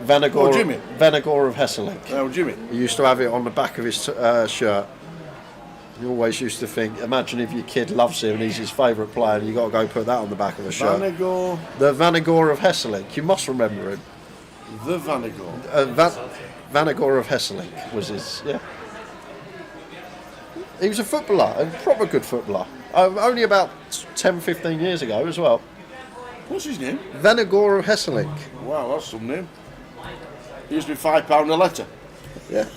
Vanagor, Jimmy. Vanagor of Hesselink. Oh, Jimmy. He used to have it on the back of his shirt. You always used to think, imagine if your kid loves him and he's his favourite player and you've got to go put that on the back of a shirt. Vanagor. The Vanagor of Hesselink. You must remember him. The Vanagor. Vanagor of Hesselink was his, yeah. He was a footballer, a proper good footballer. Only about 10-15 years ago as well. What's his name? Vanagor of Hesselink. Wow, that's some name. He used to be £5 a letter. Yeah.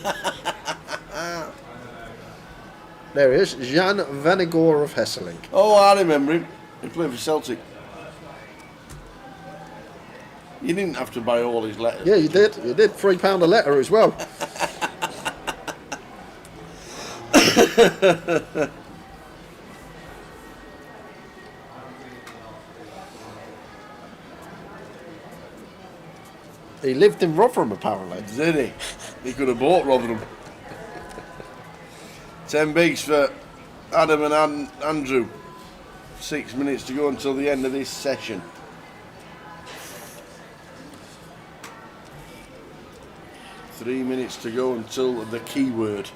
There he is, Jan Vanagor of Hesselink. Oh, I remember him. He played for Celtic. You didn't have to buy all his letters. Yeah, you did. You did. £3 a letter as well. He lived in Rotherham, apparently. Did he? He could have bought Rotherham. 10 bigs for Adam and Andrew. 6 minutes to go until the end of this session. Three minutes to go until the keyword.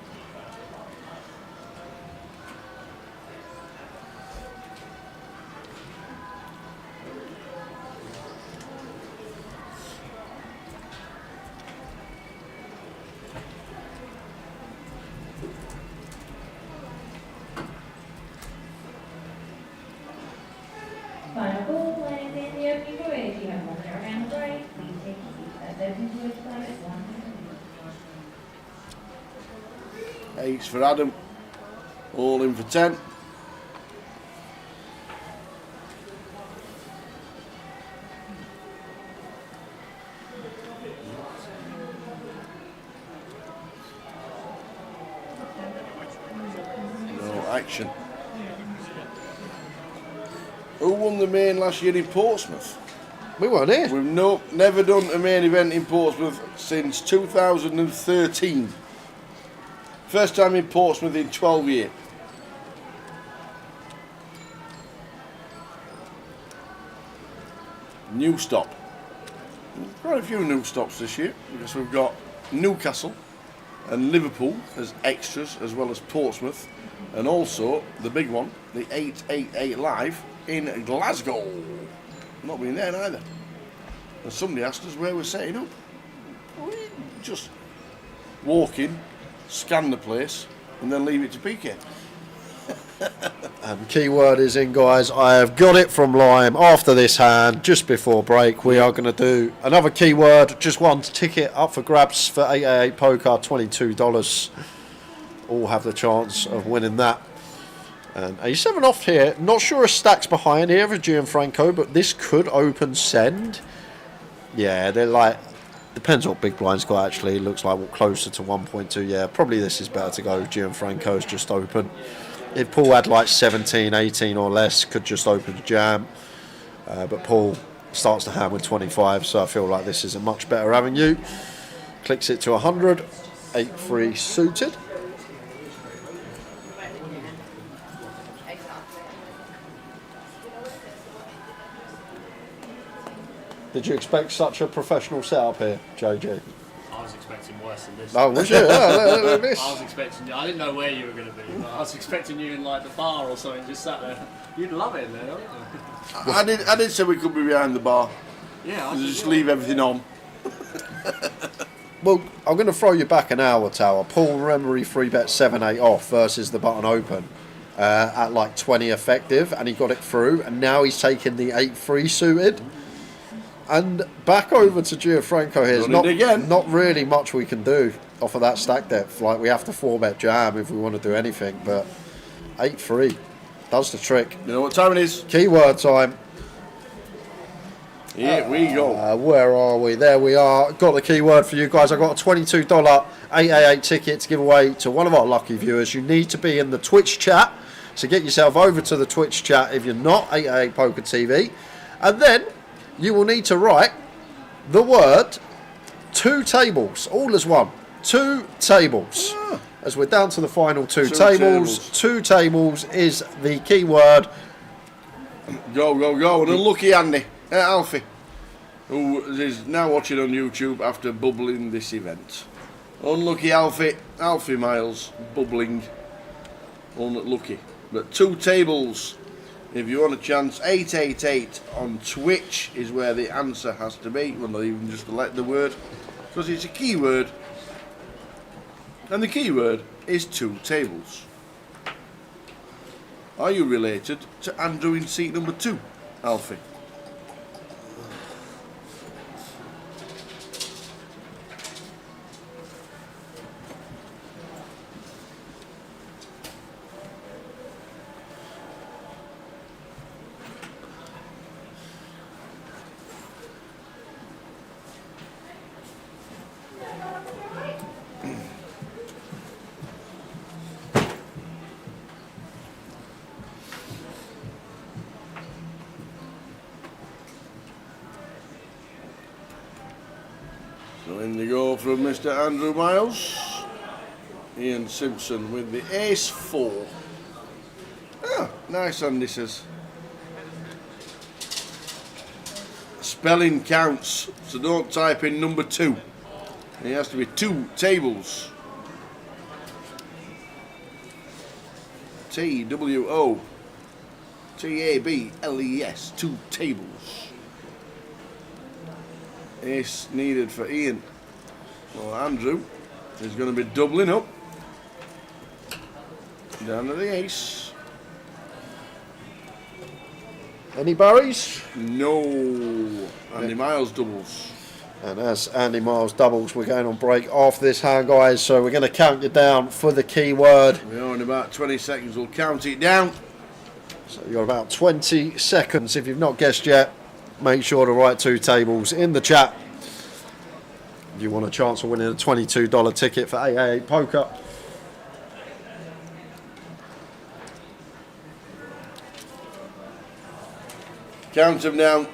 Final call, playing in the opening three. 8s for Adam. All in for 10. No action. Who won the main last year in Portsmouth? We weren't here. We've never done a main event in Portsmouth since 2013. First time in Portsmouth in 12 years. New stop. Quite a few new stops this year because we've got Newcastle and Liverpool as extras, as well as Portsmouth, and also the big one, the 888 Live in Glasgow. Not been there neither. And somebody asked us where we're setting up. We just walk in, scan the place, and then leave it to PK. And keyword is in, guys. I have got it from Lime after this hand, just before break. We are going to do another keyword, just one ticket up for grabs for 888 Poker, $22. All have the chance of winning that. And A7 off here. Not sure a stack's behind here for Gianfranco, but this could open send. Yeah, they're like, depends what big blind's got actually. Looks like closer to 1.2. Yeah, probably this is better to go. Gianfranco's just open. If Paul had like 17, 18 or less, could just open to jam. But Paul starts the hand with 25, so I feel like this is a much better avenue. Clicks it to 100. 8-3 suited. Did you expect such a professional setup here, JJ? I was expecting worse than this. Oh, was you? Yeah, this. I was expecting you. I didn't know where you were going to be, but I was expecting you in like the bar or something, just sat there. You'd love it in there, wouldn't you? I did say we could be behind the bar. Yeah, just leave everything on. Well, I'm going to throw you back an hour, Tower. Paul Remery 3-bet 7-8 off versus the button open at like 20 effective, and he got it through, and now he's taking the 8-3 suited. And back over to Gianfranco here. There's not really much we can do off of that stack depth. Like, we have to 4-bet jam if we want to do anything, but 8-3 does the trick. You know what time it is? Keyword time. Here we go. Where are we? There we are. Got the keyword for you guys. I got a $22 888 ticket to give away to one of our lucky viewers. You need to be in the Twitch chat, so get yourself over to the Twitch chat if you're not, 888 Poker TV, and then you will need to write the word 2 tables, all as one. 2 tables. As we're down to the final 2 tables. 2 tables is the keyword. Go, go, go. And unlucky Andy, Alfie, who is now watching on YouTube after bubbling this event. Unlucky Alfie Miles, bubbling. Unlucky. But 2 tables. If you want a chance, 888 on Twitch is where the answer has to be. Well, not even just to let the word, because it's a keyword. And the keyword is 2 tables. Are you related to Andrew in seat number 2, Alfie? So in they go from Mr. Andrew Miles. Ian Simpson with the ace 4. Ah, nice, Andy says. Spelling counts, so don't type in number 2. It has to be 2 tables. TWOTABLES, 2 tables. Ace needed for Ian. Well, Andrew is going to be doubling up. Down to the ace. Any Barrys? No. Andy Miles doubles. And as Andy Miles doubles, we're going on break after this hand, guys. So we're going to count you down for the keyword. We're in about 20 seconds. We'll count it down. So you're about 20 seconds. If you've not guessed yet, make sure to write 2 tables in the chat. If you want a chance of winning a $22 ticket for 888 Poker. Count them down.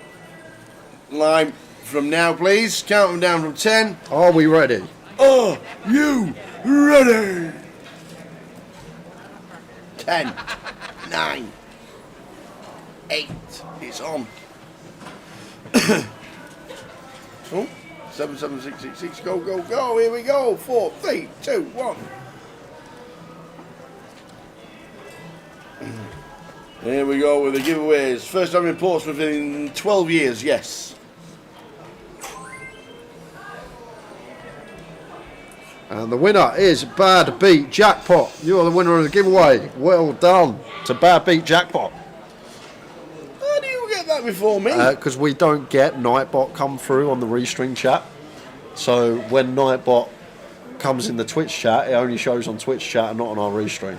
Lime, from now, please. Count them down from 10. Are we ready? Are you ready? 10, 9, 8. It's on. Oh, 7, 7, 6, 6, 6. Go, go, go. Here we go. 4, 3, 2, 1. Here we go with the giveaways. First time in Portsmouth in 12 years, yes. And the winner is Bad Beat Jackpot. You are the winner of the giveaway. Well done to Bad Beat Jackpot. How do you get that before me? Because we don't get Nightbot come through on the Restring chat. So when Nightbot comes in the Twitch chat, it only shows on Twitch chat and not on our Restring.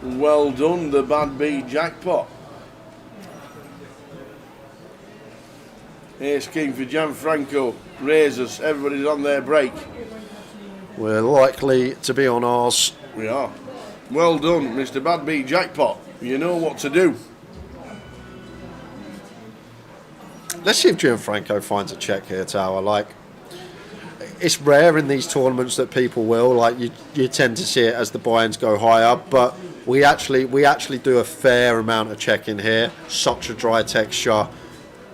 Well done, the Bad Beat Jackpot. Ace King for Gianfranco. Razors, everybody's on their break. We're likely to be on ours. We are. Well done, Mr. Bad Beat Jackpot. You know what to do. Let's see if Gianfranco finds a check here, Tower. Like, it's rare in these tournaments that people will. Like, you tend to see it as the buy-ins go higher, but we actually do a fair amount of checking here. Such a dry texture.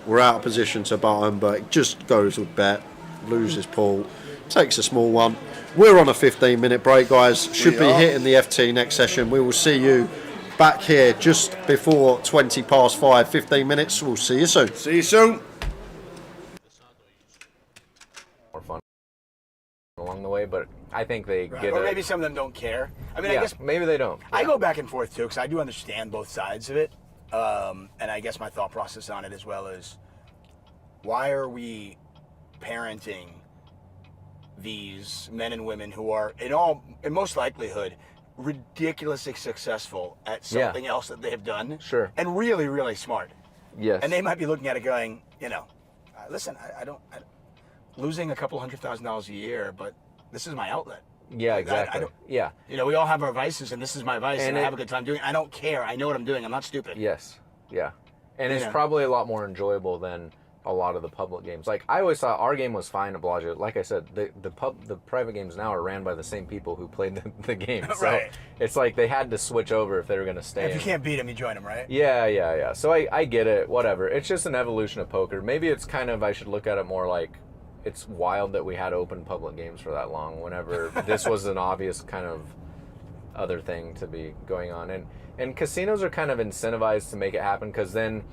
We're out of position to button, but it just goes with bet. Loses pool. Takes a small one. We're on a 15-minute break, guys. Should be hitting the FT next session. We will see you back here just before 20 past 5. 15 minutes. We'll see you soon. See you soon. More fun along the way, but I think they get Or it. maybe some of them don't care. I mean, Yeah, I guess maybe they don't. I go back and forth too because I do understand both sides of it, and I guess my thought process on it as well is, why are we parenting these men and women who are in most likelihood ridiculously successful at something else that they've done, Sure. and really, really smart. Yes. And they might be looking at it going, listen, I don't losing a couple $100,000 a year, but this is my outlet. Yeah, Like, I exactly. don't- Yeah. we all have our vices, and this is my vice, and I it- have a good time doing it. I don't care. I know what I'm doing. I'm not stupid. Yes. Yeah. And it's Yeah. probably a lot more enjoyable than a lot of the public games. Like, I always thought our game was fine at Bellagio. Like I said, the private games now are ran by the same people who played the game. So Right. it's like they had to switch over if they were going to stay. If you can't beat them, you join them, right? Yeah. So I get it. Whatever. It's just an evolution of poker. Maybe it's kind of, I should look at it more like, it's wild that we had open public games for that long whenever this was an obvious kind of other thing to be going on. And casinos are kind of incentivized to make it happen because then,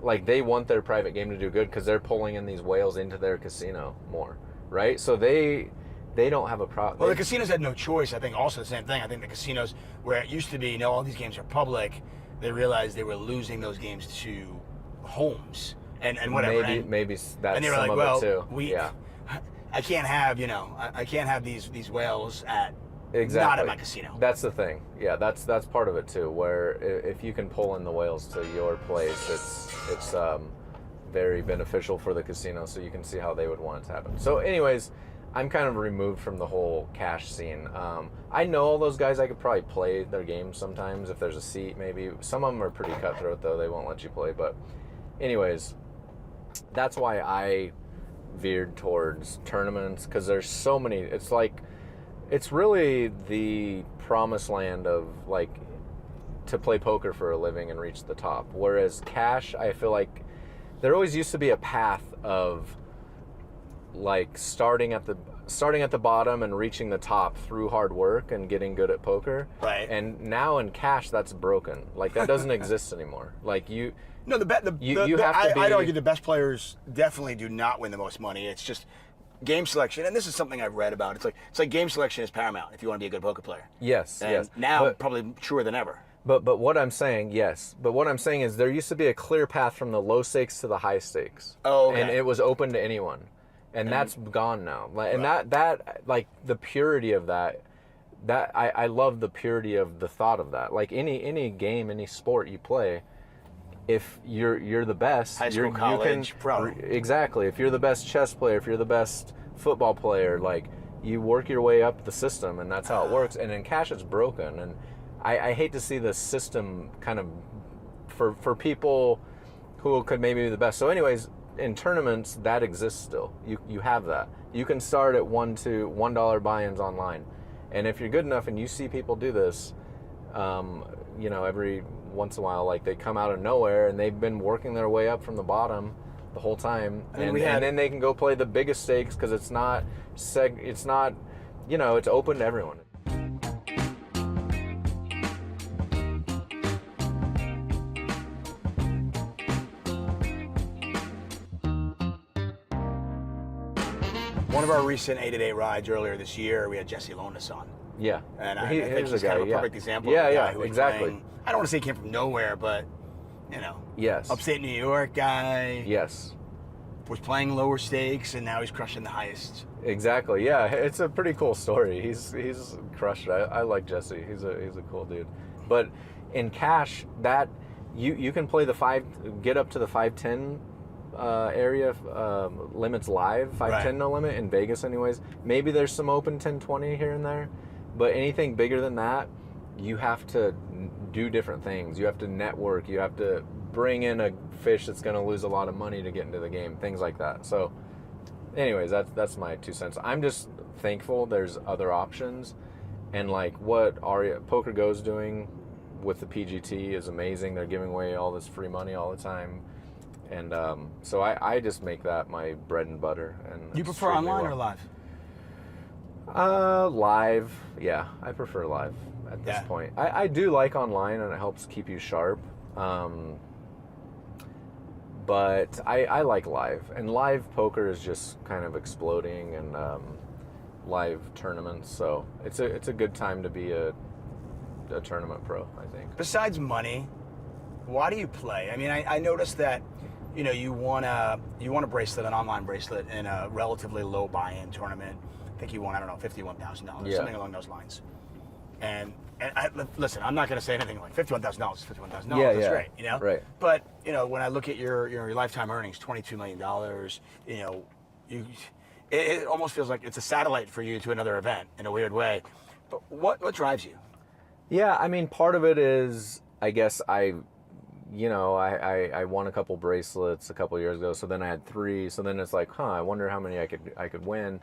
like, they want their private game to do good because they're pulling in these whales into their casino more, right? So they don't have a problem. Well, the casinos had no choice. I think also the same thing. I think the casinos, where it used to be, all these games are public, they realized they were losing those games to homes and whatever. Maybe that's and they were some like, of well, it too. I can't have, I can't have these whales at Exactly. not at my casino. That's the thing. Yeah, that's part of it too. Where if you can pull in the whales to your place, it's very beneficial for the casino. So you can see how they would want it to happen. So, anyways, I'm kind of removed from the whole cash scene. I know all those guys. I could probably play their games sometimes if there's a seat. Maybe some of them are pretty cutthroat though. They won't let you play. But, anyways, that's why I veered towards tournaments because there's so many. It's like. It's really the promised land of, like, to play poker for a living and reach the top. Whereas cash, I feel like there always used to be a path of, like, starting at the bottom and reaching the top through hard work and getting good at poker. Right. And now in cash, that's broken. Like, that doesn't exist anymore. Like, you... No, you have to be... I'd argue the best players definitely do not win the most money. It's just game selection, and this is something I've read about. It's like game selection is paramount if you want to be a good poker player. Yes, and yes. now But probably truer than ever. But what I'm saying, yes. But what I'm saying is there used to be a clear path from the low stakes to the high stakes. Oh, okay. And it was open to anyone. And that's gone now. And that like the purity of that I love the purity of the thought of that. Like any game, any sport you play, if you're the best, High school, college, pro. Exactly. If you're the best chess player, if you're the best football player, like you work your way up the system, and that's how it works. And in cash, it's broken. And I hate to see the system kind of for people who could maybe be the best. So, anyways, in tournaments, that exists still. You have that. You can start at $1 buy-ins online, and if you're good enough and you see people do this, every once in a while, like they come out of nowhere and they've been working their way up from the bottom the whole time, and then they can go play the biggest stakes because it's not, it's open to everyone. One of our recent 8-8 rides earlier this year, we had Jesse Lonis on. Yeah. And I think he's kind of a perfect example of a guy who was playing, I don't want to say he came from nowhere, but, yes, upstate New York guy. Yes. Was playing lower stakes, and now he's crushing the highest. Exactly. Yeah, it's a pretty cool story. He's crushed it. I like Jesse. He's a cool dude. But in cash, that you can play get up to the 510 area limits live, 510 no limit in Vegas anyways. Maybe there's some open 1020 here and there, but anything bigger than that, you have to do different things. You have to network. You have to bring in a fish that's going to lose a lot of money to get into the game, things like that. So anyways, that's my 2 cents. I'm just thankful there's other options, and like what Poker Go's doing with the PGT is amazing. They're giving away all this free money all the time. And so I just make that my bread and butter. And you prefer online or live? Live, yeah. I prefer live at this point. I do like online, and it helps keep you sharp. But I like live. And live poker is just kind of exploding, and live tournaments. So it's a good time to be a tournament pro, I think. Besides money, why do you play? I mean, I noticed that you won a bracelet, an online bracelet, in a relatively low buy-in tournament. I think you won, I don't know, $51,000, something along those lines. And listen, I'm not going to say anything like $51,000 is $51,000. That's great, Right. But when I look at your lifetime earnings, $22 million, it almost feels like it's a satellite for you to another event in a weird way. But what drives you? Yeah, I mean, part of it is, I guess I won a couple bracelets a couple years ago, so then I had 3, so then it's like, I wonder how many I could win.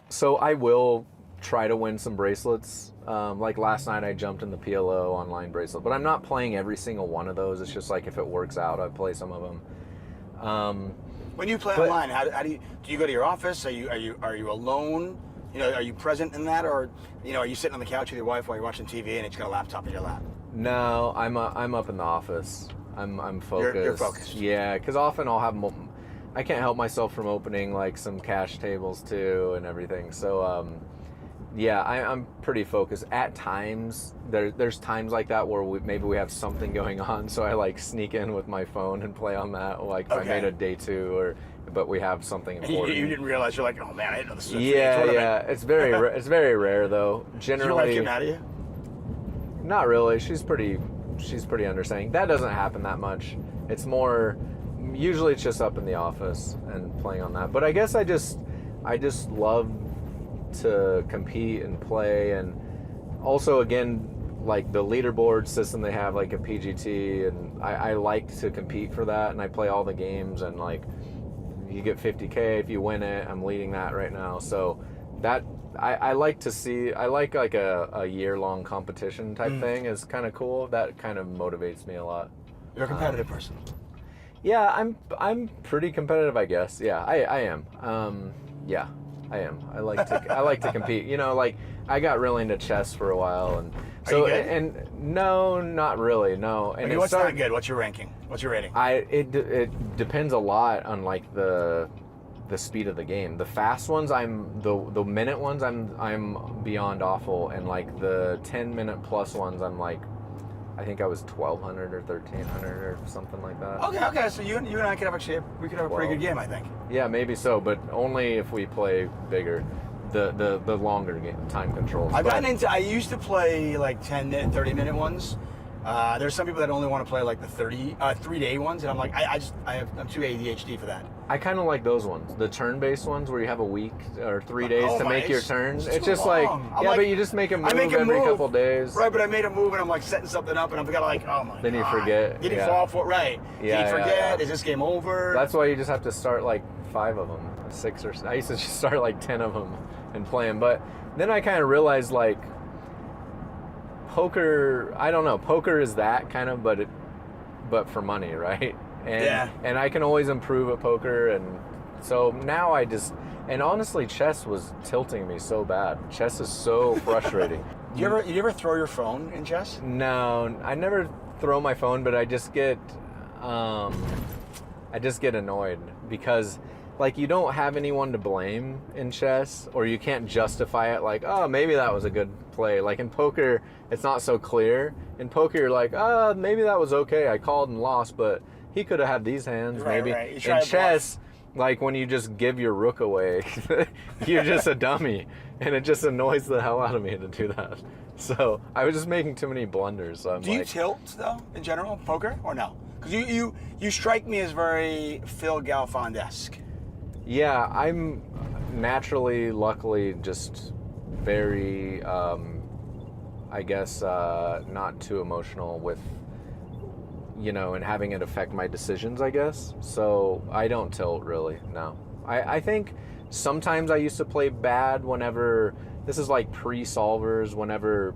So I will try to win some bracelets. Like last night I jumped in the PLO online bracelet, but I'm not playing every single one of those. It's just like if it works out, I play some of them. When you play online, how do you go to your office? Are you alone? Are you present in that, or are you sitting on the couch with your wife while you're watching TV and it's got a laptop in your lap? No, I'm up in the office. I'm focused. You're focused. Yeah, because often I'll have I can't help myself from opening like some cash tables too and everything. So yeah, I'm pretty focused. At times, there's times like that where maybe we have something going on, so I like sneak in with my phone and play on that. Like if I made a day 2 but we have something important. You didn't realize, you're like, oh man, I didn't know this was Yeah. It's very rare though. Generally, is your wife getting out of you? Not really. She's pretty understanding. That doesn't happen that much. It's more, usually it's just up in the office and playing on that. But I guess I just love to compete and play, and also again, like the leaderboard system they have, like a PGT, and I like to compete for that, and I play all the games, and like you get 50K if you win it. I'm leading that right now, so that I like to see. I like a year-long competition type thing is kind of cool. That kind of motivates me a lot. You're a competitive person. Yeah, I'm pretty competitive, I guess. Yeah, I am. Yeah, I am. I like to compete. Like I got really into chess for a while, and so Are you good? and no, not really. No. And what's not good? What's your ranking? What's your rating? It depends a lot on like the speed of the game. The fast ones, the minute ones, I'm beyond awful, and like the 10-minute plus ones, I'm like I think I was 1,200 or 1,300 or something like that. Okay. So you and I could have we could have a pretty good game, I think. Yeah, maybe so, but only if we play bigger. The longer game, time controls. I used to play like 10-minute, 30-minute ones. There's some people that only want to play like the 3-day ones, and I'm like, I'm too ADHD for that. I kind of like those ones, the turn-based ones where you have a week or 3 days to make your turn. It's just like, but you just make a move every couple days. Right, but I made a move and I'm like setting something up and I'm like, oh my god. Then you forget. Did he fall for it? Right. Yeah, Did he forget? Yeah. Is this game over? That's why you just have to start like 5 of them, 6 or I used to just start like 10 of them and play them. But then I kind of realized like poker, I don't know, poker is that kind of, but for money, right? And I can always improve at poker, and so now and honestly, chess was tilting me so bad. Chess is so frustrating. You ever throw your phone in chess? No, I never throw my phone, but I just get annoyed because like you don't have anyone to blame in chess, or you can't justify it like, oh, maybe that was a good play. Like in poker, it's not so clear. In poker, you're like, oh, maybe that was okay. I called and lost, but he could have had these hands, maybe. Right. In chess, like when you just give your rook away, you're just a dummy, and it just annoys the hell out of me to do that. So I was just making too many blunders. So do you tilt though in general, poker, or no? Because you strike me as very Phil Galfond-esque. Yeah, I'm naturally, luckily, just very, I guess, not too emotional with, and having it affect my decisions, I guess. So I don't tilt, really, no. I think sometimes I used to play bad whenever, this is like pre-solvers, whenever,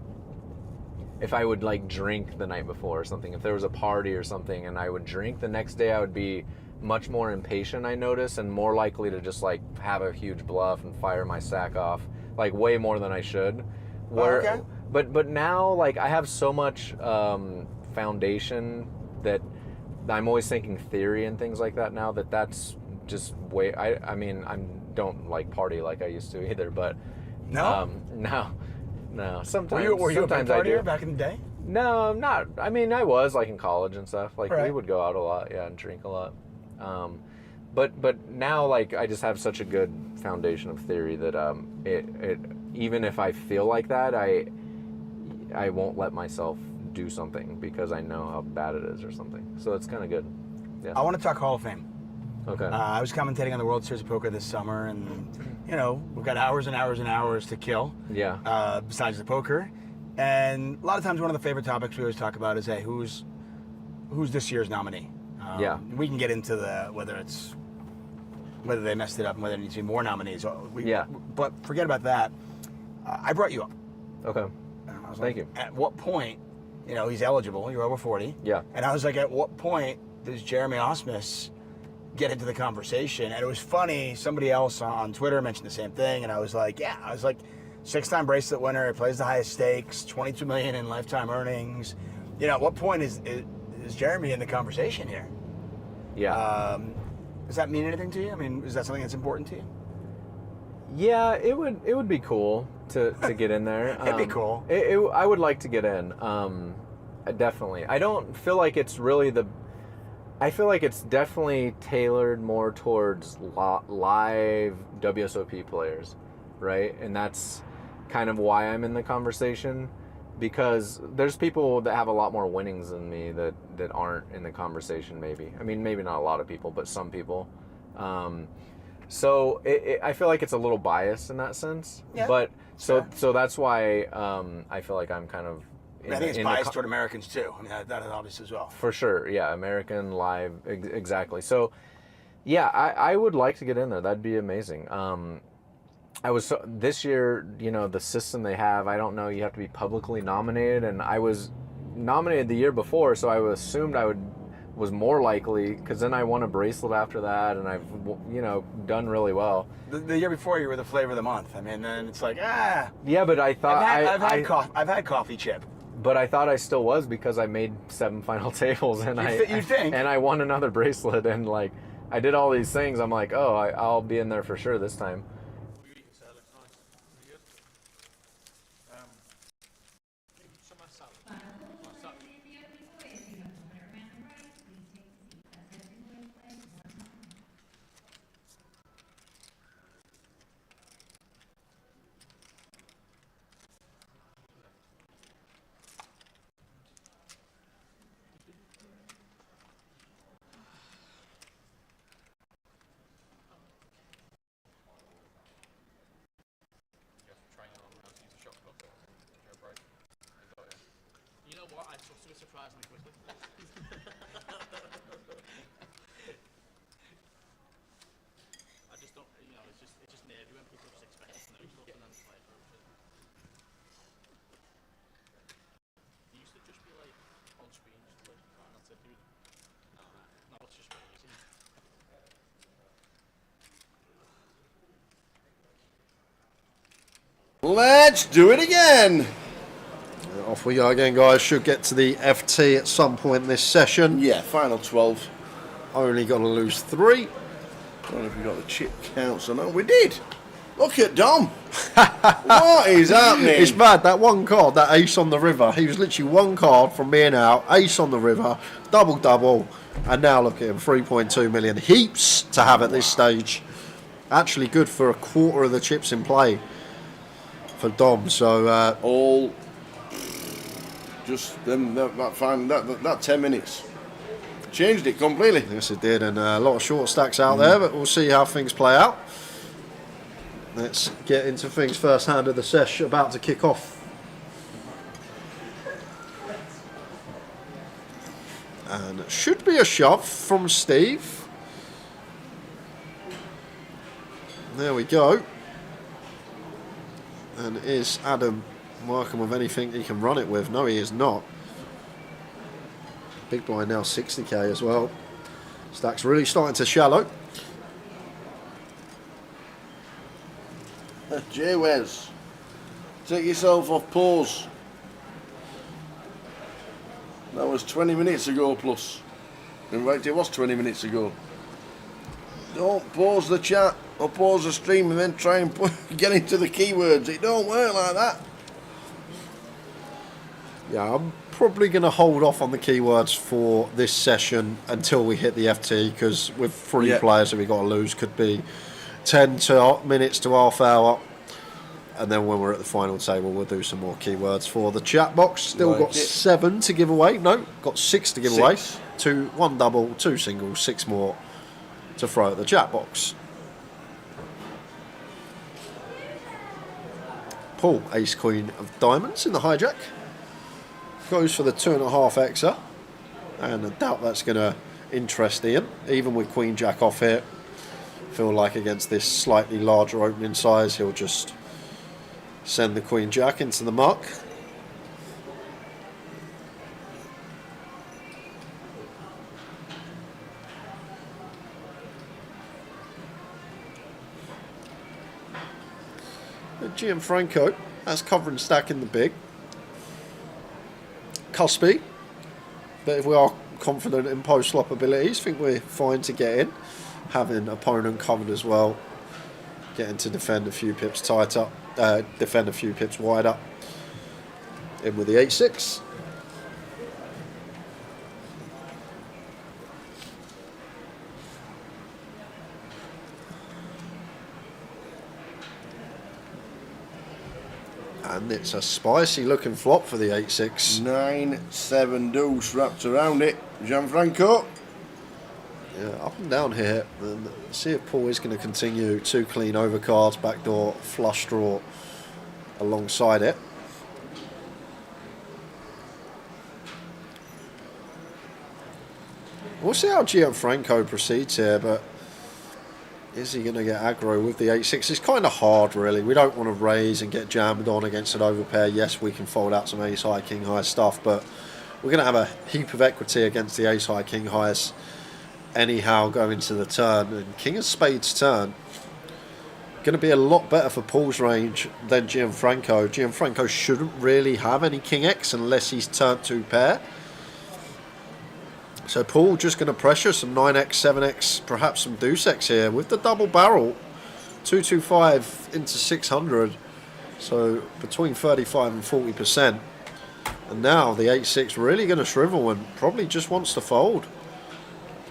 if I would like drink the night before or something, if there was a party or something and I would drink, the next day I would be much more impatient, I notice, and more likely to just like have a huge bluff and fire my stack off, like way more than I should. Okay. But now, like, I have so much foundation that I'm always thinking theory and things like that now, that's just way, I mean, I don't like party like I used to either, but no. Sometimes Were you a big I do. partier back in the day? No, I'm not. I mean, I was like in college and stuff. Like we would go out a lot, and drink a lot. But now, like, I just have such a good foundation of theory that it even if I feel like that, I won't let myself do something because I know how bad it is or something. So it's kind of good. Yeah. I want to talk Hall of Fame. Okay. I was commentating on the World Series of Poker this summer, and we've got hours and hours and hours to kill. Yeah. Besides the poker, and a lot of times one of the favorite topics we always talk about is, hey, who's this year's nominee? Yeah. We can get into whether they messed it up and whether there needs to be more nominees. But forget about that. I brought you up. Okay. Thank you. At what point, he's eligible. You're over 40. Yeah. And I was like, at what point does Jeremy Osmus get into the conversation? And it was funny. Somebody else on Twitter mentioned the same thing, and I was like, 6-time bracelet winner, plays the highest stakes, $22 million in lifetime earnings. At what point is Jeremy in the conversation here? Yeah. Does that mean anything to you? I mean, is that something that's important to you? Yeah, it would be cool to get in there. It'd be cool. I would like to get in. Definitely. I don't feel like it's really I feel like it's definitely tailored more towards live WSOP players, right? And that's kind of why I'm in the conversation, because there's people that have a lot more winnings than me that aren't in the conversation, maybe. I mean, maybe not a lot of people, but some people. So I feel like it's a little biased in that sense. Yeah, but so that's why I feel like I'm kind of... I think it's biased toward Americans too. I mean, that is obvious as well. For sure, yeah, American live, exactly. So, yeah, I would like to get in there. That'd be amazing. This year, the system they have, I don't know, you have to be publicly nominated, and I was nominated the year before, so I assumed I was more likely, because then I won a bracelet after that, and I've, done really well. The year before, you were the flavor of the month. I mean, then it's like, Yeah, but I thought I've had coffee chip. But I thought I still was, because I made 7 final tables, and and I won another bracelet, and like I did all these things. I'm like, oh, I'll be in there for sure this time. surprisingly quickly. I just don't, you know, it's just nervy when people just expect to know stuff and then it's like, oh shit. It used to just be like on screen, just like, oh, that's it, dude. Now it's just really easy. Let's do it again. Off we go again, guys. Should get to the FT at some point in this session. Yeah, final 12. Only got to lose 3. I don't know if we got the chip counts or not. We did. Look at Dom. What is happening? It's mad. That one card, that ace on the river, he was literally one card from being out, ace on the river, double, and now look at him, 3.2 million. Heaps to have at this stage. Actually good for a quarter of the chips in play for Dom. So all just them that 10 minutes changed it completely. Yes, it did, and a lot of short stacks out there, but we'll see how things play out. Let's get into things first hand of the sesh, about to kick off. And it should be a shove from Steve. There we go. And is Adam working with anything he can run it with? No, he is not. Big blind now 60k as well. Stack's really starting to shallow. Jay Wes, take yourself off pause. That was 20 minutes ago plus. In fact, it was 20 minutes ago. Don't pause the chat or pause the stream and then try and get into the keywords. It don't work like that. Yeah, I'm probably going to hold off on the keywords for this session until we hit the FT, because with 3 players that we got to lose, could be 10 minutes to half hour, and then when we're at the final table we'll do some more keywords for the chat box. Still got 7 to give away. No, got 6 to give away. 1 double, 2 singles, 6 more to throw at the chat box. Paul, ace queen of diamonds in the hijack, goes for the 2.5xer, and I doubt that's going to interest Ian, even with queen jack off here. Feel like against this slightly larger opening size he'll just send the queen jack into the muck. Gianfranco, that's covering stack in the big. Cuspy, but if we are confident in post flop abilities, think we're fine to get in. Having opponent covered as well, getting to defend a few pips tighter, defend a few pips wider. In with the 8-6. And it's a spicy looking flop for the 8-6. 9-7 deuce wrapped around it. Gianfranco. Yeah, up and down here. And see if Paul is going to continue 2 clean overcards, backdoor flush draw alongside it. We'll see how Gianfranco proceeds here, but is he going to get aggro with the 8-6? It's kind of hard, really. We don't want to raise and get jammed on against an overpair. Yes, we can fold out some ace-high, king-high stuff, but we're going to have a heap of equity against the ace-high, king-highs anyhow going to the turn. And king of spades turn, going to be a lot better for Paul's range than Gianfranco. Gianfranco shouldn't really have any king-x unless he's turned 2 pair. So Paul just going to pressure some 9x, 7x, perhaps some deuce-x here with the double barrel. 225 into 600. So between 35 and 40%. And now the 8-6 really going to shrivel and probably just wants to fold.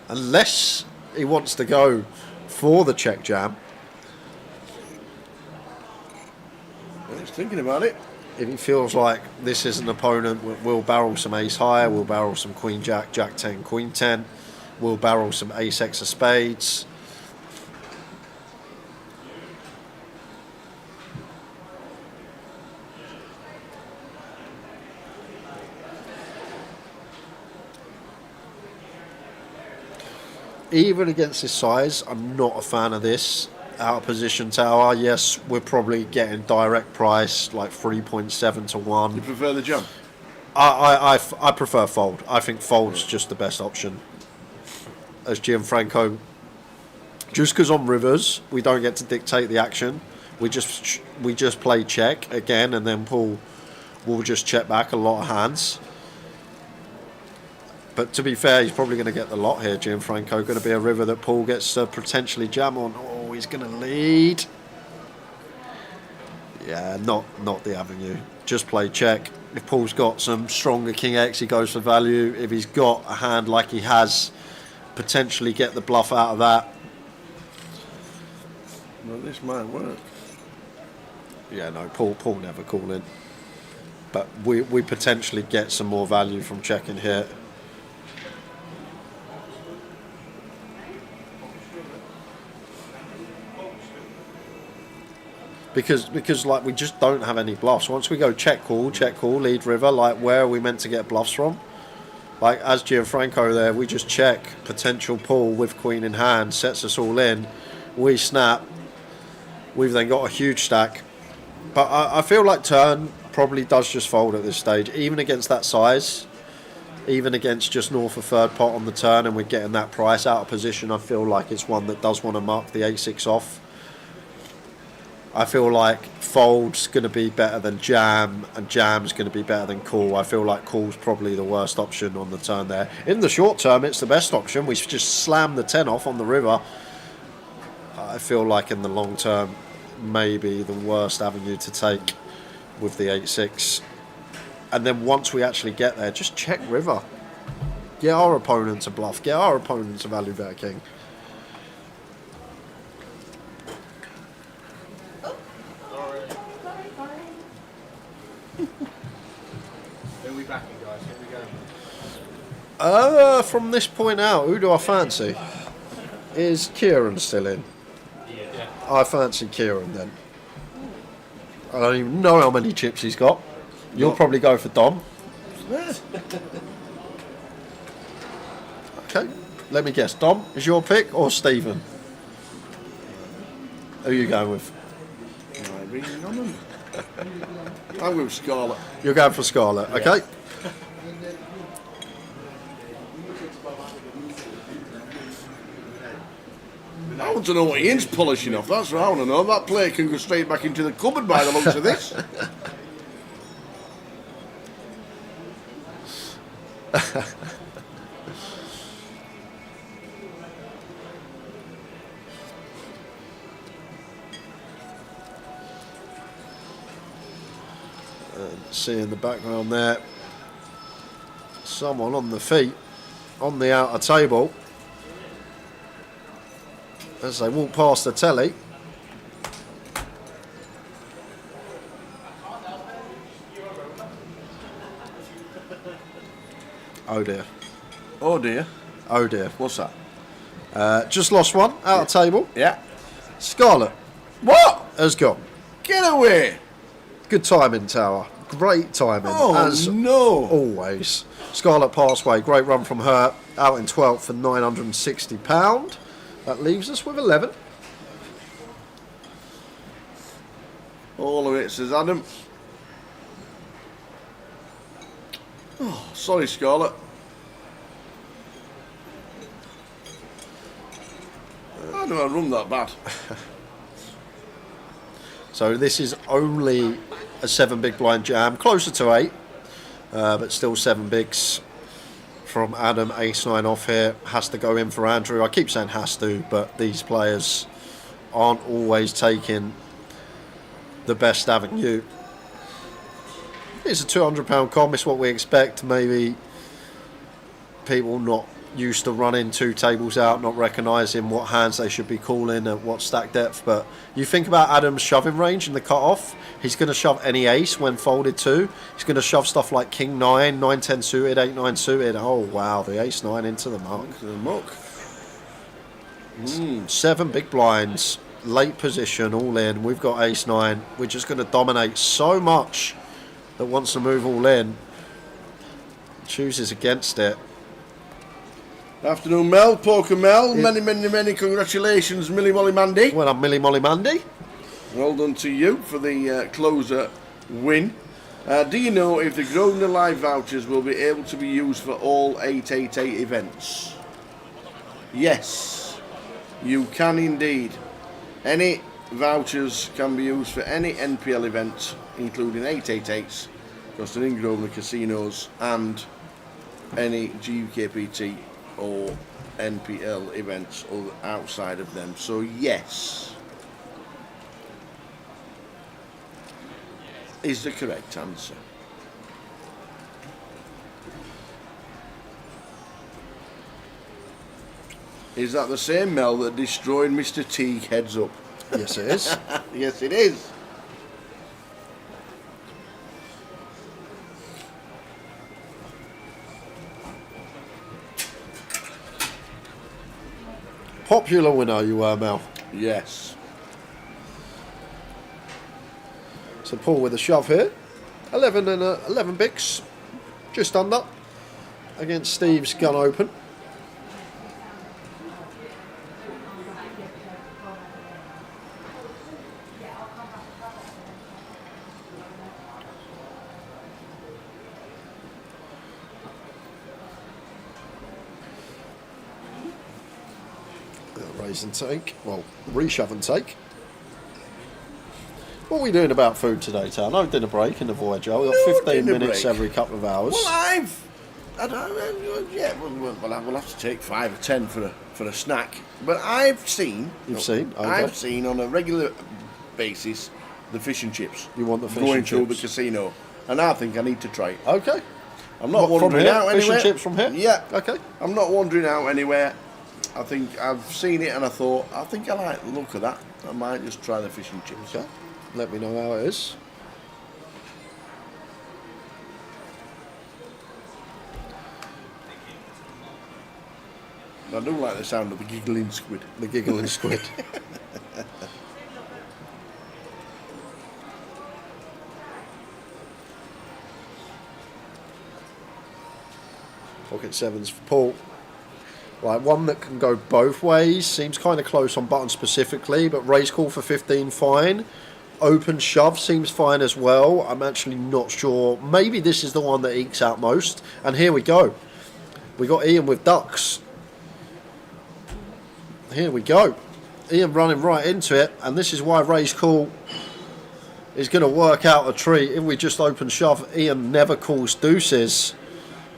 Unless he wants to go for the check jam. He's thinking about it. If he feels like this is an opponent, we'll barrel some ace high, we'll barrel some queen jack, jack 10, queen 10, we'll barrel some ace x of spades. even against this size, I'm not a fan of this out of position tower. Yes, we're probably getting direct price like 3.7 to 1. You prefer the jump? I prefer fold. I think fold's just the best option. As Gianfranco, just because on rivers we don't get to dictate the action, we just play check again, and then Paul will just check back a lot of hands. But to be fair, he's probably going to get the lot here, Gianfranco. Going to be a river that Paul gets to potentially jam on. Oh, he's going to lead. Yeah, not the avenue. Just play check. If Paul's got some stronger King X, he goes for value. If he's got a hand like he has, potentially get the bluff out of that. Well, this might work. Yeah, no, Paul never call in. But we potentially get some more value from checking here. Because like we just don't have any bluffs. Once we go check call, lead river, like where are we meant to get bluffs from? Like as Gianfranco there, we just check potential pull with queen in hand, sets us all in, we snap, we've then got a huge stack. But I feel like turn probably does just fold at this stage, even against that size, even against just north of third pot on the turn, and we're getting that price out of position. I feel like it's one that does want to mark the 8-6 off. I feel like fold's going to be better than jam, and jam's going to be better than call. I feel like call's probably the worst option on the turn there. In the short term, it's the best option. We just slam the 10 off on the river. I feel like in the long term, maybe the worst avenue to take with the 8-6. And then once we actually get there, just check river. Get our opponent to bluff. Get our opponent to value bet king. Who are we backing, guys? Here we go. From this point out, who do I fancy? Is Kieran still in? Yeah. I fancy Kieran then. I don't even know how many chips he's got. You'll probably go for Dom. Okay, let me guess. Dom is your pick or Stephen? Who are you going with? I'm with Scarlet. You're going for Scarlet, okay? I want to know what Ian's polishing off. That's what I want to know. That player can go straight back into the cupboard by the looks of this. See in the background there, someone on the feet on the outer table as they walk past the telly. Oh dear. Oh dear. Oh dear. What's that? Just lost one out of table. Yeah. Scarlet. What? Has gone. Get away. Good timing, Tower. Great timing. Oh, as no. always. Scarlet Passway. Great run from her. Out in 12th for £960. That leaves us with 11. All of it, says Adam. Oh, sorry, Scarlet. How do I run that bad? So this is only a 7 big blind jam, closer to 8, but still 7 bigs from Adam. Ace-9 off here, has to go in for Andrew. I keep saying has to, but these players aren't always taking the best avenue. It's a £200 com, it's what we expect. Maybe people not used to running 2 tables out, not recognising what hands they should be calling at what stack depth. But you think about Adam's shoving range in the cut-off, he's going to shove any ace when folded too. He's going to shove stuff like King 9, 9-10 suited, 8-9 suited. Oh wow, the ace-9 into the muck. Into the muck. 7 big blinds, late position, all in. We've got ace-9. We're just going to dominate so much that wants to move all in. Chooses against it. Afternoon, Mel. Poker Mel. Many congratulations, Millie Molly Mandy. Well, I'm Millie Molly Mandy. Well done to you for the closer win. Do you know if the Grosvenor Live vouchers will be able to be used for all 888 events? Yes, you can indeed. Any vouchers can be used for any NPL events, including 888s, Goston in Grosvenor casinos, and any GUKPT or NPL events or outside of them. So yes is the correct answer. Is that the same Mel that destroyed Mr. Teague heads up? Yes, it is. Yes, it is. Popular winner you were, Mel. Yes. So Paul with a shove here. 11 and 11 bigs. Just under. Against Steve's gun open. Raise and take. Well, reshove and take. What are we doing about food today, Tal? No dinner break in the Voyage. We've got 15 minutes every couple of hours. Well, we'll have to take 5 or 10 for a snack. But I've seen. You've seen? Okay. I've seen on a regular basis the fish and chips. You want the fish going and through chips? the casino, and I think I need to try it. Okay. I'm not What, from wandering here? out Fish anywhere. and chips from here? Yeah. Okay. I'm not wandering out anywhere. I think I've seen it and I thought, I think I like the look of that. I might just try the fish and chips. Okay. Let me know how it is. I do like the sound of the giggling squid. The giggling squid. Pocket sevens for Paul. Right, one that can go both ways. Seems kind of close on button specifically, but raise call for 15 fine. Open shove seems fine as well. I'm actually not sure. Maybe this is the one that ekes out most. And here we go. We got Ian with ducks. Here we go. Ian running right into it, and this is why raise call is going to work out a treat. If we just open shove, Ian never calls deuces,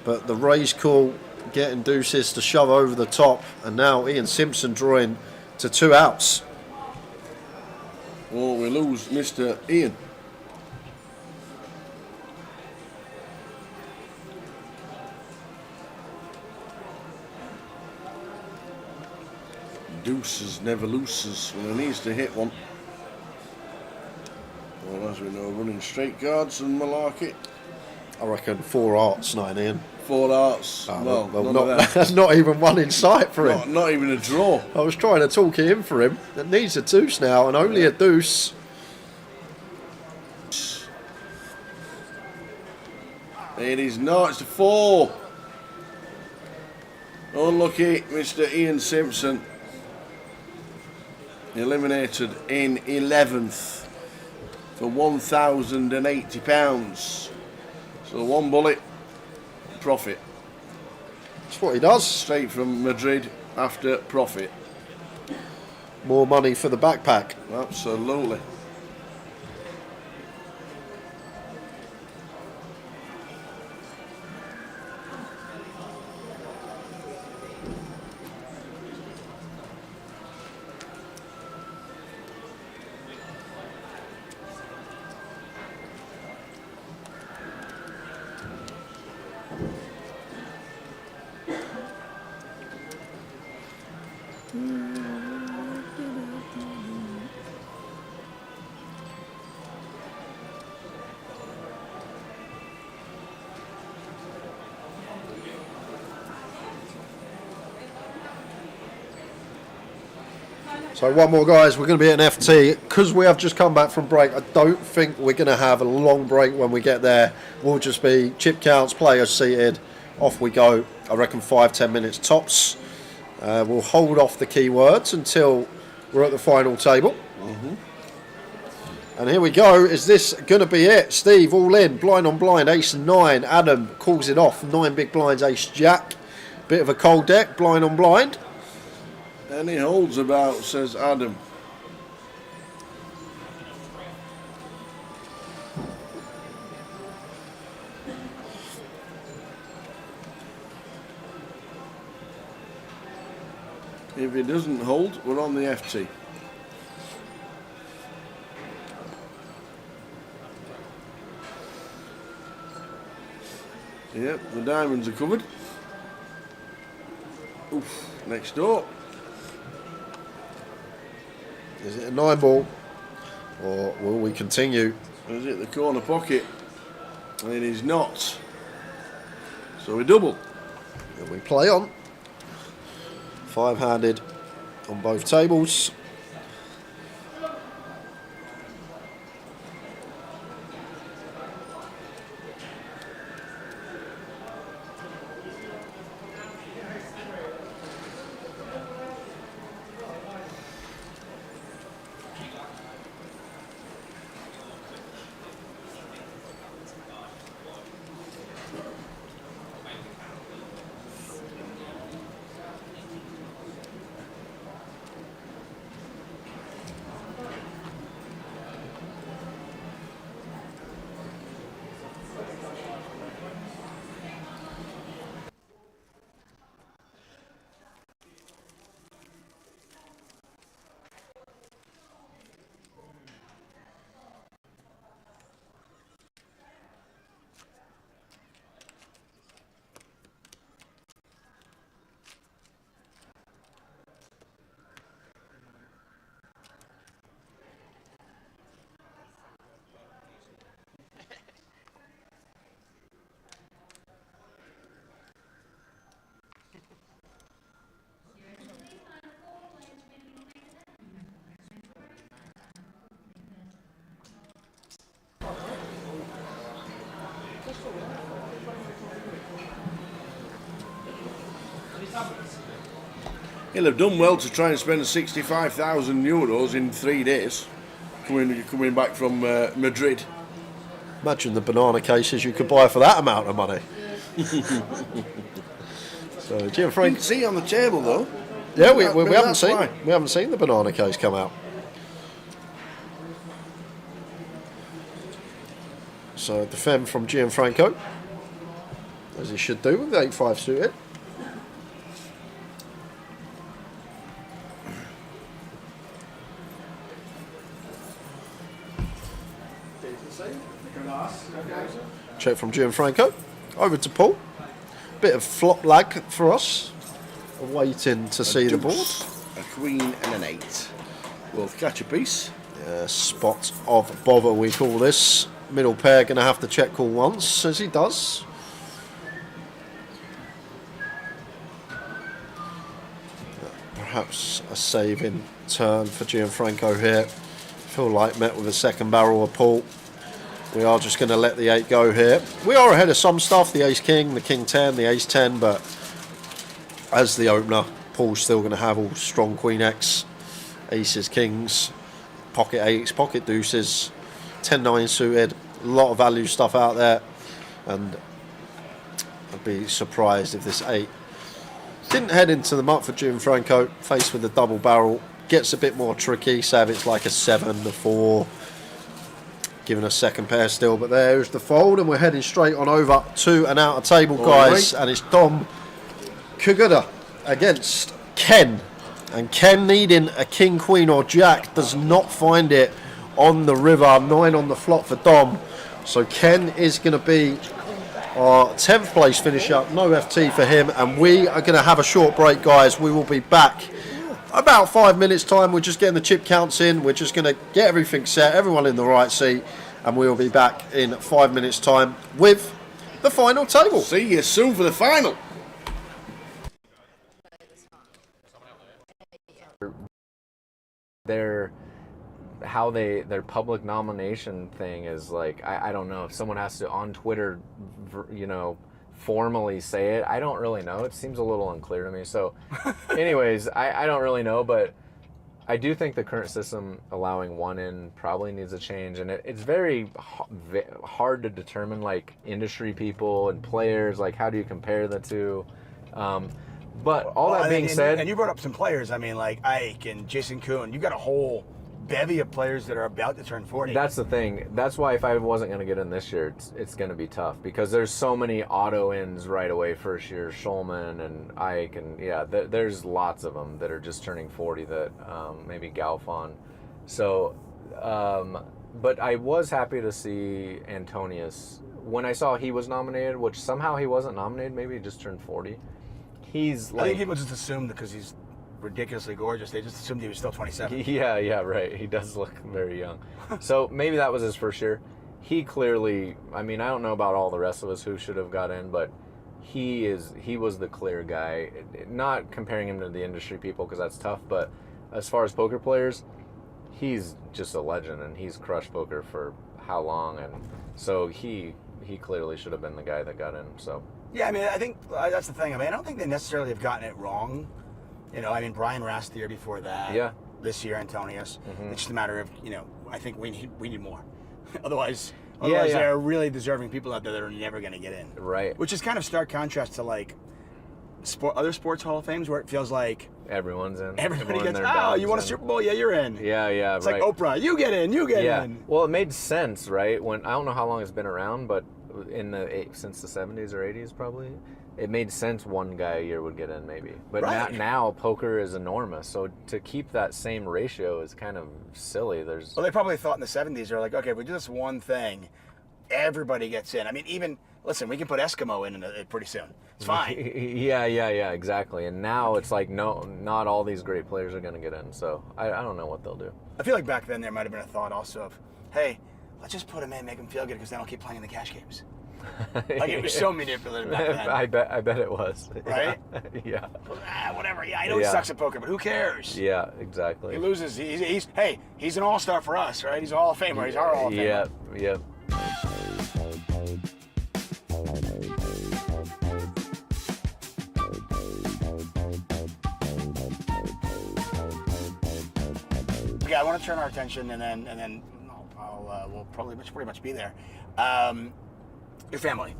but the raise call getting deuces to shove over the top, and now Ian Simpson drawing to 2 outs. Oh, we lose Mr. Ian. Deuces never loses when he needs to hit one. Well, as we know, running straight guards and malarkey. I reckon 4 hearts, 9 Ian. 4 hearts. Well, none of that. That's not even one in sight for him. Not even a draw. I was trying to talk it in for him. It needs a deuce now, and only a deuce. It is not. It's a 4. Unlucky, Mr. Ian Simpson. Eliminated in 11th for £1,080. So 1 bullet, profit. That's what he does. Straight from Madrid after profit. More money for the backpack. Absolutely. So one more, guys. We're going to be at an FT. Because we have just come back from break, I don't think we're going to have a long break when we get there. We'll just be chip counts, players seated, off we go. I reckon 5-10 minutes tops. We'll hold off the keywords until we're at the final table. And here we go. Is this going to be it? Steve, all in. Blind on blind, ace and 9. Adam calls it off. 9 big blinds, ace jack. Bit of a cold deck, blind on blind. Any holds about, says Adam. If it doesn't hold, we're on the FT. Yep, the diamonds are covered. Oof, next door. Is it a 9 ball? Or will we continue? Is it the corner pocket? It is not. So we double. And we play on. 5-handed on both tables. He'll have done well to try and spend 65,000 euros in 3 days, coming back from Madrid. Imagine the banana cases you could buy for that amount of money. So, Jim Frank. You can see on the table though. Yeah, we haven't that's seen why. we haven't seen the banana case come out. So defend from Gianfranco, as he should do with the 8-5 suited. Check from Gianfranco. Over to Paul. Bit of flop lag for us. Waiting to see the board. A queen and an 8. We'll catch a piece. Spot of bother we call this. Middle pair going to have to check call once, as he does. Perhaps a saving turn for Gianfranco here. Feel like met with a second barrel of Paul. We are just going to let the 8 go here. We are ahead of some stuff, the ace-king, the king-10, the ace-10, but as the opener, Paul's still going to have all strong queen-x, aces, kings, pocket 8s, pocket deuces, 10-9 suited, a lot of value stuff out there, and I'd be surprised if this 8 didn't head into the muck for Gianfranco, faced with the double barrel, gets a bit more tricky, say if it's like a 7, a 4, giving a second pair still, but there's the fold, and we're heading straight on over to an outer table, guys, and it's Dom Kaguda against Ken, and Ken needing a king, queen or jack does not find it on the river. 9 on the flop for Dom, so Ken is going to be our 10th place finisher. No FT for him, and we are going to have a short break, guys. We will be back about 5 minutes time. We're just getting the chip counts in, we're just going to get everything set, everyone in the right seat, and we will be back in 5 minutes time with the final table. See you soon for the final. Their public nomination thing is like, I don't know if someone has to on Twitter, formally say it. I don't really know. It seems a little unclear to me. So, anyways, I don't really know, but I do think the current system allowing one in probably needs a change, and it's very hard to determine, like, industry people and players, like, how do you compare the two? But all that being said... And you brought up some players, I mean, like Ike and Jason Kuhn. You got a whole bevy of players that are about to turn 40. That's the thing. That's why if I wasn't going to get in this year, it's going to be tough, because there's so many auto ins right away first year. Schulman and Ike, and yeah, there's lots of them that are just turning 40 that maybe Galfon. So, but I was happy to see Antonius. When I saw he was nominated, which somehow he wasn't nominated, maybe he just turned 40. He's like... I think people just assumed because he's ridiculously gorgeous, they just assumed he was still 27. Yeah, right. He does look very young. So maybe that was his first year. He clearly, I mean, I don't know about all the rest of us who should have got in, but he was the clear guy. Not comparing him to the industry people, because that's tough, but as far as poker players, he's just a legend, and he's crushed poker for how long, and so he clearly should have been the guy that got in. So yeah, I mean, I think that's the thing. I mean, I don't think they necessarily have gotten it wrong. You know, I mean, Brian Rast the year before that. Yeah. This year, Antonius. Mm-hmm. It's just a matter of, you know, I think we need more. Otherwise, yeah. there are really deserving people out there that are never going to get in. Right. Which is kind of stark contrast to, like, other sports Hall of Fames where it feels like everyone's in. Everybody gets, you won a Super Bowl? Yeah, you're in. Yeah, it's right. Like Oprah, you get in. Yeah. Well, it made sense, right? When I don't know how long it's been around, but since the 70s or 80s probably, it made sense one guy a year would get in maybe. But right. now poker is enormous, so to keep that same ratio is kind of silly. Well, they probably thought in the 70s, they're like, okay, if we do this one thing, everybody gets in. I mean, even, listen, we can put Eskimo in pretty soon. It's fine. Yeah, exactly. And now it's like, no, not all these great players are going to get in, so I don't know what they'll do. I feel like back then there might have been a thought also of, hey, let's just put them in, make them feel good, because then I'll keep playing the cash games. Like, it was so manipulative back then. I bet it was. Right? Yeah. Whatever. Yeah, I know he sucks at poker, but who cares? Yeah, exactly. He loses. He's an all-star for us, right? He's a Hall of Famer. He's our Hall of Famer. Yeah. Okay, I want to turn our attention, and then we'll pretty much be there. Your family.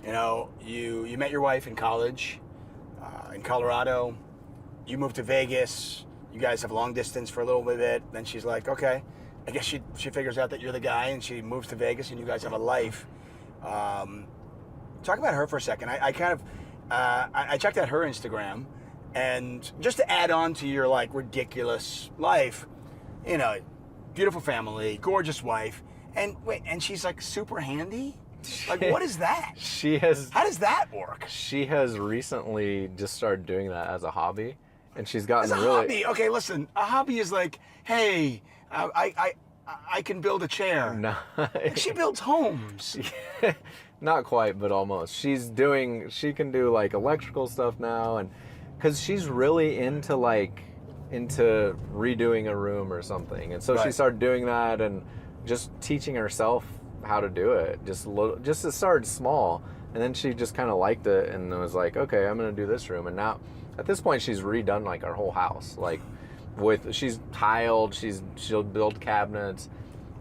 You know, you met your wife in college, in Colorado. You moved to Vegas. You guys have long distance for a little bit. Then she's like, okay, I guess she figures out that you're the guy, and she moves to Vegas, and you guys have a life. Talk about her for a second. I checked out her Instagram, and just to add on to your, like, ridiculous life, you know, beautiful family, gorgeous wife, and she's like super handy. Like, what is that? How does that work? She has recently just started doing that as a hobby, and she's gotten as a hobby. Okay, listen, a hobby is like, hey, I can build a chair. No, she builds homes. Not quite, but almost. She can do like electrical stuff now, and because she's really into redoing a room or something, and so she started doing that and just teaching herself how to do it. Just it started small, and then she just kind of liked it and was like, okay, I'm gonna do this room. And now at this point she's redone like our whole house, like she's tiled, she'll build cabinets,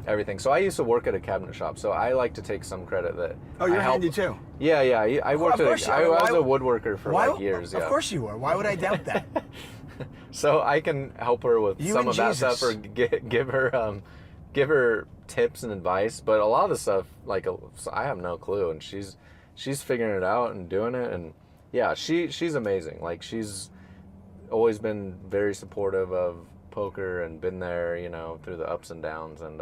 everything. So I used to work at a cabinet shop, so I like to take some credit that you're handy too. Yeah, I worked I was a woodworker for years. Of course you were. Why would I doubt that? So I can help her with some of that stuff, or give her tips and advice. But a lot of the stuff, like, I have no clue, and she's figuring it out and doing it. And yeah, she's amazing. Like, she's always been very supportive of poker and been there, you know, through the ups and downs. And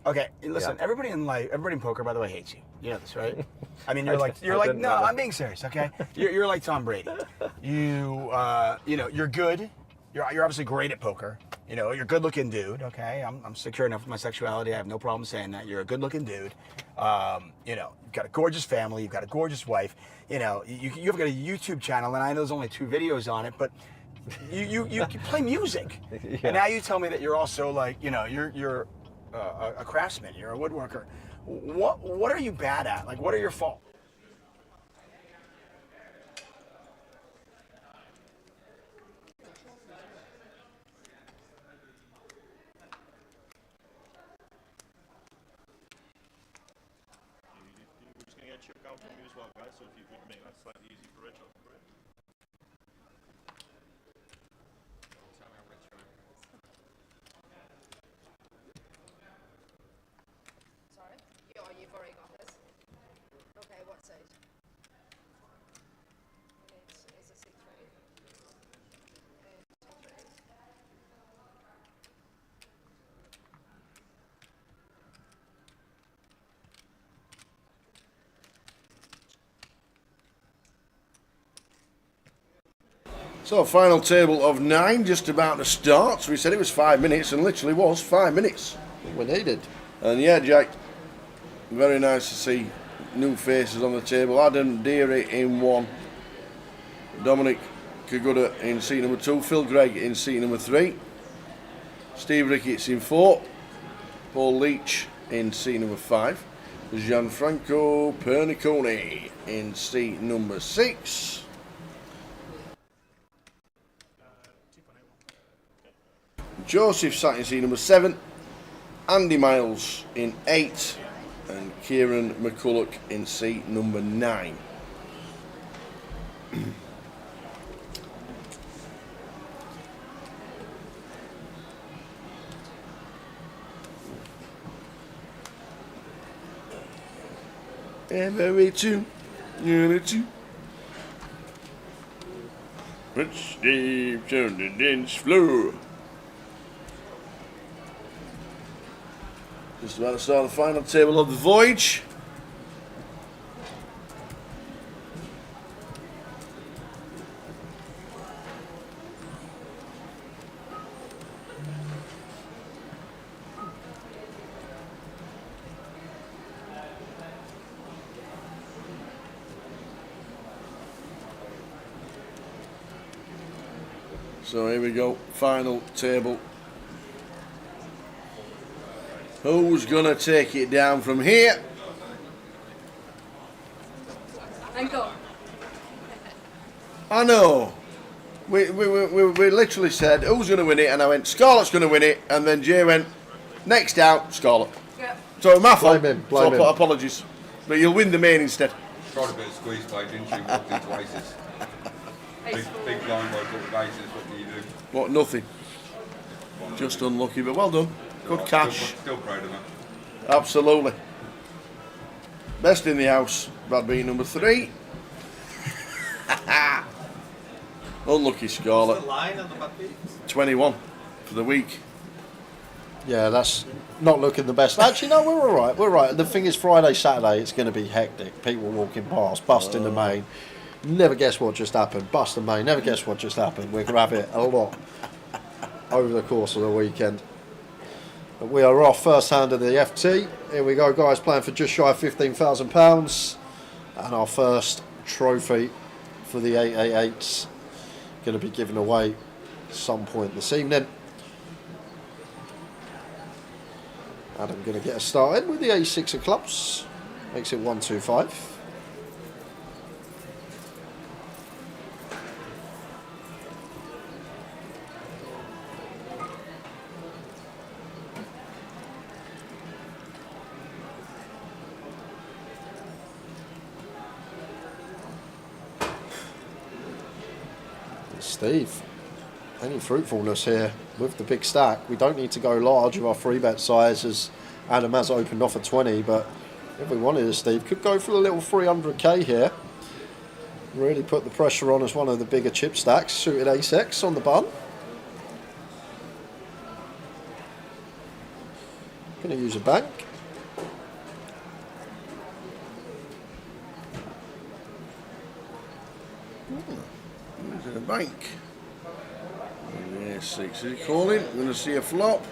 okay, listen, everybody in poker, by the way, hates you. You know this, right? I mean, no, I'm being serious. Okay, you're like Tom Brady. You know, you're good. You're obviously great at poker. You know, you're a good-looking dude. Okay, I'm secure enough with my sexuality. I have no problem saying that. You're a good-looking dude. You know, you've got a gorgeous family. You've got a gorgeous wife. You know, you've got a YouTube channel, and I know there's only 2 videos on it, but you play music. Yeah. And now you tell me that you're also, like, you know, you're a craftsman. You're a woodworker. What are you bad at? Like, what are your faults? check out from you as well, guys. So if you would make that slightly easy for Rich, that'd be great. Sorry? You've already got this. Okay, what size? It's a 6 raise. So, final table of 9, just about to start. So we said it was 5 minutes, and literally was 5 minutes. We needed. And yeah, Jack, very nice to see new faces on the table. Adam Deary in 1, Dominic Kaguda in seat number 2, Phil Gregg in seat number 3, Steve Ricketts in 4, Paul Leach in seat number 5, Gianfranco Pernicone in seat number 6. Joseph sat in seat number 7, Andy Miles in 8, and Kieran McCulloch in seat number 9. Every two, unity. Put Steve on the dance floor. Just about to start the final table of the voyage. So here we go, final table. Who's gonna take it down from here? And go. I know. We literally said who's gonna win it, and I went Scarlett's gonna win it, and then Jay went next out Scarlett. Yeah. So my fault. Blame him, So blame him. apologies, but you'll win the main instead. Tried a bit of squeeze play, didn't you? Walked into aces. Big blind by double bases, what do you do? What, nothing. Just unlucky, but well done. Good cash. Still proud of that. Absolutely. Best in the house, Brad being number 3. Unlucky Scarlett. 21 for the week. Yeah, that's not looking the best. Actually, no, we're all right. We're all right. The thing is, Friday, Saturday, it's going to be hectic. People walking past, busting the main. Never guess what just happened. Bust the main. Never guess what just happened. We're going to have it a lot over the course of the weekend. But we are off first hand of the FT. Here we go, guys, playing for just shy of £15,000. And our first trophy for the 888's going to be given away at some point this evening. Adam going to get us started with the A6 of clubs. Makes it 125. Steve, any fruitfulness here with the big stack? We don't need to go large with our free bet size, as Adam has opened off at 20, but if we wanted to, Steve could go for a little 300k here. Really put the pressure on as one of the bigger chip stacks. Suited ace-X on the bun. Going to use a bank. There's a bank. Yeah, 6 is he calling? We're going to see a flop.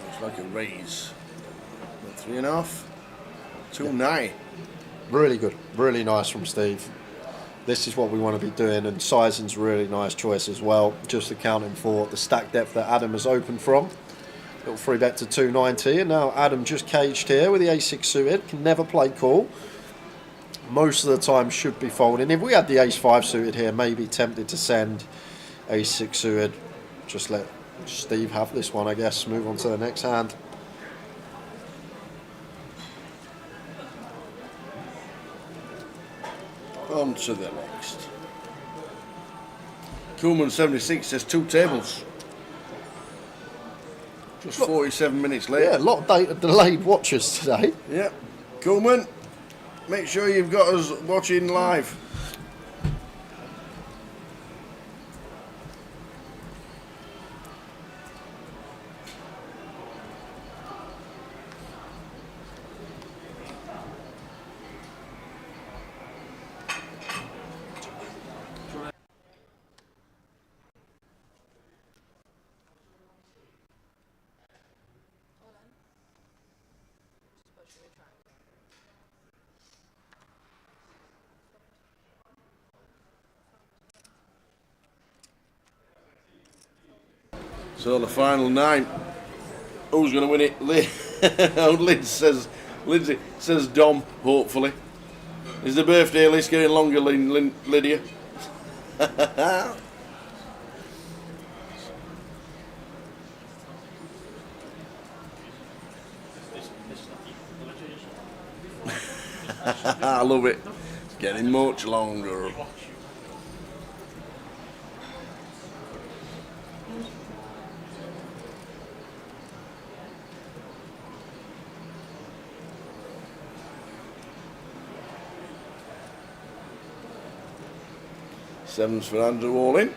Looks like a raise. 3.5. 2.9. Really good, really nice from Steve. This is what we want to be doing, and sizing's really nice choice as well. Just accounting for the stack depth that Adam has opened from. Little free bet to 290, and now Adam just caged here with the A6 suited. Can never play call. Most of the time should be folding. If we had the ace-5 suited here, maybe tempted to send ace-6 suited. Just let Steve have this one, I guess. Move on to the next hand. On to the next. Coolman 76 says 2 tables. Just 47 minutes later. Yeah, a lot of delayed watchers today. Yep. Coolman, make sure you've got us watching live. So the final 9. Who's going to win it? Lindsay says Dom, hopefully. Is the birthday list getting longer, Lydia? I love it. It's getting much longer. Sevens for Andrew Allin.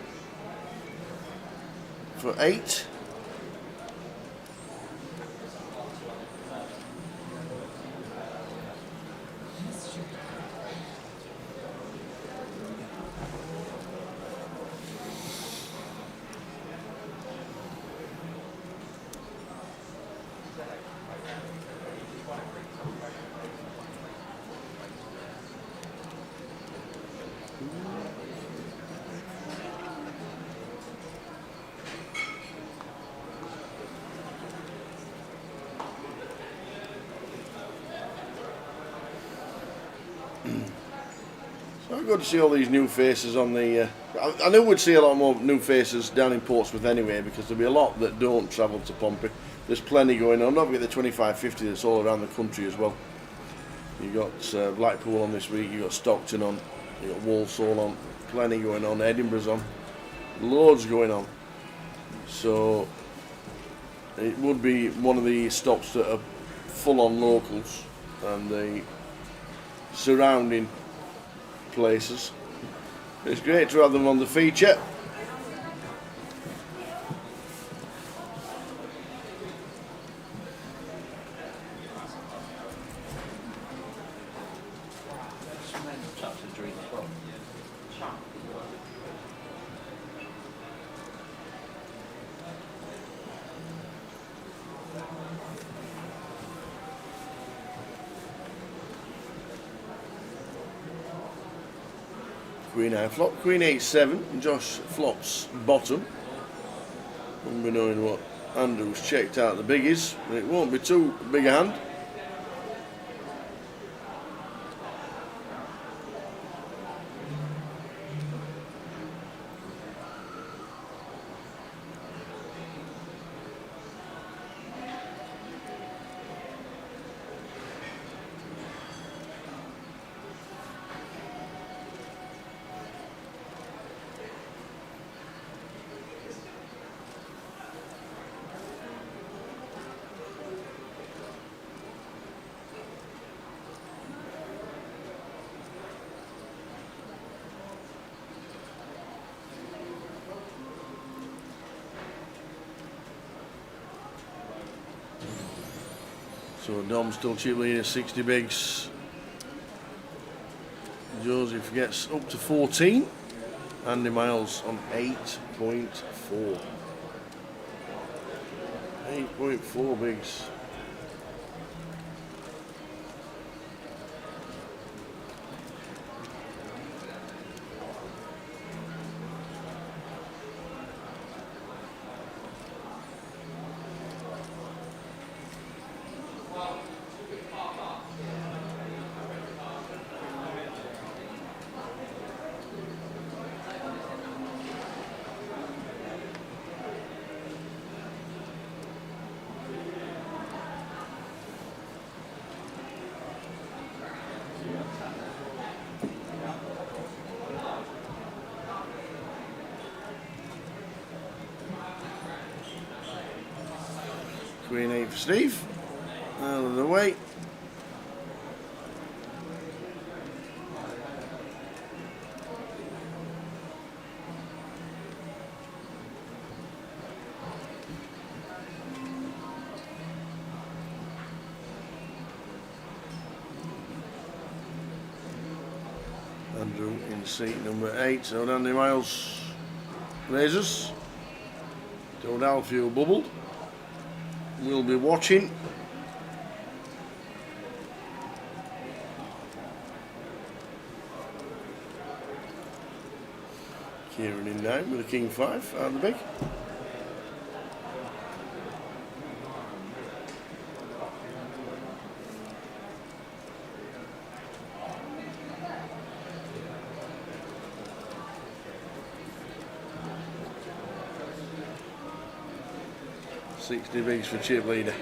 For 8. So good to see all these new faces on the. I knew we'd see a lot more new faces down in Portsmouth anyway, because there'll be a lot that don't travel to Pompey. There's plenty going on. Don't forget the 2550 that's all around the country as well. You got Blackpool on this week. You got Stockton on. You got Walsall on. Plenty going on. Edinburgh's on. Loads going on. So it would be one of the stops that are full on locals and the surrounding places. It's great to have them on the feature. Queen high flop, Queen 8-7, and Josh flops bottom. Won't be knowing what Andrew's checked out the biggies, but it won't be too big a hand. So Dom's still cheaply in 60 bigs. Joseph gets up to 14. Andy Miles on 8.4. 8.4 bigs. Queen 8 for Steve. Out of the way. Andrew in seat number 8, so Andy Miles raises. Don't Alfio bubbled. We'll be watching. Kieran in 9 with a King 5 out of the big. $60 bigs for chip leader.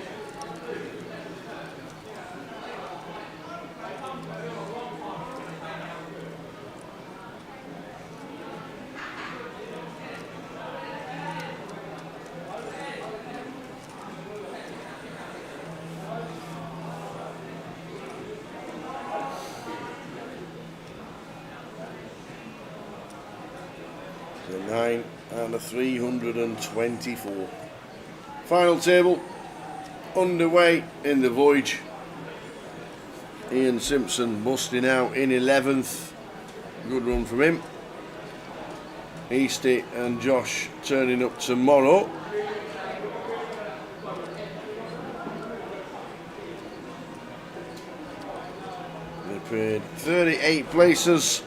So 9 out of 324. Final table underway in the Voyage. Ian Simpson busting out in 11th. Good run from him. Easty and Josh turning up tomorrow. They paid 38 places.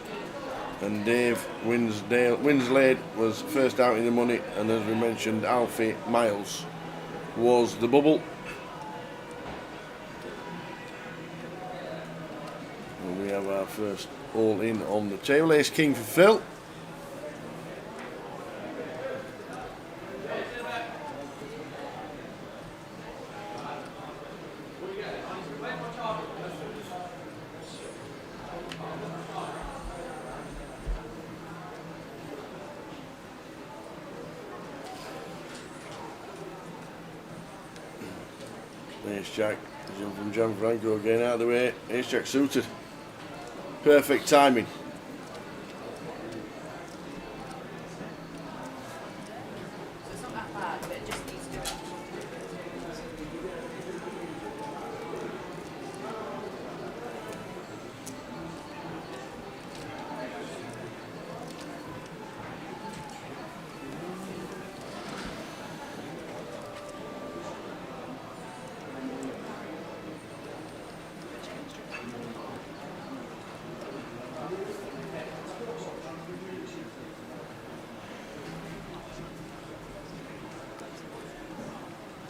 And Dave Winslade was first out in the money, and as we mentioned, Alfie Miles was the bubble. And we have our first all in on the table. Ace King for Phil. Ace Jack, jump from Gianfranco again out of the way. Ace Jack suited. Perfect timing. So it's not that bad, but it just needs to.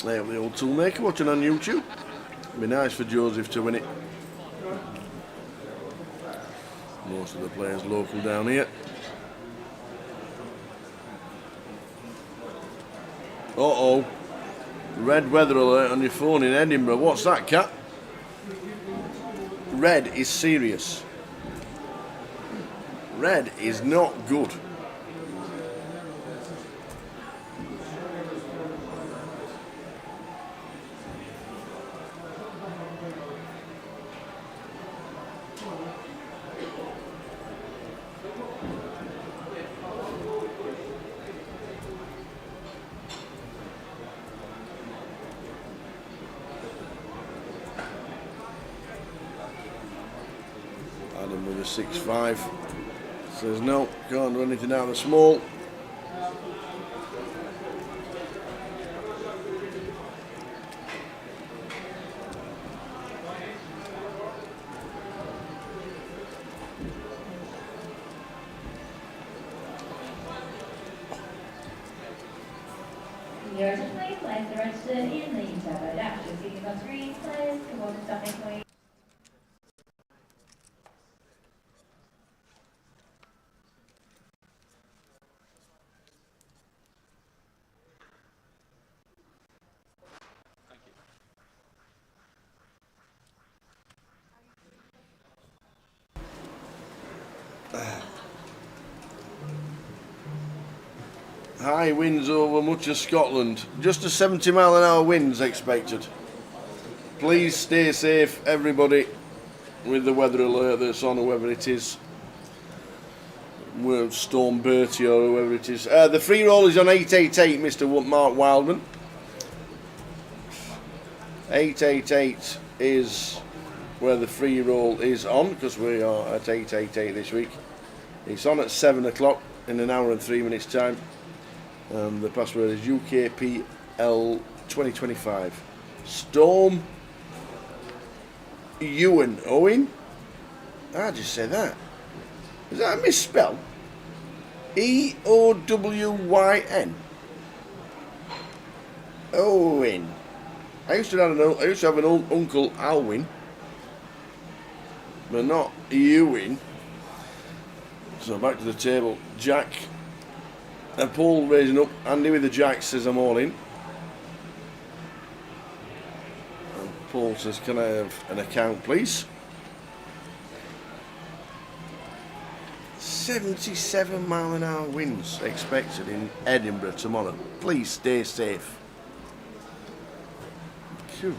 There, the old toolmaker watching on YouTube. It'd be nice for Joseph to win it. Most of the players local down here. Uh-oh. Red weather alert on your phone in Edinburgh. What's that, Cat? Red is serious. Red is not good. Adam with a 6-5 says no, can't do anything out of the small. Yours is please, place the register in the tablet dash. Receiving on screen, please, come on, stop making way. High winds over much of Scotland. Just a 70-mile-an-hour winds expected. Please stay safe, everybody, with the weather alert that's on, whoever it is. Storm Bertie or whoever it is. The free roll is on 888, Mr. Mark Wildman. 888 is where the free roll is on, because we are at 888 this week. It's on at 7 o'clock in an hour and 3 minutes time. The password is UKPL 2025. Storm Owen? I just said that. Is that a misspell? Eowyn. Owen. I used to have an old uncle Alwyn, but not Ewan. So back to the table. Jack and Paul raising up. Andy with the Jack says I'm all in. And Paul says, can I have an account, please? 77-mile-an-hour winds expected in Edinburgh tomorrow. Please stay safe. Cool.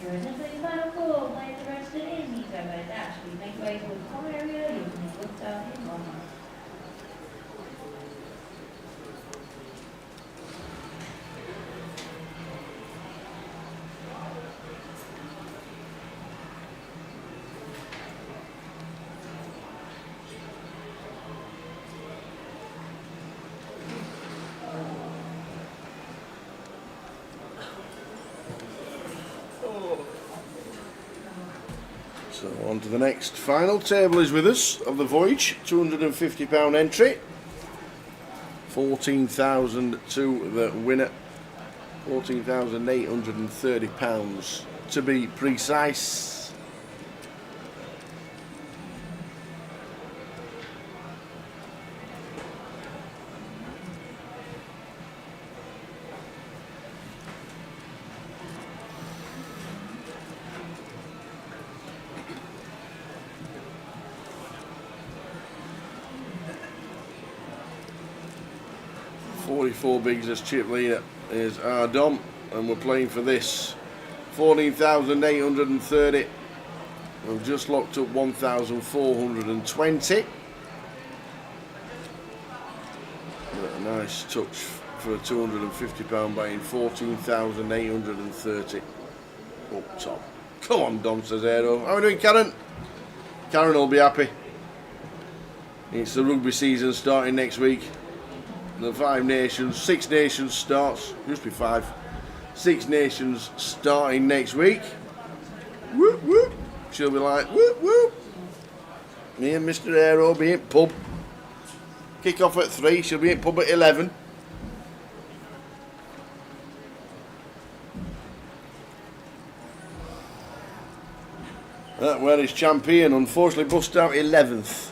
You're in the final call, planes arrested in Heathrow, but actually make way to the common area using the looked down in London. So on to the next final table is with us of the voyage. £250 entry. 14,000 to the winner. £14,830 to be precise. Four bigs as chip leader is our Dom, and we're playing for this 14,830. We've just locked up 1,420. A nice touch for a £250 buying 14,830 up top. Come on, Dom, says Aero. How are we doing, Karen? Karen will be happy. It's the rugby season starting next week. The Six Nations starts. Used to be 5. 6 Nations starting next week. Whoop whoop. She'll be like whoop whoop. Me and Mr. Aero be in pub. Kick off at 3. She'll be in pub at 11. Where is Champion? Unfortunately, bust out 11th.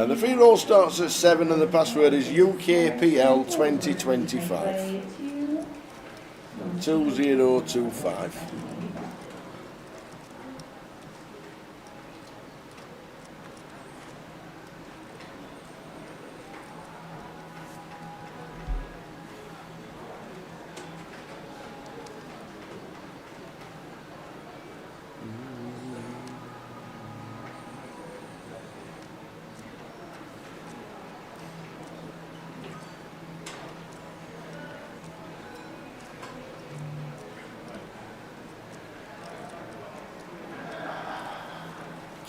The free roll starts at 7 and the password is UKPL 2025. 2025.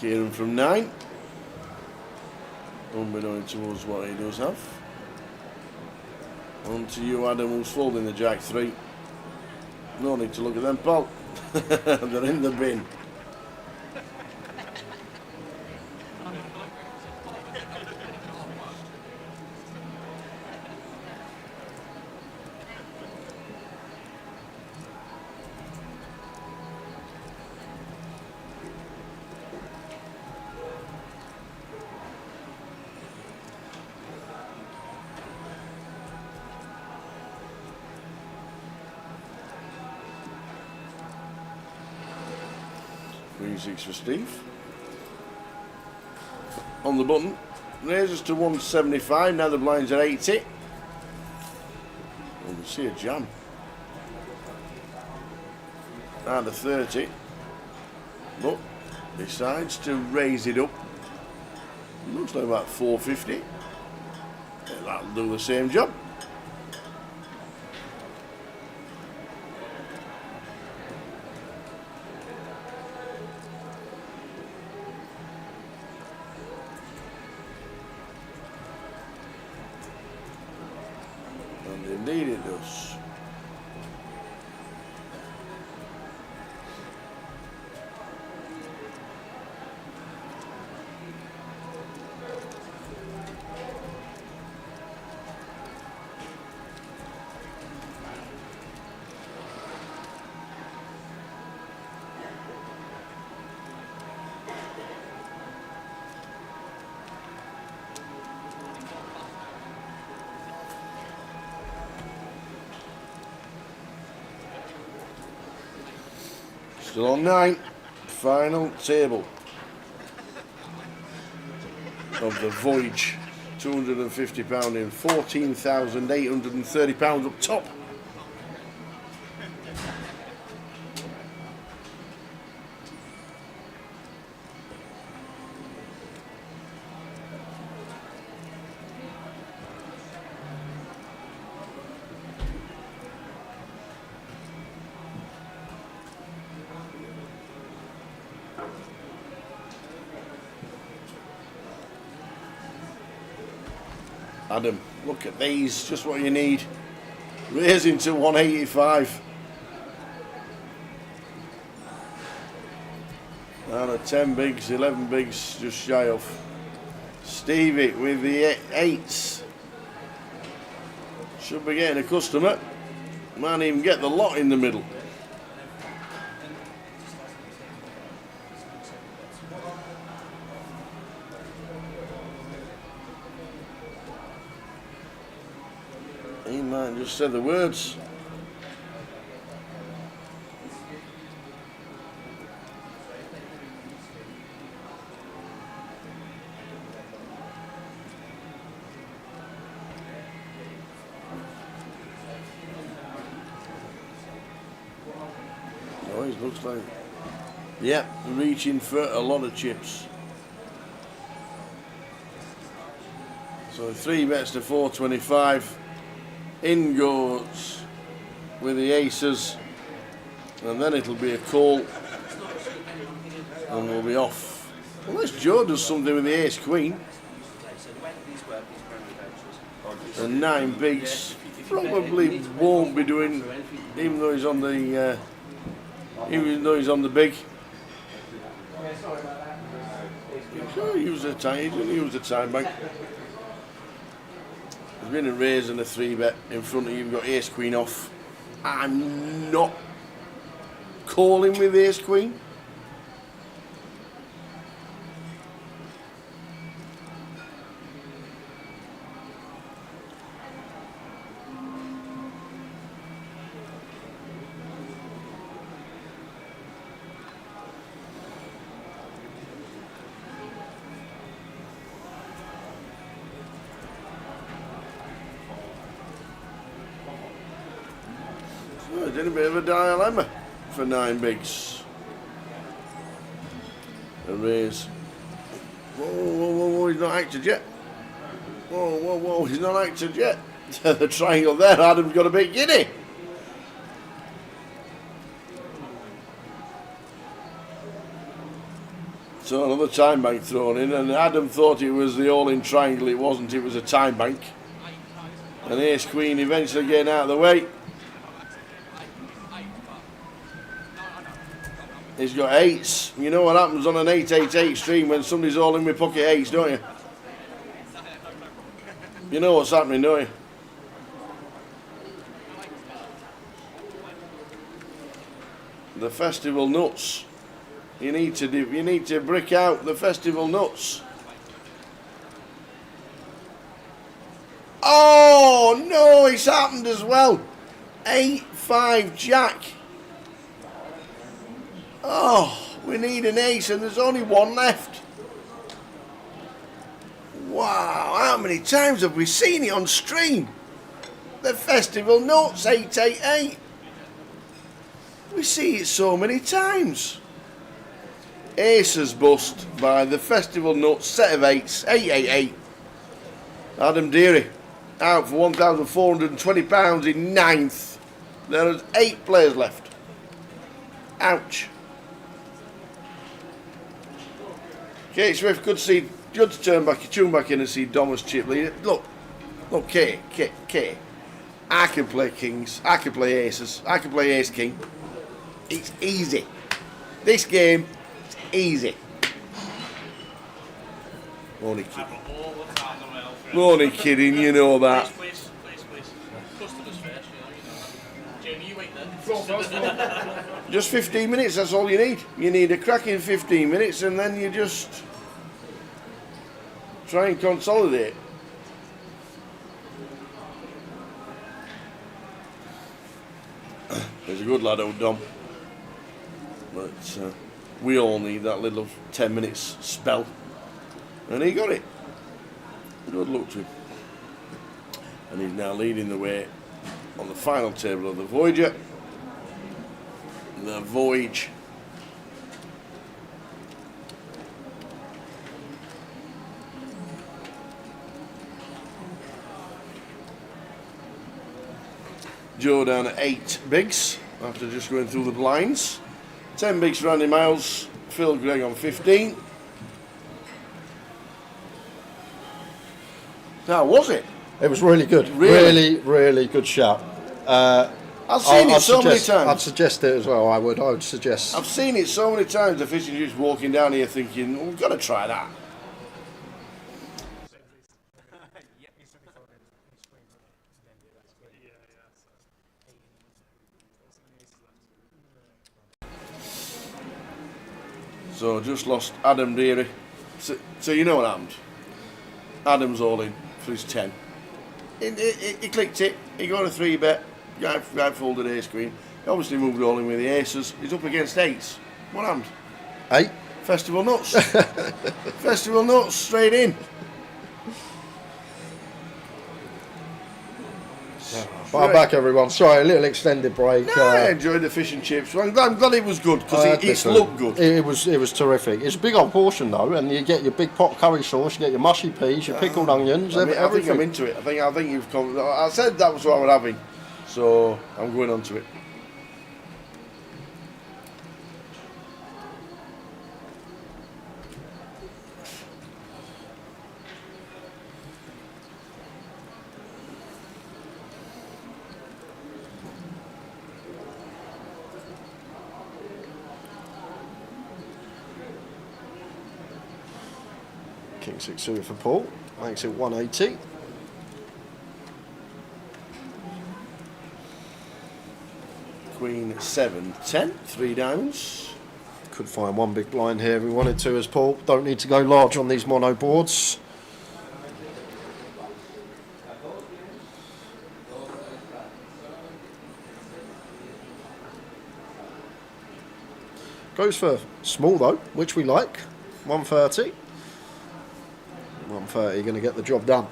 Kieran from 9. Unbeknown to us what he does have. On to you, Adam, who's folding the Jack 3. No need to look at them, pal. They're in the bin. Green 6 for Steve. On the button, raises to 175. Now the blinds are 80. And we see a jam. And a 30. But decides to raise it up. Looks like about 450. Yeah, that'll do the same job. And indeed it does. Still on 9. Final table of the Voyage. £250 in, £14,830 up top. Adam, look at these, just what you need. Raising to 185. Out of 10 bigs, 11 bigs, just shy of. Stevie with the 8s. Should be getting a customer. Might even get the lot in the middle. He might just say the words. Oh, it looks like, yeah, reaching for a lot of chips. So 3 bets to 425. In goes with the aces, and then it'll be a call, and we'll be off. Unless Joe does something with the ace queen. And 9 bigs probably won't be doing, even though he's on the big. Sure, use the time. He's going to use the time bank. There's been a raise and a 3 bet in front of you. You've got ace queen off. I'm not calling with ace queen. Oh, it's in a bit of a dilemma for 9 bigs. A raise. Whoa, whoa, whoa, whoa, he's not acted yet. Whoa, whoa, whoa, he's not acted yet. The triangle there, Adam's got a bit giddy. So another time bank thrown in, and Adam thought it was the all-in triangle. It wasn't, it was a time bank. And ace queen eventually getting out of the way. He's got eights. You know what happens on an 8-8-8 stream when somebody's all in with pocket eights, don't you? You know what's happening, don't you? The festival nuts. You need to brick out the festival nuts. Oh no, it's happened as well. 8-5 jack. Oh, we need an ace and there's only one left. Wow, how many times have we seen it on stream? The festival nuts, 8-8-8. We see it so many times. Aces bust by the festival nuts, set of eights, 8-8-8. Adam Deary out for £1,420 in ninth. There is 8 players left. Ouch. Kate Swift, good to see, good to tune back in and see Thomas Chipley. Look, Kate. I can play kings, I can play aces, I can play ace king. It's easy. This game is easy. Only kidding. Only kidding, you know that. Please. Customers first, Jamie, you wait there. Just 15 minutes, that's all you need. You need a cracking 15 minutes and then you just try and consolidate. He's a good lad, old Dom. But we all need that little 10 minutes spell. And he got it. Good luck to him. And he's now leading the way on the final table of the Voyager. The Voyage. Joe down at 8 bigs after just going through the blinds. 10 bigs for Andy Miles. Phil Gregg on 15. How was it? It was really good. Really good shot. I've seen it so many times. I'd suggest it as well. I would suggest. I've seen it so many times. The fishing just walking down here thinking, well, we've got to try that. So just lost Adam Deary. So you know what happened. Adam's all in for his 10. He clicked it. He got a 3-bet. Guy folded ace queen. He obviously moved all in with the aces. He's up against 8s. What happened? 8. Festival nuts. Festival nuts straight in. Well, I'm back, everyone. Sorry, a little extended break. No, I enjoyed the fish and chips. I'm glad it was good because it looked good. It was terrific. It's a big old portion though, and you get your big pot curry sauce, you get your mushy peas, your pickled onions, everything. I think I'm into it. I think you've come. I said that was what I was having, so I'm going on to it. King 6 suited for Paul, makes it 180. Queen 7, 10, 3 diamonds. Could find one big blind here if we wanted to as Paul. Don't need to go large on these mono boards. Goes for small though, which we like. 130. 130 going to get the job done.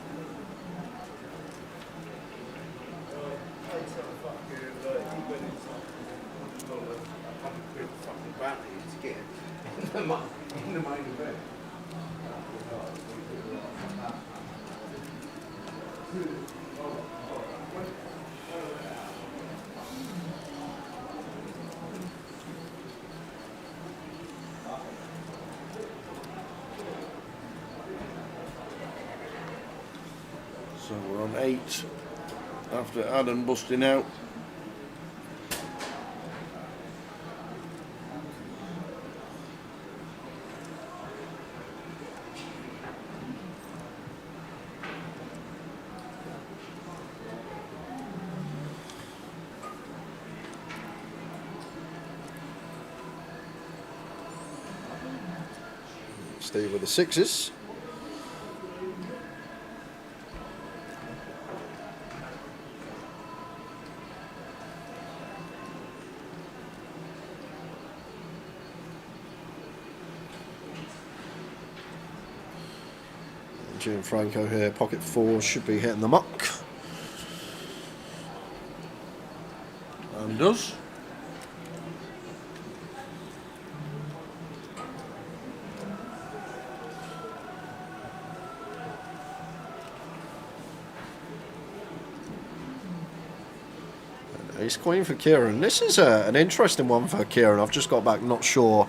So we're on 8 after Adam busting out. Steve with the 6s. Gianfranco here, pocket 4, should be hitting the muck. And does. Ace Queen for Kieran. This is an interesting one for Kieran. I've just got back, not sure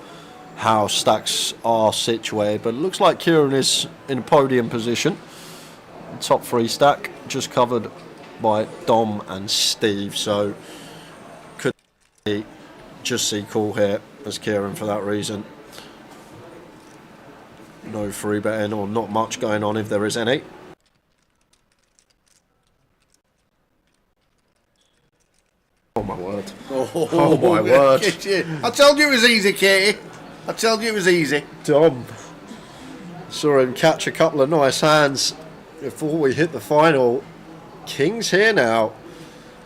how stacks are situated, but it looks like Kieran is in a podium position. Top 3 stack, just covered by Dom and Steve, so could be just see cool here as Kieran for that reason. No free betting or not much going on if there is any. Oh my word. Oh my word. I told you it was easy, Katie. I told you it was easy. Dom. Saw him catch a couple of nice hands before we hit the final. King's here now.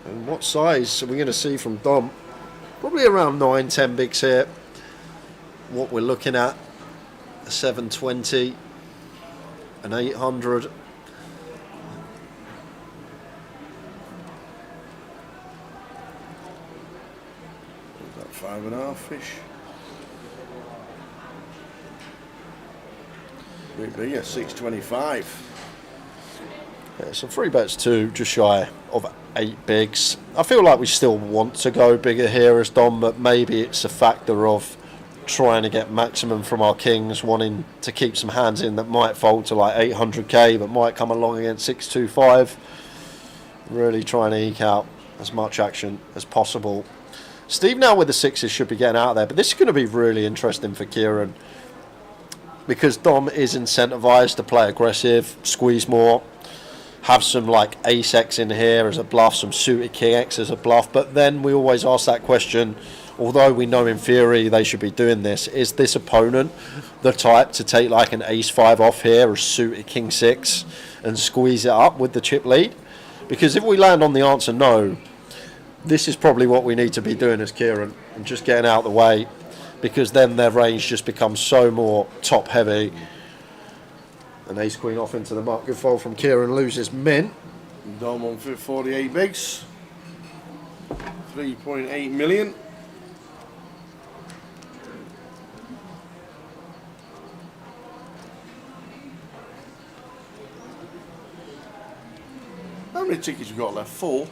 And what size are we going to see from Dom? Probably around 9-10 bigs here. What we're looking at, a 720, an 800. That 5.5 fish. Big bigger, 625. Yeah, so 3 bets too, just shy of 8 bigs. I feel like we still want to go bigger here as Dom, but maybe it's a factor of trying to get maximum from our kings, wanting to keep some hands in that might fold to like 800k, but might come along against 625. Really trying to eke out as much action as possible. Steve now with the 6s should be getting out there, but this is going to be really interesting for Kieran because Dom is incentivised to play aggressive, squeeze more, have some like ace X in here as a bluff, some suited king X as a bluff, but then we always ask that question, although we know in theory they should be doing this, is this opponent the type to take like an ace 5 off here or suited king 6 and squeeze it up with the chip lead? Because if we land on the answer no, this is probably what we need to be doing as Kieran and just getting out of the way, because then their range just becomes so more top heavy. An ace queen off into the muck. Good fold from Kieran, loses min. Dom on 48 bigs. 3.8 million. How many tickets we got left? 4?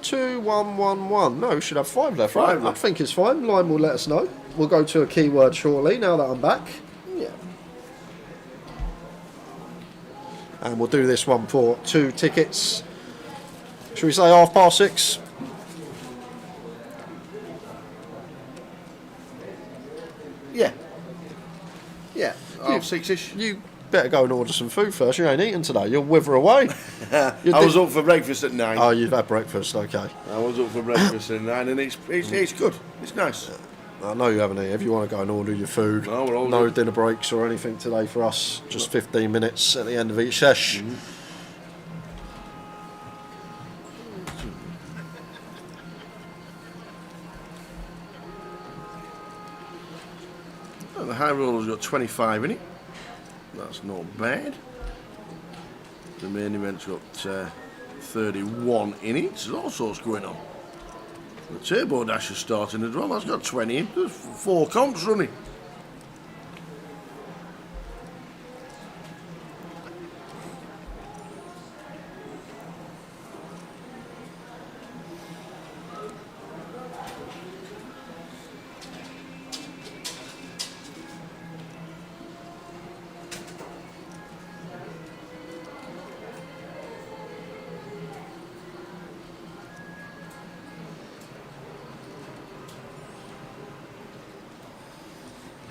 2, 1, 1, 1. No, we should have 5 left, right? 5 I think it's fine. Line will let us know. We'll go to a keyword shortly now that I'm back. Yeah. And we'll do this one for 2 tickets. Should we say 6:30? Yeah. Yeah. 6ish. You better go and order some food first. You ain't eating today. You'll wither away. I was up for breakfast at 9. Oh, you've had breakfast, okay. I was up for breakfast at 9 and it's good. It's nice. I know you haven't eaten. If you want to go and order your food, no dinner breaks or anything today for us. Just 15 minutes at the end of each sesh. Well, the high roller's got 25 in it. That's not bad. The main event's got 31 in it. There's all sorts going on. The turbo dash is starting as well. That's got 20 in. There's 4 comps running.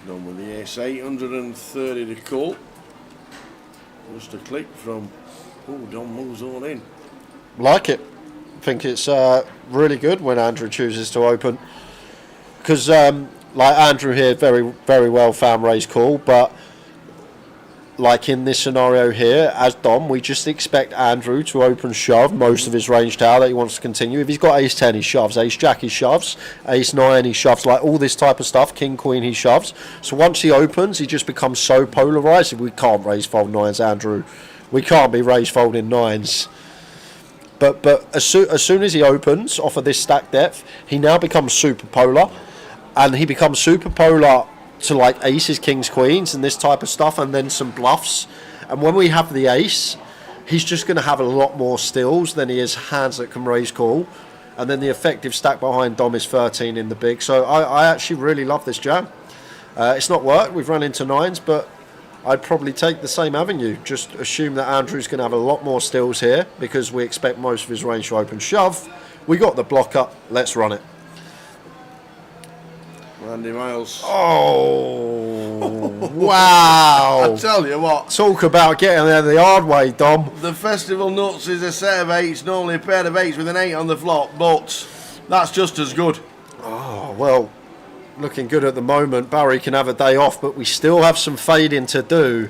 Done with the ace 830 to call. Just a click from. Oh, Dom moves all in. Like it. I think it's really good when Andrew chooses to open. Because, like Andrew here, very, very well found raise call, but like in this scenario here, as Dom, we just expect Andrew to open shove most of his range tower that he wants to continue. If he's got ace 10, he shoves. Ace jack, he shoves. Ace 9, he shoves. Like all this type of stuff. King, queen, he shoves. So once he opens, he just becomes so polarised. We can't raise fold 9s, Andrew. We can't be raise folding 9s. But as soon as he opens off of this stack depth, he now becomes super polar. And he becomes super polar to like aces, kings, queens and this type of stuff, and then some bluffs. And when we have the ace, he's just going to have a lot more stills than he is hands that can raise call. And then the effective stack behind Dom is 13 in the big. So I actually really love this jam. It's not worked. We've run into 9s, but I'd probably take the same avenue. Just assume that Andrew's going to have a lot more stills here because we expect most of his range to open shove. We got the block up. Let's run it. Randy Miles. Oh, wow. I tell you what. Talk about getting there the hard way, Dom. The Festival Nuts is a set of 8s, normally a pair of 8s with an 8 on the flop, but that's just as good. Oh, well, looking good at the moment. Barry can have a day off, but we still have some fading to do.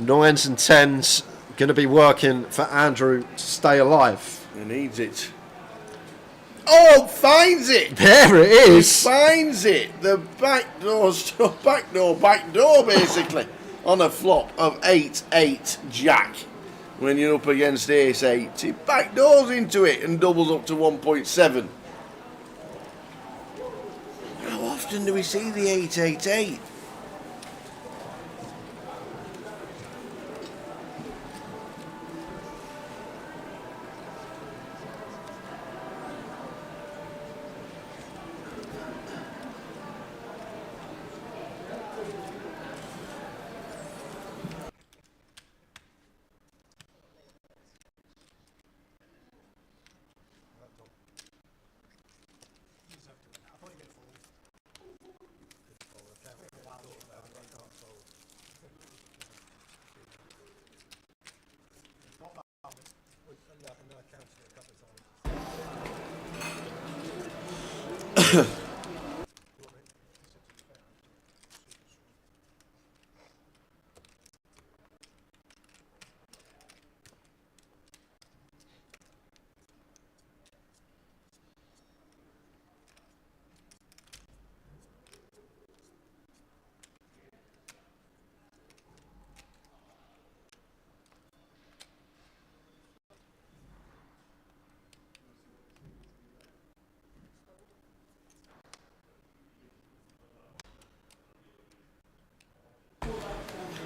9s and 10s going to be working for Andrew to stay alive. He needs it. Oh, finds it! There it is! He finds it! The back door, basically, on a flop of 8-8 jack. When you're up against ace 8, he backdoors into it and doubles up to 1.7. How often do we see the 8-8-8?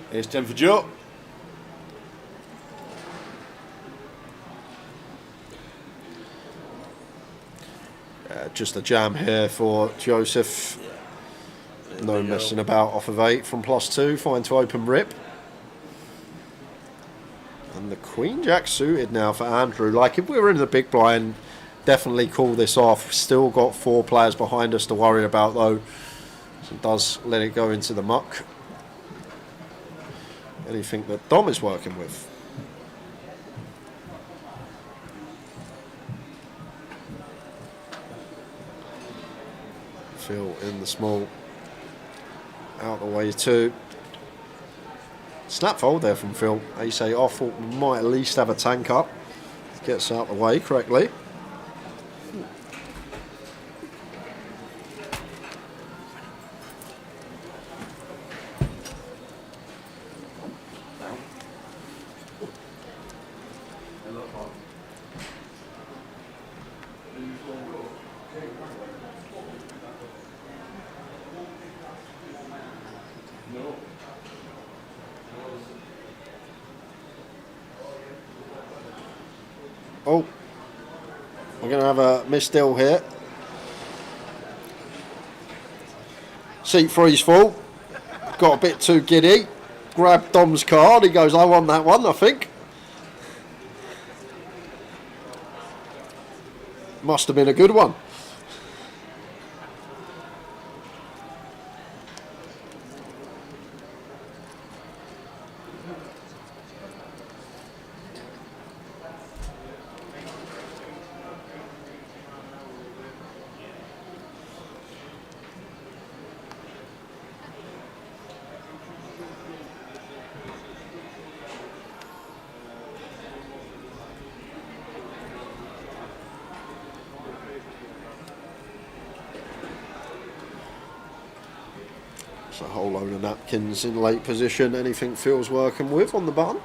Here's 10 for Joe. Just a jam here for Joseph. No messing about off of 8 from +2. Fine to open rip. And the Queen Jack suited now for Andrew. Like if we were in the big blind, definitely call this off. Still got 4 players behind us to worry about though. So it does let it go into the muck. Anything that Dom is working with. Phil in the small. Out the way too. Snap fold there from Phil. Ace 8 off. Thought we might at least have a tank up. Gets out the way correctly. Oh, we're going to have a misdeal here. Seat freeze full. Got a bit too giddy. Grabbed Dom's card. He goes, I want that one, I think. Must have been a good one. That's a whole load of napkins in late position. Anything Phil's working with on the button.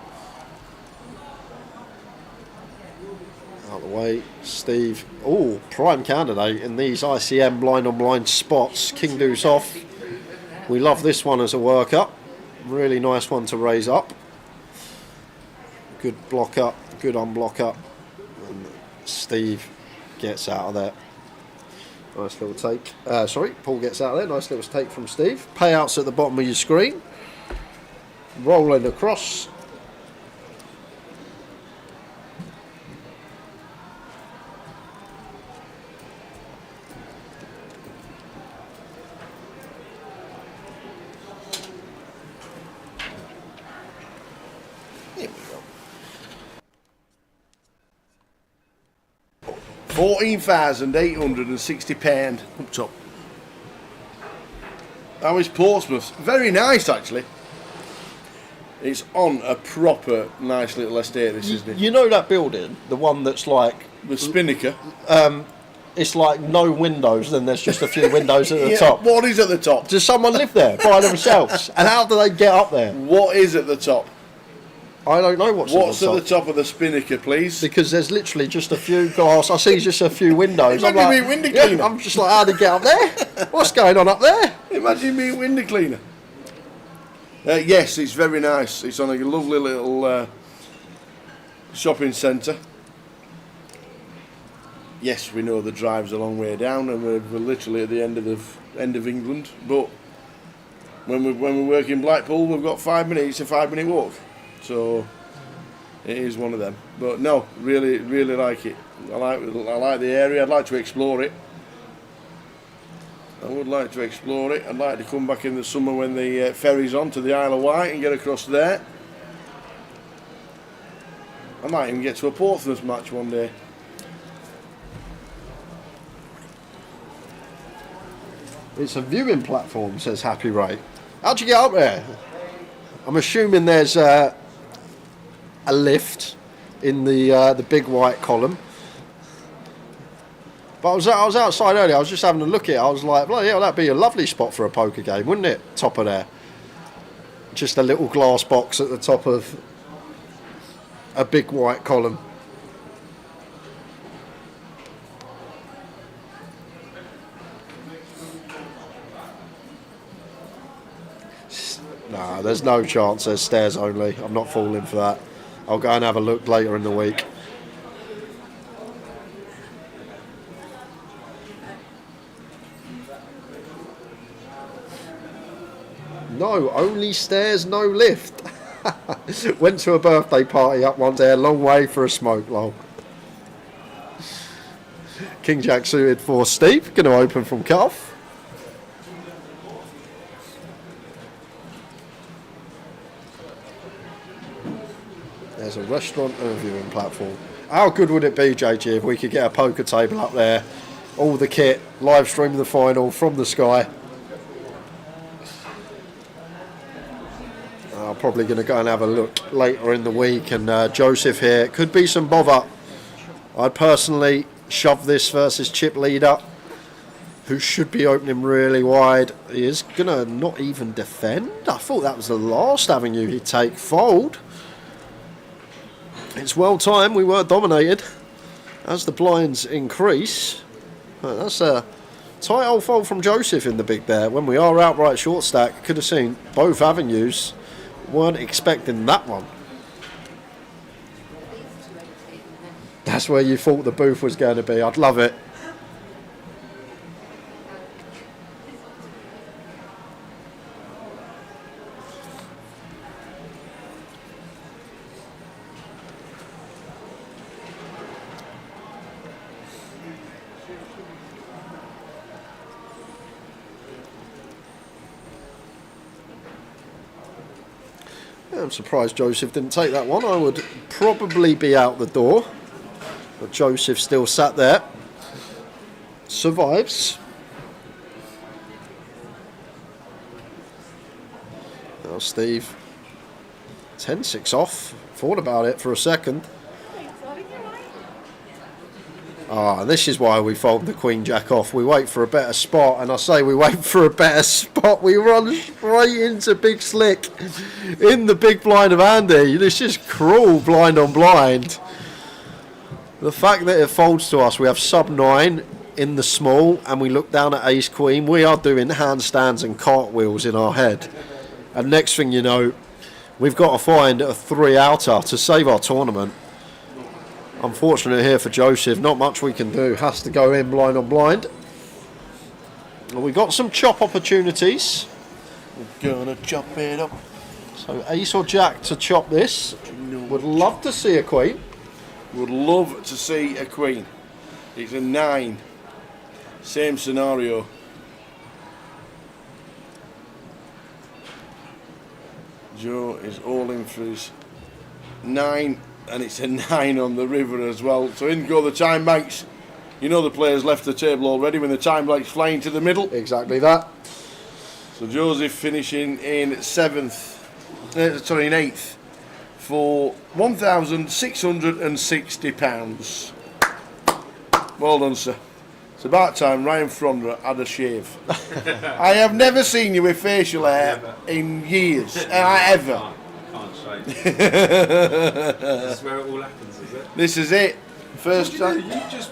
Out the way, Steve. Oh, prime candidate in these ICM blind on blind spots. King deuce off. We love this one as a workup. Really nice one to raise up. Good block up, good unblock up. And Steve gets out of there. Nice little take. Paul gets out of there. Nice little take from Steve. Payouts at the bottom of your screen. Rolling across. Here we go. £14,860 up top. How is Portsmouth? Very nice, actually. It's on a proper nice little estate, this, isn't it? You know that building, the one that's like the Spinnaker. It's like no windows, then there's just a few windows at the top. What is at the top? Does someone live there by themselves? And how do they get up there? What is at the top? I don't know what's at the top of the Spinnaker, please. Because there's literally just a few glass. I see just a few windows. Imagine being window cleaner. I'm just like, how do they get up there? What's going on up there? Imagine being window cleaner. Yes, it's very nice. It's on a lovely little shopping centre. Yes, we know the drive's a long way down, and we're literally at the end of England. But when we work in Blackpool, we've got 5 minutes. It's a 5-minute walk, so it is one of them. But no, really like it. I like the area. I'd like to explore it. I would like to explore it. I'd like to come back in the summer when the ferry's on to the Isle of Wight and get across there. I might even get to a Portsmouth match one day. It's a viewing platform, says Happy Ray. How'd you get up there? I'm assuming there's a lift in the big white column. But I was outside earlier, I was just having a look at it. I was like, bloody hell, that'd be a lovely spot for a poker game, wouldn't it? Top of there. Just a little glass box at the top of a big white column. Nah, there's no chance. There's stairs only. I'm not falling for that. I'll go and have a look later in the week. No, only stairs, no lift. Went to a birthday party up one day, a long way for a smoke, lol. King Jack suited for Steve, going to open from cutoff. There's a restaurant and a viewing platform. How good would it be, JG, if we could get a poker table up there, all the kit, live stream the final from the sky. I'm probably going to go and have a look later in the week. And Joseph here, could be some bother. I'd personally shove this versus Chip Leader, who should be opening really wide. He is going to not even defend. I thought that was the last avenue he'd take. Fold. It's well timed. We were dominated as the blinds increase. That's a tight old fold from Joseph in the big there. When we are outright short stack, could have seen both avenues. Weren't expecting that one. That's where you thought the booth was going to be. I'd love it. I'm surprised Joseph didn't take that one. I would probably be out the door. But Joseph still sat there. Survives. Now Steve. 10-6 off. Thought about it for a second. Ah, this is why we fold the Queen Jack off. We wait for a better spot, and I say we wait for a better spot. We run straight into Big Slick in the big blind of Andy. This is cruel blind on blind. The fact that it folds to us, we have sub 9 in the small, and we look down at Ace Queen. We are doing handstands and cartwheels in our head. And next thing you know, we've got to find a 3 outer to save our tournament. Unfortunate here for Joseph, not much we can do. Has to go in blind on blind. Well, we got some chop opportunities. We're gonna chop it up. So Ace or Jack to chop this. Would love to see a Queen. Would love to see a Queen. It's a 9. Same scenario. Joe is all in for his 9, and it's a 9 on the river as well. So in go the time banks. You know the players left the table already when the time banks flying to the middle. Exactly that. So Joseph finishing in 7th, in 8th for £1,660. Well done, sir. It's about time Ryan Frondra had a shave. I have never seen you with facial hair in years. Ever. Can't shave. This is where it all happens, is it? This is it. First time. You just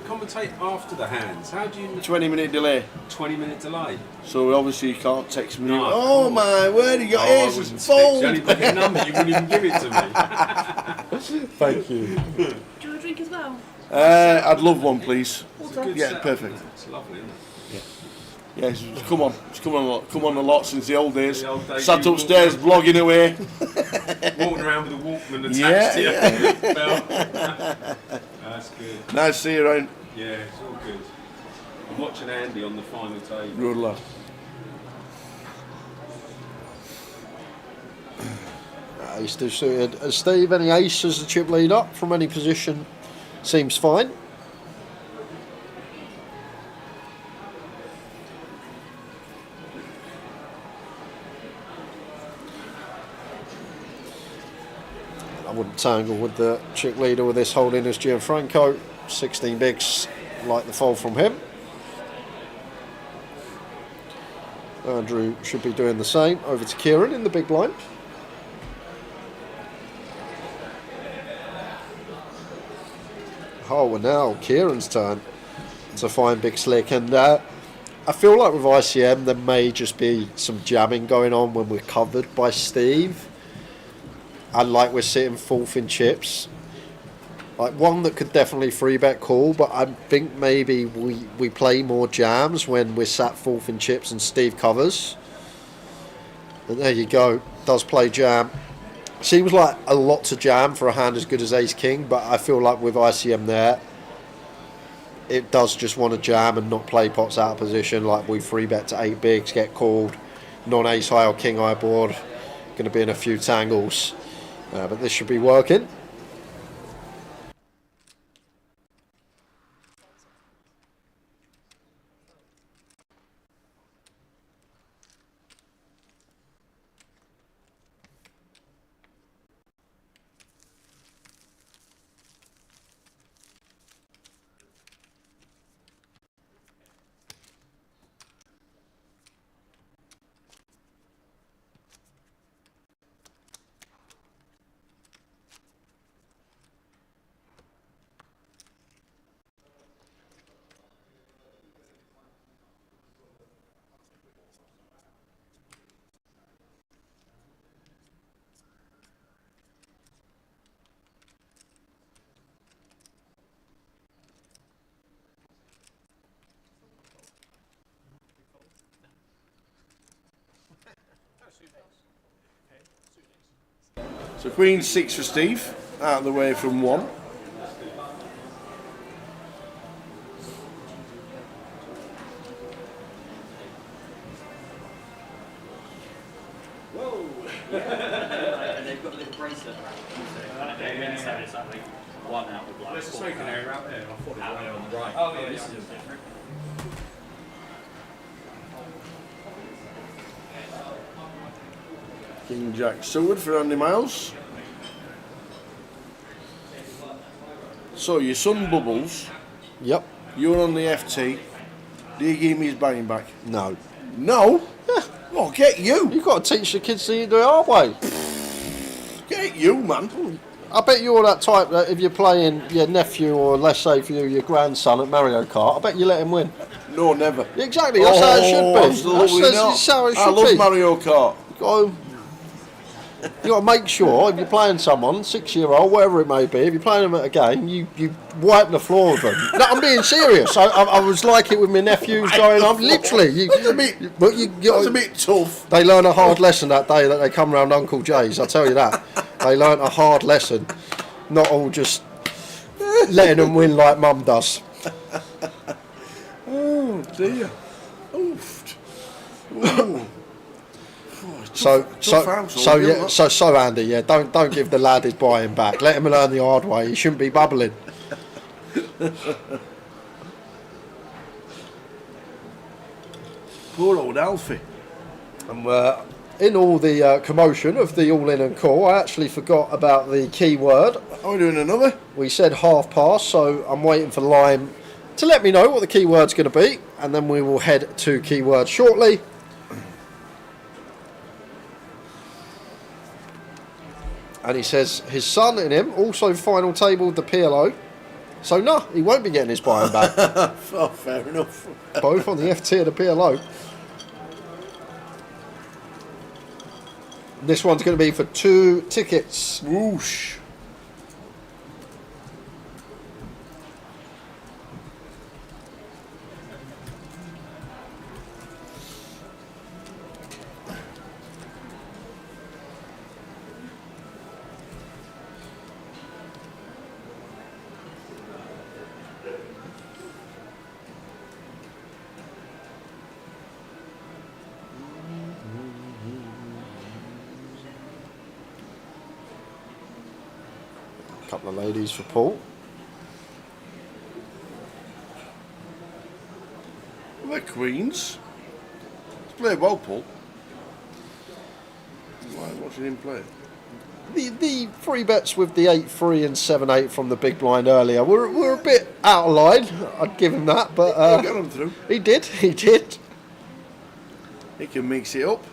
commentate after the hands. How do you... 20-minute delay. 20-minute delay. So obviously you can't text me. No, oh my word, you got I his wouldn't phone. You only got your number, you wouldn't even give it to me. Thank you. Do you want a drink as well? I'd love one, please. Yeah, setup, perfect. isn't it? It's lovely, isn't it? Yeah, it's come on. It's come on a lot. Come on a lot since the old days. The old days, Sat you upstairs blogging away. Walking around with a Walkman attached to your belt. That's good. Nice to see you around. Yeah, it's all good. I'm watching Andy on the final table. Good lad. Ace do suited. Steve, any ace as the chip lead up from any position seems fine. I wouldn't tangle with the chip leader with this holding as Gianfranco. 16 bigs, like the fold from him. Andrew should be doing the same. Over to Kieran in the big blind. Oh, well now Kieran's turn to find Big Slick, and I feel like with ICM there may just be some jamming going on when we're covered by Steve, and like we're sitting 4th in chips. Like one that could definitely 3-bet call, but I think maybe we play more jams when we're sat 4th in chips and Steve covers. And there you go, does play jam. Seems like a lot to jam for a hand as good as Ace King, but I feel like with ICM there, it does just want to jam and not play pots out of position. Like we 3-bet to 8 bigs, get called, non-ace high or king high board, going to be in a few tangles, but this should be working. So Queen 6 for Steve, out of the way from 1. Whoa! And they've got a little bracelet around them, so it's like one out with like. There's a smoking area out there. I thought it was on the right. Oh yeah, this is different. King Jack suited for Andy Miles. So your son Bubbles Yep. You're on the FT. Do you give me his buying back? No. No? Oh, get you. You've got to teach the kids the hard way. Get you, man. I bet you're that type that if you're playing your nephew or let's say for you your grandson at Mario Kart, I bet you let him win. No, never. Exactly, that's how it should be. Absolutely not. That's how it should I love be. Mario Kart. You got to make sure if you're playing someone, 6-year-old, whatever it may be, if you're playing them at a game, you wipe the floor with them. No, I'm being serious. I was like it with my nephews going on. Literally, That's a bit tough. They learn a hard lesson that day that they come round Uncle Jay's. I tell you that. They learn a hard lesson. Not all just letting them win like Mum does. Oh dear. Oof. Ooh. So Andy, yeah, don't give the lad his buying back. Let him learn the hard way. He shouldn't be bubbling. Poor old Alfie. And in all the commotion of the all-in and call, I actually forgot about the keyword. Are we doing another? We said past, so I'm waiting for Lime to let me know what the keyword's going to be, and then we will head to keyword shortly. And he says his son and him also final tabled the PLO. So no, he won't be getting his buying back. Oh, fair enough. Both on the FT and the PLO. This one's going to be for 2 tickets. Whoosh. Couple of ladies for Paul. The Queens. Play well, Paul. Why watching him play? The free bets with the 8-3 and 7-8 from the big blind earlier were a bit out of line. I'd give him that, but He got him through. He did. He can mix it up.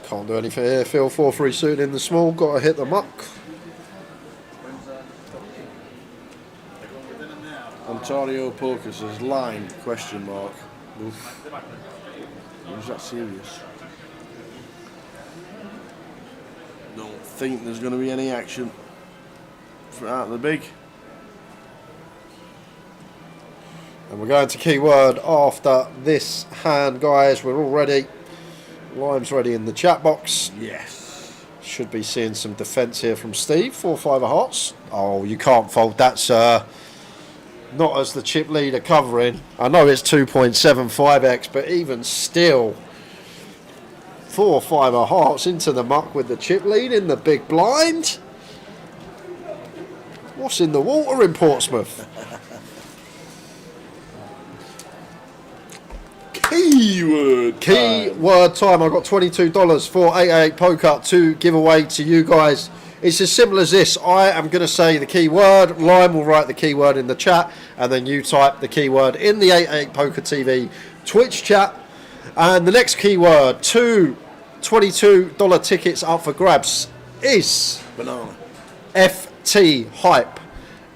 Can't do anything here. Phil 4-3 suited in the small. Got to hit the muck. Ontario Poker says line ? Oof. Is that serious? Don't think there's going to be any action for out of the big. And we're going to keyword after this hand, guys. We're all ready. Lime's ready in the chat box. Yes. Should be seeing some defence here from Steve. 4-5 of hearts. Oh, you can't fold that, sir. Not as the chip leader covering. I know it's 2.75x, but even still, 4-5 of hearts into the muck with the chip lead in the big blind. What's in the water in Portsmouth? Keyword time. I've got $22 for 888 Poker to give away to you guys. It's as simple as this. I am going to say the keyword. Lime will write the keyword in the chat, and then you type the keyword in the 888 Poker TV Twitch chat. And the next keyword, 2 $22 tickets up for grabs, is banana. FT hype.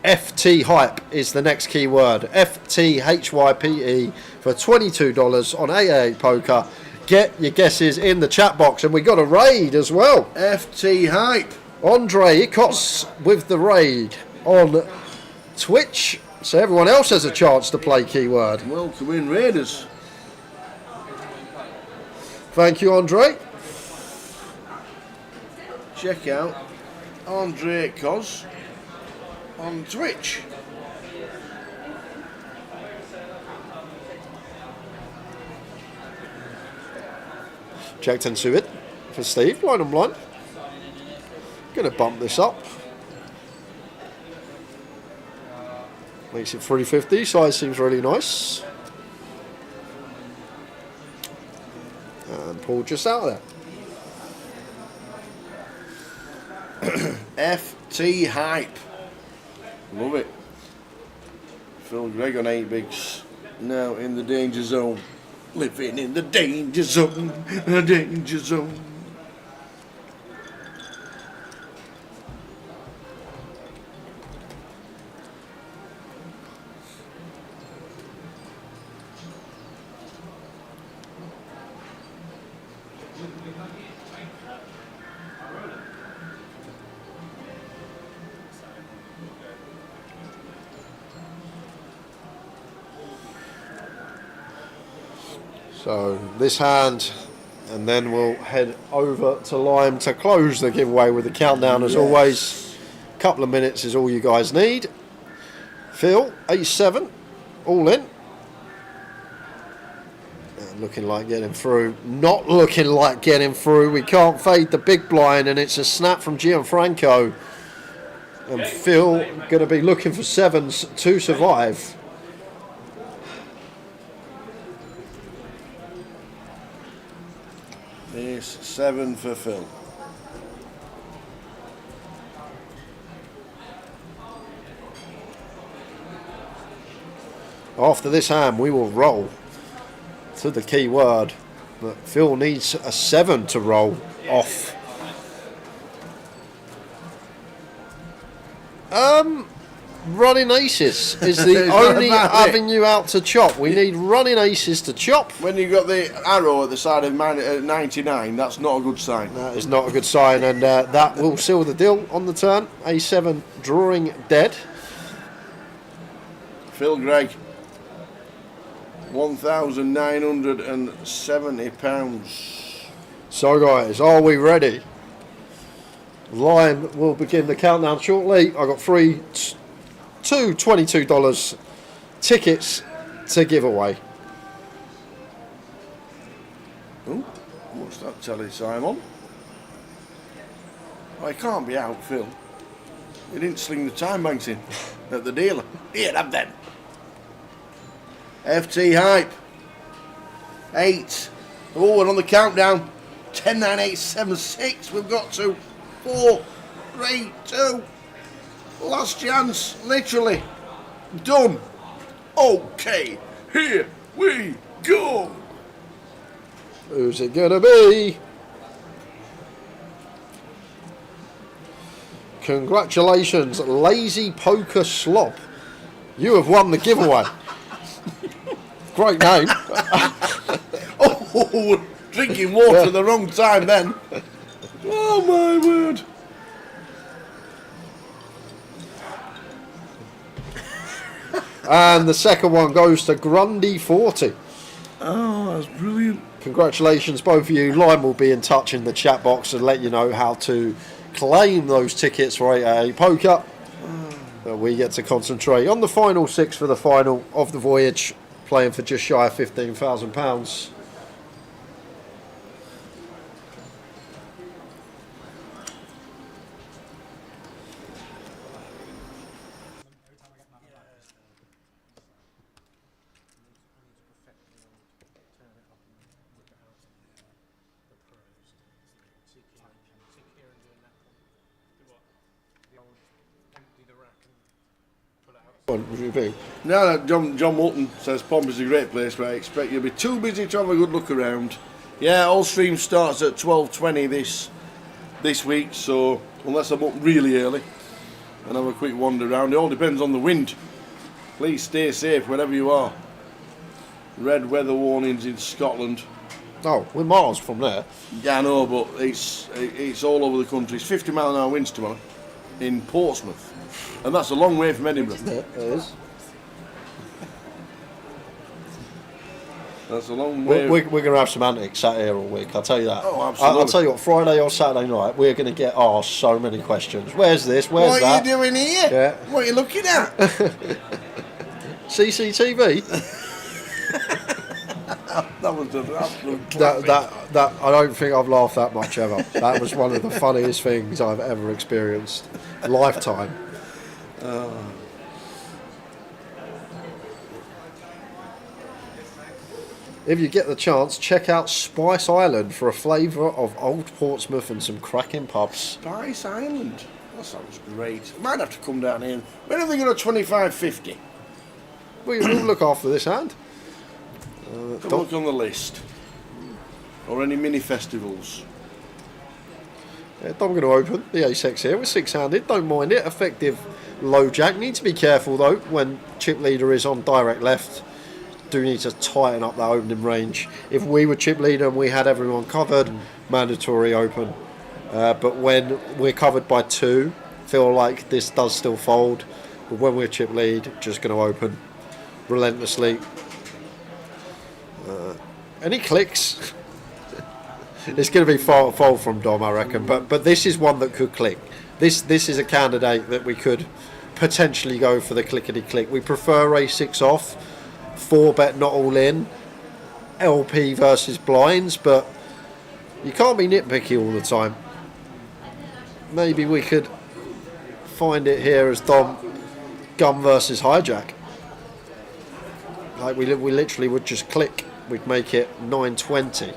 FT hype is the next keyword. FTHYPE for $22 on 888 Poker. Get your guesses in the chat box, and we got a raid as well. FT hype. Andre Icos with the raid on Twitch, so everyone else has a chance to play keyword. Welcome in, Raiders. Thank you, Andre. Check out Andre Icos on Twitch. Checked into it for Steve, blind on blind. Gonna bump this up. Makes it 350. Size seems really nice. And Paul just out of there. FT Hype. Love it. Phil Gregg on 8 bigs. Now in the danger zone. Living in the danger zone. The danger zone. So this hand, and then we'll head over to Lime to close the giveaway with the countdown as always. A couple of minutes is all you guys need. Phil, A7, all in. Looking like getting through. Not looking like getting through. We can't fade the big blind, and it's a snap from Gianfranco. And Phil going to be looking for 7s to survive. Ace 7 for Phil. After this hand, we will roll to the key word. But Phil needs a 7 to roll off. Running aces is the only avenue out to chop. We need running aces to chop. When you got the arrow at the side of 99, that's not a good sign. That is not a good sign, and that will seal the deal on the turn. A7 drawing dead. Phil Gregg, £1,970. So guys, are we ready? Lime will begin the countdown shortly. I got two $22 tickets to give away. Oh, what's that telly, Simon? Oh, he can't be out, Phil. He didn't sling the time banks in at the dealer. Here, have them. FT Hype. 8. Oh, and on the countdown. 10, 9, 8, 7, 6. We've got to 4, 3, 2. Last chance, literally. Done. Okay, here we go. Who's it gonna be? Congratulations, Lazy Poker Slop. You have won the giveaway. Great name. Oh, drinking water the wrong time then. Oh my word. And the second one goes to Grundy 40. Oh, that's brilliant. Congratulations, both of you. Lime will be in touch in the chat box and let you know how to claim those tickets for 888 Poker. But we get to concentrate on the final 6 for the final of the voyage, playing for just shy of £15,000. No, John Moulton says Pomp is a great place, but I expect you'll be too busy to have a good look around. Yeah, all stream starts at 12:20 this week, so unless I'm up really early and have a quick wander around, it all depends on the wind. Please stay safe wherever you are. Red weather warnings in Scotland. Oh, we're miles from there. Yeah, I know, but it's all over the country. It's 50-mile-an-hour winds tomorrow in Portsmouth, and that's a long way from Edinburgh. It is. That's a long way. We're going to have some antics sat here all week, I'll tell you that. Oh, absolutely. I'll tell you what, Friday or Saturday night, we're going to get asked so many questions. Where's this? Where's what that? What are you doing here? Yeah. What are you looking at? CCTV? That was an absolute that I don't think I've laughed that much ever. That was one of the funniest things I've ever experienced. Lifetime. if you get the chance, check out Spice Island for a flavour of Old Portsmouth and some cracking pubs. Spice Island. That sounds great. Might have to come down here. When are they going to 25.50? We'll look after this hand. Look on the list. Or any mini festivals. Yeah, I'm going to open the ace-x here. We're six-handed. Don't mind it. Effective low jack. Need to be careful though when chip leader is on direct left. Do need to tighten up that opening range. If we were chip leader and we had everyone covered, mandatory open. But when we're covered by two, feel like this does still fold. But when we're chip lead, just going to open relentlessly. Any clicks? It's going to be fold from Dom, I reckon. But this is one that could click. This is a candidate that we could potentially go for the clickety click. We prefer a6 off, 4-bet not all in, LP versus blinds, but you can't be nitpicky all the time. Maybe we could find it here as Dom gun versus hijack. Like we literally would just click. We'd make it 920.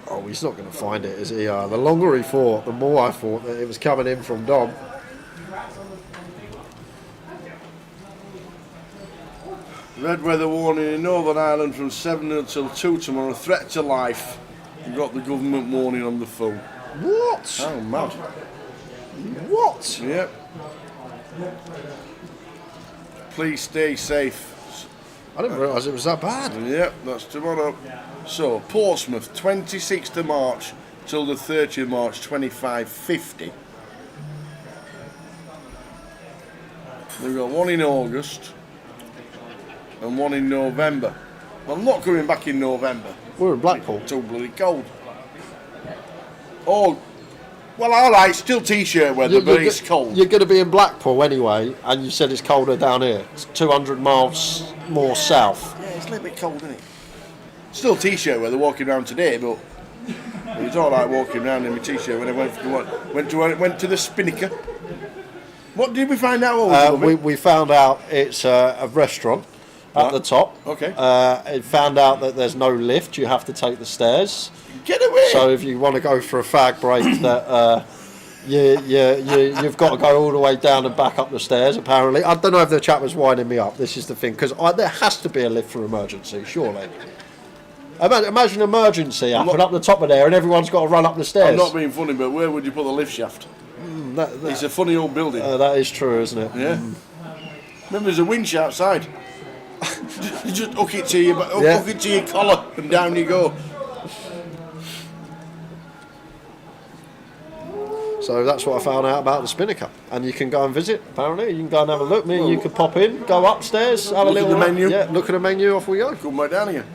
Oh, he's not going to find it, is he? The longer he fought, the more I thought that it was coming in from Dom. Red weather warning in Northern Ireland from 7 until 2 tomorrow. Threat to life. You've got the government warning on the phone. What? Oh, mad. What? Yep. Please stay safe. I didn't realise it was that bad. Yep, that's tomorrow. So, Portsmouth, 26th of March till the 30th of March, 25.50. We've got one in August and one in November. Well, I'm not coming back in November. We're in Blackpool. Too bloody cold. Oh, well, all right, still t-shirt weather, but it's cold. You're going to be in Blackpool anyway, and you said it's colder down here. It's 200 miles more south. Yeah, it's a little bit cold, isn't it? Still t-shirt weather walking around today, but it was all right walking around in my t-shirt when I went to the Spinnaker. What did we find out? We found out it's a restaurant at the top. Okay. It found out that there's no lift. You have to take the stairs. Get away! So if you want to go for a fag break, that you've got to go all the way down and back up the stairs. Apparently, I don't know if the chap was winding me up. This is the thing, because there has to be a lift for emergency, surely. Imagine emergency up the top of there, and everyone's got to run up the stairs. I'm not being funny, but where would you put the lift shaft? It's a funny old building. That is true, isn't it? Yeah. Remember, there's a winch outside. Just hook it to your collar, and down you go. So that's what I found out about the Spinnaker, and you can go and visit. Apparently, you can go and have a look. Me and you could pop in, go upstairs, have a little look at the menu. Yeah, look at the menu. Off we go. Come right down here.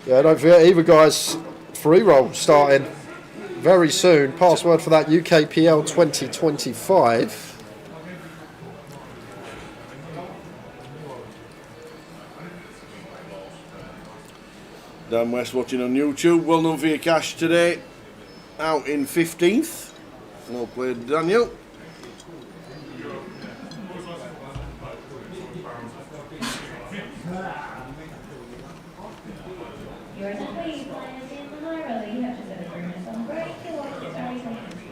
Yeah, don't forget either guys. Free roll starting very soon. Password for that UKPL 2025. Dan West watching on YouTube. Well done for your cash today. Out in 15th. Well played, Daniel. You're in the lead, players in the high roller. You have to set a 3 minutes on break. You're watching it very quickly.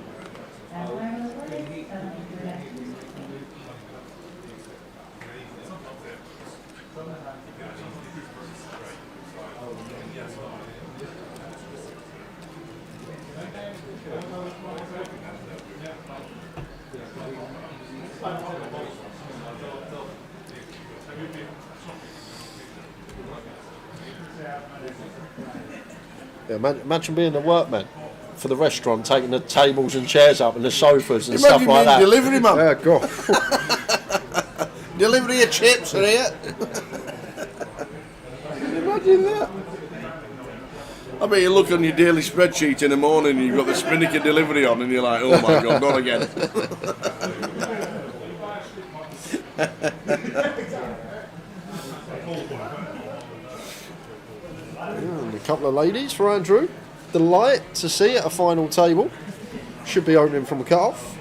That high roller plays, Yeah, imagine being the workman for the restaurant, taking the tables and chairs up and the sofas and stuff like that. Delivery man. Yeah, God. Delivery of chips are here. Imagine that. I bet you look on your daily spreadsheet in the morning and you've got the Spinnaker delivery on and you're like, oh my God, not again. And a couple of ladies for Andrew. Delight to see at a final table. Should be opening from a cut-off.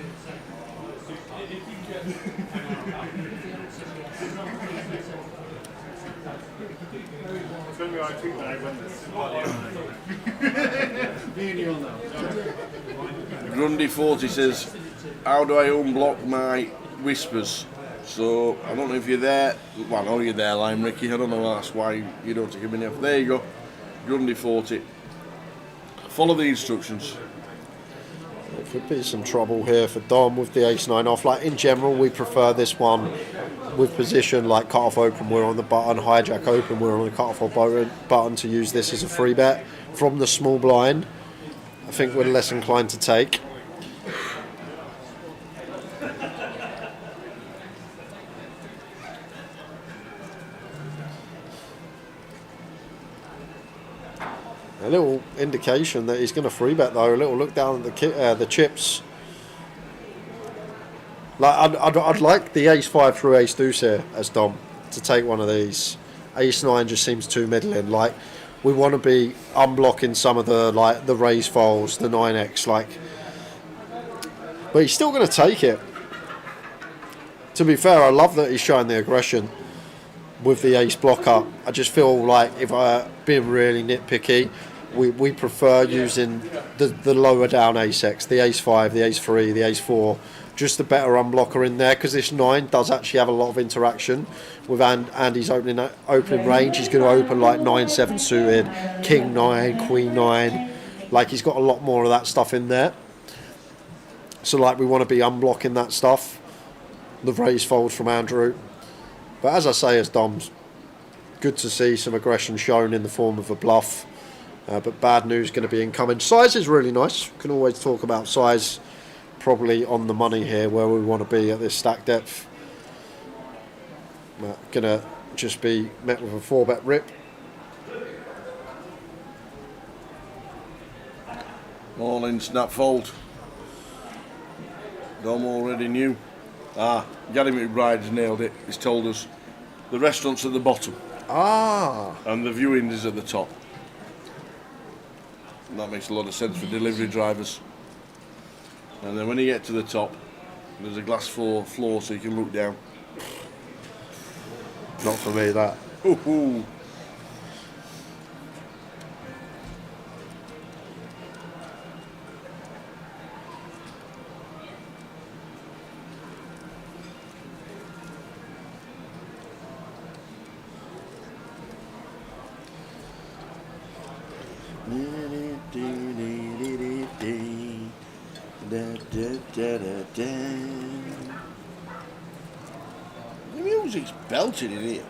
Grundy 40 says, how do I unblock my whispers? So, I don't know if you're there. Well, I know you're there, Lime Ricky. I don't know that's why you don't take a minute off. There you go. Grundy 40. Follow the instructions. There could be some trouble here for Dom with the ace-9 off. Like, in general, we prefer this one with position like cut-off open, we're on the button, hijack open, we're on the cut-off button to use this as a free bet. From the small blind, I think we're less inclined to take. A little indication that he's going to free bet though. A little look down at the chips. Like I'd like the ace-5 through ace-deuce here as Dom to take one of these. Ace-9 just seems too middling. Like we want to be unblocking some of the like the raise folds, the 9x. Like, but he's still going to take it. To be fair, I love that he's showing the aggression with the ace block up. I just feel like if I being really nitpicky, we prefer using the lower down ace-x, the ace-5, the ace-3, the ace-4, just a better unblocker in there, because this 9 does actually have a lot of interaction with Andy's opening range. He's going to open like 9-7 suited, king 9, queen 9, like he's got a lot more of that stuff in there. So like we want to be unblocking that stuff, the raise folds from Andrew. But as I say, as Dom's, good to see some aggression shown in the form of a bluff. But bad news going to be incoming. Size is really nice. Can always talk about size. Probably on the money here where we want to be at this stack depth. Going to just be met with a 4-bet rip. All in snap fold. Dom already knew. Gary McBride's nailed it. He's told us the restaurant's at the bottom. And the viewing is at the top. And that makes a lot of sense for delivery drivers. And then when you get to the top, there's a glass floor so you can look down. Not for me, that. Ooh. The music's belting in here.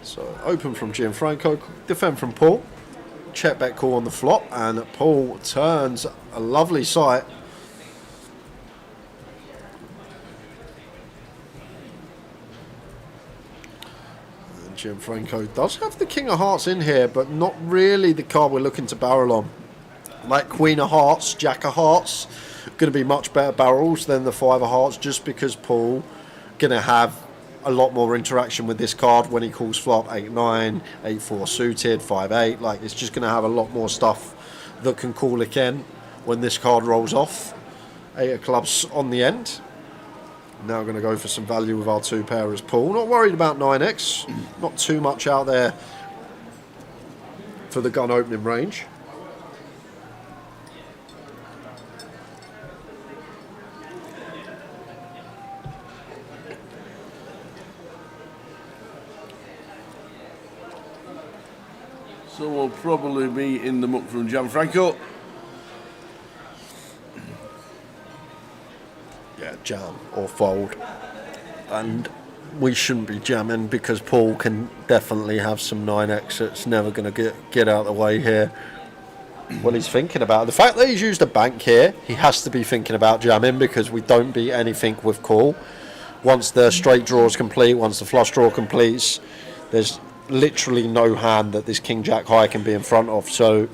So open from Gianfranco, defend from Paul. Check back call on the flop, and Paul turns a lovely sight. And Gianfranco does have the King of Hearts in here, but not really the card we're looking to barrel on. Like Queen of Hearts, Jack of Hearts, going to be much better barrels than the Five of Hearts, just because Paul going to have a lot more interaction with this card when he calls flop. 8-9, 8-4 suited, 5-8. Like, it's just going to have a lot more stuff that can call again when this card rolls off. 8 of clubs on the end. Now we're going to go for some value with our two pair as Paul. Not worried about 9x. Not too much out there for the gun opening range. So we'll probably be in the muck from Gianfranco. Yeah, jam or fold. And we shouldn't be jamming because Paul can definitely have some 9x that's never going to get out of the way here. Well, he's thinking about the fact that he's used a bank here. He has to be thinking about jamming because we don't beat anything with call. Once the straight draw is complete, once the flush draw completes, there's literally no hand that this King Jack high can be in front of. So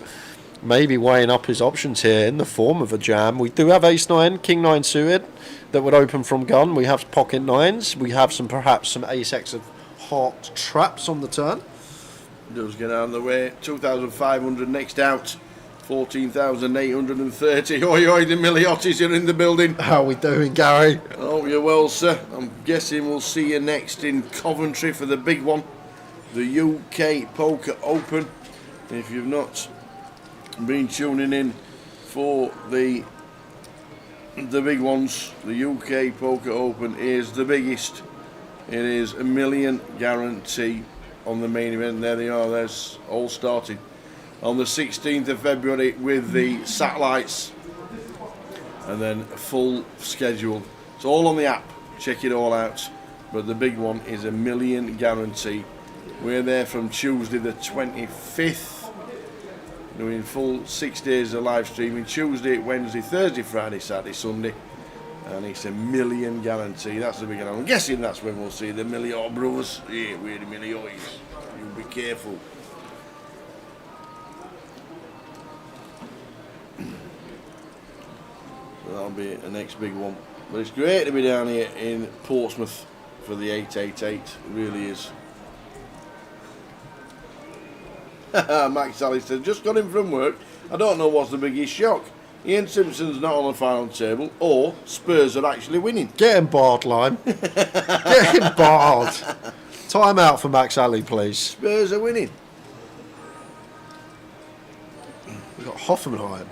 maybe weighing up his options here in the form of a jam. We do have ace 9, king 9 suited that would open from gun. We have pocket 9s. We have perhaps some ace x of heart traps on the turn. Does get out of the way. 2,500 next out. 14,830. Oi, oi, the Miliottis are in the building. How are we doing, Gary? Oh, you're well, sir. I'm guessing we'll see you next in Coventry for the big one. The UK Poker Open. If you've not been tuning in for the big ones, the UK Poker Open is the biggest. It is $1 million guarantee on the main event. There they are. There's all starting on the 16th of February with the satellites, and then a full schedule. It's all on the app. Check it all out. But the big one is $1 million guarantee. We're there from Tuesday the 25th, doing full 6 days of live streaming. Tuesday, Wednesday, Thursday, Friday, Saturday, Sunday, and it's $1 million guarantee. That's the big one. I'm guessing that's when we'll see the Miliot brothers. Yeah, we're the Miliots. You be careful. So that'll be the next big one. But it's great to be down here in Portsmouth for the 888. It really is. Max Alistair just got in from work. I don't know what's the biggest shock. Ian Simpson's not on the final table, or Spurs are actually winning. Get him barred, Lime. Get him barred. Time out for Max Ali, please. Spurs are winning. We've got Hoffenheim.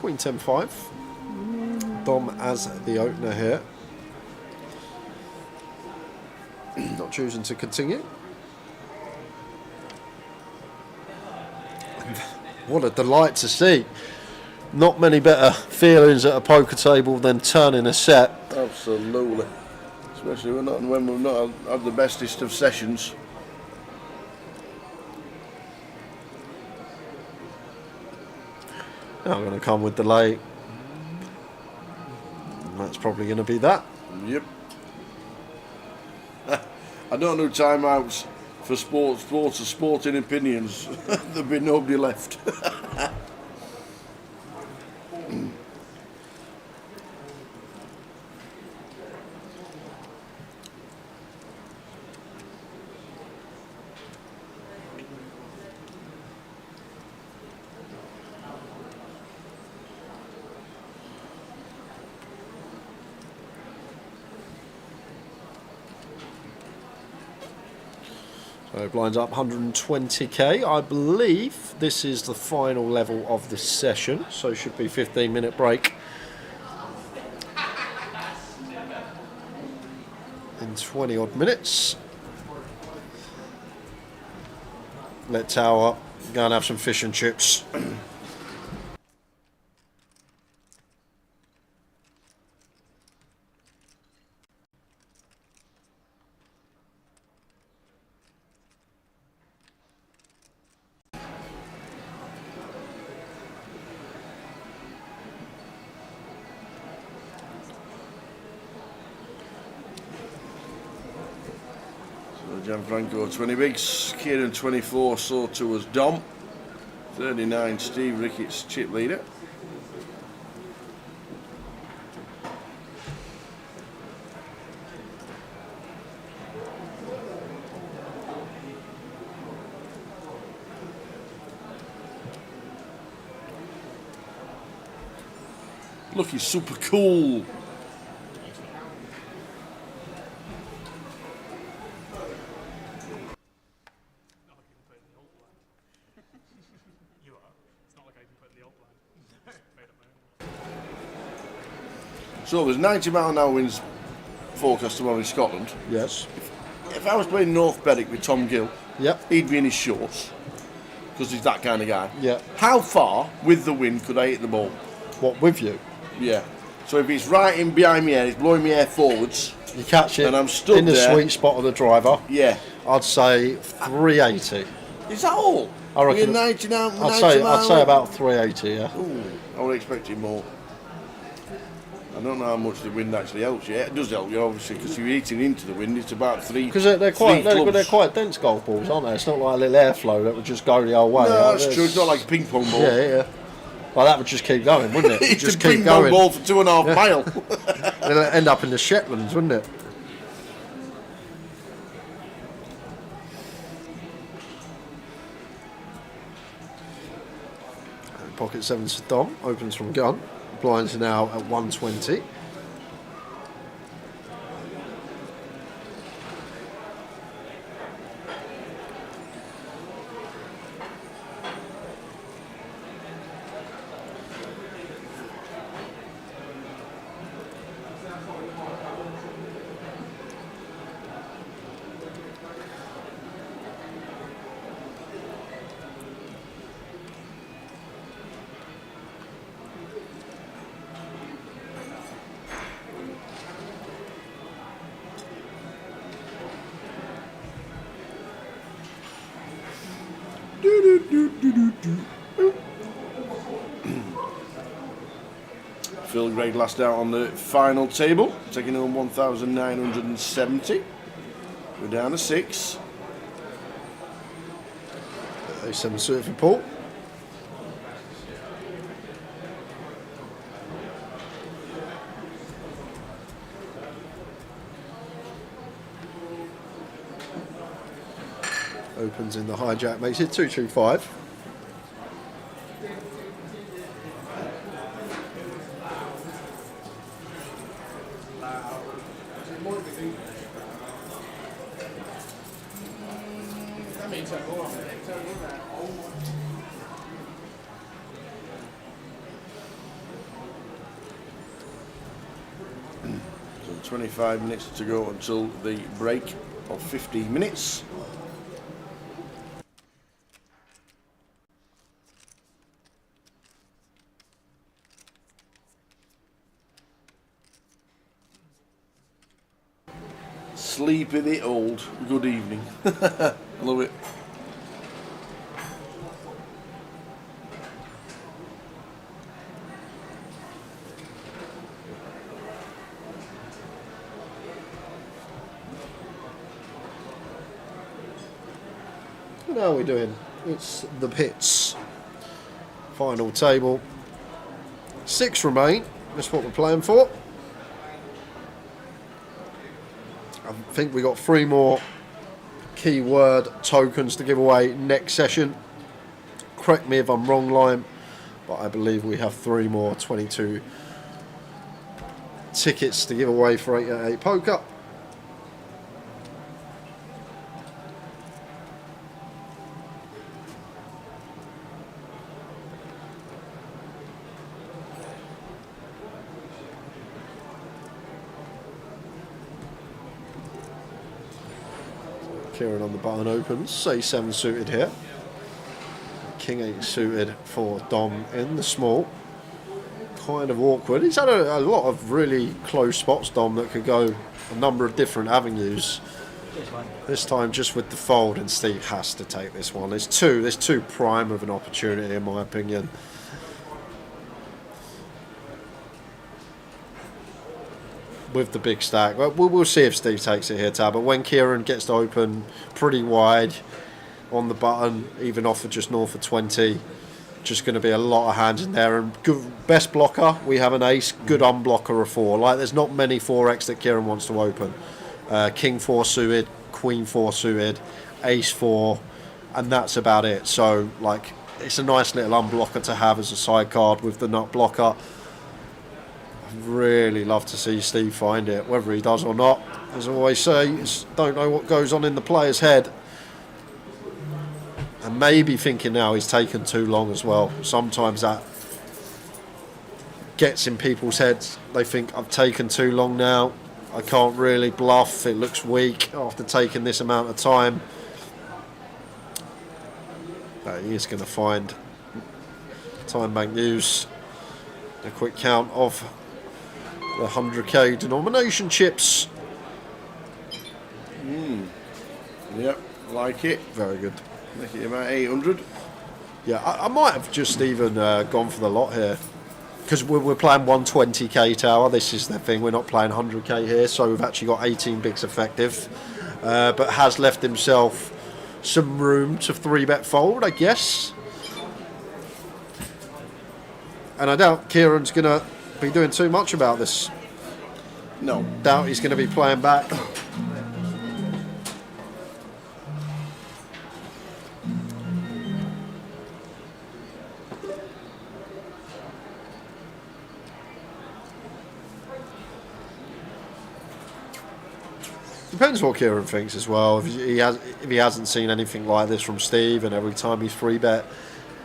Queen 10-5. Dom as the opener here. Not choosing to continue. What a delight to see. Not many better feelings at a poker table than turning a set. Absolutely. Especially when we've not had the bestest of sessions. Now I'm going to come with delay. That's probably going to be that. Yep. I don't do timeouts for sports or sporting opinions. There'll be nobody left. So blinds up 120k. I believe this is the final level of the session, so should be 15-minute break. In 20 odd minutes. let towel up, go and have some fish and chips. Gianfranco 20 bigs, Kieran 24, so too was Dom. 39 Steve Ricketts, chip leader. Look, he's super cool. So there's 90 mile an hour winds forecast tomorrow in Scotland. Yes. If I was playing North Berwick with Tom Gill, yep, he'd be in his shorts because he's that kind of guy. Yeah. How far with the wind could I hit the ball? What, with you? Yeah. So if it's right in behind me, it's blowing me air forwards. You catch it and I'm stood in the there. sweet spot of the driver. Yeah. I'd say 380. Is that all? I reckon. 90 now. I'd say about 380. Yeah. Ooh, I would expect it more. I don't know how much the wind actually helps you. It does help you, obviously, because you're eating into the wind. It's about three. Because they're quite dense golf balls, aren't they? It's not like a little airflow that would just go the whole way. No, that's true. It's not like a ping pong ball. Yeah. Well, that would just keep going, wouldn't it? It's just a keep ping pong going. ball for 2.5 miles. It'll end up in the Shetlands, wouldn't it? Pocket 7 to Dom, opens from gun. Blinds now at 120. Phil Gregg last out on the final table, taking home 1,970. We're down to 6. A7 suited for Paul. Opens in the hijack, makes it 225. So 25 minutes to go until the break of 15 minutes. Sleepy the old. Good evening. Love it. How are we doing? It's the pits. Final table. 6 remain. That's what we're playing for. I think we got 3 more keyword tokens to give away next session. Correct me if I'm wrong, Lime, but I believe we have 3 more 22 tickets to give away for 888 Poker. Kieran on the button opens, say 7 suited here. King 8 suited for Dom in the small. Kind of awkward. He's had a lot of really close spots, Dom, that could go a number of different avenues. This time just with the fold, and Steve has to take this one. There's too prime of an opportunity in my opinion. With the big stack. Well, we'll see if Steve takes it here, Tab. But when Kieran gets to open pretty wide on the button, even off of just north of 20, just going to be a lot of hands in there. And good, best blocker, we have an ace. Good unblocker, a 4. Like, there's not many 4x that Kieran wants to open. King 4 suited, Queen 4 suited, Ace 4, and that's about it. So, like, it's a nice little unblocker to have as a side card with the nut blocker. I'd really love to see Steve find it, whether he does or not. As I always say, don't know what goes on in the player's head. And maybe thinking now he's taken too long as well. Sometimes that gets in people's heads. They think, I've taken too long now. I can't really bluff. It looks weak after taking this amount of time. But he is going to find Time Bank News. A quick count of the 100k denomination chips. Yep, like it. Very good. Make it about 800. Yeah, I might have just even gone for the lot here. Because we're playing 120k tower. This is the thing. We're not playing 100k here. So we've actually got 18 bigs effective. But has left himself some room to 3-bet fold, I guess. And I doubt Kieran's going to be doing too much about this. No. Doubt he's going to be playing back. Depends what Kieran thinks as well. If he hasn't seen anything like this from Steve, and every time he's 3-bet,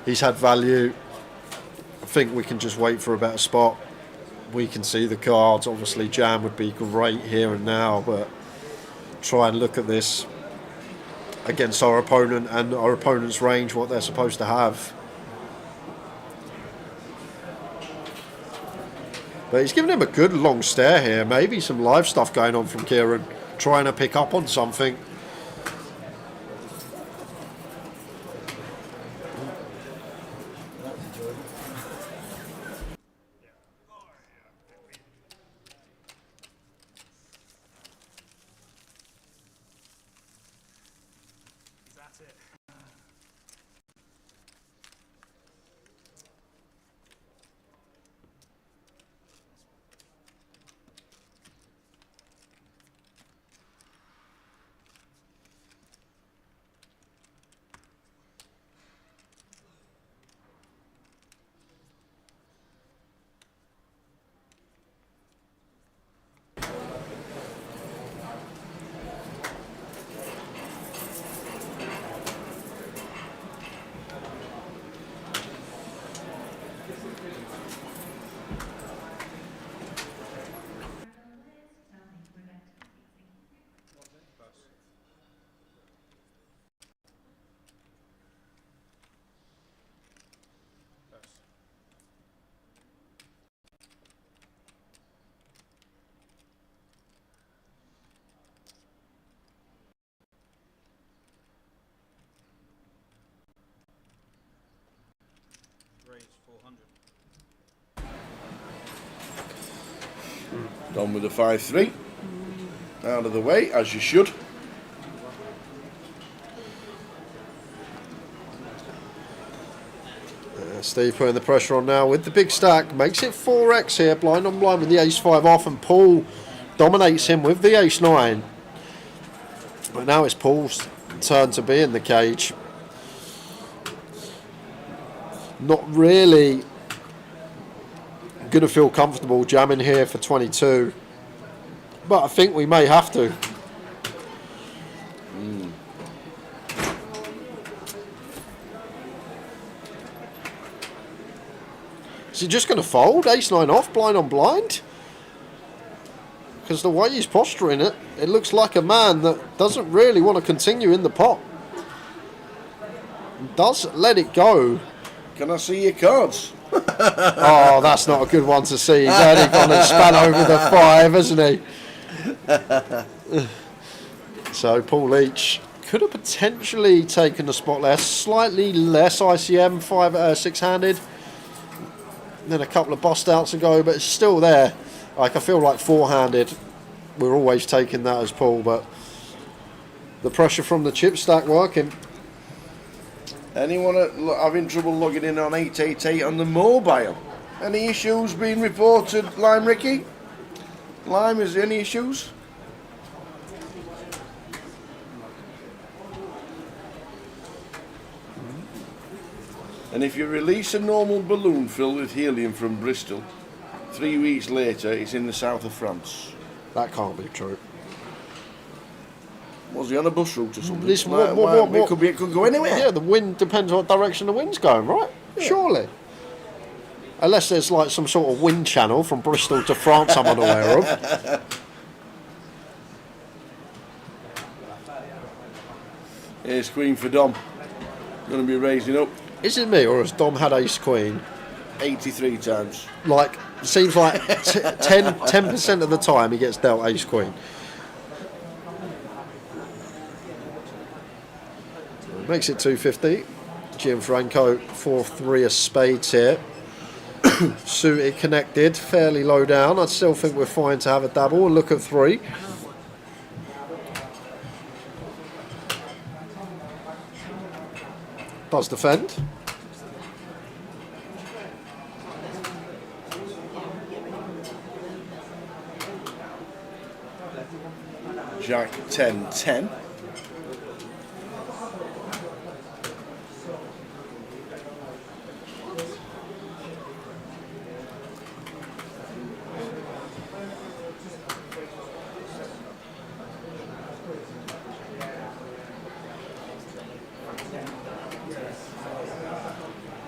he's had value. I think we can just wait for a better spot. We can see the cards. Obviously, jam would be great here and now, but try and look at this against our opponent and our opponent's range, what they're supposed to have. But he's giving him a good long stare here. Maybe some live stuff going on from Kieran, trying to pick up on something. That's it. Raise 400. Done with the 5-3. Out of the way, as you should. Steve putting the pressure on now with the big stack. Makes it 4x here. Blind on blind with the ace-5 off, and Paul dominates him with the ace-9. But now it's Paul's turn to be in the cage. Not really going to feel comfortable jamming here for 22. But I think we may have to. Is he just going to fold? Ace-9 off, blind on blind? Because the way he's posturing it, it looks like a man that doesn't really want to continue in the pot. Does let it go. Can I see your cards? Oh, that's not a good one to see. He's only gone and span over the 5, hasn't he? So Paul Leach could have potentially taken the spot less, slightly less ICM, 6-handed. Then a couple of bust outs ago, but it's still there. Like I feel like 4-handed, we're always taking that as Paul, but the pressure from the chip stack working. Anyone having trouble logging in on 888 on the mobile? Any issues being reported, Lime Ricky? Lime, is there any issues? And if you release a normal balloon filled with helium from Bristol, 3 weeks later it's in the south of France. That can't be true. Was he on a bus route or something? This, it could go anywhere. Yeah, the wind depends what direction the wind's going, right? Yeah. Surely. Unless there's like some sort of wind channel from Bristol to France I'm unaware of. Here's Queen for Dom. Going to be raising up. Is it me or has Dom had ace queen? 83 times. Like, seems like 10% of the time he gets dealt ace queen. Makes it 250. Gianfranco 4-3 of spades here. Suited connected, fairly low down. I still think we're fine to have a double. Look at 3. Does defend. Jack 10-10.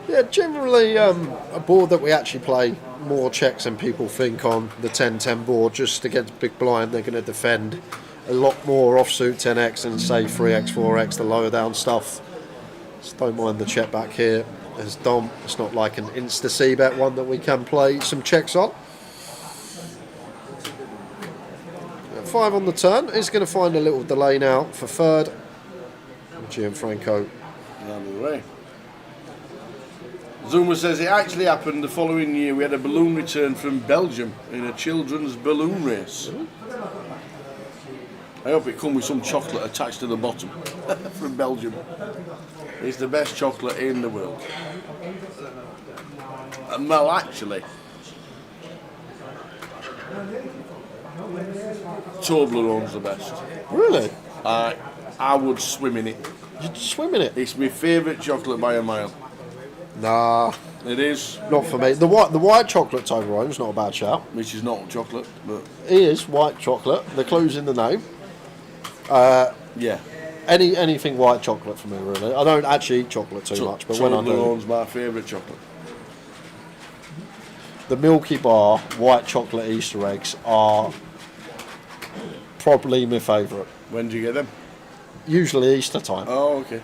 Yeah, generally a board that we actually play more checks than people think on, the 10-10 board, just against big blind. They're going to defend a lot more offsuit 10x than say 3x, 4x, the lower down stuff. Just don't mind the check back here. As Dom, it's not like an insta c-bet one that we can play some checks on. 5 on the turn. He's going to find a little delay now for third. Gianfranco. Out of the way. Zuma says it actually happened the following year. We had a balloon return from Belgium in a children's balloon race. I hope it comes with some chocolate attached to the bottom from Belgium. It's the best chocolate in the world. And well, actually, Toblerone's the best. Really? I would swim in it. You'd swim in it? It's my favourite chocolate by a mile. Nah, it is not for me. The white chocolate Toblerone's not a bad shout. Which is not chocolate, but it is white chocolate. The clue's in the name. Yeah. Anything white chocolate for me, really. I don't actually eat chocolate too much, but when I do, Toblerone's my favourite chocolate. The Milky Bar white chocolate Easter eggs are probably my favourite. When do you get them? Usually Easter time. Oh, okay.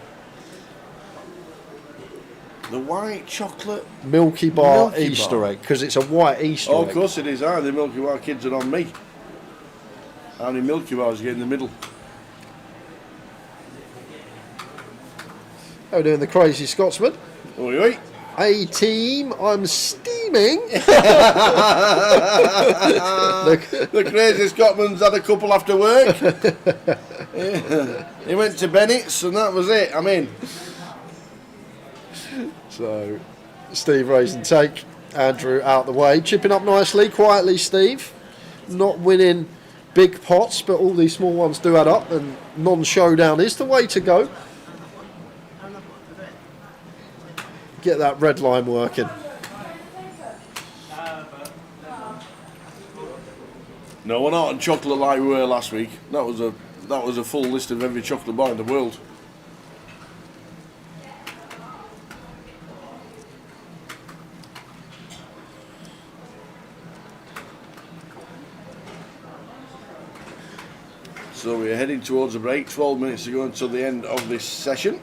The white chocolate Milky Bar Easter egg, because it's a white Easter egg. Oh, of course it is. The Milky Bar kids are on me. How many Milky Bars you get in the middle? How are we doing, the Crazy Scotsman? Oi, oi. A team, I'm steaming. The Crazy Scotsman's had a couple after work. Yeah. He went to Bennett's and that was it. I'm in. So, Steve raise and take. Andrew out the way. Chipping up nicely, quietly, Steve. Not winning big pots, but all these small ones do add up, and non-showdown is the way to go. Get that red line working. No, we're not on chocolate like we were last week. That was a full list of every chocolate bar in the world. So we're heading towards a break. 12 minutes to go until the end of this session.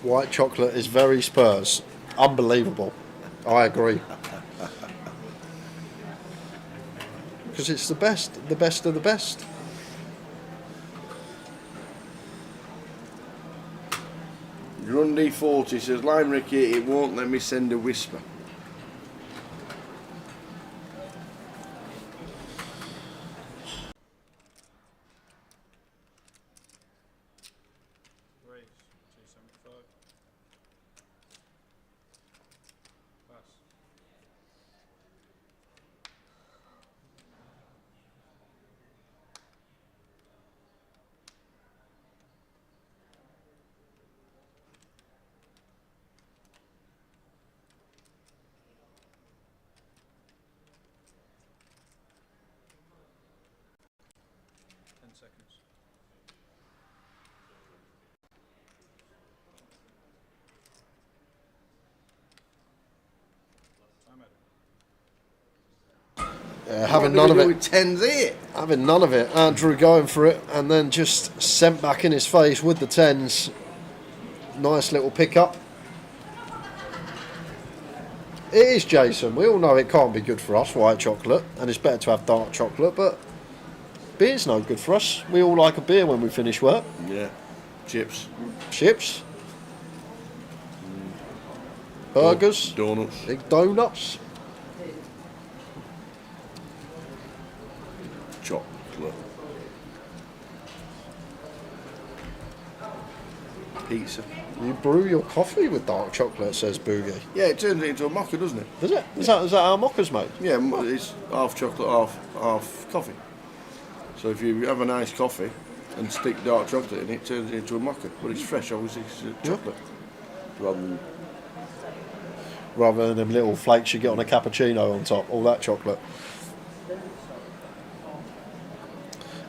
White chocolate is very Spurs. Unbelievable. I agree. Because it's the best of the best. Grundy 40 says, Lime Ricky, it won't let me send a whisper. Having none of it. With 10s here. Having none of it. Andrew going for it and then just sent back in his face with the 10s. Nice little pickup. It is Jason. We all know it can't be good for us, white chocolate, and it's better to have dark chocolate, but beer's no good for us. We all like a beer when we finish work. Yeah. Chips. Chips. Burgers. Donuts. Big donuts. Chocolate. Pizza. You brew your coffee with dark chocolate, says Boogie. Yeah, it turns it into a mocha, doesn't it? Does it? Is that how mocha's made? Yeah, it's half chocolate, half coffee. So if you have a nice coffee and stick dark chocolate in it, it turns it into a mocha. But it's fresh, obviously, it's chocolate. Rather than them little flakes you get on a cappuccino on top, all that chocolate.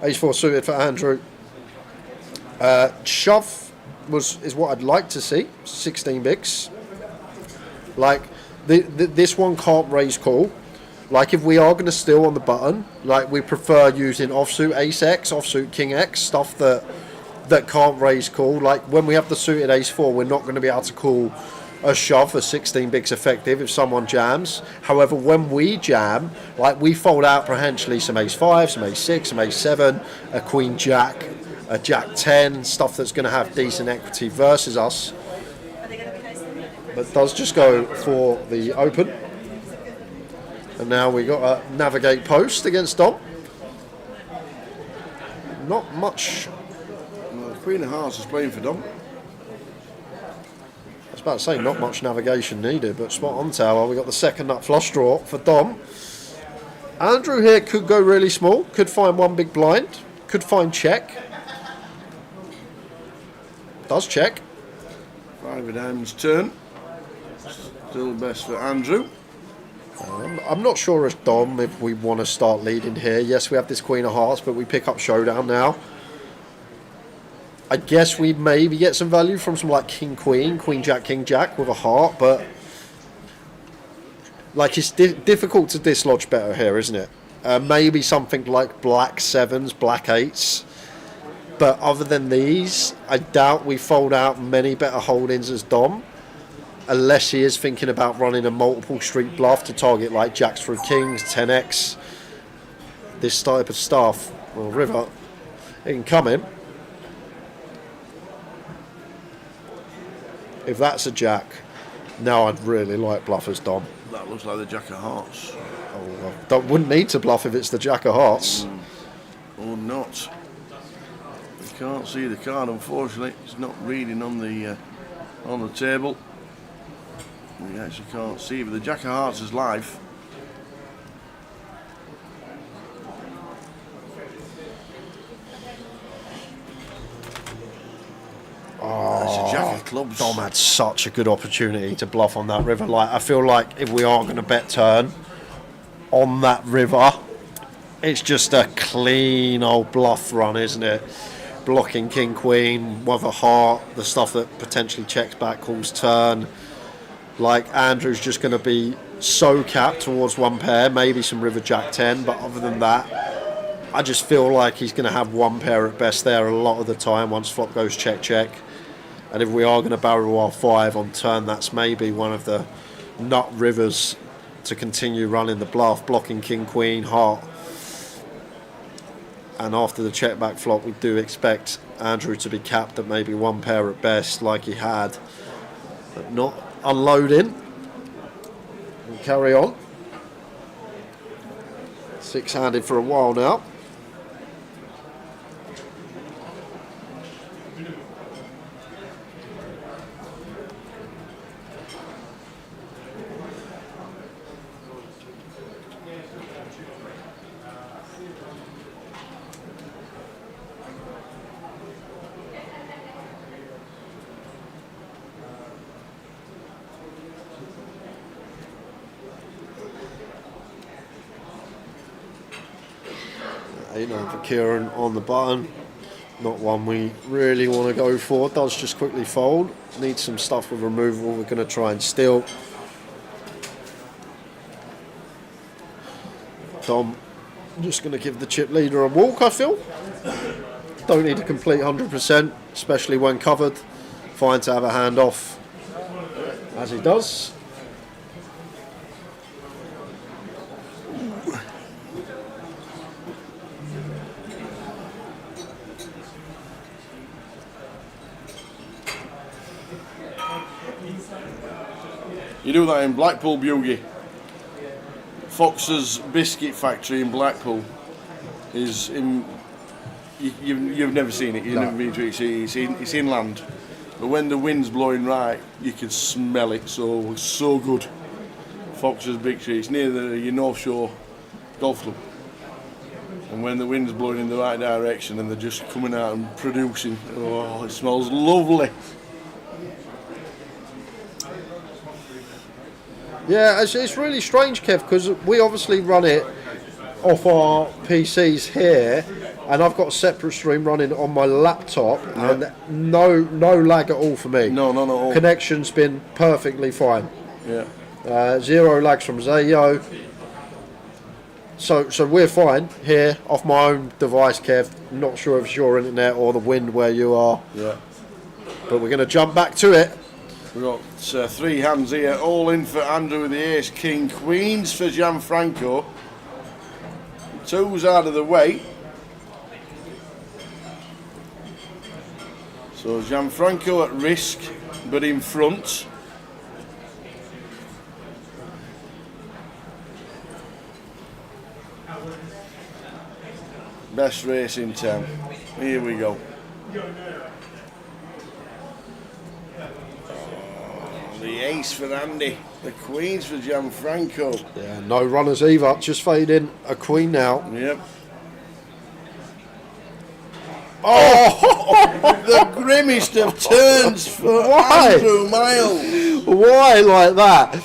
Ace 4 suited for Andrew. Shove is what I'd like to see. 16 bigs. Like this one can't raise call. Like if we are going to steal on the button, like we prefer using offsuit Ace X, offsuit King X, stuff that can't raise call. Like when we have the suited Ace 4, we're not going to be able to call a shove for 16 bigs effective if someone jams. However, when we jam, like we fold out potentially some Ace 5, some Ace 6, some Ace 7, a Queen Jack, a Jack 10, stuff that's going to have decent equity versus us. But does just go for the open. And now we got a navigate post against Dom. Not much. Well, Queen of Hearts is playing for Dom. I was about to say not much navigation needed, but spot on tower. We got the second nut flush draw for Dom. Andrew here could go really small, could find one big blind, could find check. Does check. 5 of diamonds turn. Still best for Andrew. I'm not sure as Dom if we want to start leading here. Yes, we have this Queen of Hearts, but we pick up Showdown now. I guess we maybe get some value from some like King Queen, Queen Jack, King Jack with a heart, but like it's difficult to dislodge better here, isn't it? Maybe something like Black 7s, Black 8s. But other than these, I doubt we fold out many better holdings as Dom. Unless he is thinking about running a multiple street bluff to target like Jacks through Kings, 10x. This type of stuff. Well, river. It can come in. If that's a Jack, now I'd really like bluff as Dom. That looks like the Jack of Hearts. Oh, I wouldn't need to bluff if it's the Jack of Hearts. Or not. We can't see the card, unfortunately. It's not reading on the table. We actually can't see, but the Jack of Hearts is live. Oh, that's a Jack of Clubs. Dom had such a good opportunity to bluff on that river. Like I feel like if we are going to bet turn on that river, it's just a clean old bluff run, isn't it? Blocking King Queen with a heart, the stuff that potentially checks back, calls turn. Like Andrew's just going to be so capped towards one pair, maybe some river Jack 10, but other than that, I just feel like he's going to have one pair at best there a lot of the time once flop goes check check. and if we are going to barrel our 5 on turn, that's maybe one of the nut rivers to continue running the bluff, blocking king, queen, heart. And after the check back flop, we do expect Andrew to be capped at maybe 1 pair at best, like he had, but not unloading. We'll carry on. 6-handed for a while now. For Kieran on the button, not one we really want to go for. Does just quickly fold. Needs some stuff with removal. We're going to try and steal. Tom, I'm just going to give the chip leader a walk, I feel. Don't need a complete 100%, especially when covered. Fine to have a hand off, as he does. You do that in Blackpool, Bugie. Fox's biscuit factory in Blackpool is in. You've never seen it. You've never been to it. It's inland, but when the wind's blowing right, you can smell it. So it's so good. Fox's Victory. It's near your North Shore Golf Club. And when the wind's blowing in the right direction and they're just coming out and producing, oh, it smells lovely. Yeah, it's really strange, Kev, because we obviously run it off our PCs here, and I've got a separate stream running on my laptop, and no lag at all for me. No, none at all. Connection's been perfectly fine. Yeah. 0 lags from Zayo. So we're fine here off my own device, Kev. Not sure if it's your internet or the wind where you are. Yeah. But we're going to jump back to it. We've got 3 hands here, all in for Andrew with the ace, king, queens for Gianfranco. 2's out of the way. So Gianfranco at risk, but in front. Best race in town. Here we go. The ace for Andy, the queens for Gianfranco. Yeah, no runners either, just fading a queen now. Yep. Oh, the grimmest of turns for Andrew Miles. Why like that?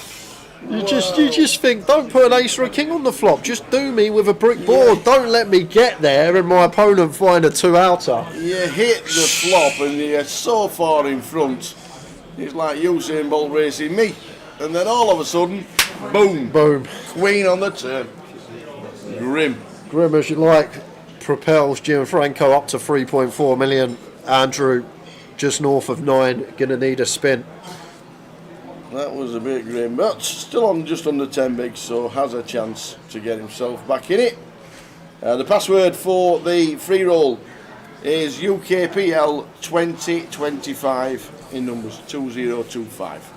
You just think, don't put an ace or a king on the flop. Just do me with a brick board. Don't let me get there and my opponent find a 2-outer. You hit the flop and you're so far in front. It's like Usain Bolt racing me. And then all of a sudden, boom. Boom. Queen on the turn. Grim. Grim as you like. Propels Gianfranco up to 3.4 million. Andrew just north of 9. Gonna need a spin. That was a bit grim, but still on just under 10 bigs, so has a chance to get himself back in it. The password for the free roll is UKPL 2025 in numbers 2025.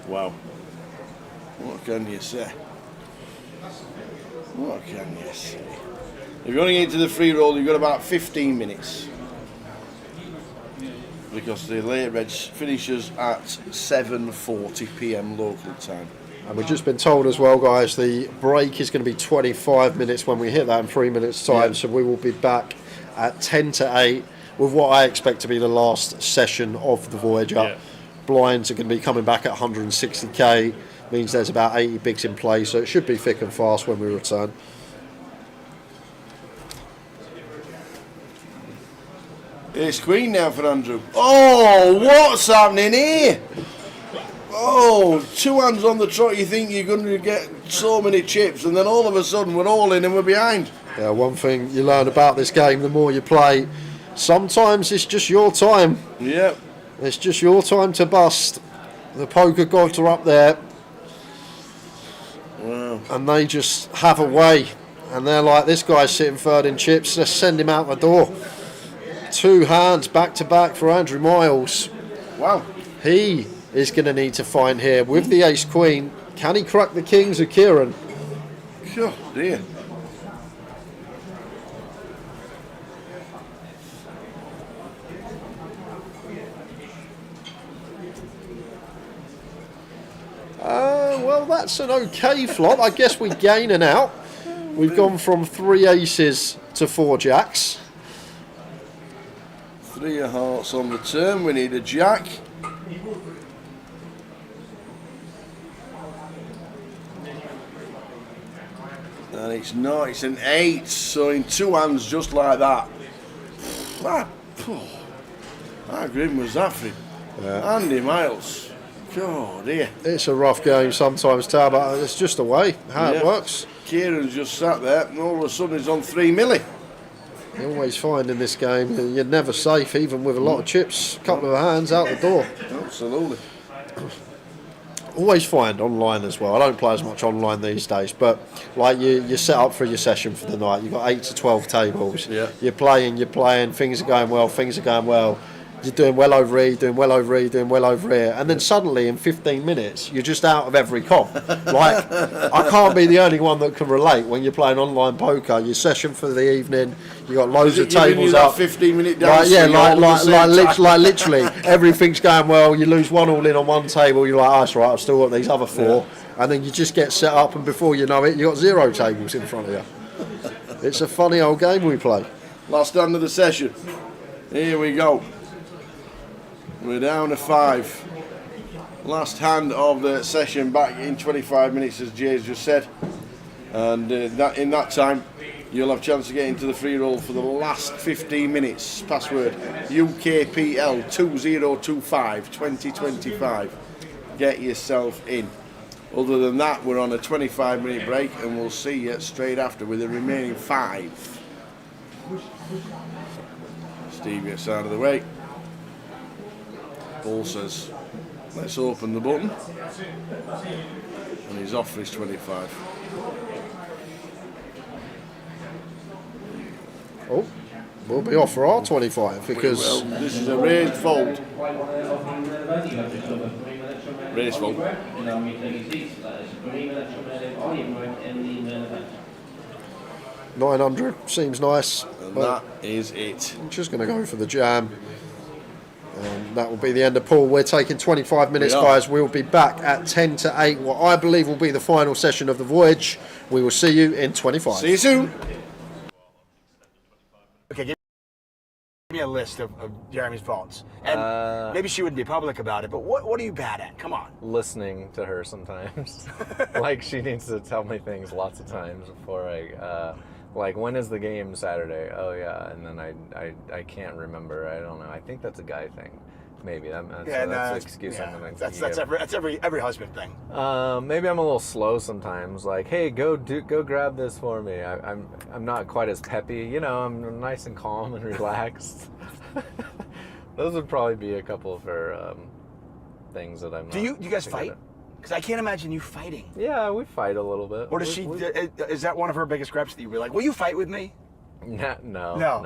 Wow. What can you say? What can you say? If you're going into the free roll, you've got about 15 minutes. Because the late reg finishes at 7:40 p.m. local time. And we've just been told as well, guys, the break is going to be 25 minutes when we hit that in 3 minutes time. Yeah. So we will be back at 10 to 8 with what I expect to be the last session of the Voyager. Yeah. Blinds are going to be coming back at 160k. Means there's about 80 bigs in play, so it should be thick and fast when we return. Ace queen now for Andrew. Oh, what's happening here? Oh, 2 hands on the trot, you think you're going to get so many chips, and then all of a sudden we're all in and we're behind. Yeah, one thing you learn about this game, the more you play, sometimes it's just your time. Yep. It's just your time to bust. The poker gods are up there. Wow. And they just have a way. And they're like, this guy's sitting third in chips. Let's send him out the door. 2 hands back to back for Andrew Miles. Wow. He is going to need to find here with the ace queen. Can he crack the kings of Kieran? Oh dear. Well, that's an okay flop. I guess we gain an out. We've gone from 3 aces to 4 jacks. 3 of hearts on the turn. We need a jack. And it's not. It's an 8. So in 2 hands, just like that. How grim was that for him? Andy Miles. God, dear. It's a rough game sometimes, Tab, but it's just the way how it works. Kieran's just sat there, and all of a sudden he's on 3 milli. You always find in this game you're never safe, even with a lot of chips. A couple of hands out the door. Absolutely. Always find online as well. I don't play as much online these days, but like you set up for your session for the night. You've got 8 to 12 tables. Yeah. You're playing. Things are going well. You're doing well over here, doing well over here, doing well over here, and then suddenly in 15 minutes you're just out of every comp. Like, I can't be the only one that can relate when you're playing online poker. Your session for the evening, you got loads of tables up. 15-minute dance. Like literally everything's going well. You lose 1 all in on one table. You're like, oh, that's right. I've still got these other 4, and then you just get set up, and before you know it, you got 0 tables in front of you. It's a funny old game we play. Last hand of the session. Here we go. We're down to 5. Last hand of the session back in 25 minutes, as Jay's just said. And in that time, you'll have a chance to get into the free roll for the last 15 minutes. Password UKPL 2025 2025. Get yourself in. Other than that, we're on a 25-minute break, and we'll see you straight after with the remaining 5. Steve gets out of the way. Paul says, let's open the button. And he's off for his 25. Oh, we'll be off for our 25 because... Well, this is a raised fold. Raised fold. 900 seems nice. And that is it. I'm just going to go for the jam. And that will be the end of pool. We're taking 25 minutes, guys. We'll be back at 10 to 8, what I believe will be the final session of the voyage. We will see you in 25. See you soon. Okay, give me a list of Jeremy's faults. And maybe she wouldn't be public about it, but what are you bad at? Come on. Listening to her sometimes. Like, she needs to tell me things lots of times before I... like, when is the game Saturday? Oh, yeah. And then I can't remember. I don't know. I think that's a guy thing. Maybe. That's an excuse I'm going to That's every husband thing. Maybe I'm a little slow sometimes. Like, hey, go grab this for me. I'm not quite as peppy. You know, I'm nice and calm and relaxed. Those would probably be a couple of her things that I'm not... Do you guys fight? Because I can't imagine you fighting. Yeah, we fight a little bit. Or does is that one of her biggest gripes that you were like, will you fight with me? No.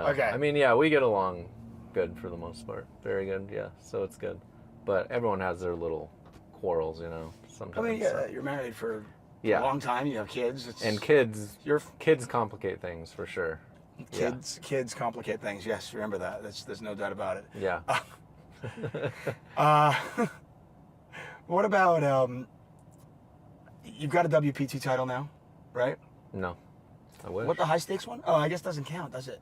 Okay. I mean, yeah, we get along good for the most part. Very good, yeah. So it's good. But everyone has their little quarrels, you know, sometimes. I mean, yeah, you're married for a long time. You have kids. And kids complicate things for sure. Kids complicate things. Yes, remember that. There's no doubt about it. Yeah. What about you've got a WPT title now, right? No, I wish. What, the high stakes one? Oh, I guess doesn't count, does it?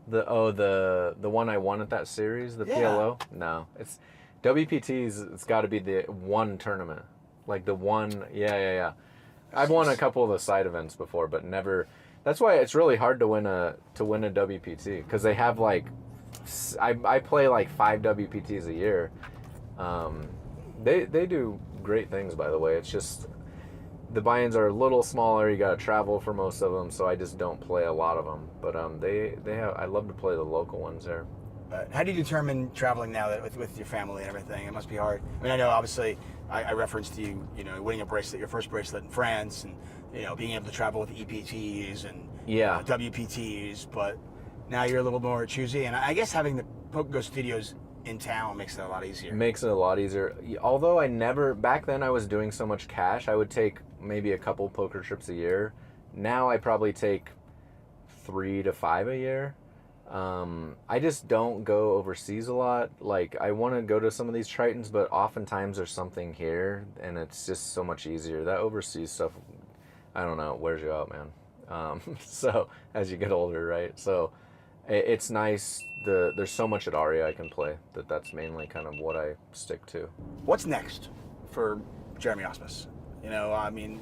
The one I won at that series, the PLO. No, it's WPT's. It's got to be the one tournament, like the one. Yeah. I've won a couple of the side events before, but never. That's why it's really hard to win a WPT, because they have like I play like 5 WPTs a year. They do great things, by the way. It's just the buy-ins are a little smaller. You got to travel for most of them, so I just don't play a lot of them. But they have. I love to play the local ones there. How do you determine traveling now that with your family and everything? It must be hard. I mean, I know obviously I referenced to you, winning a bracelet, your first bracelet in France, and being able to travel with EPTs and WPTs. But now you're a little more choosy, and I guess having the PokerGo studios in town makes it a lot easier. Makes it a lot easier. Although back then I was doing so much cash, I would take maybe a couple poker trips a year. Now I probably take 3 to 5 a year. I just don't go overseas a lot. Like, I want to go to some of these Tritons, but oftentimes there's something here, and it's just so much easier. That overseas stuff, I don't know, it wears you out, man. So, as you get older, right? So, it's nice. There's so much at Aria I can play that's mainly kind of what I stick to. What's next for Jeremy Osmus? I mean,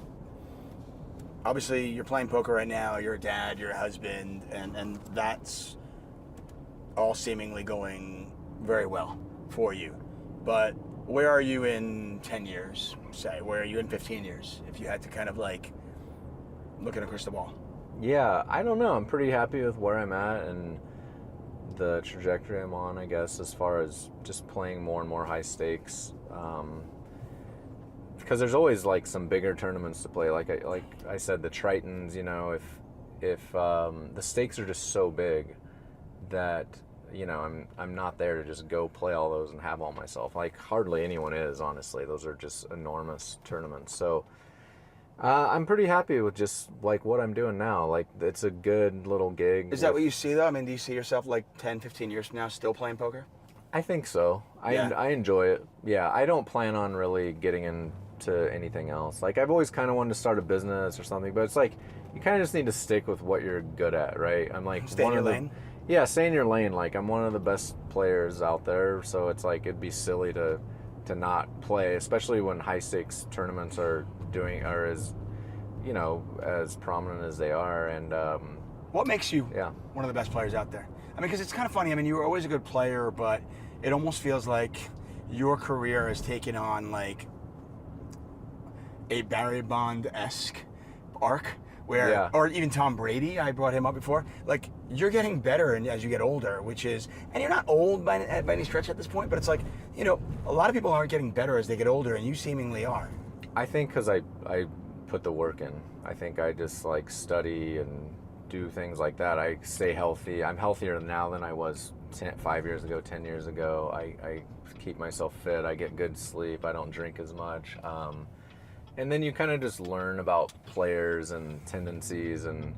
obviously you're playing poker right now, you're a dad, you're a husband, and that's all seemingly going very well for you. But where are you in 10 years, say? Where are you in 15 years? If you had to kind of like look at a crystal ball. Yeah, I don't know. I'm pretty happy with where I'm at and the trajectory I'm on, I guess, as far as just playing more and more high stakes. Because there's always like some bigger tournaments to play. Like I said, the Tritons, if the stakes are just so big that I'm not there to just go play all those and have all myself. Like, hardly anyone is, honestly. Those are just enormous tournaments. So I'm pretty happy with just like what I'm doing now. Like, it's a good little gig. Is that what you see though? I mean, do you see yourself like 10, 15 years from now still playing poker? I think so. I enjoy it. Yeah, I don't plan on really getting into anything else. Like, I've always kind of wanted to start a business or something, but it's like you kind of just need to stick with what you're good at, right? I'm like, stay in your lane. Yeah, stay in your lane. Like, I'm one of the best players out there, so it's like it'd be silly to not play, especially when high stakes tournaments are as as prominent as they are. And what makes you one of the best players out there? I mean, because it's kind of funny. I mean, you were always a good player, but it almost feels like your career has taken on like a Barry Bond-esque arc. Where, or even Tom Brady, I brought him up before. Like, you're getting better as you get older, and you're not old by any stretch at this point, but it's like, a lot of people aren't getting better as they get older, and you seemingly are. I think because I put the work in. I think I just like study and do things like that. I stay healthy. I'm healthier now than I was 5 years ago, 10 years ago. I keep myself fit. I get good sleep. I don't drink as much. And then you kind of just learn about players and tendencies and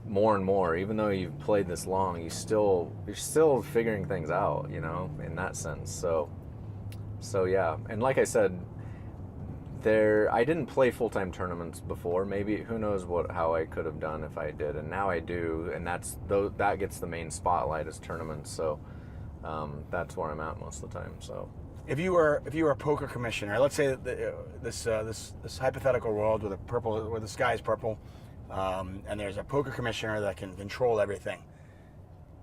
more, even though you've played this long, you're still figuring things out, in that sense. So yeah. And like I said, I didn't play full-time tournaments before. Maybe, who knows how I could have done if I did. And now I do. And that gets the main spotlight as tournaments. So that's where I'm at most of the time. So. If you were a poker commissioner, let's say that this hypothetical world where the sky is purple, and there's a poker commissioner that can control everything,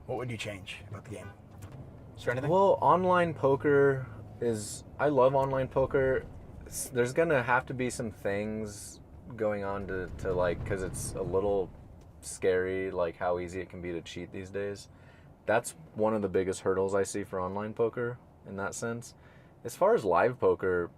what would you change about the game? Is there anything? Well, online poker I love online poker. There's gonna have to be some things going on to like, because it's a little scary, like how easy it can be to cheat these days. That's one of the biggest hurdles I see for online poker in that sense. As far as live poker,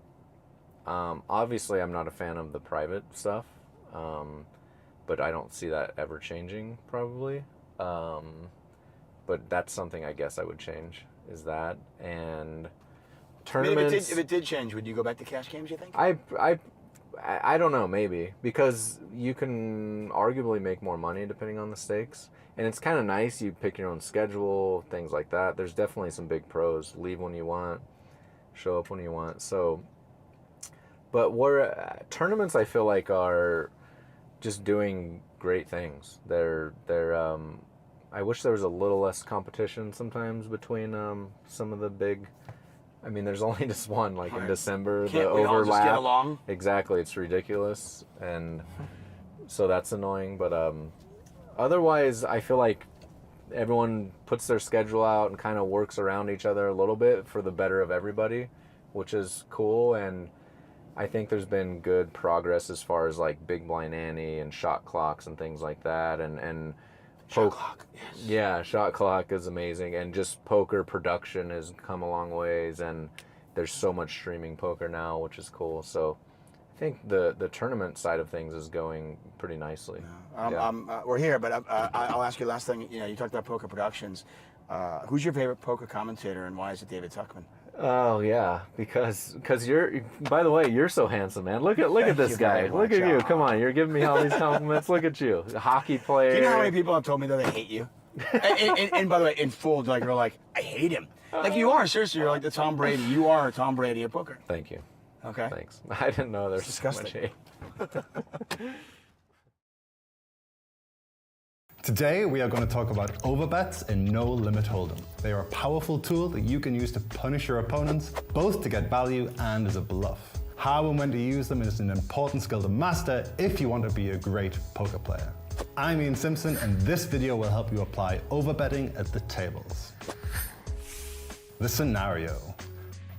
obviously I'm not a fan of the private stuff, but I don't see that ever changing probably. But that's something I guess I would change, is that. And tournaments... I mean, if it did change, would you go back to cash games, you think? I don't know, maybe. Because you can arguably make more money depending on the stakes. And it's kind of nice, you pick your own schedule, things like that. There's definitely some big pros. Leave when you want. Show up when you want. So, but tournaments I feel like are just doing great things. They're I wish there was a little less competition sometimes between some of the big. I mean, there's only just one, like in December. Can't the we overlap. all just get along? Exactly, it's ridiculous, and so that's annoying. But otherwise, I feel like everyone puts their schedule out and kind of works around each other a little bit for the better of everybody, which is cool. And I think there's been good progress as far as like big blind ante and shot clocks and things like that, and Shot clock, yes. Yeah, shot clock is amazing, and just poker production has come a long ways, and there's so much streaming poker now, which is cool. So I think the tournament side of things is going pretty nicely. We're here, but I'll ask you last thing. You know, you talked about poker productions. Who's your favorite poker commentator, and why is it David Tuckman? Oh yeah, because you're. By the way, you're so handsome, man. Look at this guy. Look at you. Come on, you're giving me all these compliments. Look at you, a hockey player. Do you know how many people have told me that they hate you? and by the way, in full, like you're like, I hate him. Like you are, seriously. You're like the Tom Brady. You are a Tom Brady of poker. Thank you. Okay. Thanks. I didn't know there's so much disgusting. hate. Today we are going to talk about overbets and no limit hold'em. They are a powerful tool that you can use to punish your opponents, both to get value and as a bluff. How and when to use them is an important skill to master if you want to be a great poker player. I'm Ian Simpson, and this video will help you apply overbetting at the tables. The scenario.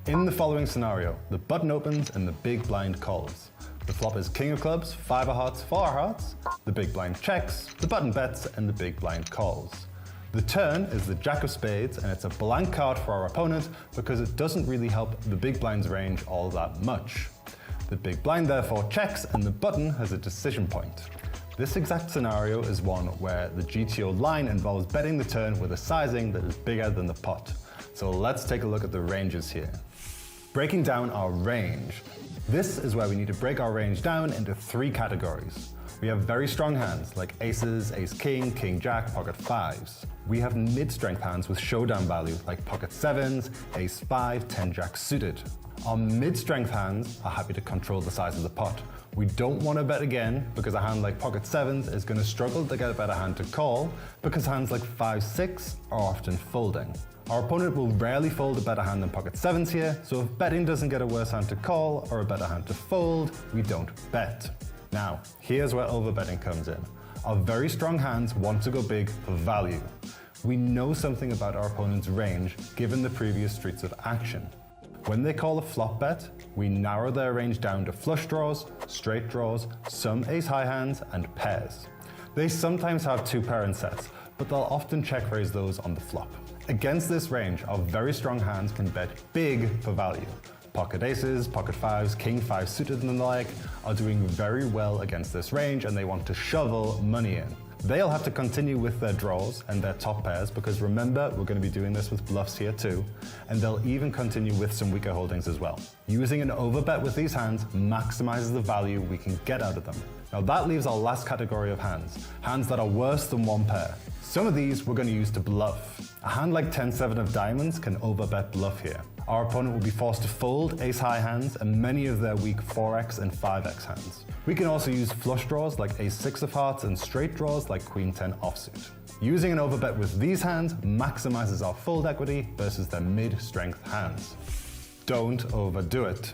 In the following scenario, the button opens and the big blind calls. The flop is king of clubs, 5 of hearts, 4 of hearts. The big blind checks, the button bets, and the big blind calls. The turn is the jack of spades, and it's a blank card for our opponent because it doesn't really help the big blind's range all that much. The big blind therefore checks, and the button has a decision point. This exact scenario is one where the GTO line involves betting the turn with a sizing that is bigger than the pot. So let's take a look at the ranges here. Breaking down our range. This is where we need to break our range down into 3 categories. We have very strong hands like aces, ace king, king jack, pocket 5s. We have mid-strength hands with showdown value like pocket 7s, ace 5, 10 jack suited. Our mid-strength hands are happy to control the size of the pot. We don't want to bet again because a hand like pocket 7s is going to struggle to get a better hand to call because hands like 5-6 are often folding. Our opponent will rarely fold a better hand than pocket 7s here, so if betting doesn't get a worse hand to call or a better hand to fold, we don't bet. Now, here's where overbetting comes in. Our very strong hands want to go big for value. We know something about our opponent's range given the previous streets of action. When they call a flop bet, we narrow their range down to flush draws, straight draws, some ace-high hands, and pairs. They sometimes have 2 pair in sets, but they'll often check raise those on the flop. Against this range, our very strong hands can bet big for value. Pocket aces, pocket 5s, king 5 suited and the like are doing very well against this range, and they want to shovel money in. They'll have to continue with their draws and their top pairs because remember, we're going to be doing this with bluffs here too, and they'll even continue with some weaker holdings as well. Using an overbet with these hands maximizes the value we can get out of them. Now that leaves our last category of hands that are worse than 1 pair. Some of these we're going to use to bluff. A hand like 10-7 of diamonds can overbet bluff here. Our opponent will be forced to fold ace-high hands and many of their weak 4x and 5x hands. We can also use flush draws like ace-6 of hearts and straight draws like queen-10 offsuit. Using an overbet with these hands maximizes our fold equity versus their mid-strength hands. Don't overdo it.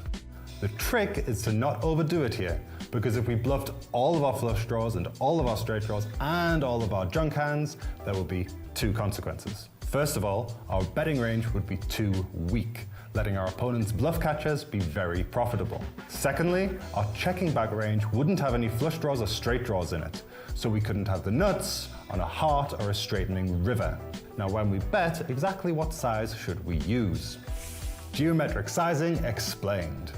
The trick is to not overdo it here, because if we bluffed all of our flush draws and all of our straight draws and all of our junk hands, there will be 2 consequences. First of all, our betting range would be too weak, letting our opponent's bluff catchers be very profitable. Secondly, our checking back range wouldn't have any flush draws or straight draws in it, so we couldn't have the nuts on a heart or a straightening river. Now when we bet, exactly what size should we use? Geometric sizing explained.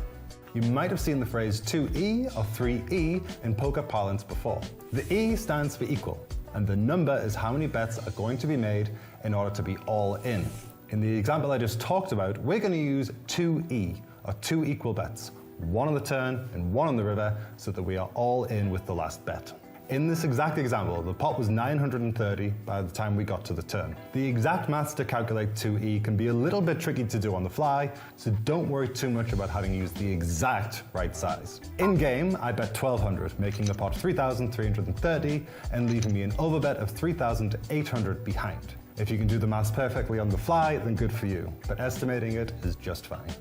You might have seen the phrase 2E or 3E in poker parlance before. The E stands for equal, and the number is how many bets are going to be made in order to be all in. In the example I just talked about, we're going to use 2E, or 2 equal bets, 1 on the turn and 1 on the river, so that we are all in with the last bet. In this exact example, the pot was 930 by the time we got to the turn. The exact maths to calculate 2E can be a little bit tricky to do on the fly, so don't worry too much about having used the exact right size. In game, I bet 1200, making the pot 3,330 and leaving me an overbet of 3,800 behind. If you can do the maths perfectly on the fly, then good for you, but estimating it is just fine.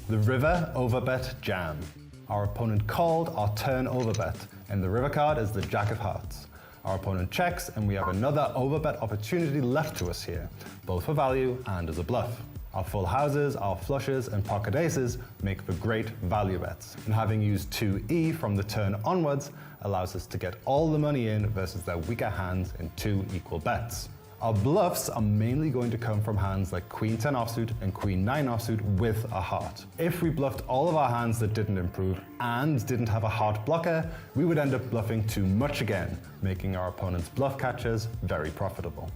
The river overbet jam. Our opponent called our turn overbet, and the river card is the jack of hearts. Our opponent checks, and we have another overbet opportunity left to us here, both for value and as a bluff. Our full houses, our flushes, and pocket aces make for great value bets. And having used 2E from the turn onwards allows us to get all the money in versus their weaker hands in 2 equal bets. Our bluffs are mainly going to come from hands like Queen 10 offsuit and Queen 9 offsuit with a heart. If we bluffed all of our hands that didn't improve and didn't have a heart blocker, we would end up bluffing too much again, making our opponent's bluff catchers very profitable.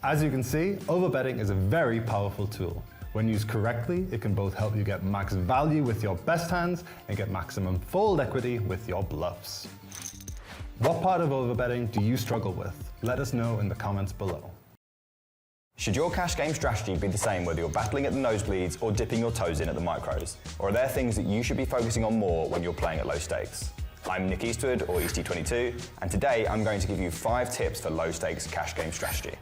As you can see, overbetting is a very powerful tool. When used correctly, it can both help you get max value with your best hands and get maximum fold equity with your bluffs. What part of overbetting do you struggle with? Let us know in the comments below. Should your cash game strategy be the same whether you're battling at the nosebleeds or dipping your toes in at the micros? Or are there things that you should be focusing on more when you're playing at low stakes? I'm Nick Eastwood, or Easty22, and today I'm going to give you 5 tips for low stakes cash game strategy.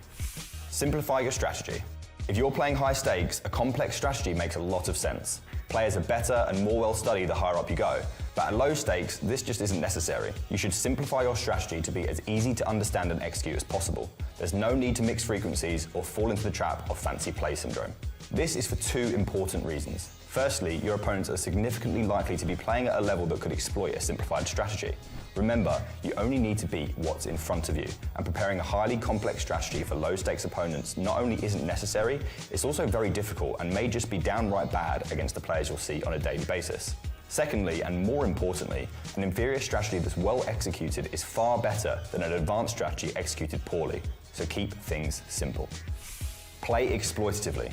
Simplify your strategy. If you're playing high stakes, a complex strategy makes a lot of sense. Players are better and more well studied the higher up you go, but at low stakes, this just isn't necessary. You should simplify your strategy to be as easy to understand and execute as possible. There's no need to mix frequencies or fall into the trap of fancy play syndrome. This is for 2 important reasons. Firstly, your opponents are significantly likely to be playing at a level that could exploit a simplified strategy. Remember, you only need to beat what's in front of you, and preparing a highly complex strategy for low-stakes opponents not only isn't necessary, it's also very difficult and may just be downright bad against the players you'll see on a daily basis. Secondly, and more importantly, an inferior strategy that's well executed is far better than an advanced strategy executed poorly, so keep things simple. Play exploitatively.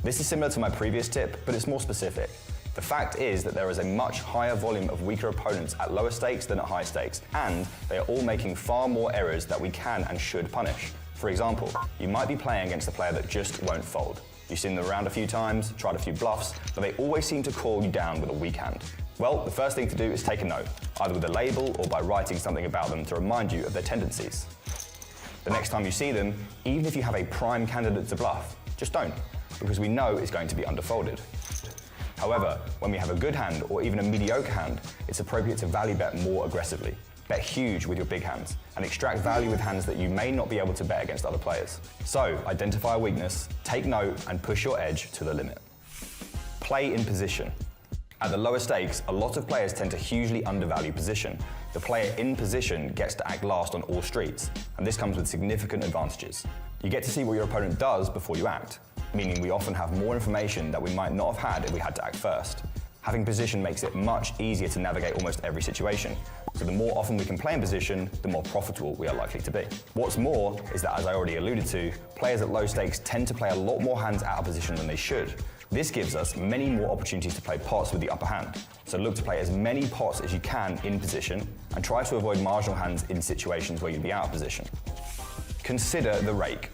This is similar to my previous tip, but it's more specific. The fact is that there is a much higher volume of weaker opponents at lower stakes than at high stakes, and they are all making far more errors that we can and should punish. For example, you might be playing against a player that just won't fold. You've seen them around a few times, tried a few bluffs, but they always seem to call you down with a weak hand. Well, the first thing to do is take a note, either with a label or by writing something about them to remind you of their tendencies. The next time you see them, even if you have a prime candidate to bluff, just don't, because we know it's going to be underfolded. However, when we have a good hand or even a mediocre hand, it's appropriate to value bet more aggressively. Bet huge with your big hands and extract value with hands that you may not be able to bet against other players. So, identify a weakness, take note, and push your edge to the limit. Play in position. At the lower stakes, a lot of players tend to hugely undervalue position. The player in position gets to act last on all streets, and this comes with significant advantages. You get to see what your opponent does before you act, meaning we often have more information that we might not have had if we had to act first. Having position makes it much easier to navigate almost every situation, so the more often we can play in position, the more profitable we are likely to be. What's more is that, as I already alluded to, players at low stakes tend to play a lot more hands out of position than they should. This gives us many more opportunities to play pots with the upper hand, so look to play as many pots as you can in position and try to avoid marginal hands in situations where you'd be out of position. Consider the rake.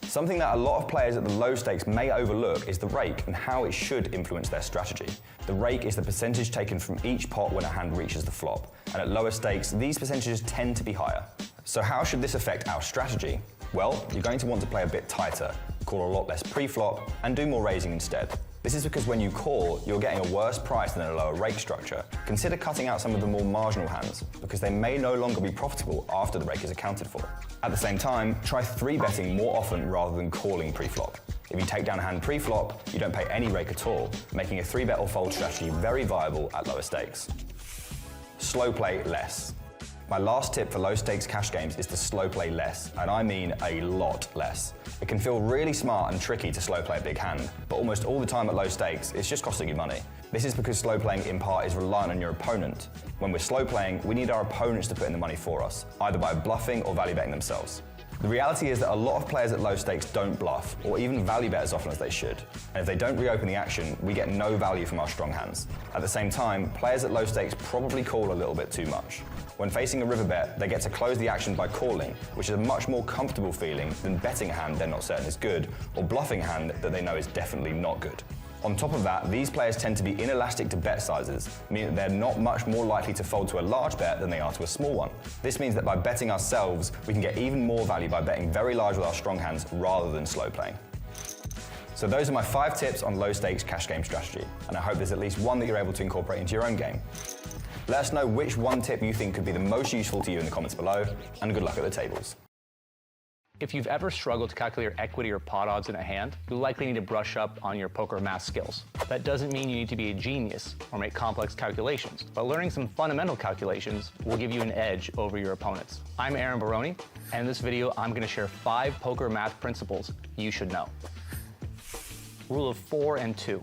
Something that a lot of players at the low stakes may overlook is the rake and how it should influence their strategy. The rake is the percentage taken from each pot when a hand reaches the flop, and at lower stakes, these percentages tend to be higher. So how should this affect our strategy? Well, you're going to want to play a bit tighter, call a lot less pre-flop, and do more raising instead. This is because when you call, you're getting a worse price than a lower rake structure. Consider cutting out some of the more marginal hands, because they may no longer be profitable after the rake is accounted for. At the same time, try 3-betting more often rather than calling pre-flop. If you take down a hand pre-flop, you don't pay any rake at all, making a 3-bet or fold strategy very viable at lower stakes. Slow play less. My last tip for low stakes cash games is to slow play less, and I mean a lot less. It can feel really smart and tricky to slow play a big hand, but almost all the time at low stakes, it's just costing you money. This is because slow playing in part is reliant on your opponent. When we're slow playing, we need our opponents to put in the money for us, either by bluffing or value betting themselves. The reality is that a lot of players at low stakes don't bluff, or even value bet as often as they should. And if they don't reopen the action, we get no value from our strong hands. At the same time, players at low stakes probably call a little bit too much. When facing a river bet, they get to close the action by calling, which is a much more comfortable feeling than betting a hand they're not certain is good, or bluffing a hand that they know is definitely not good. On top of that, these players tend to be inelastic to bet sizes, meaning that they're not much more likely to fold to a large bet than they are to a small one. This means that by betting ourselves, we can get even more value by betting very large with our strong hands rather than slow playing. So those are my 5 tips on low stakes cash game strategy, and I hope there's at least one that you're able to incorporate into your own game. Let us know which one tip you think could be the most useful to you in the comments below, and good luck at the tables. If you've ever struggled to calculate your equity or pot odds in a hand, you likely need to brush up on your poker math skills. That doesn't mean you need to be a genius or make complex calculations, but learning some fundamental calculations will give you an edge over your opponents. I'm Aaron Baroni, and in this video, I'm going to share 5 poker math principles you should know. Rule of 4 and 2.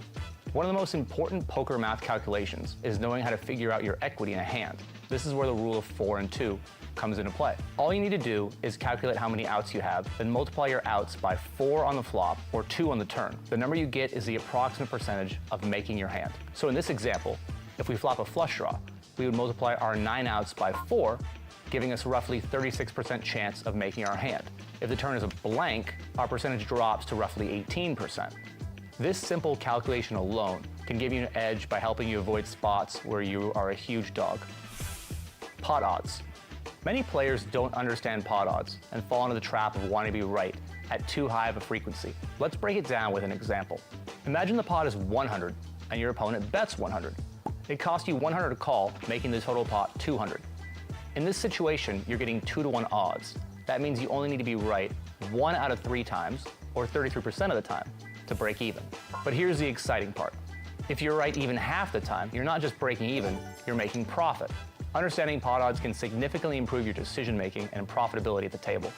One of the most important poker math calculations is knowing how to figure out your equity in a hand. This is where the rule of 4 and 2 comes into play. All you need to do is calculate how many outs you have, then multiply your outs by 4 on the flop or 2 on the turn. The number you get is the approximate percentage of making your hand. So in this example, if we flop a flush draw, we would multiply our 9 outs by 4, giving us roughly 36% chance of making our hand. If the turn is a blank, our percentage drops to roughly 18%. This simple calculation alone can give you an edge by helping you avoid spots where you are a huge dog. Pot odds. Many players don't understand pot odds and fall into the trap of wanting to be right at too high of a frequency. Let's break it down with an example. Imagine the pot is 100 and your opponent bets 100. It costs you 100 to call, making the total pot 200. In this situation, you're getting 2-to-1 odds. That means you only need to be right 1 out of 3 times, or 33% of the time, to break even. But here's the exciting part. If you're right even half the time, you're not just breaking even, you're making profit. Understanding pot odds can significantly improve your decision-making and profitability at the table.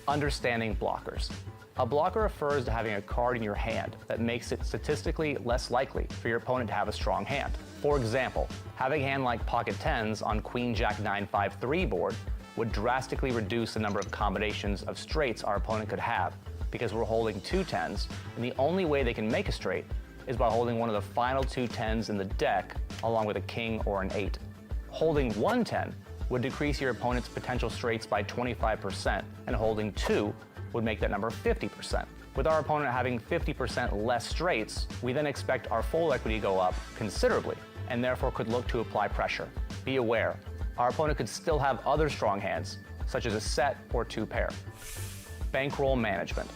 Understanding blockers. A blocker refers to having a card in your hand that makes it statistically less likely for your opponent to have a strong hand. For example, having a hand like pocket tens on Queen Jack 9-5-3 board would drastically reduce the number of combinations of straights our opponent could have, because we're holding 2 tens, and the only way they can make a straight is by holding one of the final 2 tens in the deck along with a king or an 8. Holding 1 10 would decrease your opponent's potential straights by 25%, and holding 2 would make that number 50%. With our opponent having 50% less straights, we then expect our fold equity to go up considerably, and therefore could look to apply pressure. Be aware, our opponent could still have other strong hands, such as a set or 2 pair. Bankroll management.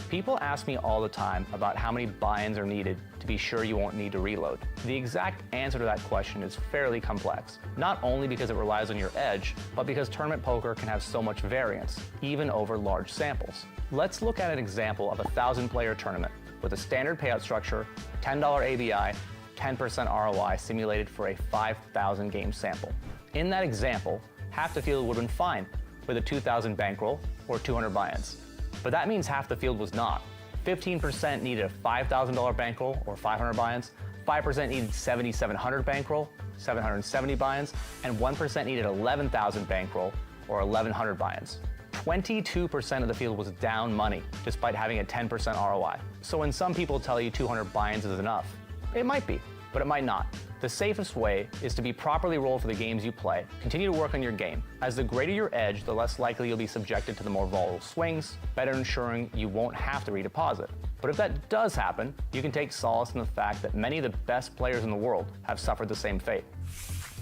People ask me all the time about how many buy-ins are needed to be sure you won't need to reload. The exact answer to that question is fairly complex, not only because it relies on your edge, but because tournament poker can have so much variance, even over large samples. Let's look at an example of a 1,000-player tournament with a standard payout structure, $10 ABI, 10% ROI simulated for a 5,000 game sample. In that example, half the field would have been fine with a 2,000 bankroll or 200 buy-ins. But that means half the field was not. 15% needed a $5,000 bankroll or 500 buy-ins, 5% needed 7,700 bankroll, 770 buy-ins, and 1% needed 11,000 bankroll or 1,100 buy-ins. 22% of the field was down money despite having a 10% ROI. So when some people tell you 200 buy-ins is enough, it might be, but it might not. The safest way is to be properly rolled for the games you play. Continue to work on your game. As the greater your edge, the less likely you'll be subjected to the more volatile swings, better ensuring you won't have to redeposit. But if that does happen, you can take solace in the fact that many of the best players in the world have suffered the same fate.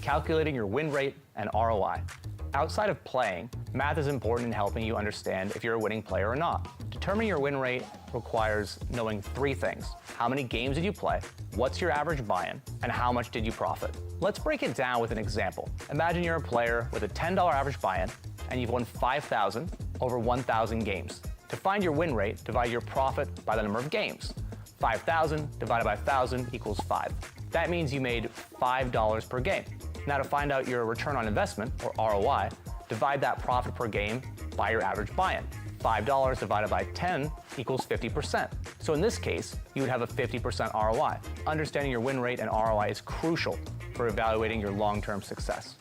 Calculating your win rate and ROI. Outside of playing, math is important in helping you understand if you're a winning player or not. Determining your win rate requires knowing 3 things. How many games did you play? What's your average buy-in? And how much did you profit? Let's break it down with an example. Imagine you're a player with a $10 average buy-in and you've won 5,000 over 1,000 games. To find your win rate, divide your profit by the number of games. 5,000 divided by 1,000 equals 5. That means you made $5 per game. Now to find out your return on investment, or ROI, divide that profit per game by your average buy-in. $5 divided by 10 equals 50%. So in this case, you would have a 50% ROI. Understanding your win rate and ROI is crucial for evaluating your long-term success.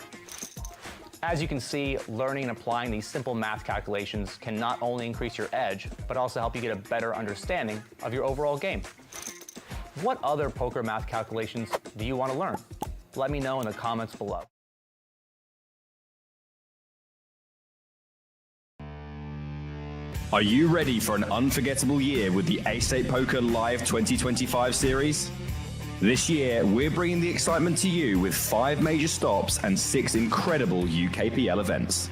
As you can see, learning and applying these simple math calculations can not only increase your edge, but also help you get a better understanding of your overall game. What other poker math calculations do you want to learn? Let me know in the comments below. Are you ready for an unforgettable year with the A-State Poker Live 2025 series? This year, we're bringing the excitement to you with 5 major stops and 6 incredible UKPL events.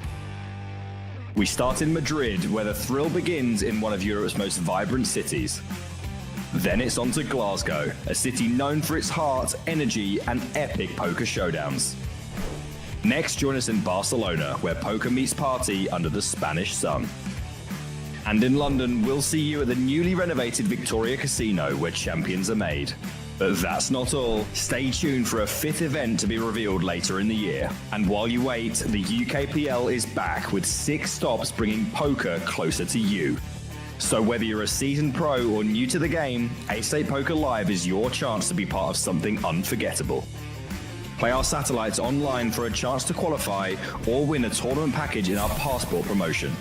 We start in Madrid, where the thrill begins in one of Europe's most vibrant cities. Then it's on to Glasgow, a city known for its heart, energy, and epic poker showdowns. Next, join us in Barcelona, where poker meets party under the Spanish sun. And in London, we'll see you at the newly renovated Victoria Casino, where champions are made. But that's not all. Stay tuned for a 5th event to be revealed later in the year. And while you wait, the UKPL is back with 6 stops bringing poker closer to you. So whether you're a seasoned pro or new to the game, A-State Poker Live is your chance to be part of something unforgettable. Play our satellites online for a chance to qualify or win a tournament package in our passport promotion.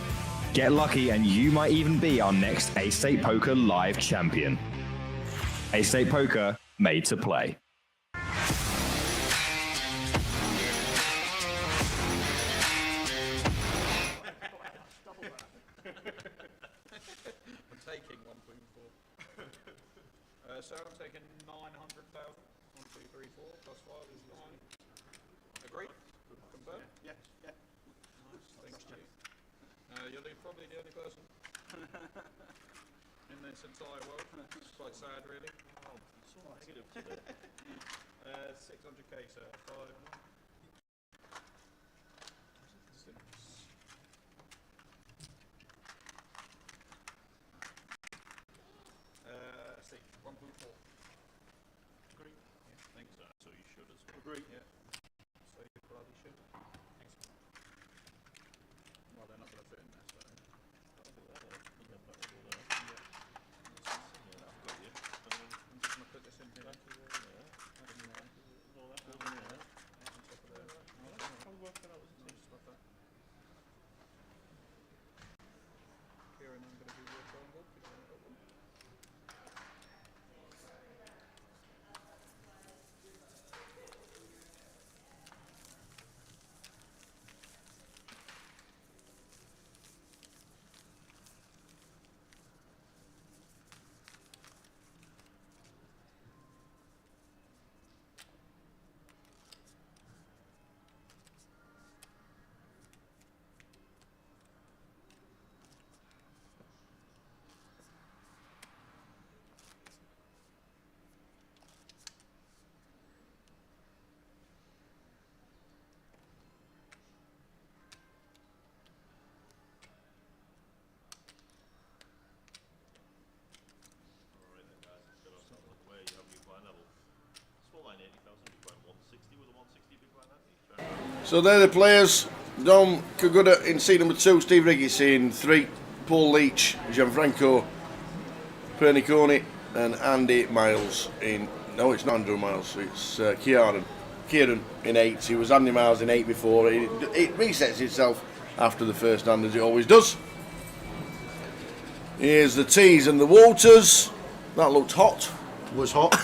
Get lucky and you might even be our next A-State Poker Live champion. A-State Poker, made to play. I'm taking 1.4. So I'm taking 900,000. 1, 2, 3, 4 plus 5 is 9. Agree? Confirm? Yeah. Nice, thank you. You're probably the only person in this entire world. It's quite sad, really. Oh, it's all negative today. 600k, sir. 5. 6. See, 1.4. Agree? Yeah, thanks. So you should as well. Agree? Yeah. So you bloody should. Thanks. Well, they're not going to fit in there, so. I'll do that, yeah. Yeah, I've got you. I'm just going to put this in here. All that on there. On top of there. I'll work it out as a team. Just like that. Kieran, I'm going to do your triangle. If you don't want one. So they're the players. Dom Kaguda in seat number 2, Steve Riggis in 3, Paul Leach, Gianfranco Perniconi and Andy Miles in... No, it's not Andrew Miles, it's Kieran in 8. He was Andy Miles in 8 before. It resets itself after the first hand, as it always does. Here's the tees and the waters. That looked hot. Was hot.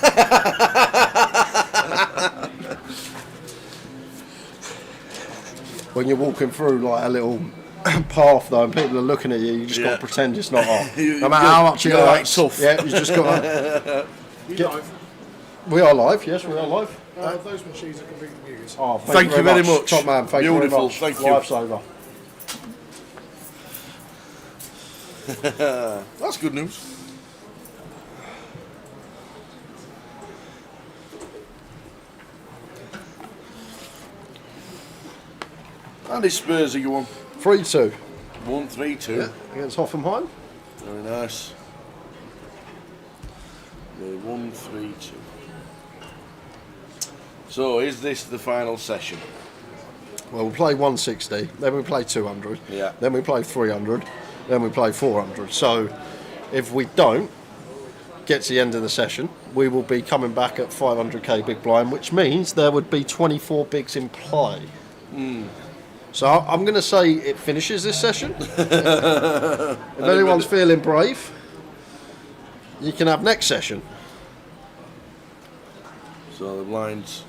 When you're walking through like a little path though and people are looking at you, you just got to pretend it's not hot. No matter how much you like, tough. Yeah, you just got to... Live? We are live, yes, we are live. Those machines are completely used. Oh, thank you very much. Top man, thank Beautiful, you very much. thank you. Life's over. That's good news. And his Spurs are you on? 3-2. 1-3-2. Yeah, against Hoffenheim. Very nice. 1-3-2. So, is this the final session? Well, we'll play 160, then we play 200, Yeah. then we play 300, then we play 400. So, if we don't get to the end of the session, we will be coming back at 500k big blind, which means there would be 24 bigs in play. So I'm going to say it finishes this session. If anyone's feeling brave, you can have next session. So the blinds.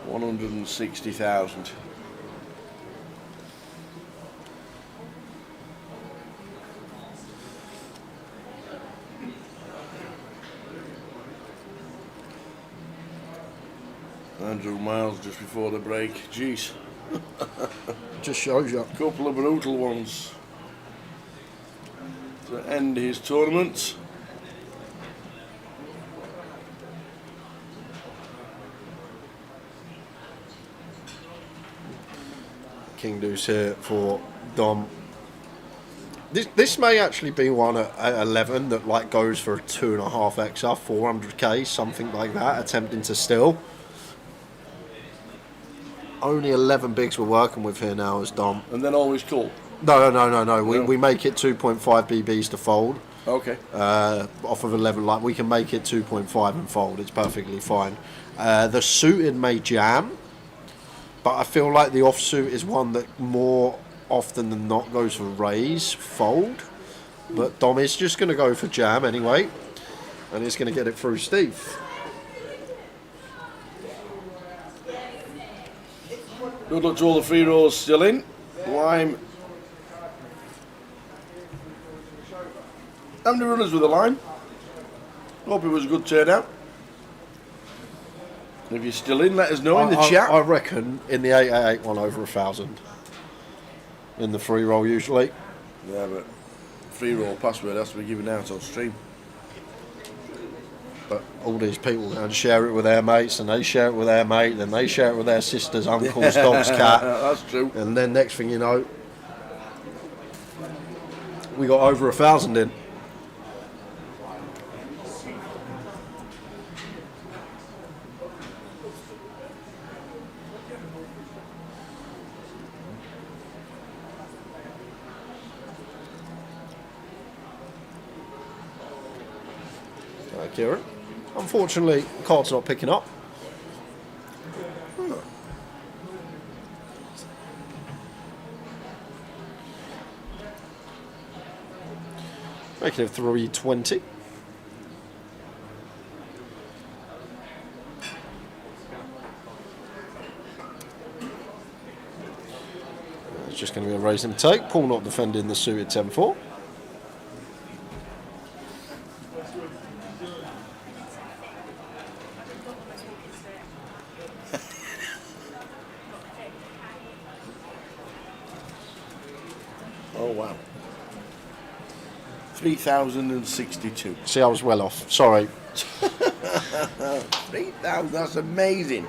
$160,000. Andrew Miles just before the break. Jeez. Just shows you. Couple of brutal ones. to end his tournament. King Deuce here for Dom. This may actually be one at 11 that like goes for a 2.5xer, 400k, something like that, attempting to steal. Only 11 bigs we're working with here now as Dom. And then always call? No. We make it 2.5 BBs to fold. Okay. Off of 11, like we can make it 2.5 and fold. It's perfectly fine. The suited may jam, but I feel like the offsuit is one that more often than not goes for raise, fold. But Dom is just going to go for jam anyway, and he's going to get it through Steve. Good luck to all the free rolls still in. Lime. How many runners with the Lime? Hope it was a good turnout. If you're still in, let us know in the chat. I reckon in the 888 one over 1,000. In the free roll usually. Yeah, but free roll password has to be given out on stream. But all these people go and share it with their mates, and they share it with their mate, then they share it with their sisters, uncles, dogs, cat. That's true. And then next thing you know, we got over 1,000 in. Kieran. Unfortunately, card's not picking up. Making it 320. It's just going to be a raise and take. Paul not defending the suited 10-4. Oh wow. 3,062. See, I was well off. Sorry. 3,000, that's amazing.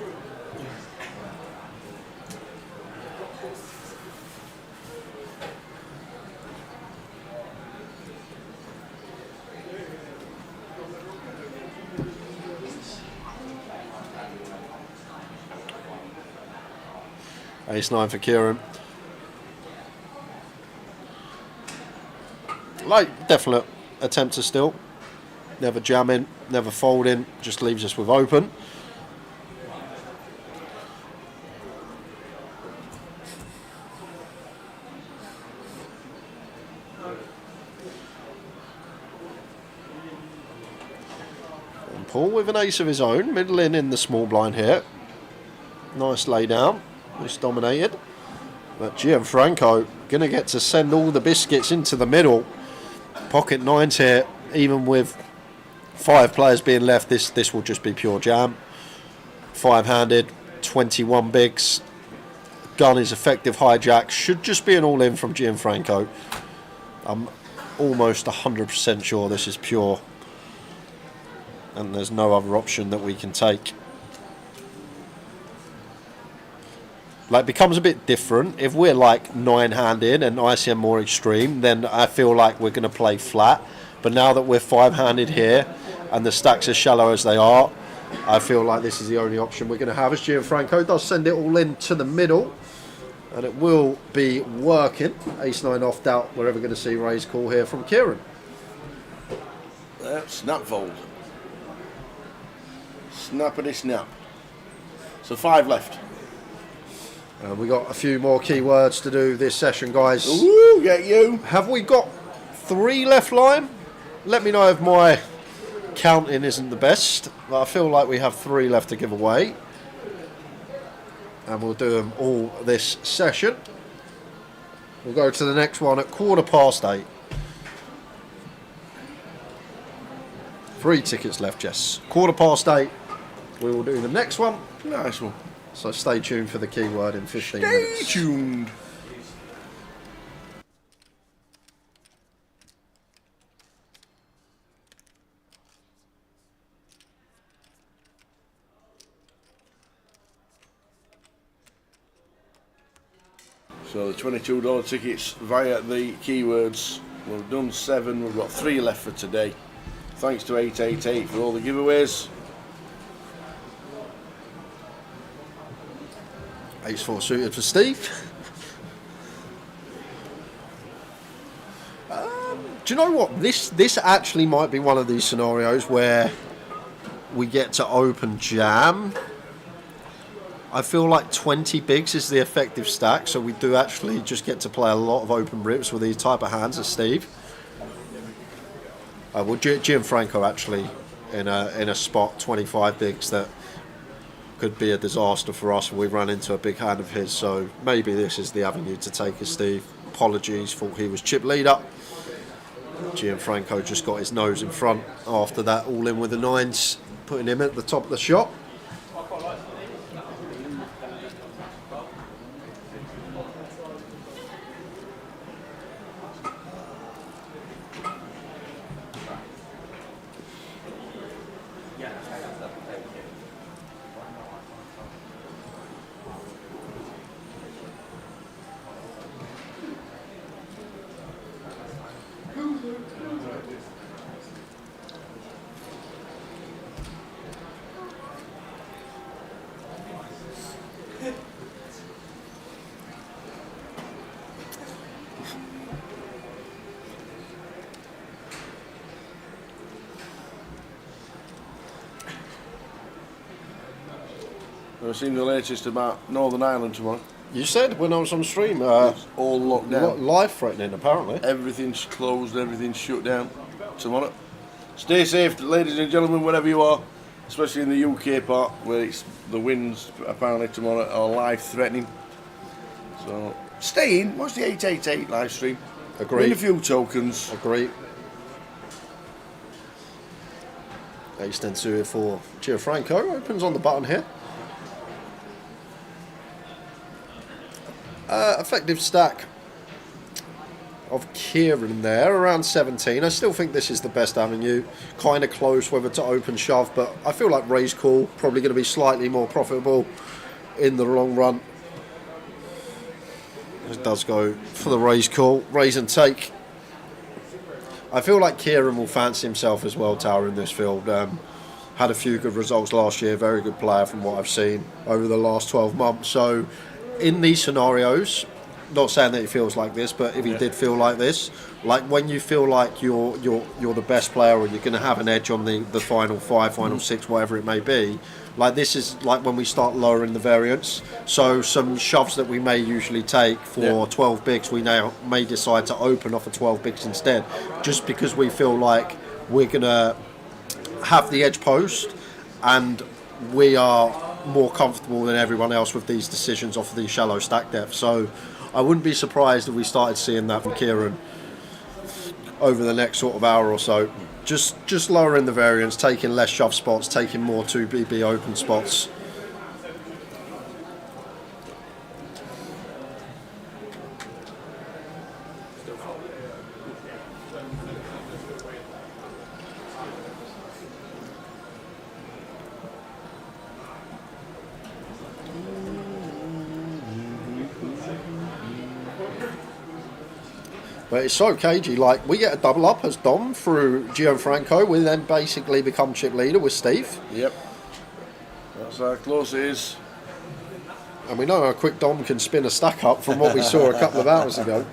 Ace-9 for Kieran. Like, definite attempt to steal. Never jamming, never folding, just leaves us with open. And Paul with an ace of his own, middle in the small blind here. Nice lay down, it's dominated. But Gianfranco going to get to send all the biscuits into the middle. Pocket nines here, even with 5 players being left, this will just be pure jam. 5-handed, 21 bigs. Gun is effective hijack. Should just be an all-in from Gianfranco. I'm almost 100% sure this is pure. And there's no other option that we can take. Like, becomes a bit different. If we're like 9-handed and ICM more extreme, then I feel like we're going to play flat. But now that we're 5-handed here and the stacks as shallow as they are, I feel like this is the only option we're going to have. As Gianfranco does send it all into the middle, and it will be working. Ace-9 off doubt. We're ever going to see raise call here from Kieran. Snap fold. Snappity snap. So 5 left. We got a few more keywords to do this session, guys. Ooh, get you. Have we got 3 left line? Let me know if my counting isn't the best. But I feel like we have 3 left to give away. And we'll do them all this session. We'll go to the next one at 8:15. 3 tickets left, Jess. 8:15. We will do the next one. Nice one. So stay tuned for the keyword in 15 minutes. Stay tuned. So the $22 tickets via the keywords. We've done 7, we've got 3 left for today. Thanks to 888 for all the giveaways. Ace 4 suited for Steve. Do you know what? This actually might be one of these scenarios where we get to open jam. I feel like 20 bigs is the effective stack, so we do actually just get to play a lot of open rips with these type of hands as Steve. Well, Gianfranco actually in a spot 25 bigs that could be a disaster for us when we run into a big hand of his. So maybe this is the avenue to take as Steve. Apologies, thought he was chip leader. Gianfranco just got his nose in front after that, all in with the 9s, putting him at the top of the shot. I've seen the latest about Northern Ireland tomorrow. You said when I was on stream, it's all locked down. Life threatening, apparently. Everything's closed, everything's shut down tomorrow. Stay safe, ladies and gentlemen, wherever you are, especially in the UK part, where it's the winds apparently tomorrow are life threatening. So stay in, watch the 888 live stream. Agree. Win a few tokens. Agree. Ace 10 suited for Gianfranco, opens on the button here. Effective stack of Kieran there, around 17. I still think this is the best avenue. Kind of close whether to open shove, but I feel like raise call probably going to be slightly more profitable in the long run. It does go for the raise call, raise and take. I feel like Kieran will fancy himself as well, Tower, in this field. Had a few good results last year, very good player from what I've seen over the last 12 months. So in these scenarios, not saying that he feels like this, but if he did feel like this, like when you feel like you're the best player or you're going to have an edge on the final 5, final 6, whatever it may be, like this is like when we start lowering the variance. So some shoves that we may usually take for 12 bigs, we now may decide to open off of 12 bigs instead, just because we feel like we're going to have the edge post and we are more comfortable than everyone else with these decisions off of these shallow stack depth. So I wouldn't be surprised if we started seeing that from Kieran over the next sort of hour or so. Just lowering the variance, taking less shove spots, taking more 2BB open spots. But it's so cagey, like we get a double up as Dom through Gianfranco, we then basically become chip leader with Steve. Yep. That's how close it is. And we know how quick Dom can spin a stack up from what we saw a couple of hours ago.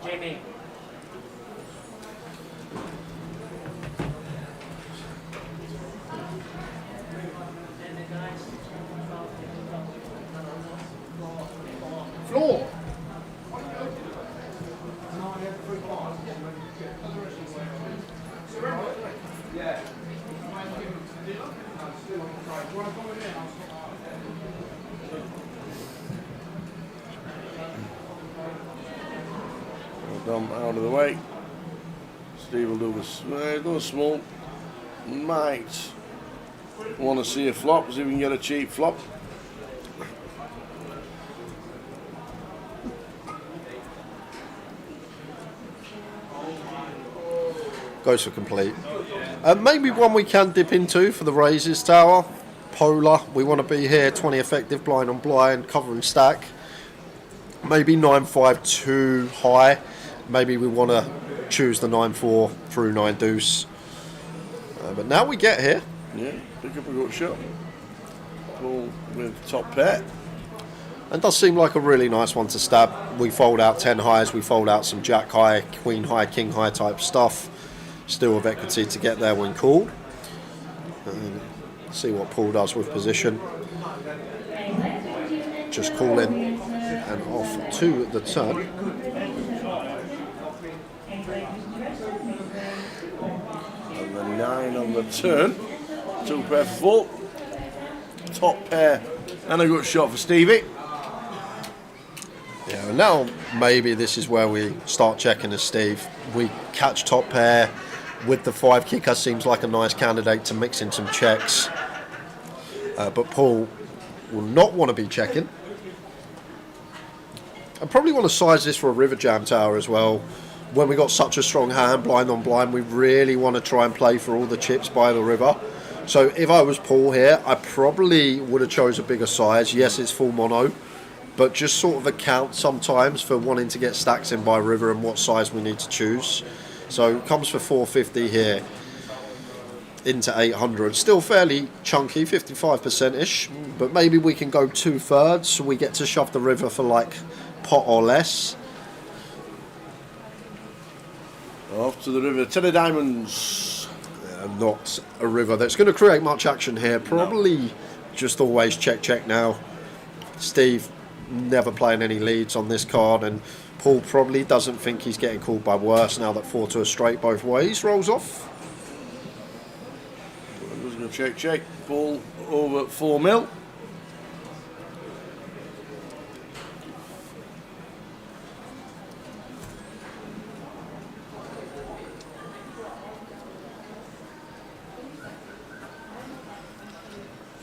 Jamie. Floor. Dom out of the way. Steve will do the small. Might want to see a flop, see if we can get a cheap flop. Goes for complete. Maybe one we can dip into for the raises tower. Polar, we want to be here, 20 effective, blind on blind, covering stack. Maybe 9-5 too high. Maybe we want to choose the 9-4 through 9 deuce. But now we get here. Yeah, pick up a good shot. Pull with top pair. And does seem like a really nice one to stab. We fold out 10 highs, we fold out some jack high, queen high, king high type stuff. Still with equity to get there when called. And see what Paul does with position. Just call in and off to the turn. And the 9 on the turn. 2 pair for 4. Top pair and a good shot for Stevie. Yeah, and now maybe this is where we start checking as Steve. We catch top pair with the 5 kicker, seems like a nice candidate to mix in some checks. But Paul will not want to be checking. I probably want to size this for a river jam tower as well. When we got such a strong hand, blind on blind, we really want to try and play for all the chips by the river. So if I was Paul here, I probably would have chose a bigger size. Yes, it's full mono, but just sort of account sometimes for wanting to get stacks in by river and what size we need to choose. So it comes for 450 here into 800. Still fairly chunky, 55%-ish, but maybe we can go 2/3 so we get to shove the river for like pot or less. Off to the river, 10 of diamonds. Not a river that's going to create much action here. Probably just always check now. Steve never playing any leads on this card, and Paul probably doesn't think he's getting called by worse now that 4 to a straight both ways rolls off. I'm just going to check. Paul over 4 mil.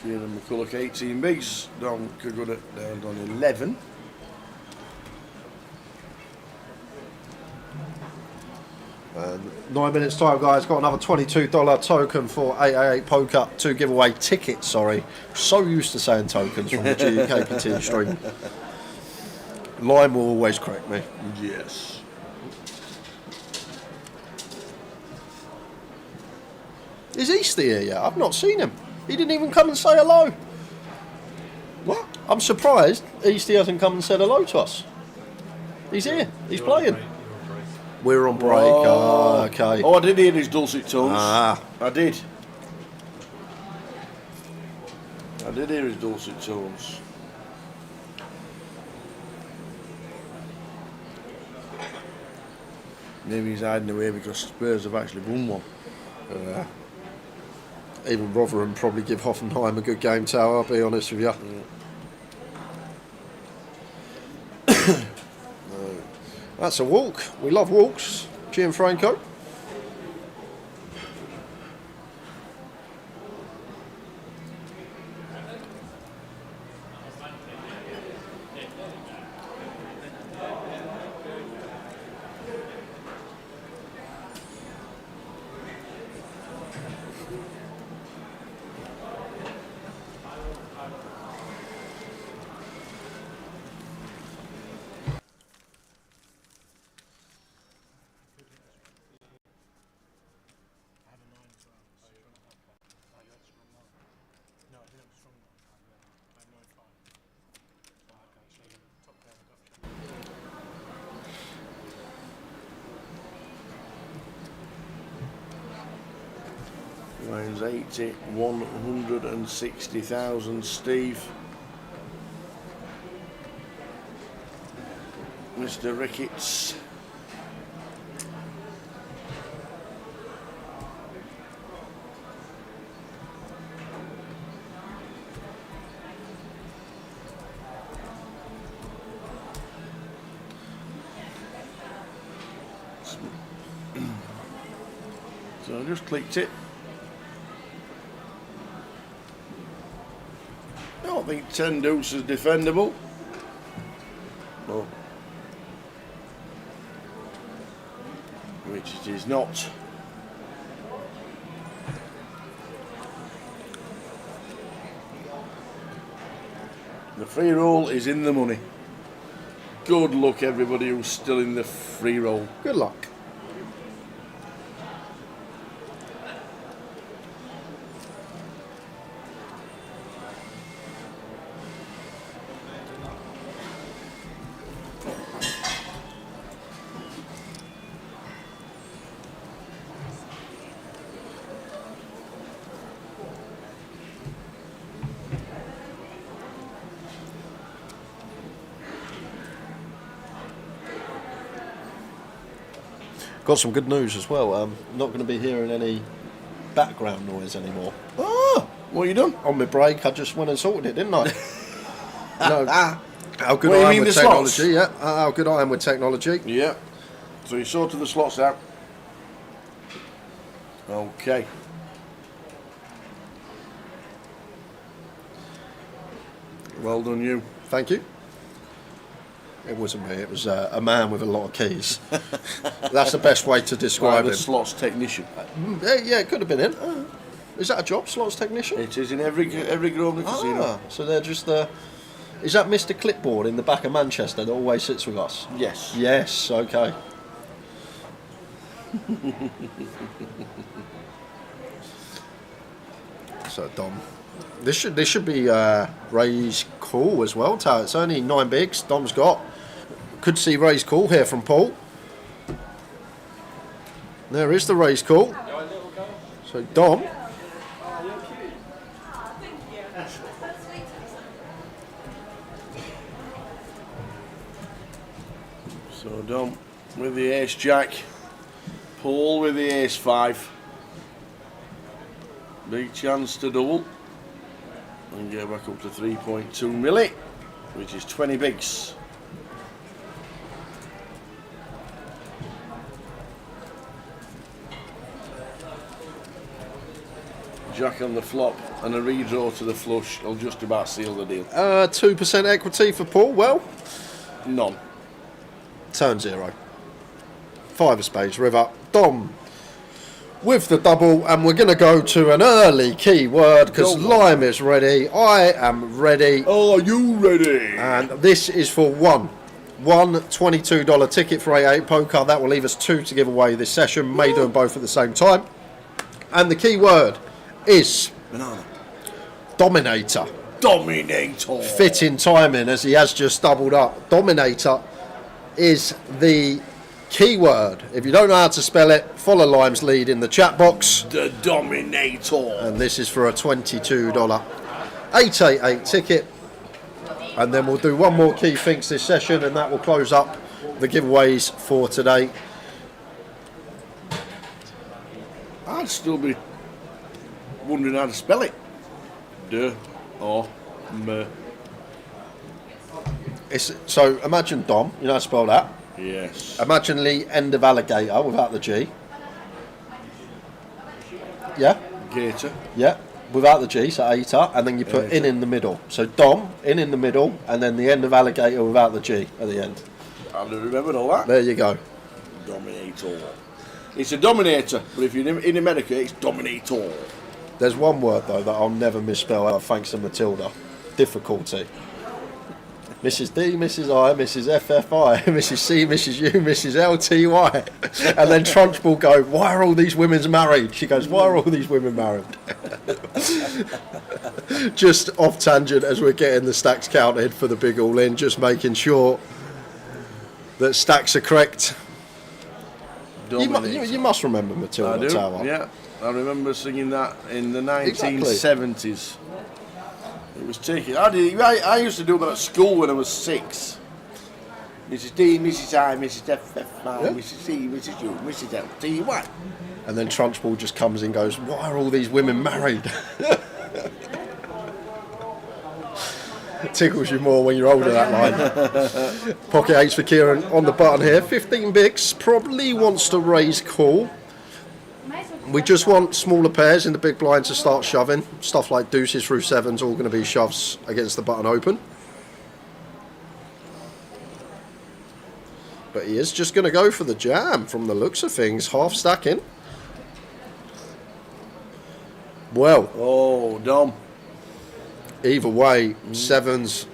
Kieran McCulloch 18 bigs, Don Kaguda down on 11. And 9 minutes time, guys. Got another $22 token for 888 Poker 2 giveaway tickets. Sorry, so used to saying tokens from the UKPL stream. Lime will always correct me. Yes. Is Easter here yet? I've not seen him. He didn't even come and say hello. What? I'm surprised Easty hasn't come and said hello to us. He's here. He's playing. We're on break. Oh, okay. Oh, I did hear his dulcet tones. Ah. I did. I did hear his dulcet tones. Maybe he's hiding away because Spurs have actually won one. Even Rotherham probably give Hoffenheim a good game tower, I'll be honest with you. That's a walk. We love walks. Gianfranco. Lions 80, 160,000. Steve. Mr. Ricketts. So I just clicked it. I don't think 10 deuce is defendable. No. Which it is not. free roll is in the money. Good luck, everybody who's still in the free roll. Good luck. Got some good news as well. I'm not going to be hearing any background noise anymore. Oh, what you done? On my break, I just went and sorted it, didn't I? No, how good What, you I am mean with the technology, slots? yeah. How good I am with technology. Yeah. So you sorted the slots out. Okay. Well done, you. Thank you. It wasn't me, it was a man with a lot of keys. That's the best way to describe the him. slots technician. Yeah, it could have been him. Is that a job, slots technician? It is in every Grosvenor casino. So they're just the... Is that Mr. Clipboard in the back of Manchester that always sits with us? Yes. Yes, okay. So Dom, this should be Ray's call as well. It's only 9 bigs. Dom's got. Could see Ray's call here from Paul. There is the Ray's call. So Dom. So Dom with the ace jack. Paul with the ace 5. Big chance to double. And get back up to 3.2 milli, which is 20 bigs. Jack on the flop and a redraw to the flush will just about seal the deal. 2% equity for Paul. Well, none. Turn 0. 5 of spades, river. Dom with the double, and we're going to go to an early keyword because Lime is ready. I am ready. Are you ready? And this is for one $22 ticket for 8-8 poker. That will leave us 2 to give away this session. May do them both at the same time. And the keyword is banana. Dominator. Dominator. Fitting timing as he has just doubled up. Dominator is the keyword. If you don't know how to spell it, follow Lime's lead in the chat box. The Dominator. And this is for a $22 888 ticket. And then we'll do one more key thinks this session, and that will close up the giveaways for today. I'd still be wondering how to spell it. D or M. So imagine Dom, you know how to spell that? Yes. Imagine the end of alligator without the G. Yeah? Gator. Yeah, without the G, so ATA, and then you put in the middle. So Dom, in the middle, and then the end of alligator without the G at the end. I remembered all that. There you go. Dominator. It's a dominator, but if you're in America, it's Dominator. There's one word, though, that I'll never misspell, thanks to Matilda. Difficulty. Mrs. D, Mrs. I, Mrs. FFI, Mrs. C, Mrs. U, Mrs. LTY. And then Trunch will go, why are all these women married? She goes, why are all these women married? Just off tangent as we're getting the stacks counted for the big all-in, just making sure that stacks are correct. You must remember Matilda I do, Tower. yeah. I remember singing that in the 1970s. It was taken. I used to do that at school when I was 6. Mrs. D, Mrs. I, Mrs. FFI, Mrs. C, Mrs. U, Mrs. LTY. And then Trunchbull just comes in and goes, why are all these women married? It tickles you more when you're older, that line. Pocket 8s for Kieran on the button here. 15 bigs, probably wants to raise call. We just want smaller pairs in the big blind to start shoving. Stuff like deuces through 7s, all going to be shoves against the button open. But he is just going to go for the jam from the looks of things. Half stacking. Well. Oh, Dom. Either way, 7s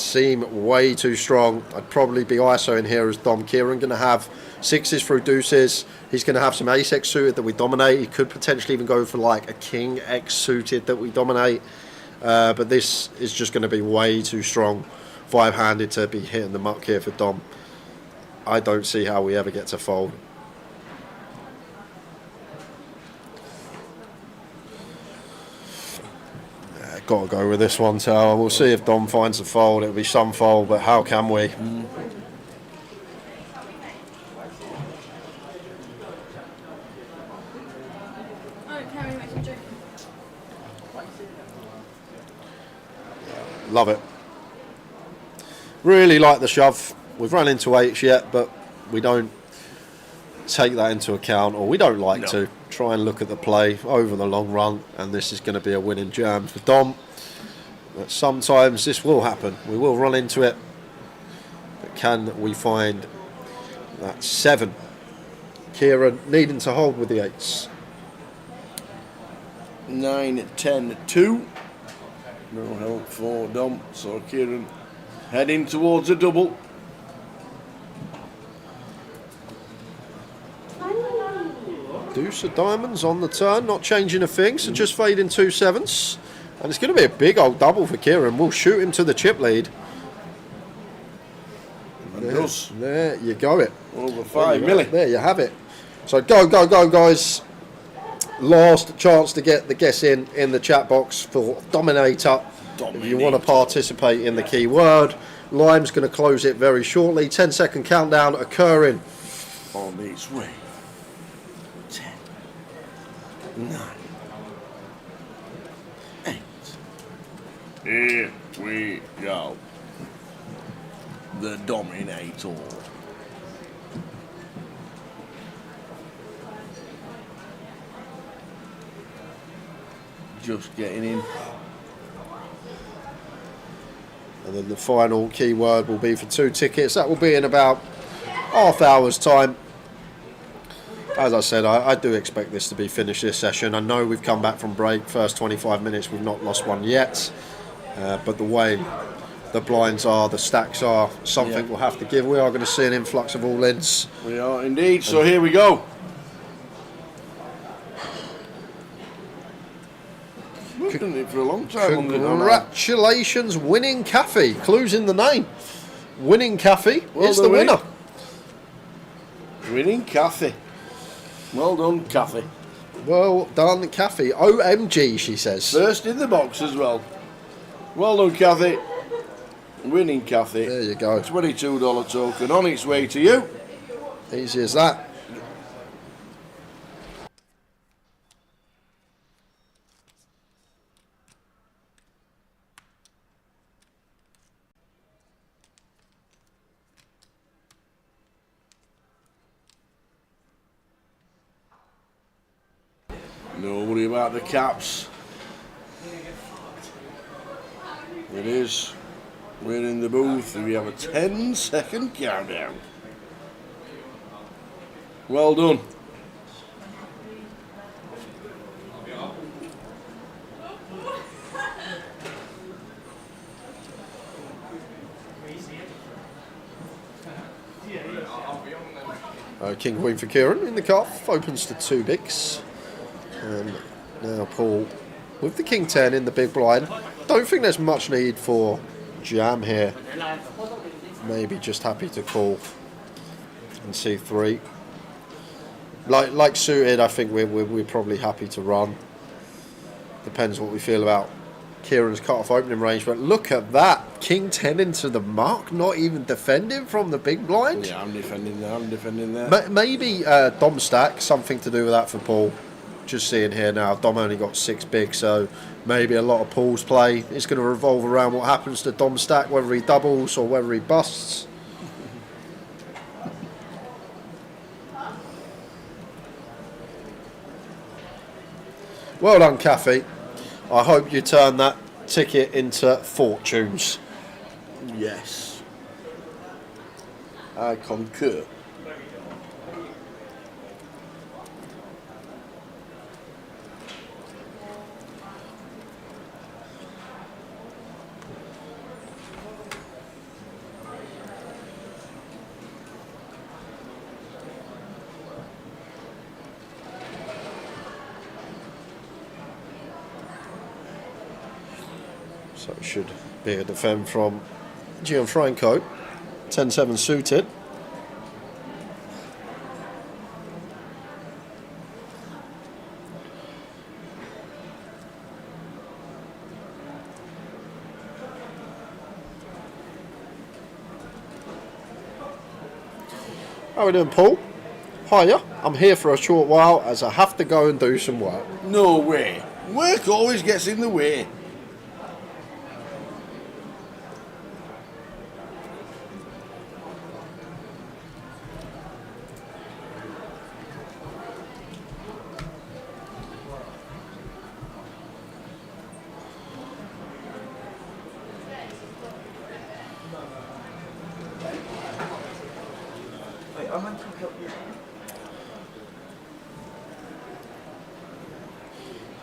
seem way too strong. I'd probably be ISO in here as Dom. Kieran going to have 6s through deuces. He's going to have some ace-x suited that we dominate. He could potentially even go for like a king-x suited that we dominate. But this is just going to be way too strong 5-handed to be hitting the muck here for Dom. I don't see how we ever get to fold. Got to go with this one, Tower. We'll see if Dom finds a fold. It'll be some fold, but how can we? Love it. Really like the shove. We've run into 8s yet, but we don't take that into account, or we don't like to. Try and look at the play over the long run, and this is going to be a winning jam for Dom. But sometimes this will happen. We will run into it. But can we find that 7? Kieran needing to hold with the 8s. 9, 10, 2. No help for Dom, so Kieran heading towards a double. Deuce of diamonds on the turn, not changing a thing, so just fading 2 7s. And it's going to be a big old double for Kieran. We'll shoot him to the chip lead. There you go it. Over 5 milli. There you have it. So go, go, go, guys. Last chance to get the guess in the chat box for Dominator. If you want to participate in the keyword. Lime's going to close it very shortly. 10-second countdown occurring. On its way. 10, 9, 8. Here we go. The Dominator. Just getting in. And then the final keyword will be for 2 tickets. That will be in about half hour's time. As I said, I do expect this to be finished this session. I know we've come back from break. First 25 minutes, we've not lost one yet. But the way the blinds are, the stacks are, something we'll have to give. We are going to see an influx of all-ins. We are indeed. So here we go. We've done it for a long time. Congratulations, Winning Cafe. Clues in the name. Winning Cafe is the winner. Winning Cafe. Well done, Cafe. Well done, Cafe. OMG, she says. First in the box as well. Well done, Cafe. Winning Cafe. There you go. $22 token on its way to you. Easy as that. No worry about the caps. It is. We're in the booth. We have a 10-second countdown. Well done. King Queen for Kieran in the cuff. Opens to 2 bigs. And now Paul with the King 10 in the big blind. Don't think there's much need for jam here. Maybe just happy to call and see 3. Like suited, I think we're probably happy to run. Depends what we feel about Kieran's cut-off opening range. But look at that. King 10 into the mark, not even defending from the big blind. Yeah, I'm defending there. Maybe Dom stack, something to do with that for Paul. Just seeing here now, Dom only got 6 big, so maybe a lot of Paul's play is going to revolve around what happens to Dom stack, whether he doubles or whether he busts. Well done, Cafe. I hope you turn that ticket into fortunes. Yes. I concur. So it should be a defend from Gianfranco. 10-7 suited. How are we doing, Paul? Hiya, I'm here for a short while as I have to go and do some work. No way. Work always gets in the way.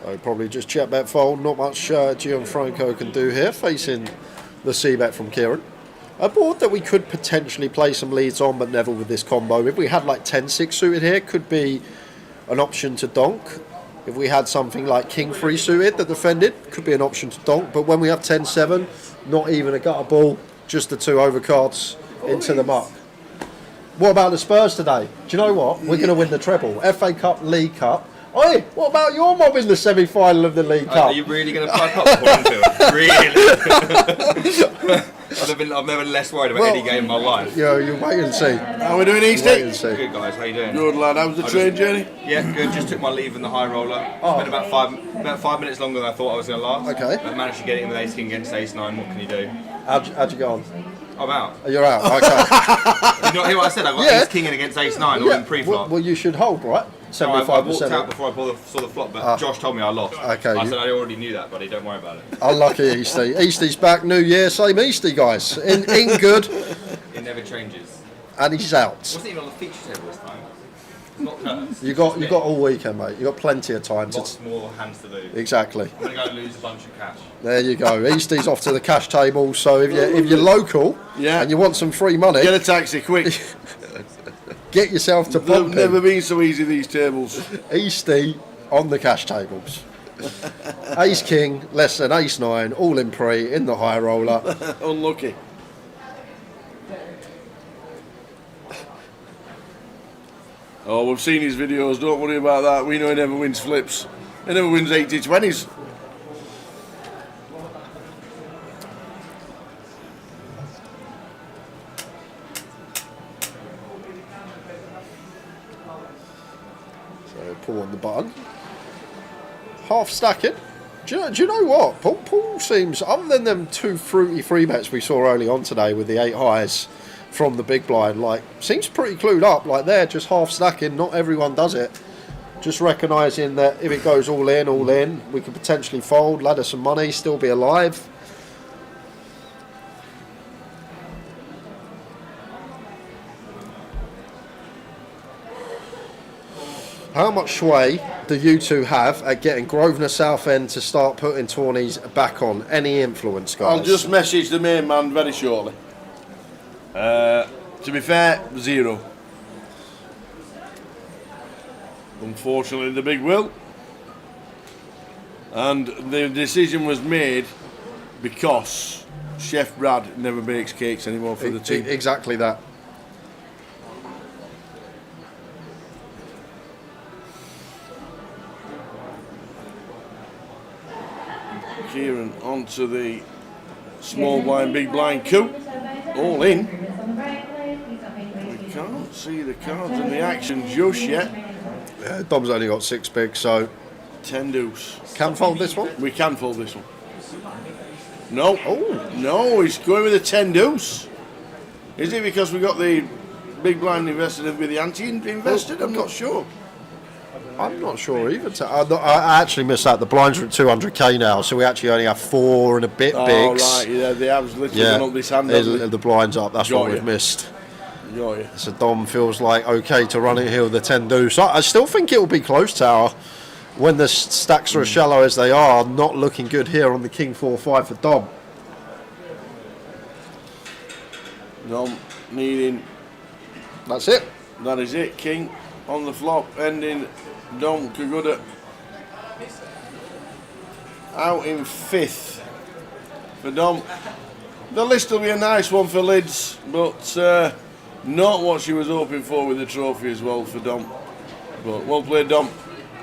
So probably just check bet fold. Not much Gianfranco can do here, facing the c-bet from Kieran. A board that we could potentially play some leads on, but never with this combo. If we had like 10-6 suited here, could be an option to donk. If we had something like King-3 suited that defended, could be an option to donk. But when we have 10-7, not even a gutter ball, just the 2 overcards into the muck. What about the Spurs today? Do you know what? We're going to win the treble. FA Cup, League Cup. Oi, what about your mob in the semi-final of the League Cup? Are you really going to pipe up Hornfield? Really? I've never less worried about any game in my life. Yeah, you wait and see. How we doing, Easty? Good, guys. How you doing? Good, lad. How was the train journey? Yeah, good. Just took my leave in the high roller. Spent about 5 minutes longer than I thought I was going to last. Okay. But managed to get it in with ace king against ace 9. What can you do? How'd you go on? I'm out. You're out, okay. Did you not hear what I said? I got ace king in against ace 9 all in pre-flop. Well, you should hold, right? 75%. I walked out before I saw the flop, but Josh told me I lost. Okay. I said I already knew that, buddy. Don't worry about it. Unlucky Easty. Easty's back, new year, same Easty, guys. In good. It never changes. And he's out. It wasn't even on the feature table this time. It's not cursed. You got all weekend, mate. You got plenty of time. Lots more hands to lose. Exactly. I'm going to go lose a bunch of cash. There you go. Easty's off to the cash table. So if you're local and you want some free money, get a taxi quick. Get yourself to They've pumping. never been so easy, these tables. Easty on the cash tables. Ace king, less than ace 9, all in pre, in the high roller. Unlucky. Oh, we've seen his videos, don't worry about that. We know he never wins flips. He never wins 80-20s. So pull on the button. Half stacking. Do you know what? Paul seems, other than them 2 fruity free bets we saw early on today with the 8 highs from the big blind, like, seems pretty clued up. Like, they're just half stacking. Not everyone does it. Just recognising that if it goes all in, we could potentially fold, ladder some money, still be alive. How much sway do you two have at getting Grosvenor Southend to start putting tourneys back on? Any influence, guys? I'll just message the main man very shortly. To be fair, 0. Unfortunately, the big will. And the decision was made because Chef Brad never bakes cakes anymore for the team. Exactly that. Kieran onto the small blind, big blind coup. All in. We can't see the cards and the action just yet. Yeah, Dom's only got 6 big, so 10 deuce. Can fold this one? We can fold this one. No. Oh no, he's going with a 10 deuce. Is it because we got the big blind invested with the anti invested? I'm not sure. I'm not sure either. I actually missed out. The blinds are at 200k now, so we actually only have 4 and a bit bigs. Oh right, yeah, they have literally gone up this hand. The blinds up. That's what we've missed. So Dom feels like okay to run it here with the 10 deuce. I still think it will be close, Tower. When the stacks are as shallow as they are, not looking good here on the King 4-5 for Dom. Dom needing. That's it. That is it. King on the flop, ending Dom Kaguda out in 5th. for Dom. The list will be a nice one for Lids, but not what she was hoping for with the trophy as well for Dom. But well played, Dom.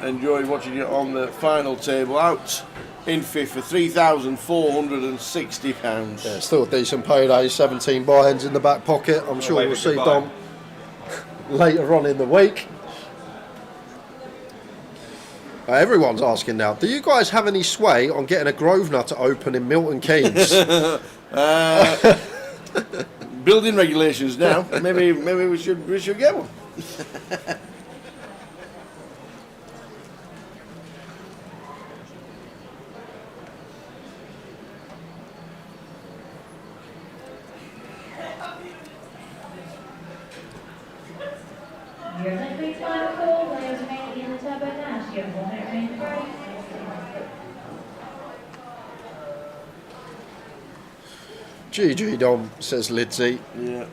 Enjoyed watching you on the final table, out in fifth for £3,460. Yeah, still a decent payday, 17 buy-ins in the back pocket. I'm sure we'll see Dom later on in the week. Everyone's asking now, do you guys have any sway on getting a Grosvenor to open in Milton Keynes? Building regulations now. Maybe we should get one. Here's a quick final call. Players mainly in the turbo dash. You have 1 minute remaining break. GG Dom, says Lidsey. Yeah.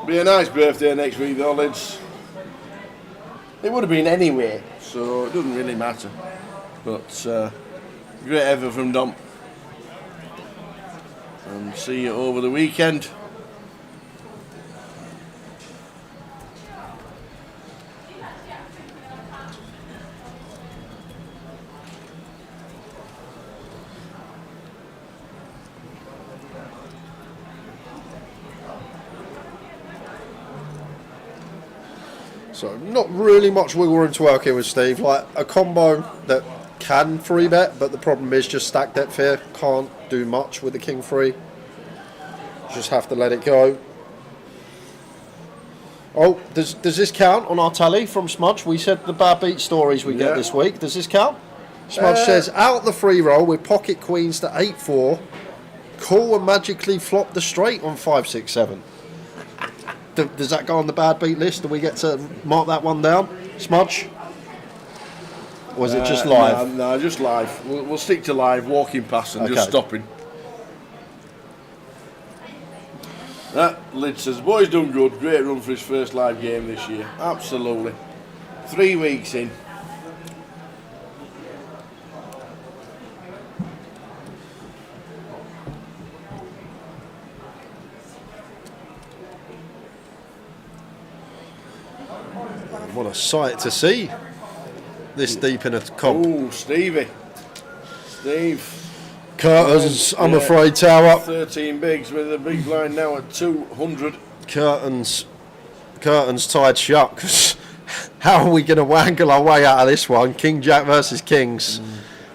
Be a nice birthday next week though, Lids. It would have been anyway, so it doesn't really matter. But great effort from Dom. And see you over the weekend. So not really much wiggle room to work in with Steve. Like a combo that can free bet, but the problem is just stack depth here. Can't do much with the king free. Just have to let it go. Oh, does this count on our tally from Smudge? We said the bad beat stories we get this week. Does this count? Smudge says out the free roll with pocket queens to 8-4. Call and magically flop the straight on 5-6-7. Does that go on the bad beat list? Do we get to mark that one down, Smudge? Or is it just live? No, just live. We'll stick to live, walking past and just stopping. Lid says, boy's done good. Great run for his first live game this year. Absolutely. 3 weeks in. What a sight to see this deep in a comp. Oh, Steve. Curtains, I'm afraid, tower. 13 bigs with a big line now at 200. Curtains tied shut. 'Cause how are we going to wangle our way out of this one? King Jack versus Kings.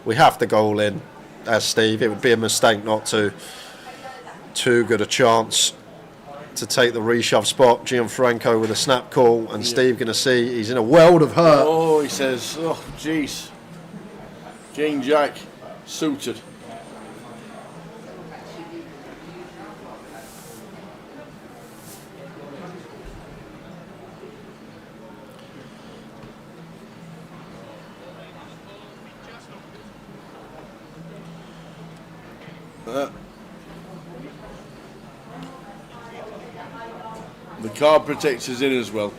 We have to go all in, as Steve. It would be a mistake not to. Too good a chance to take the reshove spot. Gianfranco with a snap call, and Steve going to see he's in a world of hurt. Oh, he says, oh, jeez. King Jack suited. The card protector's in as well,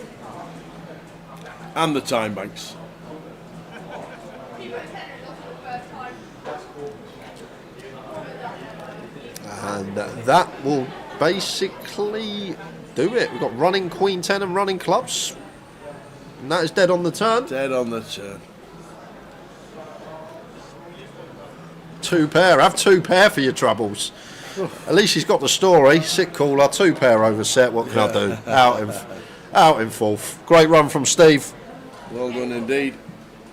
and the time banks. And that will basically do it. We've got running Queen 10 and running clubs, and that is dead on the turn. Dead on the turn. 2 pair. Have 2 pair for your troubles. At least he's got the story. Sit cooler, 2 pair overset. What can I do? Out in fourth. Great run from Steve. Well done indeed.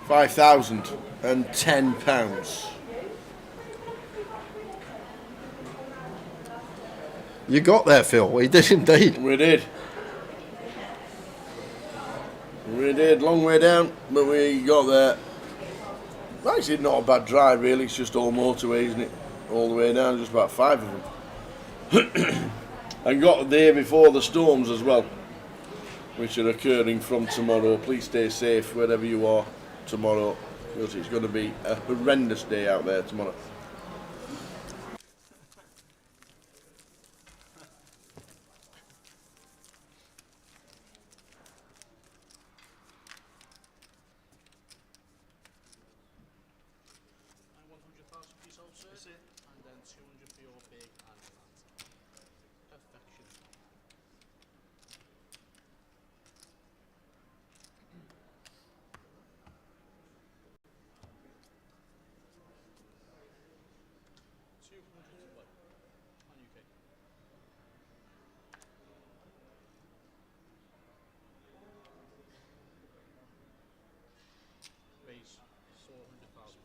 £5,010. You got there, Phil. We did indeed. We did. We did. Long way down, but we got there. Actually, not a bad drive, really. It's just all motorway, isn't it? All the way down, just about 5 of them. And got there before the storms as well, which are occurring from tomorrow. Please stay safe wherever you are tomorrow, because it's going to be a horrendous day out there tomorrow. That's it. And then 200 for your big and flat. Perfection. On UK. Raise 400,000.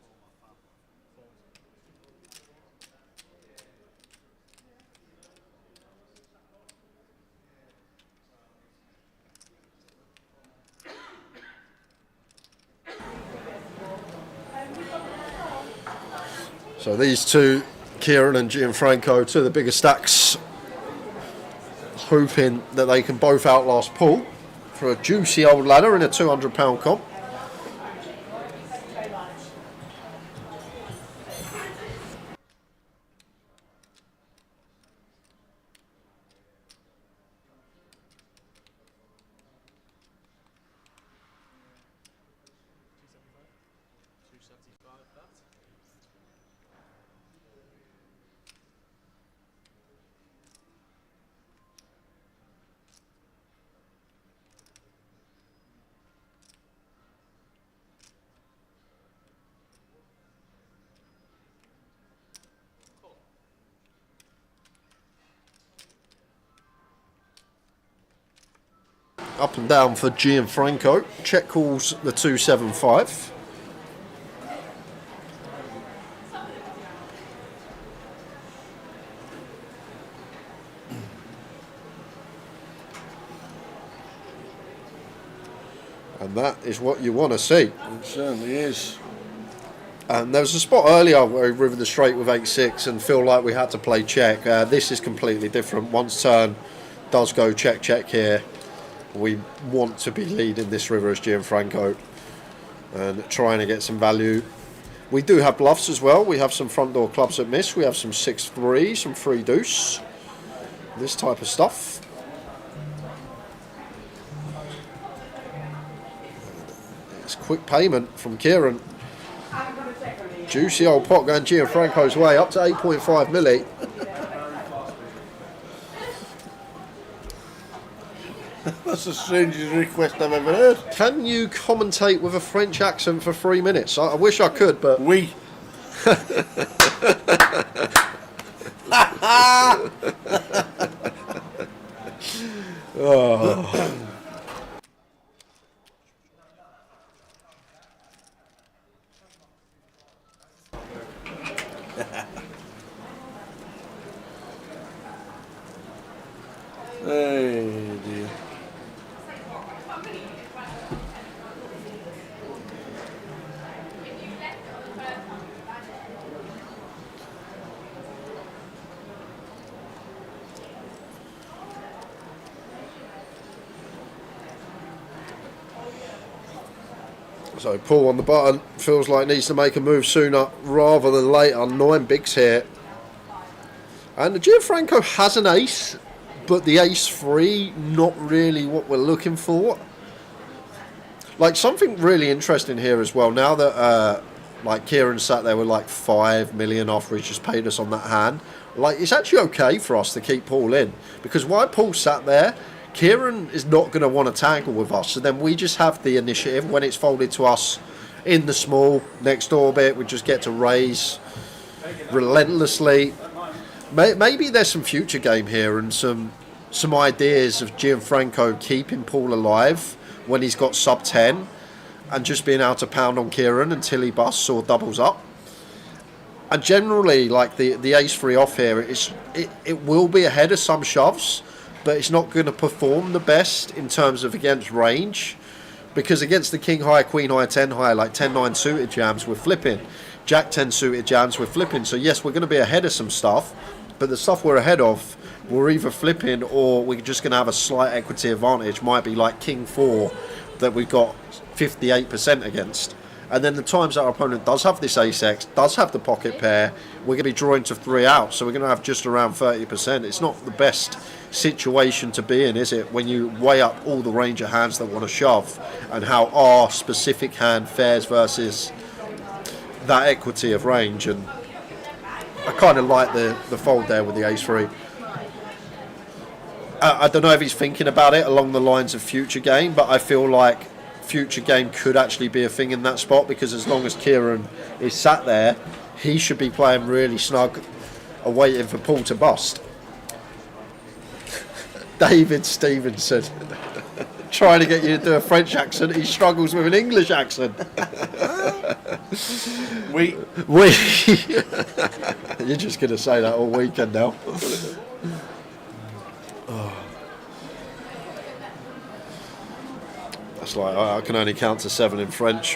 So these two, Kieran and Gianfranco, two of the bigger stacks, hoping that they can both outlast Paul for a juicy old ladder in a £200 comp. Up and down for Gianfranco. Check calls the 275. And that is what you want to see. It certainly is. And there was a spot earlier where we rivered the straight with 8-6 and feel like we had to play check. This is completely different. Once turn does go check here. We want to be leading this river as Gianfranco and trying to get some value. We do have bluffs as well. We have some front door clubs that miss. We have some 6-3, some 3 deuce. This type of stuff. It's quick payment from Kieran. Juicy old pot going Gianfranco's way up to 8.5 milli. That's the strangest request I've ever heard. Can you commentate with a French accent for 3 minutes? I wish I could, but... Oui. Oh. Hey dear. So Paul on the button feels like needs to make a move sooner rather than later. 9 bigs here. And the Gianfranco has an ace, but the ace 3, not really what we're looking for. Like something really interesting here as well. Now that like Kieran sat there with like 5 million off, he's just paid us on that hand. Like it's actually okay for us to keep Paul in, because while Paul sat there, Kieran is not going to want to tangle with us. So then we just have the initiative when it's folded to us in the small next orbit. We just get to raise relentlessly. Maybe there's some future game here and some ideas of Gianfranco keeping Paul alive when he's got sub 10 and just being able to pound on Kieran until he busts or doubles up. And generally, like the ace 3 off here, it will be ahead of some shoves, but it's not going to perform the best in terms of against range, because against the king high, queen high, 10 high, like 10-9 suited jams, we're flipping. Jack 10 suited jams, we're flipping. So yes, we're going to be ahead of some stuff, but the stuff we're ahead of, we're either flipping or we're just going to have a slight equity advantage. Might be like king 4 that we've got 58% against. And then the times that our opponent does have this ace-x, does have the pocket pair, we're going to be drawing to 3 out, so we're going to have just around 30%. It's not the best situation to be in, is it, when you weigh up all the range of hands that want to shove and how our specific hand fares versus that equity of range. And I kind of like the fold there with the ace-3. I don't know if he's thinking about it along the lines of future game, but I feel like future game could actually be a thing in that spot, because as long as Kieran is sat there, he should be playing really snug, waiting for Paul to bust. David Stevenson trying to get you to do a French accent, he struggles with an English accent. We You're just going to say that all weekend now. That's like, I can only count to 7 in French.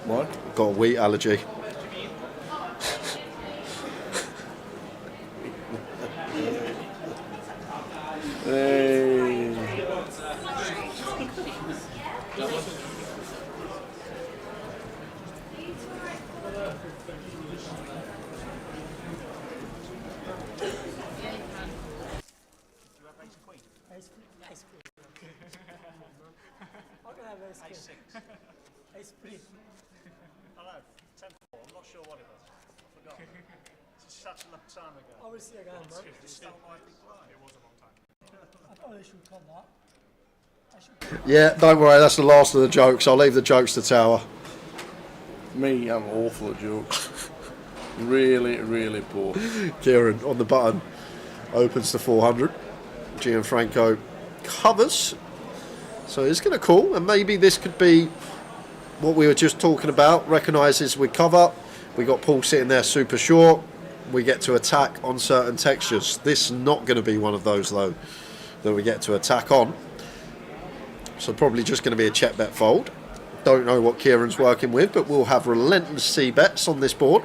What? Got a wheat allergy. Hey. Ace-3. I know, 10-4, I'm not sure what it was. I forgot. It's such a long time ago. Obviously a game, bro. It's still likely play. It was a long time ago. I thought I should call that. Yeah, don't worry, that's the last of the jokes. I'll leave the jokes to Tower. Me, I'm awful at jokes. Really, really poor. Kieran on the button opens to 400. Gianfranco covers. So he's going to call, and maybe this could be what we were just talking about. Recognises we cover. We got Paul sitting there super short. We get to attack on certain textures. This is not going to be one of those, though, that we get to attack on. So probably just going to be a check bet fold. Don't know what Kieran's working with, but we'll have relentless C bets on this board.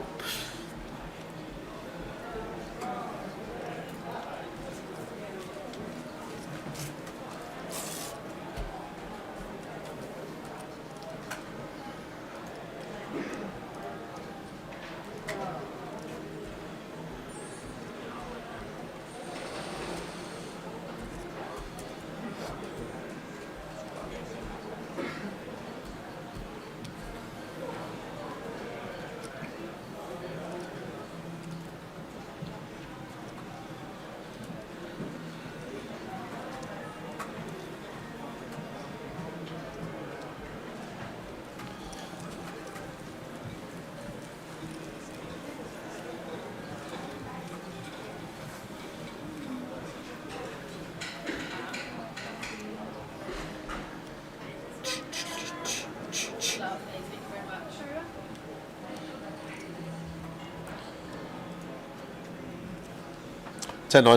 Lovely, thank you very much.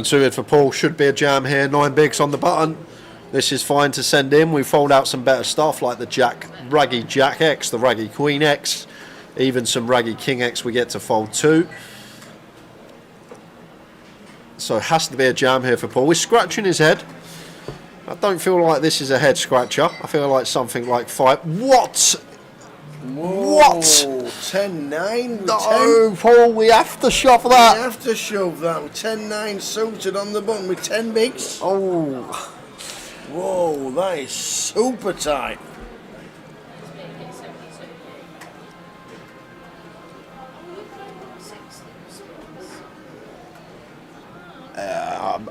10-9 suited for Paul. Should be a jam here. 9 bigs on the button. This is fine to send in. We fold out some better stuff like the Raggy Jack X, the Raggy Queen X, even some Raggy King X we get to fold 2. So it has to be a jam here for Paul. We're scratching his head. I don't feel like this is a head scratcher. I feel like something like 5. What? Whoa, What? 10-9? No, Paul, we have to shove that. We have to shove that. With 10-9 suited on the button with 10 bigs. Oh. Whoa, that is super tight.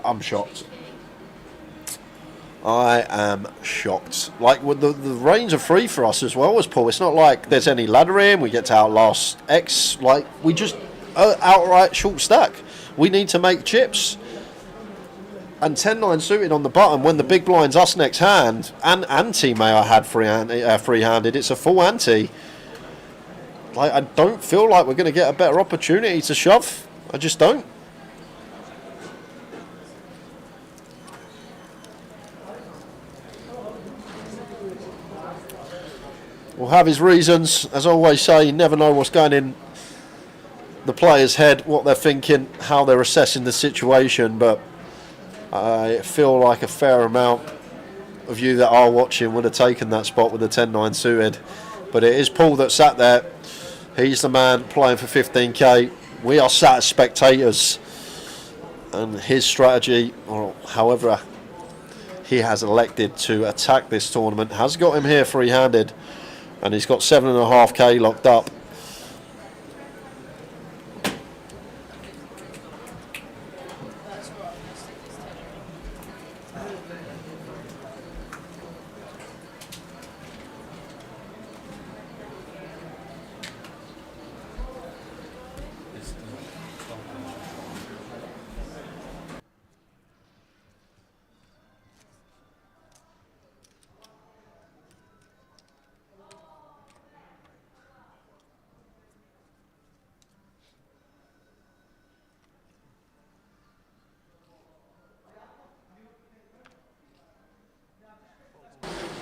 I'm shocked. I am shocked. Like, with the range are free for us as well as Paul. It's not like there's any ladder in. We get to outlast X. Like, we just outright short stack. We need to make chips. And 10-9 suited on the button when the big blind's us next hand. And ante may I had free-handed. It's a full ante. Like, I don't feel like we're going to get a better opportunity to shove. I just don't. Will have his reasons. As I always say, you never know what's going in the player's head, what they're thinking, how they're assessing the situation. But I feel like a fair amount of you that are watching would have taken that spot with the 10-9 suited. But it is Paul that sat there. He's the man playing for 15k. We are sat as spectators. And his strategy, or however he has elected to attack this tournament, has got him here free-handed. And he's got 7.5k locked up.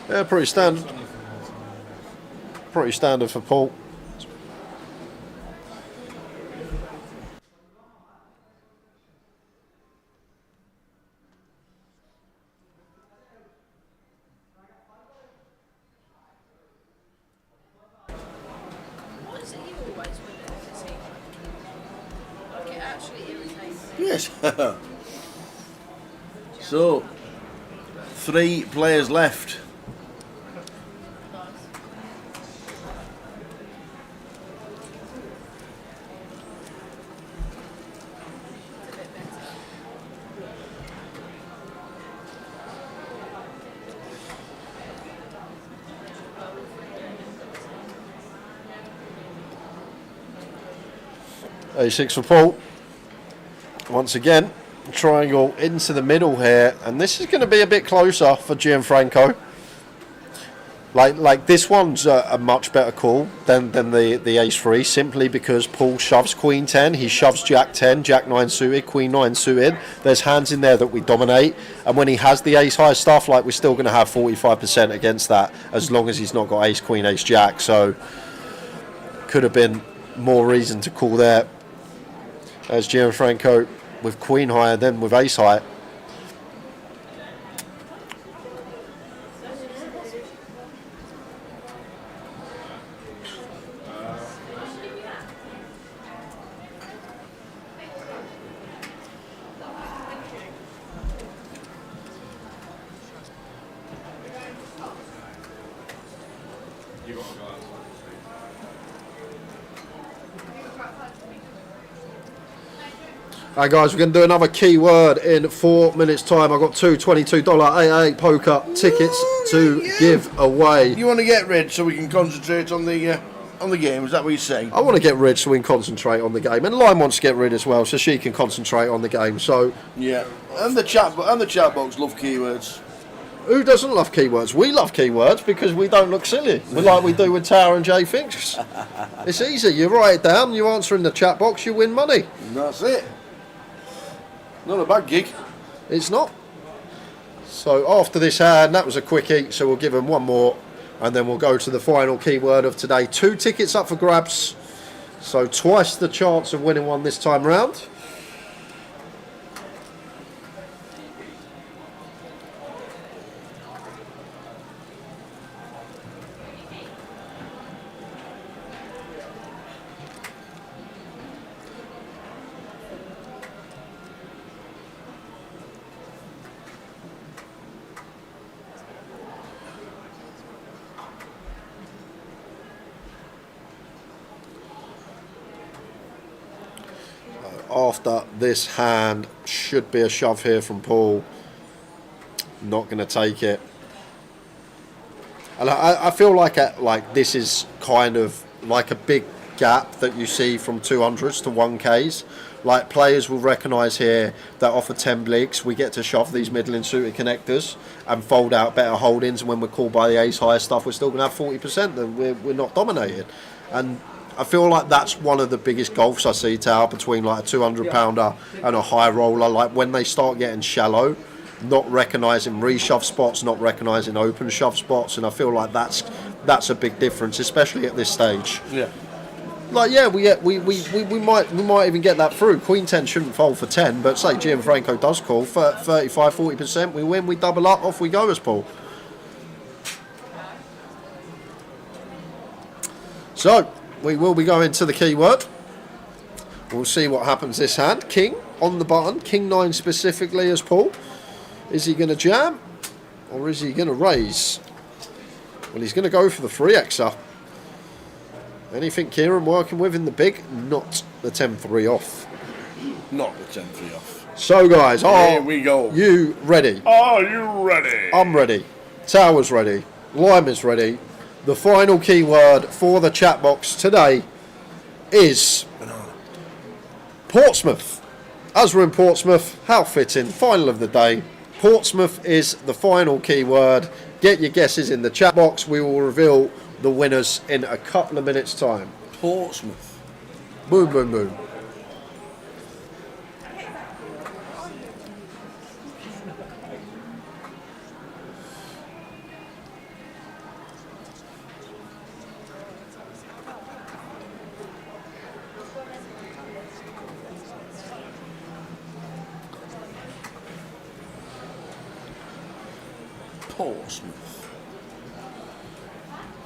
Yeah, pretty standard. Pretty standard for Paul. What is it you always win at this evening? Like it actually irritates me. Yes. So, 3 players left. A6 for Paul. Once again, triangle into the middle here, and this is going to be a bit closer for Gianfranco. Like this one's a much better call than the ace 3, simply because Paul shoves queen 10, he shoves jack 10, jack 9 suited, queen 9 suited. There's hands in there that we dominate, and when he has the ace high stuff, like, we're still going to have 45% against that, as long as he's not got ace queen ace jack. So could have been more reason to call there, as Gianfranco with queen higher than with ace high. Alright guys, we're going to do another keyword in 4 minutes time. I've got 2 $22 AA poker tickets to give away. You want to get rid so we can concentrate on the game, is that what you're saying? I want to get rid so we can concentrate on the game, and Lime wants to get rid as well so she can concentrate on the game. So yeah, and the chat box love keywords. Who doesn't love keywords? We love keywords because we don't look silly. We like we do with Tower and Jay Finks. It's easy. You write it down, you answer in the chat box, you win money. That's it. Not a bad gig. It's not. So after this hand, that was a quickie, so we'll give him one more, and then we'll go to the final keyword of today. 2 tickets up for grabs, so twice the chance of winning one this time round. After this hand, should be a shove here from Paul. Not going to take it. And I feel like this is kind of like a big gap that you see from 200s to 1Ks. Like, players will recognise here that off of 10 bligs we get to shove these middling suited connectors and fold out better holdings, and when we're called by the ace higher stuff we're still going to have 40%, then we're not dominated. And I feel like that's one of the biggest gulfs I see, Tao, between like a 200 pounder and a high roller. Like, when they start getting shallow, not recognising reshove spots, not recognising open shove spots, and I feel like that's a big difference, especially at this stage. Yeah. Like, yeah, we might even get that through. Queen 10 shouldn't fold for 10, but say Gianfranco does call for 35-40%, we win, we double up, off we go as Paul. So we will be going to the keyword. We'll see what happens this hand. King on the button, King 9 specifically as Paul. Is he going to jam or is he going to raise? Well, he's going to go for the 3xer. Anything Kieran working with in the big? Not the 10-3 off. Not the 10-3 off. So guys, here we go. You ready? Are you ready? I'm ready. Tower's ready. Lime is ready. The final keyword for the chat box today is Portsmouth. As we're in Portsmouth, how fitting, final of the day. Portsmouth is the final keyword. Get your guesses in the chat box. We will reveal the winners in a couple of minutes' time. Portsmouth. Boom, boom, boom. Portsmouth.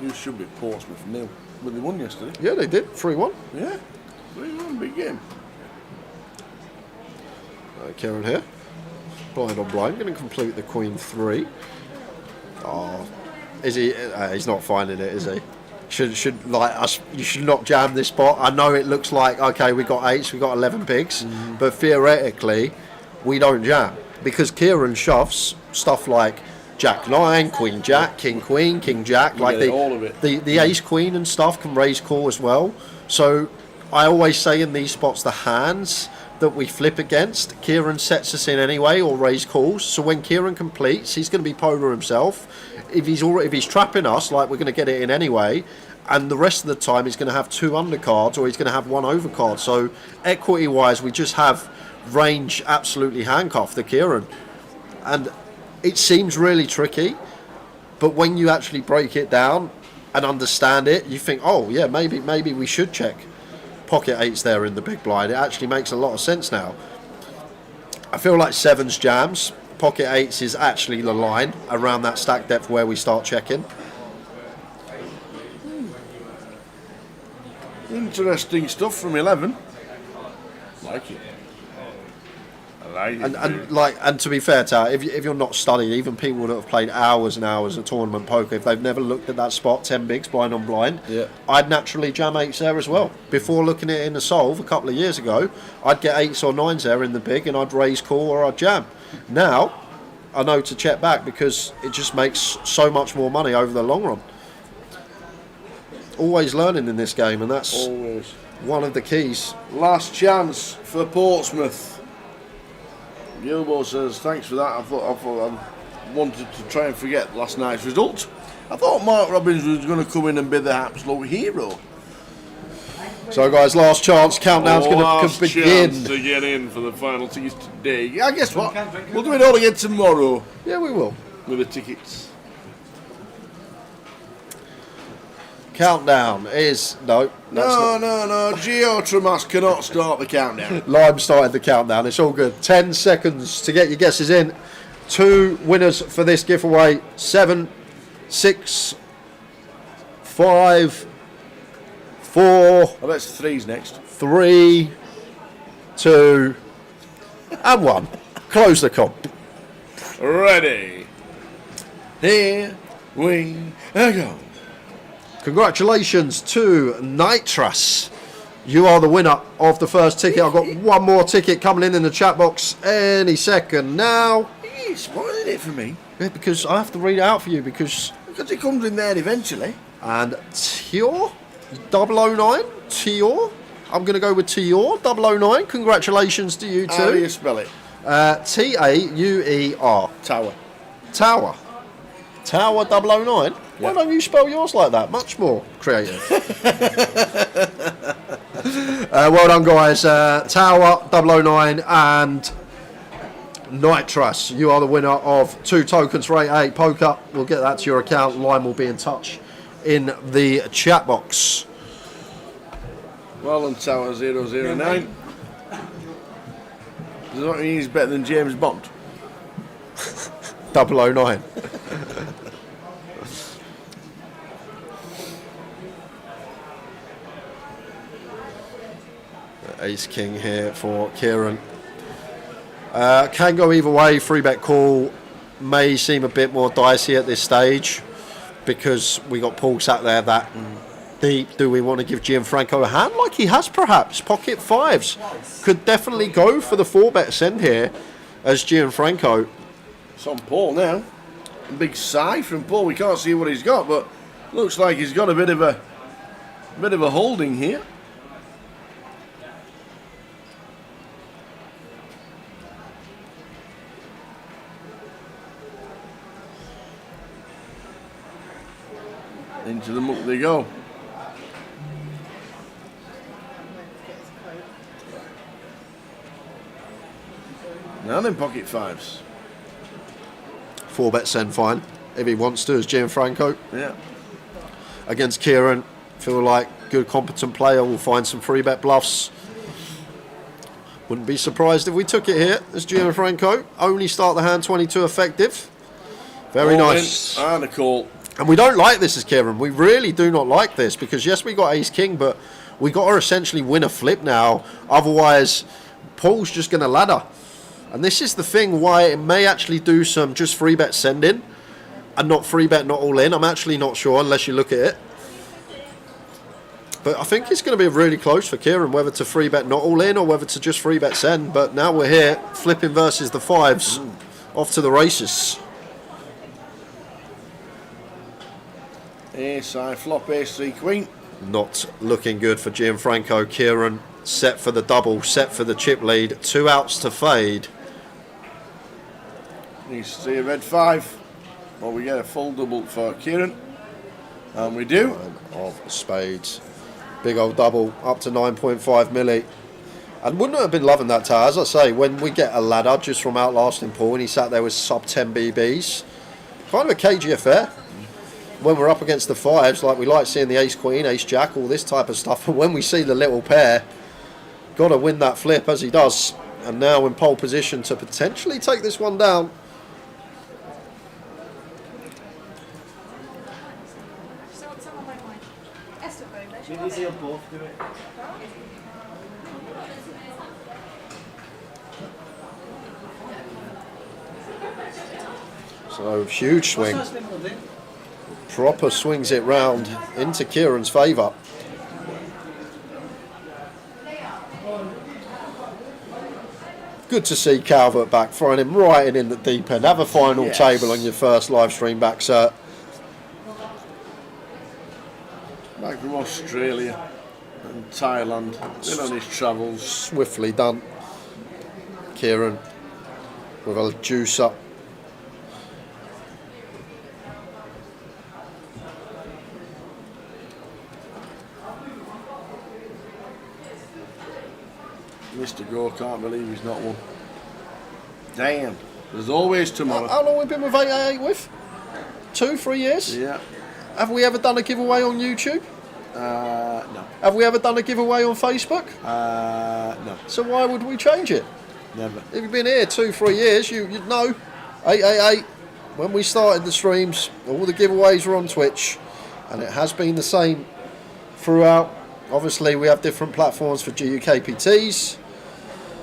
You should be Portsmouth nil. But they won yesterday. Yeah, they did. 3-1. Yeah. 3-1, big game. Kieran here. Blind on blind. Going to complete the Queen 3. Oh, is he? He's not finding it, is he? Should like us? You should not jam this spot. I know it looks like okay, we got 8s, we got 11 bigs, but theoretically, we don't jam because Kieran shoves stuff like Jack 9, Queen Jack, King Queen, King Jack, like all of it. The Ace Queen and stuff can raise call as well. So I always say in these spots, the hands that we flip against, Kieran sets us in anyway or raise calls. So when Kieran completes, he's going to be polar himself. If he's trapping us, like we're going to get it in anyway, and the rest of the time he's going to have 2 undercards or he's going to have 1 overcard. So equity wise, we just have range absolutely handcuffed the Kieran, and it seems really tricky. But when you actually break it down and understand it, you think, oh yeah, maybe we should check pocket 8s there in the big blind. It actually makes a lot of sense now. I feel like 7s jams, pocket 8s is actually the line around that stack depth where we start checking. Interesting stuff from 11. Like it. I like it. And to be fair, Tao, if you're not studied, even people that have played hours and hours of tournament poker, if they've never looked at that spot, 10 bigs blind on blind, I'd naturally jam 8s there as well. Before looking at it in the solve a couple of years ago, I'd get 8s or 9s there in the big and I'd raise call or I'd jam. Now I know to check back because it just makes so much more money over the long run. Always learning in this game, and that's always one of the keys. Last chance for Portsmouth. Gilbo says, thanks for that. I thought I wanted to try and forget last night's result. I thought Mark Robbins was going to come in and be the absolute hero. So guys, last chance. Countdown's going to begin. Chance to get in for the final tickets today. Yeah, guess what? We'll do it all again tomorrow. Yeah, we will. With the tickets. Countdown is no. Geo Tramas cannot start the countdown. Lime started the countdown. It's all good. 10 seconds to get your guesses in. 2 winners for this giveaway. 7, 6, 5, 4. I bet it's 3's next. 3, 2, and 1. Close the comp. Ready. Here we go. Congratulations to Nitrous. You are the winner of the first ticket. I've got one more ticket coming in the chat box any second now. He's spoiling it for me. Yeah, because I have to read it out for you because it comes in there eventually. And Tior 009. Tior. I'm going to go with Tior 009. Congratulations to you too. How do you spell it? Tauer. Tower. Tower. Tower 009. Why don't you spell yours like that? Much more creative. Well done, guys. Tower 009 and Nitrous. You are the winner of 2 tokens for 8 poker. We'll get that to your account. Lime will be in touch in the chat box. Well done, Tower 009. Does that mean he's better than James Bond? 009. Ace King here for Kieran. Can go either way. 3-bet call may seem a bit more dicey at this stage because we got Paul sat there that deep. Do we want to give Gianfranco a hand like he has perhaps? Pocket 5s could definitely go for the 4-bet send here as Gianfranco. It's on Paul now. A big sigh from Paul. We can't see what he's got, but looks like he's got a bit of a holding here. Into the muck they go. Now then, pocket 5s. 4-bet send fine if he wants to as Gianfranco. Yeah. Against Kieran, feel like good competent player will find some 3-bet bluffs. Wouldn't be surprised if we took it here as Gianfranco. Only start the hand 22 effective. Very All nice. in, and a call. And we don't like this as Kieran. We really do not like this because, yes, we got ace-king, but we got to essentially win a flip now. Otherwise, Paul's just going to ladder. And this is the thing why it may actually do some just free bet sending and not free bet, not all in. I'm actually not sure unless you look at it. But I think it's going to be really close for Kieran, whether to free bet not all in or whether to just free bet send. But now we're here, flipping versus the fives. Off to the races. Ace, high flop, ace, 3, queen. Not looking good for Gianfranco. Kieran set for the double, set for the chip lead. 2 outs to fade. Needs to see a red 5. Well, we get a full double for Kieran. And we do. Of spades. Big old double up to 9.5 milli. And wouldn't have been loving that tower. As I say, when we get a ladder just from outlasting Paul and he sat there with sub 10 BBs, kind of a cagey affair. When we're up against the fives, like we like seeing the ace queen, ace jack, all this type of stuff. But when we see the little pair, got to win that flip as he does. And now in pole position to potentially take this one down. So huge swing. Proper swings it round into Kieran's favour. Good to see Calvert back, throwing him right in the deep end. Have a final table on your first live stream back, sir. Back from Australia and Thailand. Been on his travels. Swiftly done. Kieran with a juice up. Mr. Go, can't believe he's not won. Damn. There's always tomorrow. How long have we been with 888 with? 2, 3 years? Yeah. Have we ever done a giveaway on YouTube? No. Have we ever done a giveaway on Facebook? No. So why would we change it? Never. If you've been here 2, 3 years, you'd know. 888. When we started the streams, all the giveaways were on Twitch, and it has been the same throughout. Obviously, we have different platforms for UKPTs.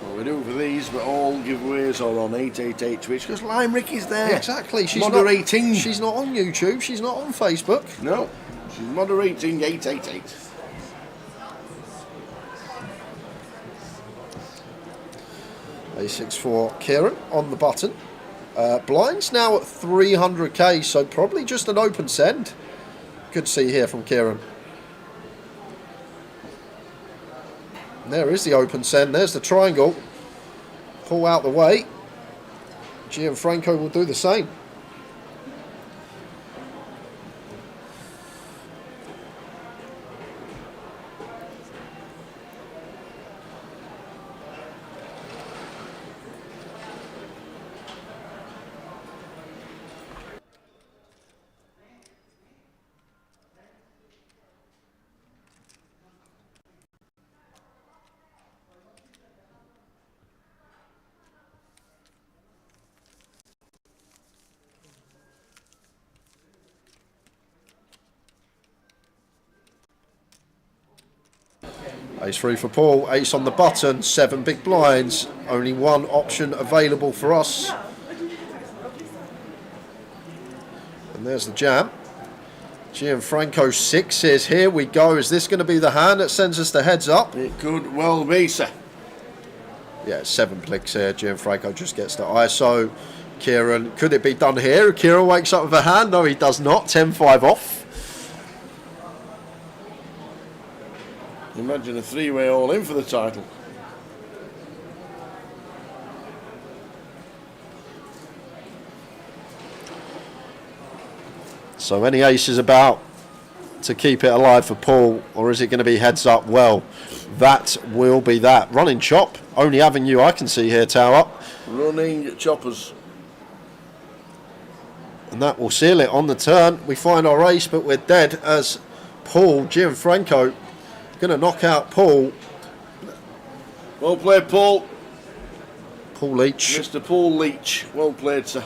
Well, we do for these, but all giveaways are on 888 Twitch because Lime Ricky's there. Yeah, exactly. She's moderating. She's not on YouTube. She's not on Facebook. No, she's moderating 888. A6 for Kieran on the button. Blinds now at 300k, so probably just an open send. Good to see here from Kieran. And there is the open send. There's the triangle. Pull out the way. Gianfranco will do the same. Ace 3 for Paul, ace on the button, 7 big blinds, only one option available for us. And there's the jam. Gianfranco 6 is here we go. Is this going to be the hand that sends us the heads up? It could well be, sir. Yeah, 7 clicks here. Gianfranco just gets the ISO. Kieran, could it be done here? Kieran wakes up with a hand. No, he does not. 10-5 off. Imagine a 3-way all in for the title. So any aces about to keep it alive for Paul, or is it going to be heads up? Well, that will be that. Running chop, only avenue I can see here, Tower. Running choppers. And that will seal it on the turn. We find our ace, but we're dead as Paul, Gianfranco, going to knock out Paul. Well played, Paul. Paul Leach. Mr. Paul Leach. Well played, sir.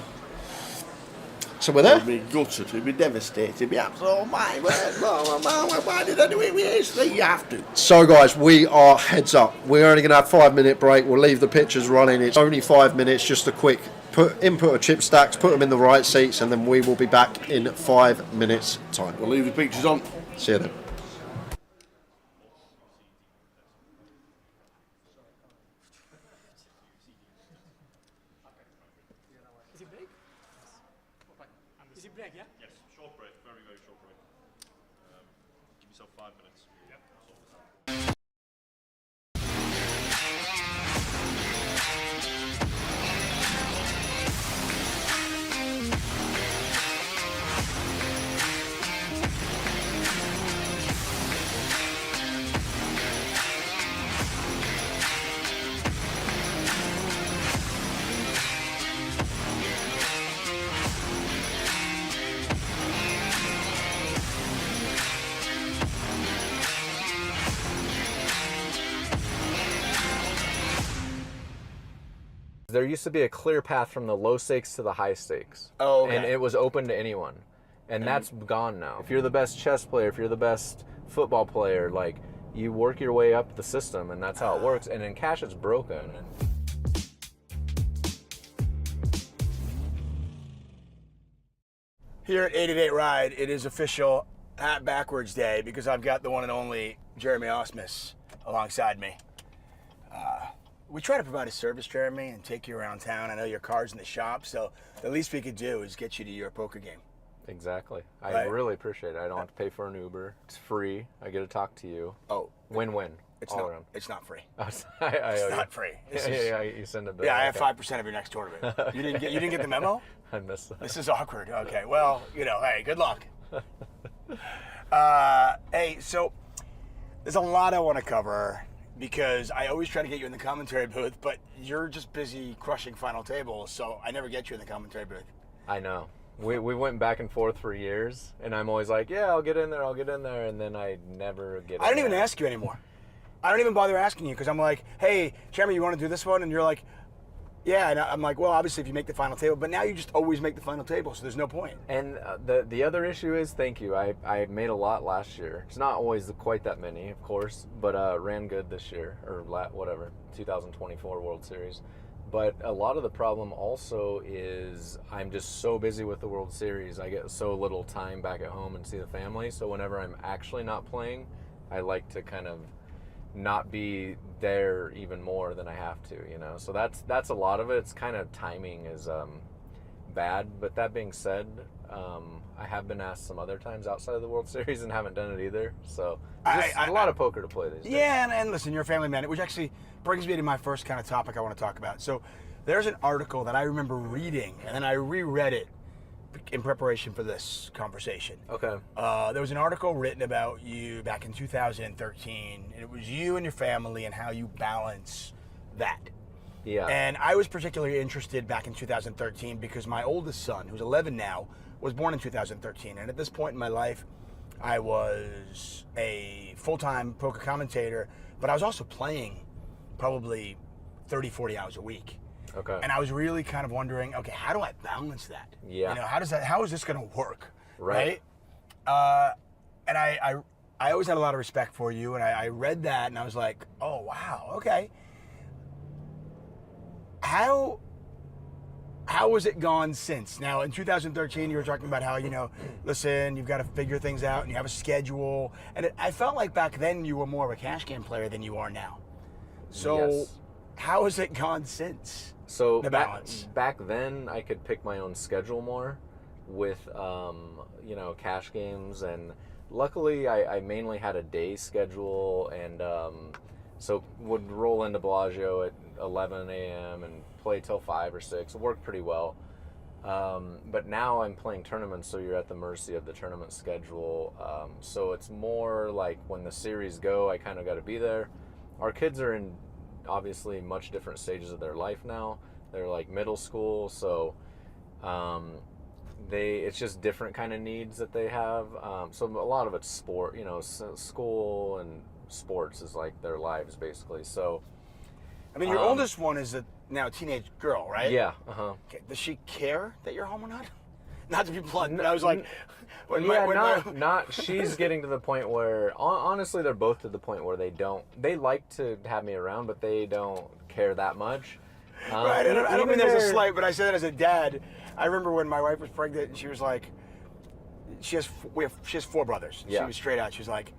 So we're there? He'd be gutted, he'd be devastated, he'd be absolutely, oh my word, why did I do it with this thing? You have to. So guys, we are heads up. We're only going to have 5-minute break. We'll leave the pictures running. It's only 5 minutes, just a quick input of chip stacks, put them in the right seats, and then we will be back in 5 minutes time. We'll leave the pictures on. See you then. Is it big? Is it big, yeah? Yes, short break, very, very short break. Give yourself 5 minutes. Yep. There used to be a clear path from the low stakes to the high stakes. Oh, okay. And it was open to anyone. And that's gone now. If you're the best chess player, if you're the best football player, like, you work your way up the system, and that's how it works. And in cash, it's broken. Here at 888 Ride, it is official Hat Backwards Day because I've got the one and only Jeremy Osmus alongside me. We try to provide a service, Jeremy, and take you around town. I know your car's in the shop, so the least we could do is get you to your poker game. Exactly. I Right. really appreciate it. I don't have to pay for an Uber. It's free. I get to talk to you. Oh. Win-win. It's all not. around. It's not free. It's It's not free. This is- Yeah, you send a bill. Yeah, I have Okay. 5% of your next tournament. You didn't get the memo? I missed that. This is awkward. Okay, well, hey, good luck. Hey, so there's a lot I want to cover because I always try to get you in the commentary booth, but you're just busy crushing final tables, so I never get you in the commentary booth. I know. We went back and forth for years, and I'm always like, yeah, I'll get in there, and then I never get in I don't even there. ask you anymore. I don't even bother asking you because I'm like, hey, Jeremy, you want to do this one? And you're like, yeah. And I'm like, well, obviously, if you make the final table. But now you just always make the final table, so there's no point. And the other issue is, thank you. I made a lot last year. It's not always quite that many, of course, but ran good this year, or whatever, 2024 World Series. But a lot of the problem also is I'm just so busy with the World Series. I get so little time back at home and see the family. So whenever I'm actually not playing, I like to kind of not be there even more than I have to, So that's a lot of it. It's kind of timing is bad. But that being said, I have been asked some other times outside of the World Series and haven't done it either. So just a lot of poker to play these days. Yeah, and listen, you're a family man, which actually brings me to my first kind of topic I want to talk about. So there's an article that I remember reading, and then I reread it in preparation for this conversation. Okay. There was an article written about you back in 2013, and it was you and your family and how you balance that. Yeah. And I was particularly interested back in 2013 because my oldest son, who's 11 now, was born in 2013. And at this point in my life, I was a full-time poker commentator, but I was also playing probably 30, 40 hours a week. Okay. And I was really kind of wondering, okay, how do I balance that? Yeah. How is this going to work? Right. And I always had a lot of respect for you, and I read that, and I was like, oh, wow, okay. How has it gone since? Now, in 2013, you were talking about how, listen, you've got to figure things out, and you have a schedule. And I felt like back then you were more of a cash game player than you are now. So Yes. how has it gone since? So the balance. back then, I could pick my own schedule more with, cash games. And luckily, I mainly had a day schedule. And so would roll into Bellagio at 11 a.m. and play till 5 or 6. It worked pretty well. But now I'm playing tournaments, so you're at the mercy of the tournament schedule. So it's more like when the series go, I kind of got to be there. Our kids are in obviously much different stages of their life now. They're like middle school, so it's just different kind of needs that they have. So a lot of it's sport, school and sports is like their lives basically. So I mean, your oldest one is now a teenage girl, right? Yeah. Uh-huh. Okay. Does she care that you're home or not? not to be blunt, but I was like, not. She's getting to the point where, honestly, they're both to the point where they like to have me around, but they don't care that much. Right, I don't mean there's a slight, but I say that as a dad. I remember when my wife was pregnant, and she was like, she has 4 brothers. Yeah. She was straight out. She was like,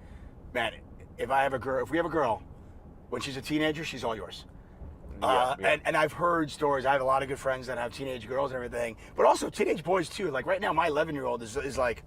man, if we have a girl, when she's a teenager, she's all yours. And I've heard stories. I have a lot of good friends that have teenage girls and everything, but also teenage boys too. Like right now, my 11-year-old is like.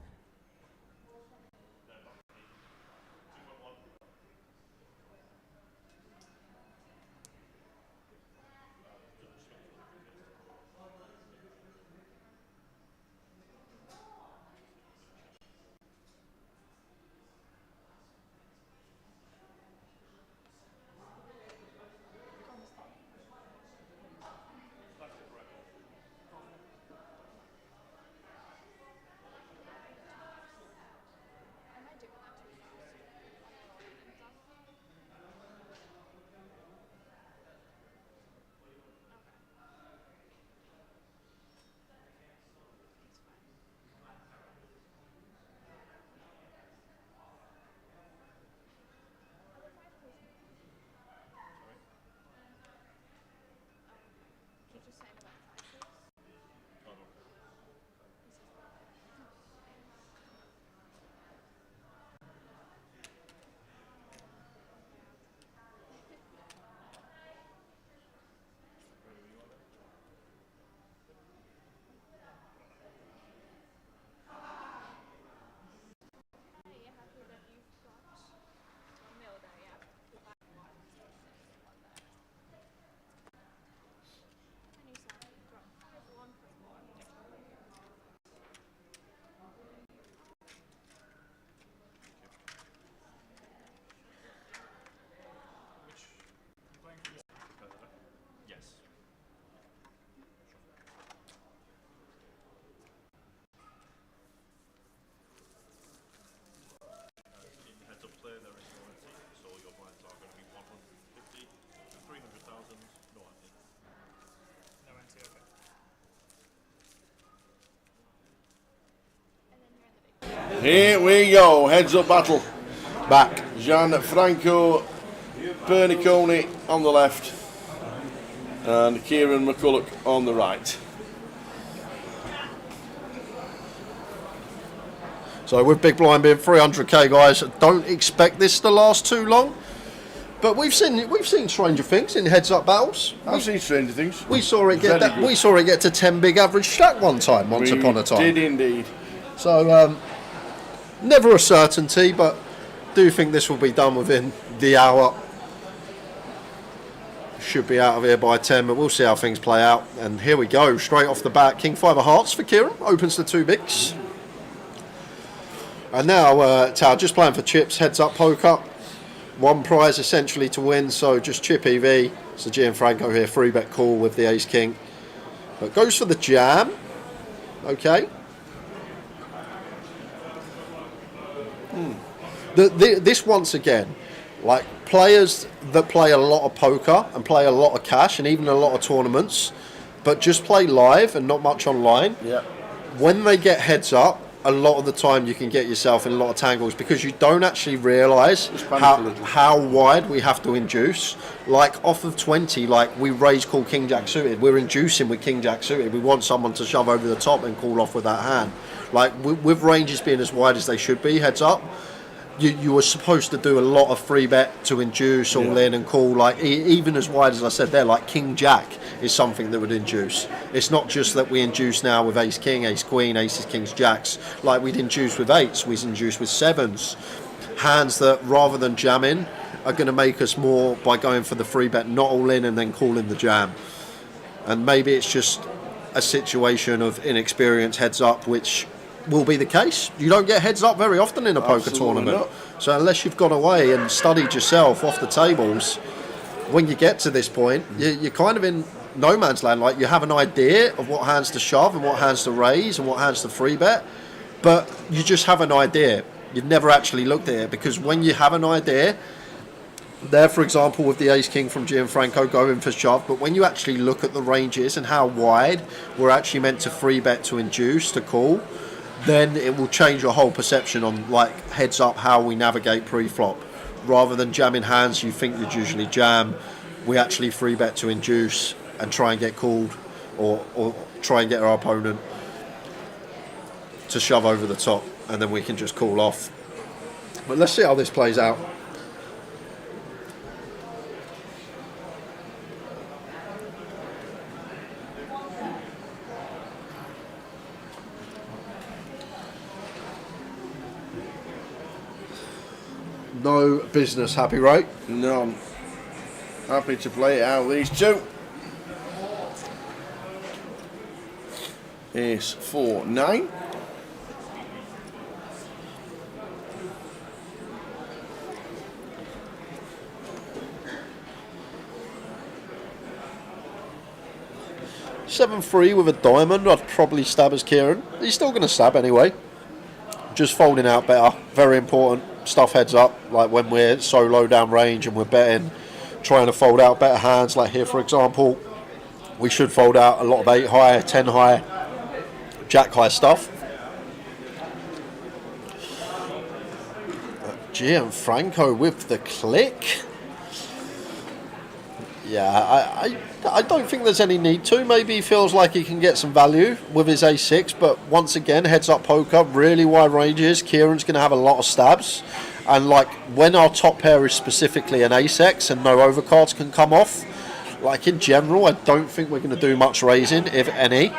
Here we go, heads up battle. Back, Gianfranco Pernicone on the left and Kieran McCulloch on the right. So with Big Blind being 300k, guys, don't expect this to last too long. But we've seen stranger things in heads up battles. I've seen stranger things. We saw it get to 10 big average stack one time, once upon a time. Did indeed. So never a certainty, but do think this will be done within the hour. Should be out of here by 10, but we'll see how things play out. And here we go, straight off the bat, King 5 of Hearts for Kieran, opens the 2 bigs. And now Tao just playing for chips, heads up poker. 1 prize essentially to win, so just chip EV. So Gianfranco here, 3-bet call with the ace king. But goes for the jam. Okay. This once again, like players that play a lot of poker and play a lot of cash and even a lot of tournaments, but just play live and not much online. Yeah. When they get heads up, a lot of the time you can get yourself in a lot of tangles because you don't actually realise how wide we have to induce. Like off of 20, like we raise call King Jack suited, we're inducing with King Jack suited. We want someone to shove over the top and call off with that hand. Like with ranges being as wide as they should be, heads up, you were supposed to do a lot of free bet to induce all in and call, like even as wide as I said there, like King Jack is something that would induce. It's not just that we induce now with ace king, ace queen, aces, kings, jacks, like we'd induce with 8s, we'd induce with 7s. Hands that rather than jamming are going to make us more by going for the free bet, not all in and then calling the jam. And maybe it's just a situation of inexperience heads up, which will be the case. You don't get heads up very often in a poker tournament. Not. So unless you've gone away and studied yourself off the tables, when you get to this point, you're kind of in no man's land. Like you have an idea of what hands to shove and what hands to raise and what hands to free bet, but you just have an idea. You've never actually looked at it, because when you have an idea, There, for example, with the ace-king from Gianfranco going for shove, but when you actually look at the ranges and how wide we're actually meant to free bet to induce, to call, then it will change your whole perception on, like, heads up how we navigate pre-flop. Rather than jamming hands you think you'd usually jam, we actually free bet to induce and try and get called, or try and get our opponent to shove over the top, and then we can just call off. But let's see how this plays out. No business, happy, right? None. Happy to play it out, these two. Ace 4, 9. Seven free with a diamond. I'd probably stab as Kieran. He's still going to stab anyway. Just folding out better. Very important. Stuff heads up. Like when we're so low down range and we're betting, trying to fold out better hands. Like here, for example, we should fold out a lot of 8 high, 10 high, jack high stuff. Gianfranco with the click. Yeah, I don't think there's any need to. Maybe he feels like he can get some value with his a6, but once again, heads up poker, really wide ranges. Kieran's going to have a lot of stabs, and like when our top pair is specifically an ace-x and no overcards can come off, like in general, I don't think we're going to do much raising, if any.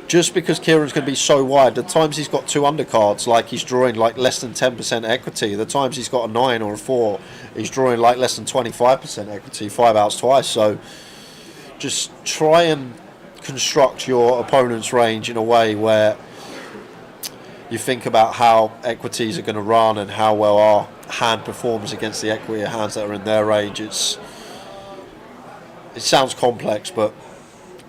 Just because Kieran's going to be so wide, the times he's got 2 undercards, like he's drawing like less than 10% equity. The times he's got a 9 or a 4, he's drawing like less than 25% equity, 5 outs twice. So just try and construct your opponent's range in a way where you think about how equities are going to run and how well our hand performs against the equity of hands that are in their range. It sounds complex, but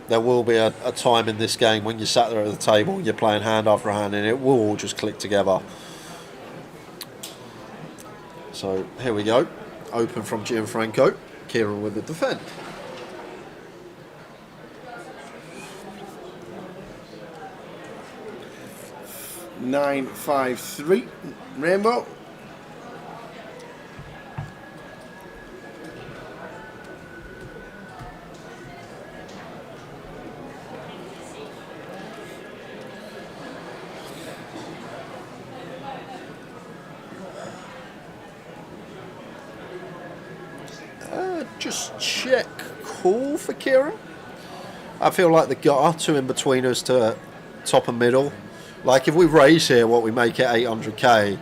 there will be a time in this game when you're sat there at the table and you're playing hand after hand, and it will all just click together. So here we go. Open from Gianfranco. Kieran with the defend. Nine, 5, 3. Rainbow. Just check call for Kieran. I feel like the gutter 2 in between us to top and middle. Like if we raise here, what we make it 800k.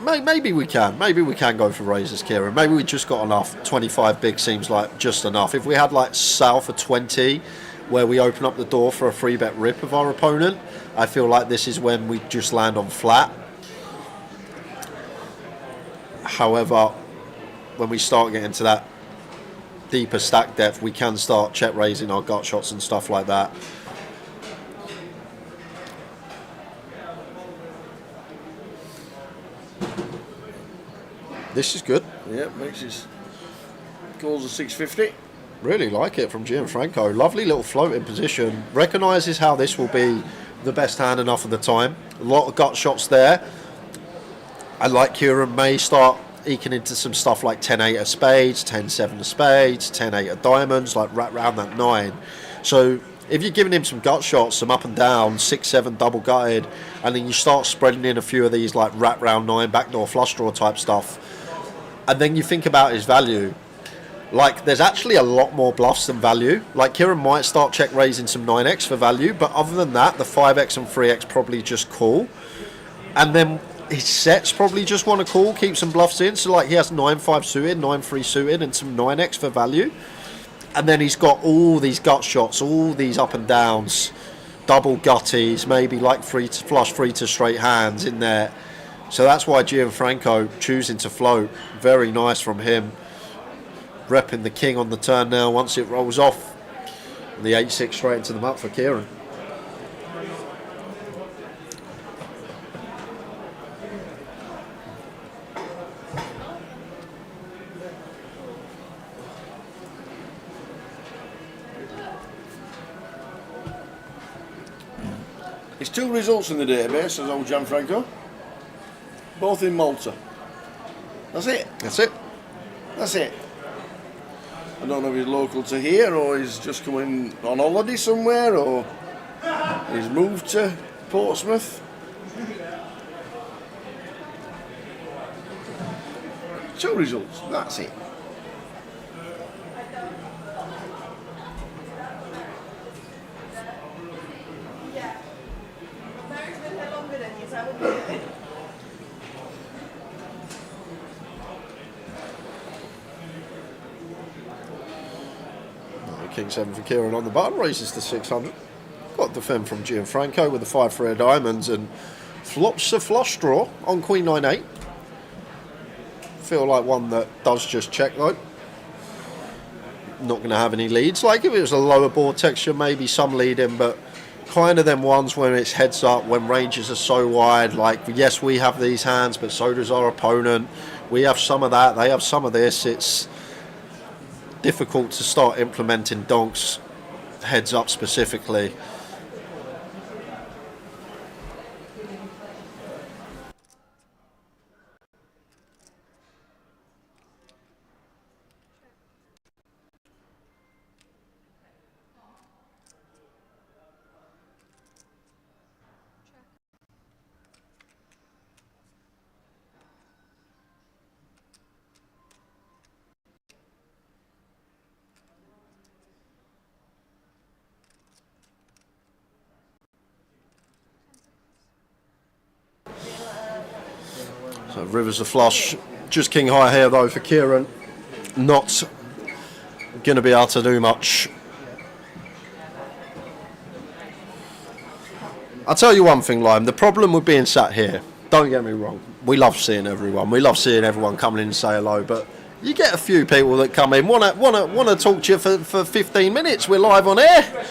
Maybe we can. Maybe we can go for raises, Kieran. Maybe we just got enough. 25 big seems like just enough. If we had like south of 20, where we open up the door for a free bet rip of our opponent, I feel like this is when we just land on flat. However, when we start getting to that deeper stack depth, we can start check raising our gut shots and stuff like that. This is good. Yeah, makes his calls a 650. Really like it from Gianfranco. Lovely little floating position. Recognises how this will be the best hand enough of the time. A lot of gut shots there. And like Kieran may start eking into some stuff like 10-8 of spades, 10-7 of spades, 10-8 of diamonds, like right round that 9. So if you're giving him some gut shots, some up and down, 6-7 double gutted, and then you start spreading in a few of these like wrap round 9 backdoor flush draw type stuff, and then you think about his value, like there's actually a lot more bluffs than value. Like Kieran might start check raising some 9x for value, but other than that, the 5x and 3x probably just call. And then his sets probably just want to call, keep some bluffs in. So like he has 9-5 suited, 9-3 suited, and some 9x for value. And then he's got all these gut shots, all these up and downs, double gutties, maybe like free to flush, free to straight hands in there. So that's why Gianfranco choosing to float. Very nice from him. Repping the king on the turn now once it rolls off. And the 8-6 straight into the map for Kieran. It's 2 results in the database, says old Gianfranco. Both in Malta. That's it. That's it. That's it. I don't know if he's local to here or he's just coming on holiday somewhere or he's moved to Portsmouth. 2 results, that's it. King 7 for Kieran on the button, raises to 600. Got defend from Gianfranco with the 5 for diamonds and flops a flush draw on Queen 9-8. Feel like one that does just check though. Not going to have any leads. Like if it was a lower board texture, maybe some leading, but kind of them ones when it's heads up, when ranges are so wide. Like yes, we have these hands, but so does our opponent. We have some of that, they have some of this. It's difficult to start implementing donks heads up specifically. So Rivers a flush, just king high here though for Kieran, not going to be able to do much. I'll tell you one thing, Lime, the problem with being sat here, don't get me wrong, we love seeing everyone, we love seeing everyone coming in and say hello, but you get a few people that come in, want to talk to you for 15 minutes, we're live on air.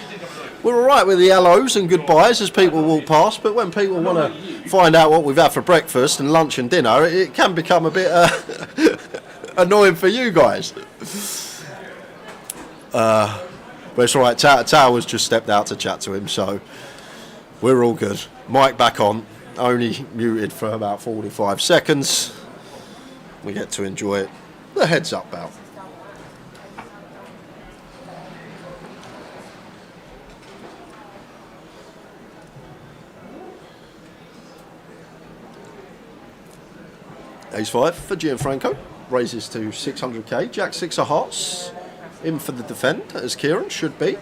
We're alright with the hellos and goodbyes as people walk past, but when people want to find out what we've had for breakfast and lunch and dinner, it can become a bit annoying for you guys. But it's alright, Towers just stepped out to chat to him, so we're all good. Mic back on, only muted for about 45 seconds. We get to enjoy it. The heads up bout. Ace 5 for Gianfranco, raises to 600k. Jack 6 of hearts, in for the defend, as Kieran should be.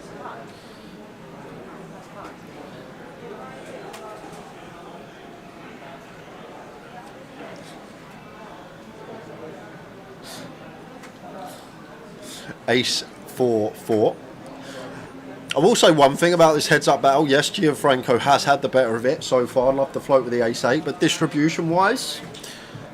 Ace 4-4. I will say one thing about this heads-up battle. Yes, Gianfranco has had the better of it so far. Love the float with the Ace 8, but distribution-wise,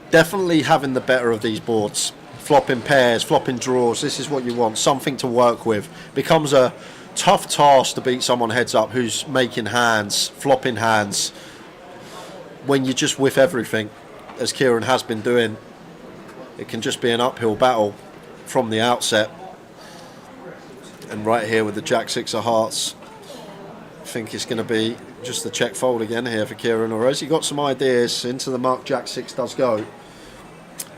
definitely having the better of these boards. Flopping pairs, flopping draws, this is what you want, something to work with. Becomes a tough task to beat someone heads up who's making hands, flopping hands, when you just whiff everything, as Kieran has been doing. It can just be an uphill battle from the outset. And right here with the Jack 6 of hearts, I think it's going to be just the check fold again here for Kieran, or has he got some ideas? Into the mark, Jack 6 does go.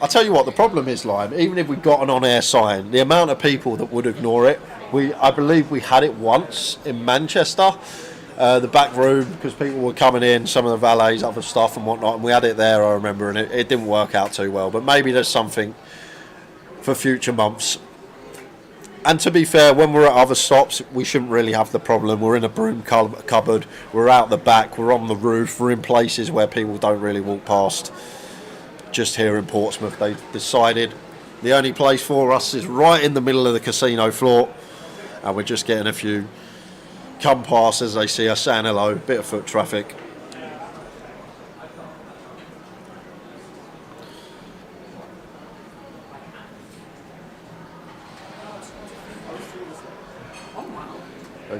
I'll tell you what, the problem is, Lime, even if we got an on-air sign, the amount of people that would ignore it, I believe we had it once in Manchester, the back room, because people were coming in, some of the valets, other stuff and whatnot, and we had it there, I remember, and it didn't work out too well, but maybe there's something for future months. And to be fair, when we're at other stops, we shouldn't really have the problem. We're in a broom cupboard, we're out the back, we're on the roof, we're in places where people don't really walk past. Just here in Portsmouth, they've decided the only place for us is right in the middle of the casino floor, and we're just getting a few come past as they see us saying hello, bit of foot traffic.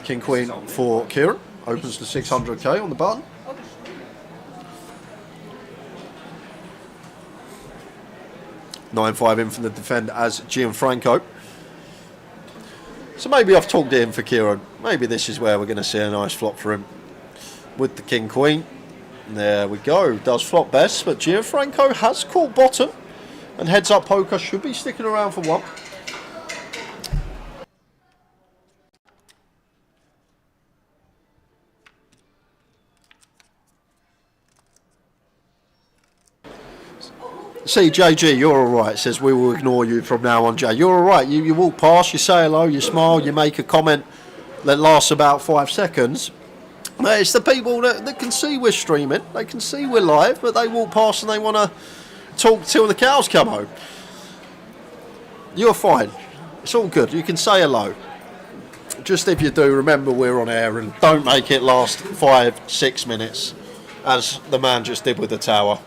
King Queen for Kieran, opens to 600k on the button. Nine 5 in from the defend as Gianfranco. So maybe I've talked to him for Kieran. Maybe this is where we're going to see a nice flop for him. with the king queen. There we go. Does flop best, but Gianfranco has caught bottom, and heads up poker should be sticking around for one. See, JG, you're alright, says we will ignore you from now on, Jay. You're alright, you walk past, you say hello, you smile, you make a comment that lasts about 5 seconds. But it's the people that can see we're streaming, they can see we're live, but they walk past and they want to talk till the cows come home. You're fine, it's all good, you can say hello. Just if you do, remember we're on air and don't make it last 5-6 minutes, as the man just did with the tower.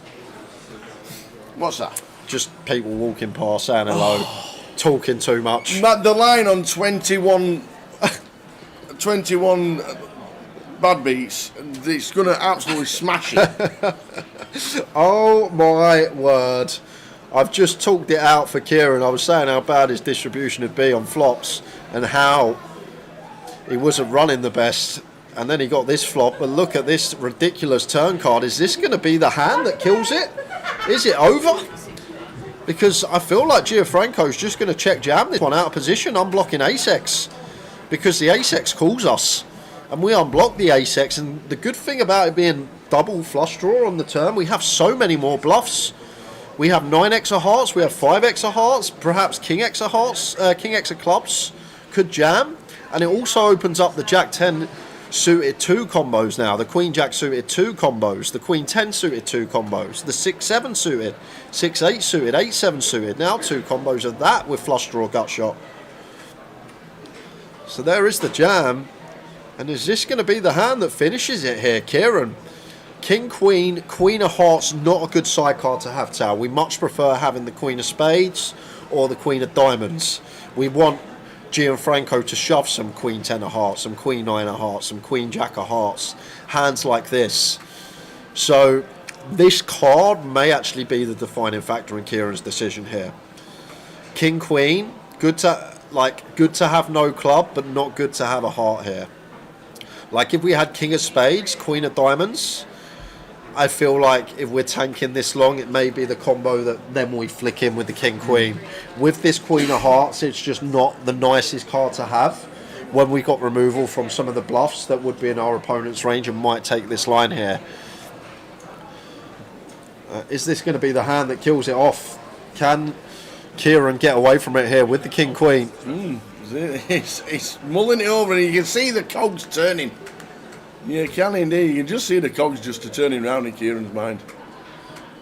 What's that? Just people walking past, saying hello, talking too much. The line on 21 bad beats, it's going to absolutely smash it. Oh my word. I've just talked it out for Kieran. I was saying how bad his distribution would be on flops and how he wasn't running the best. And then he got this flop, but look at this ridiculous turn card. Is this going to be the hand that kills it? Is it over? Because I feel like Gianfranco's just going to check jam this one out of position, unblocking ace-x. Because the ace-x calls us. And we unblock the ace-x. And the good thing about it being double flush draw on the turn, we have so many more bluffs. We have 9x of hearts, we have 5x of hearts, perhaps king-x of hearts, king-x of clubs could jam. And it also opens up the jack-10 suited 2 combos now, the queen jack suited 2 combos, the queen 10 suited 2 combos, the 6-7 suited, 6-8 suited, 8-7 suited, now 2 combos of that with flush draw gut shot. So there is the jam, and is this going to be the hand that finishes it here? Kieran, king queen, queen of hearts, not a good side card to have, Tao. We much prefer having the queen of spades or the queen of diamonds. We want Gianfranco to shove some queen 10 of hearts, some queen 9 of hearts, some queen jack of hearts, hands like this. So this card may actually be the defining factor in Kieran's decision here. King queen, good to have no club, but not good to have a heart here. Like if we had king of spades, queen of diamonds, I feel like if we're tanking this long, it may be the combo that then we flick in with the king queen. With this queen of hearts, it's just not the nicest card to have when we got removal from some of the bluffs that would be in our opponent's range and might take this line here. Is this going to be the hand that kills it off? Can Kieran get away from it here with the king queen? It's mulling it over and you can see the cogs turning. You can indeed. You can just see the cogs just turning around in Kieran's mind.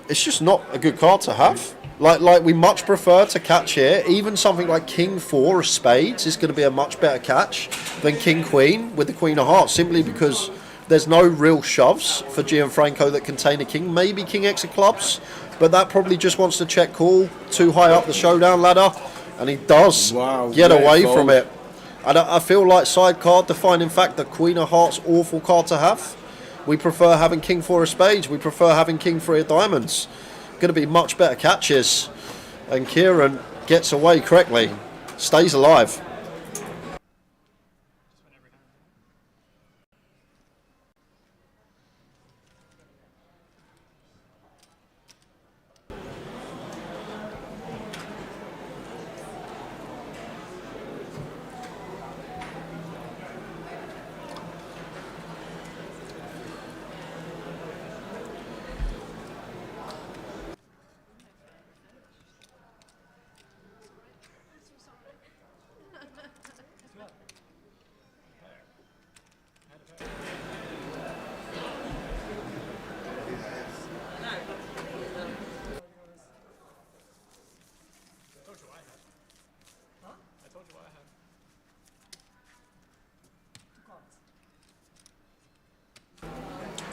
It's just not a good card to have. Like we much prefer to catch here. Even something like king 4 of spades is going to be a much better catch than king queen with the queen of hearts, simply because there's no real shoves for Gianfranco that contain a king. Maybe king x of clubs, but that probably just wants to check call too high up the showdown ladder, and he does get away from it. And I feel like side card defining factor, queen of hearts, awful card to have. We prefer having king 4 of spades. We prefer having king 3 of diamonds. Going to be much better catches. And Kieran gets away correctly. Stays alive.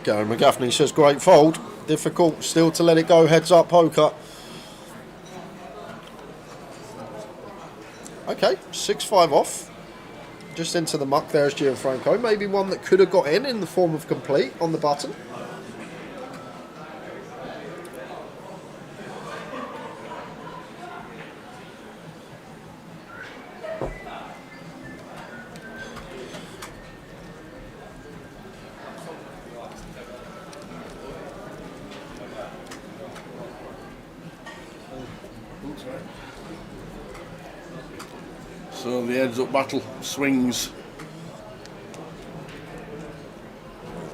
Gary McGaffney says great fold. Difficult still to let it go. Heads up poker. Okay, 6-5 off. Just into the muck there is Gianfranco. Maybe one that could have got in the form of complete on the button. So the heads up battle swings.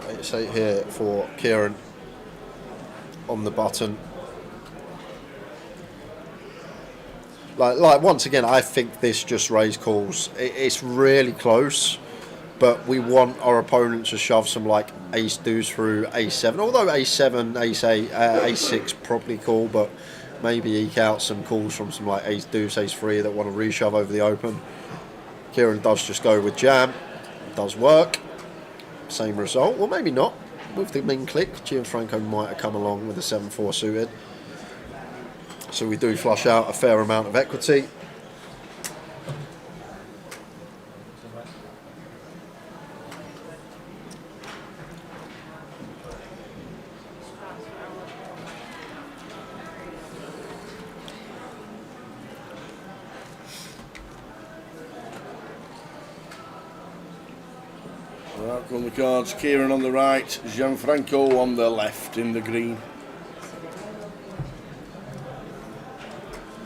It's 8 here for Kieran on the button. Like once again, I think this just raise calls. It's really close, but we want our opponent to shove some like ace deuce through a7. Although a7, ace 8, a6 probably call, but maybe eke out some calls from some like ace deuce, ace 3 that want to reshove over the open. Kieran does just go with jam. It does work. Same result. Well, maybe not. With the min click, Gianfranco might have come along with a 7-4 suited. So we do flush out a fair amount of equity. Out come the cards. Kieran on the right, Gianfranco on the left in the green.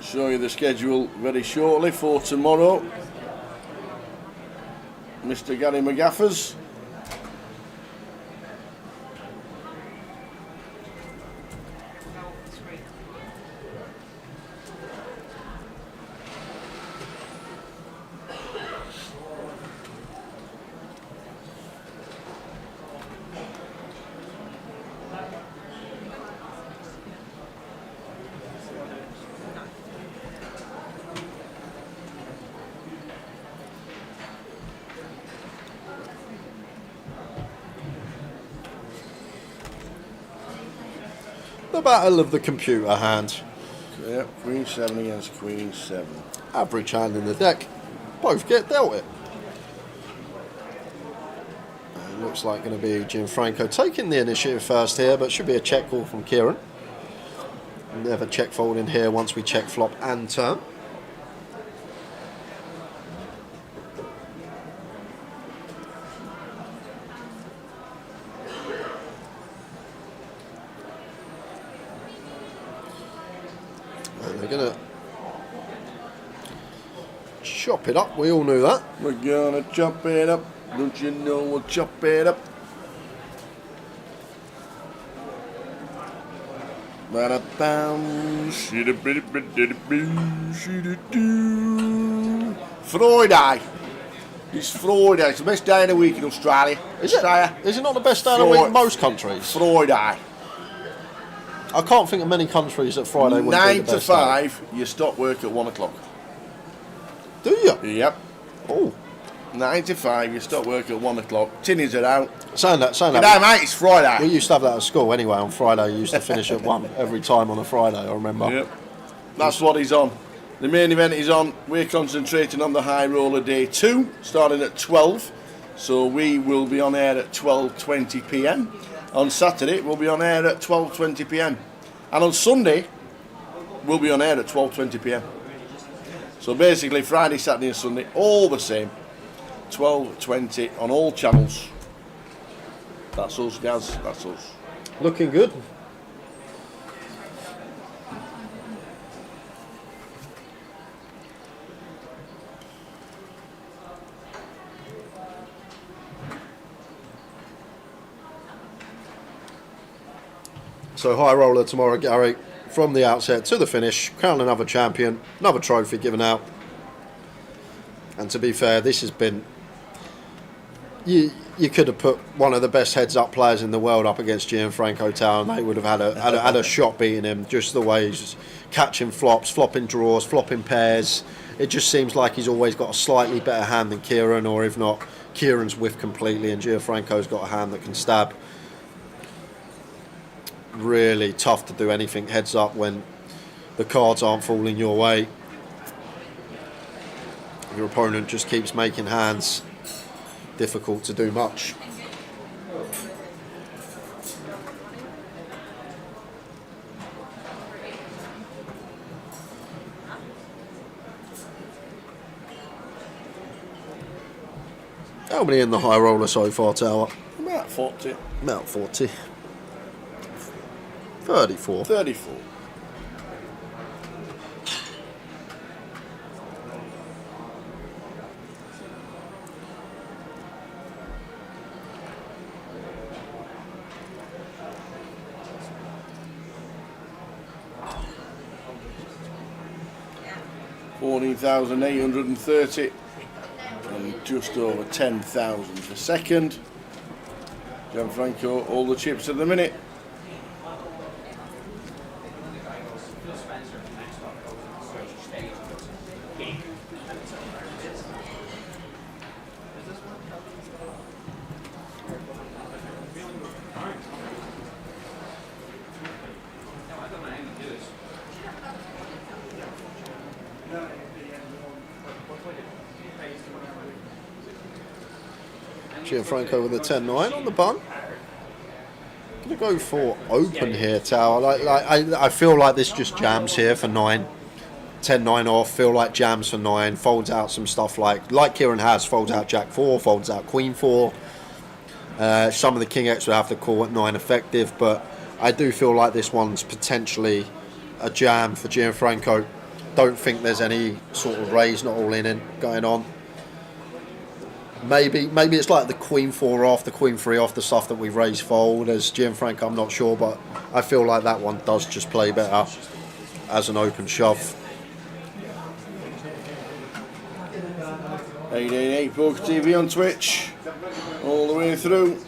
Show you the schedule very shortly for tomorrow. Mr. Gary McGaffers. The battle of the computer hand. Yep, Queen 7 against Queen 7. Average hand in the deck. Both get dealt it. And looks like going to be Gianfranco taking the initiative first here, but should be a check call from Kieran. Never check fold in here once we check flop and turn. We're going to chop it up, we all knew that. We're going to chop it up, don't you know we'll chop it up. Friday. It's Friday, it's the best day of the week in Australia. Is it not the best day of the week in most countries? Friday. I can't think of many countries that Friday would be the 9 best to 5, you stop work at 1 o'clock. Do you? Yep. Oh. 9 to 5, you stop work at 1 o'clock. Tinnies are out. Saying that. G'day, mate, it's Friday. We used to have that at school anyway. On Friday, you used to finish at 1 every time on a Friday, I remember. Yep. That's what he's on. The main event is on. We're concentrating on the high roller day 2, starting at 12. So we will be on air at 12:20 p.m. On Saturday, we'll be on air at 12:20 p.m. And on Sunday, we'll be on air at 12:20 p.m. So basically, Friday, Saturday and Sunday, all the same. 12:20 on all channels. That's us, Gaz. That's us. Looking good. So high roller tomorrow, Gary, from the outset to the finish, crown another champion, another trophy given out. And to be fair, this has been... You could have put one of the best heads-up players in the world up against Gianfranco Town. They would have had a shot beating him, just the way he's catching flops, flopping draws, flopping pairs. It just seems like he's always got a slightly better hand than Kieran, or if not, Kieran's whiffed completely and Gianfranco's got a hand that can stab. Really tough to do anything heads up when the cards aren't falling your way. Your opponent just keeps making hands. Difficult to do much. How many in the high roller so far, Tower? About 40. About 40. 34. 34. 14,830 and just over 10,000 for second. Gianfranco, all the chips at the minute. Gianfranco with a 10-9 on the bun. Gonna go for open here, Tower. I feel like this just jams here for 9. 10-9 off. Feel like jams for 9. Folds out some stuff like Kieran has. Folds out Jack 4. Folds out Queen 4. Some of the King X would have to call at 9 effective, but I do feel like this one's potentially a jam for Gianfranco. Don't think there's any sort of raise, not all in going on. Maybe it's like the Queen 4 off, the Queen 3 off, the stuff that we raise fold as Gianfranco, I'm not sure, but I feel like that one does just play better as an open shove. 888 Poker TV on Twitch, all the way through.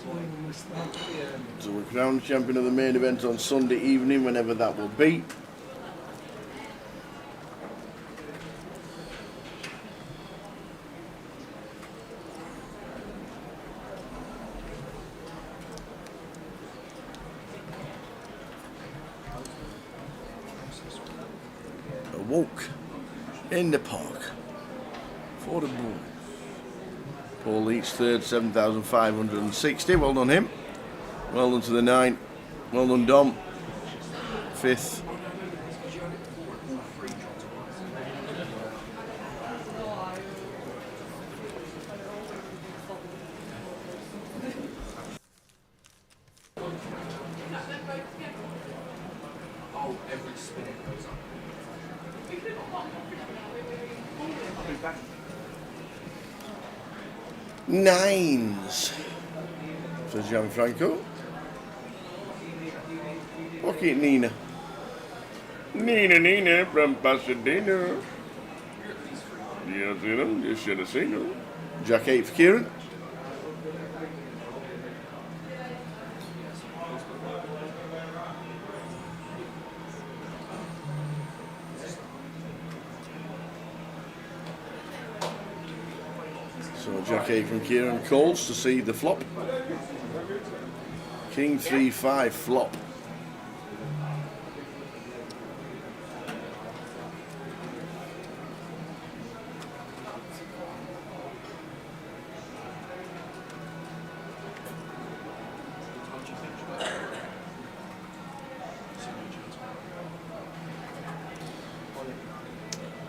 So we're crowned champion of the main event on Sunday evening, whenever that will be. Walk in the park for the boys. Paul Leach third, 7,560. Well done him. Well done to the 9. Well done Dom. 5th. Nines for Gianfranco. Pocket Nina. Nina from Pasadena. You you should have seen her. Jack 8 for Kieran. So Jack 8 from Kieran calls to see the flop. King 3-5 flop.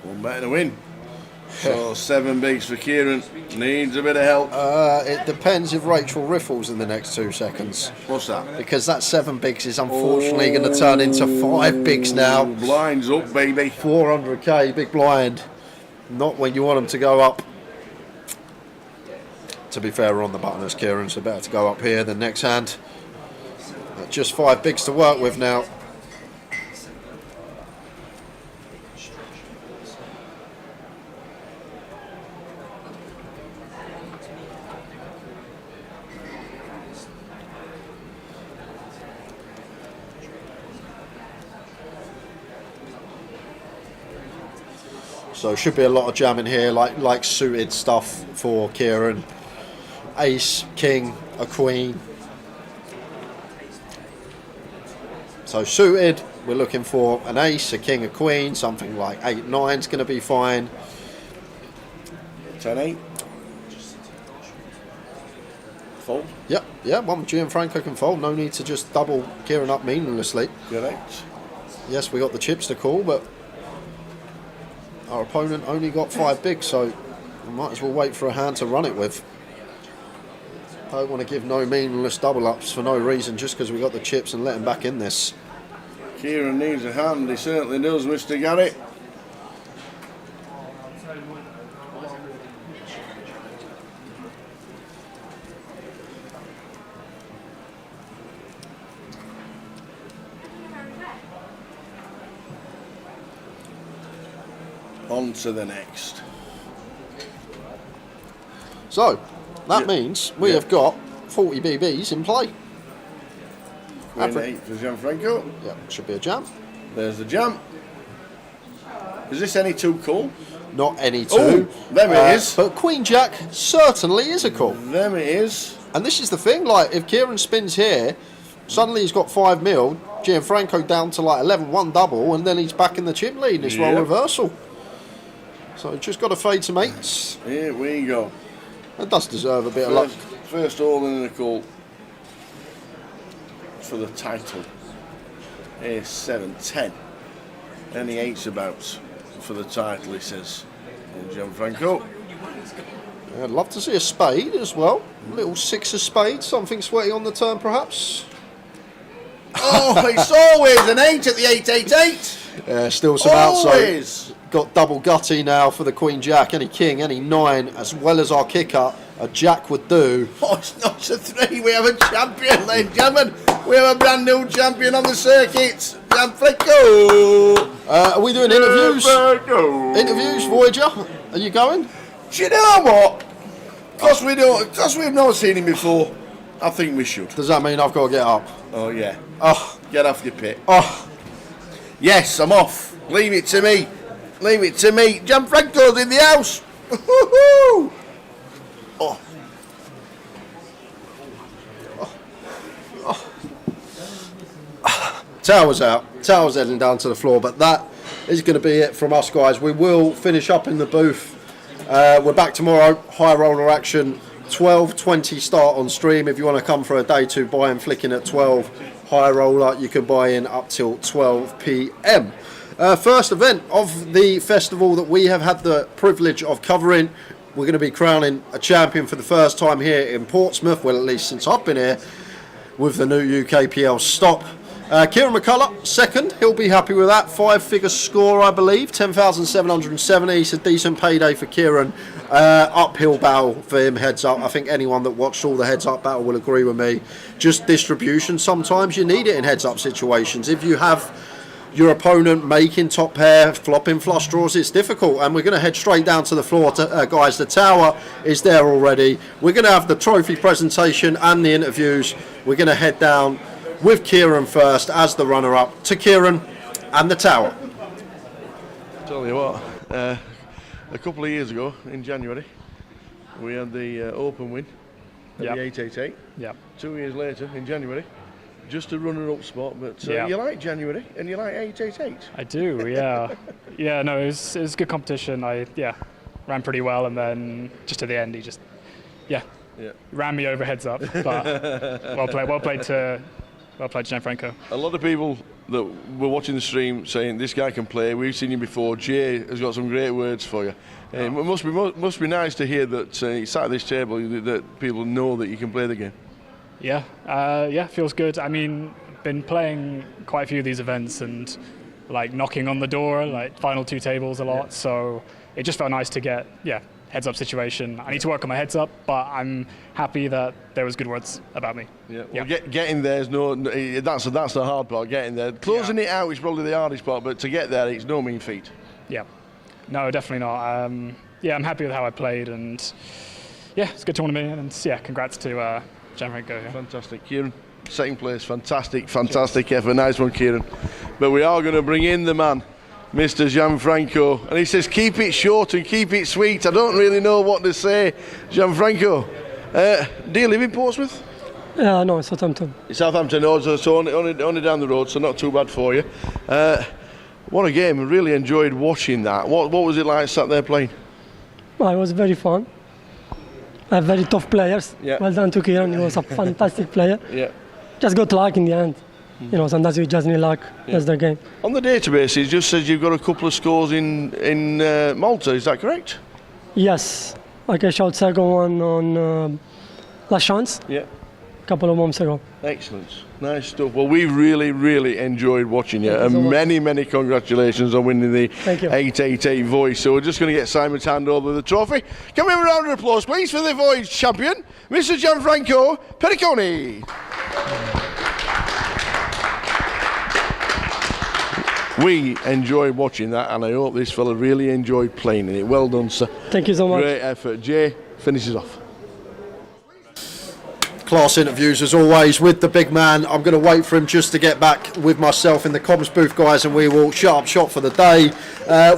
One better to win. So 7 bigs for Kieran. Needs a bit of help. It depends if Rachel riffles in the next 2 seconds. What's that? Because that 7 bigs is unfortunately going to turn into 5 bigs now. Blinds up, baby. 400k, big blind. Not when you want them to go up. To be fair, we're on the button as Kieran, so better to go up here than next hand. Just 5 bigs to work with now. So should be a lot of jamming here, like suited stuff for Kieran. Ace, king, a queen. So suited, we're looking for an ace, a king, a queen, something like 8-9 is going to be fine. 10-8. Fold. Yep, one Gianfranco can fold. No need to just double Kieran up meaninglessly. Correct. Yes, we got the chips to call, but our opponent only got 5 bigs, so we might as well wait for a hand to run it with. Don't want to give no meaningless double ups for no reason just because we got the chips and let him back in this. Kieran needs a hand, he certainly does, Mr. Garrett. On to the next. So, that means we have got 40 BBs in play. Queen 8 for Gianfranco. Yeah, should be a jam. There's the jam. Is this any too cool? Not any two. Oh, them it is. But Queen Jack certainly is a call. Them it is. And this is the thing, like, if Kieran spins here, suddenly he's got 5 mil, Gianfranco down to like 11-1 double, and then he's back in the chip lead in this roll reversal. So just got to fade to mates. Here we go. That does deserve a bit of luck. First all in the call for the title is 7-10. Any 8s about for the title, he says. And Gianfranco. I'd love to see a spade as well. A little 6 of spades, something sweaty on the turn perhaps. Oh, it's always an 8 at the 888. Yeah, still some outside. Got double gutty now for the Queen Jack. Any king, any 9, as well as our kicker. A jack would do. Oh, it's not a 3. We have a champion, ladies and gentlemen. We have a brand new champion on the circuit. Gianfranco. Are we doing interviews? Interviews, Voyager? Are you going? Do you know what? Because we've not seen him before, I think we should. Does that mean I've got to get up? Oh, yeah. Oh. Get off your pit. Oh. Yes, I'm off. Leave it to me. Leave it to me. Gianfranco's in the house. Woo-hoo-hoo. Oh. Tower's out. Tower's heading down to the floor, but that is going to be it from us, guys. We will finish up in the booth. We're back tomorrow. High roller action. 12:20 start on stream. If you want to come for a day 2 buy-in flicking at 12, high roller, you can buy in up till 12 p.m. First event of the festival that we have had the privilege of covering. We're going to be crowning a champion for the first time here in Portsmouth, well, at least since I've been here, with the new UKPL stop. Kieran McCullough, second. He'll be happy with that. 5-figure score, I believe. 10,770. It's a decent payday for Kieran. Uphill battle for him, heads up. I think anyone that watched all the heads up battle will agree with me. Just distribution. Sometimes you need it in heads up situations. If you have your opponent making top pair, flopping flush draws, it's difficult. And we're going to head straight down to the floor, guys. The tower is there already. We're going to have the trophy presentation and the interviews. We're going to head down with Kieran first as the runner-up to Kieran and the tower. Tell you what, a couple of years ago in January, we had the open win at the 888. Yep. 2 years later in January, just a runner-up spot. But you like January and you like 888. I do, yeah. Yeah, no, it was good competition. I ran pretty well, and then just at the end, he just ran me over heads up. But well played to Gianfranco. A lot of people that were watching the stream saying this guy can play. We've seen him before. Jay has got some great words for you. It must be nice to hear that you sat at this table, that people know that you can play the game. Yeah, feels good. I mean, been playing quite a few of these events and like knocking on the door, like final 2 tables a lot. So it just felt nice to get heads up situation. I need to work on my heads up, but I'm happy that there was good words about me. Yeah, well, getting there is that's the hard part. Getting there, closing it out is probably the hardest part, but to get there, it's no mean feat. Yeah, no, definitely not. I'm happy with how I played, and it's a good tournament, and congrats to Gianfranco. Fantastic, Kieran. Second place, fantastic effort. Nice one, Kieran. But we are going to bring in the man, Mr. Gianfranco, and he says keep it short and keep it sweet. I don't really know what to say. Gianfranco, do you live in Portsmouth? Yeah, no, Southampton. Southampton, so only down the road, so not too bad for you. What a game! I really enjoyed watching that. What was it like sat there playing? Well, it was very fun. I have very tough players. Yeah. Well done to Kieran. He was a fantastic player. Yeah. Just got luck in the end. You know, sometimes you just need luck. That's the game. On the database, it just says you've got a couple of scores in Malta. Is that correct? Yes. Like I shot second one on last chance. Yeah. A couple of months ago. Excellent. Nice stuff. Well, we've really enjoyed watching you, and so many congratulations on winning the 888 Voyage. So we're just going to get Simon to hand over the trophy. Can we have a round of applause, please, for the Voyage champion, Mr. Gianfranco Periconi. we enjoyed watching that, and I hope this fella really enjoyed playing in it. Well done, sir. Thank you so much. Great effort. Jay finishes off. Class interviews as always with the big man. I'm going to wait for him just to get back with myself in the comms booth, guys, and we will shut up shop for the day.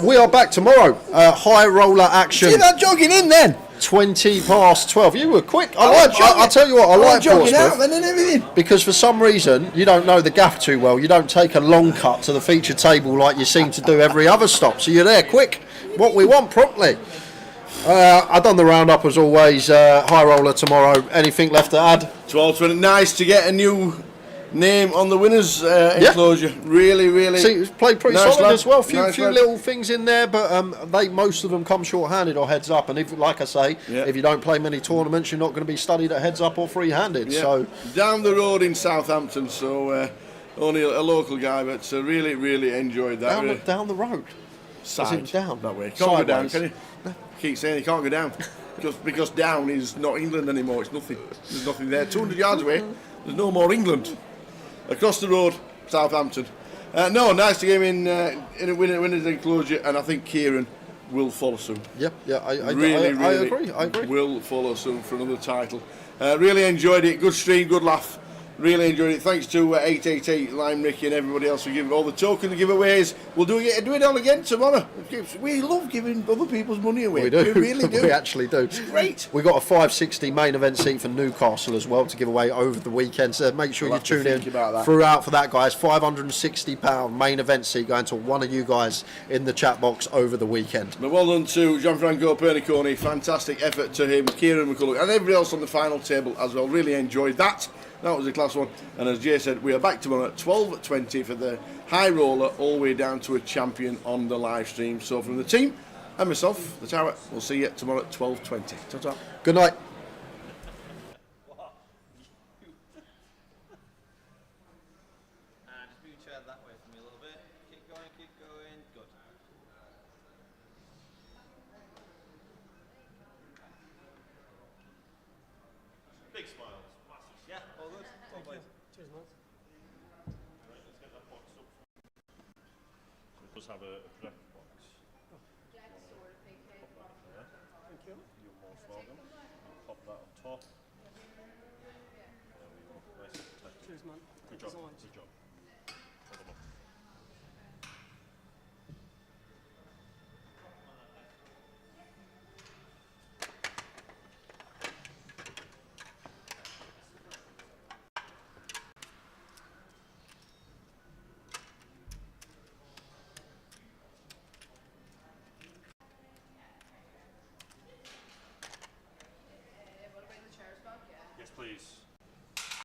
We are back tomorrow. High roller action. See that jogging in then? 20 past 12. You were quick. I'll tell you what, I like jogging out Portsmouth then and everything. because for some reason you don't know the gaff too well. You don't take a long cut to the feature table like you seem to do every other stop. So you're there quick. What we want promptly. I've done the roundup as always. High roller tomorrow. Anything left to add? 12:20. Nice to get a new name on the winners enclosure. Really. See, it's played pretty nice solid lad. as well. Few Nice lad. little things in there, but most of them come short-handed or heads up. And if, like I say, if you don't play many tournaments, you're not going to be studied at heads up or free-handed. Yeah. So down the road in Southampton. So only a local guy, but really enjoyed that. down the road. Side down that way. Can't go down, Sideways. can you? Keep saying you can't go down because down is not England anymore. It's nothing. There's nothing there. 200 yards away, there's no more England. Across the road, Southampton. No, nice to get him in a winner's enclosure, and I think Kieran will follow soon. Yeah, I agree. Will follow soon for another title. Really enjoyed it. Good stream, good laugh. Really enjoyed it. Thanks to 888, Lime Ricky, and everybody else for giving all the token giveaways. We'll do it all again tomorrow. We love giving other people's money away. We do. We really do. We actually do. It's great. We got a 560 main event seat for Newcastle as well to give away over the weekend. So make sure We'll you have to tune in think about that. throughout for that, guys. £560 main event seat going to one of you guys in the chat box over the weekend. But well done to Gianfranco Perniconi. Fantastic effort to him, Kieran McCulloch, and everybody else on the final table as well. Really enjoyed that. That was a class one. And as Jay said, we are back tomorrow at 12:20 for the high roller, all the way down to a champion on the live stream. So from the team and myself, the Tower, we'll see you tomorrow at 12:20. Ta-ta. Good night. Just move your chair that way for me a little bit. Keep going. Good. Big smiles, massive. Yeah, all good. All good. Cheers, man. Right, let's get that box up. So it does have a direct box. Thank you. You're most welcome. Pop that on top. There we go. Nice and tight. Cheers, man. Good Thank you job. so much. Good job.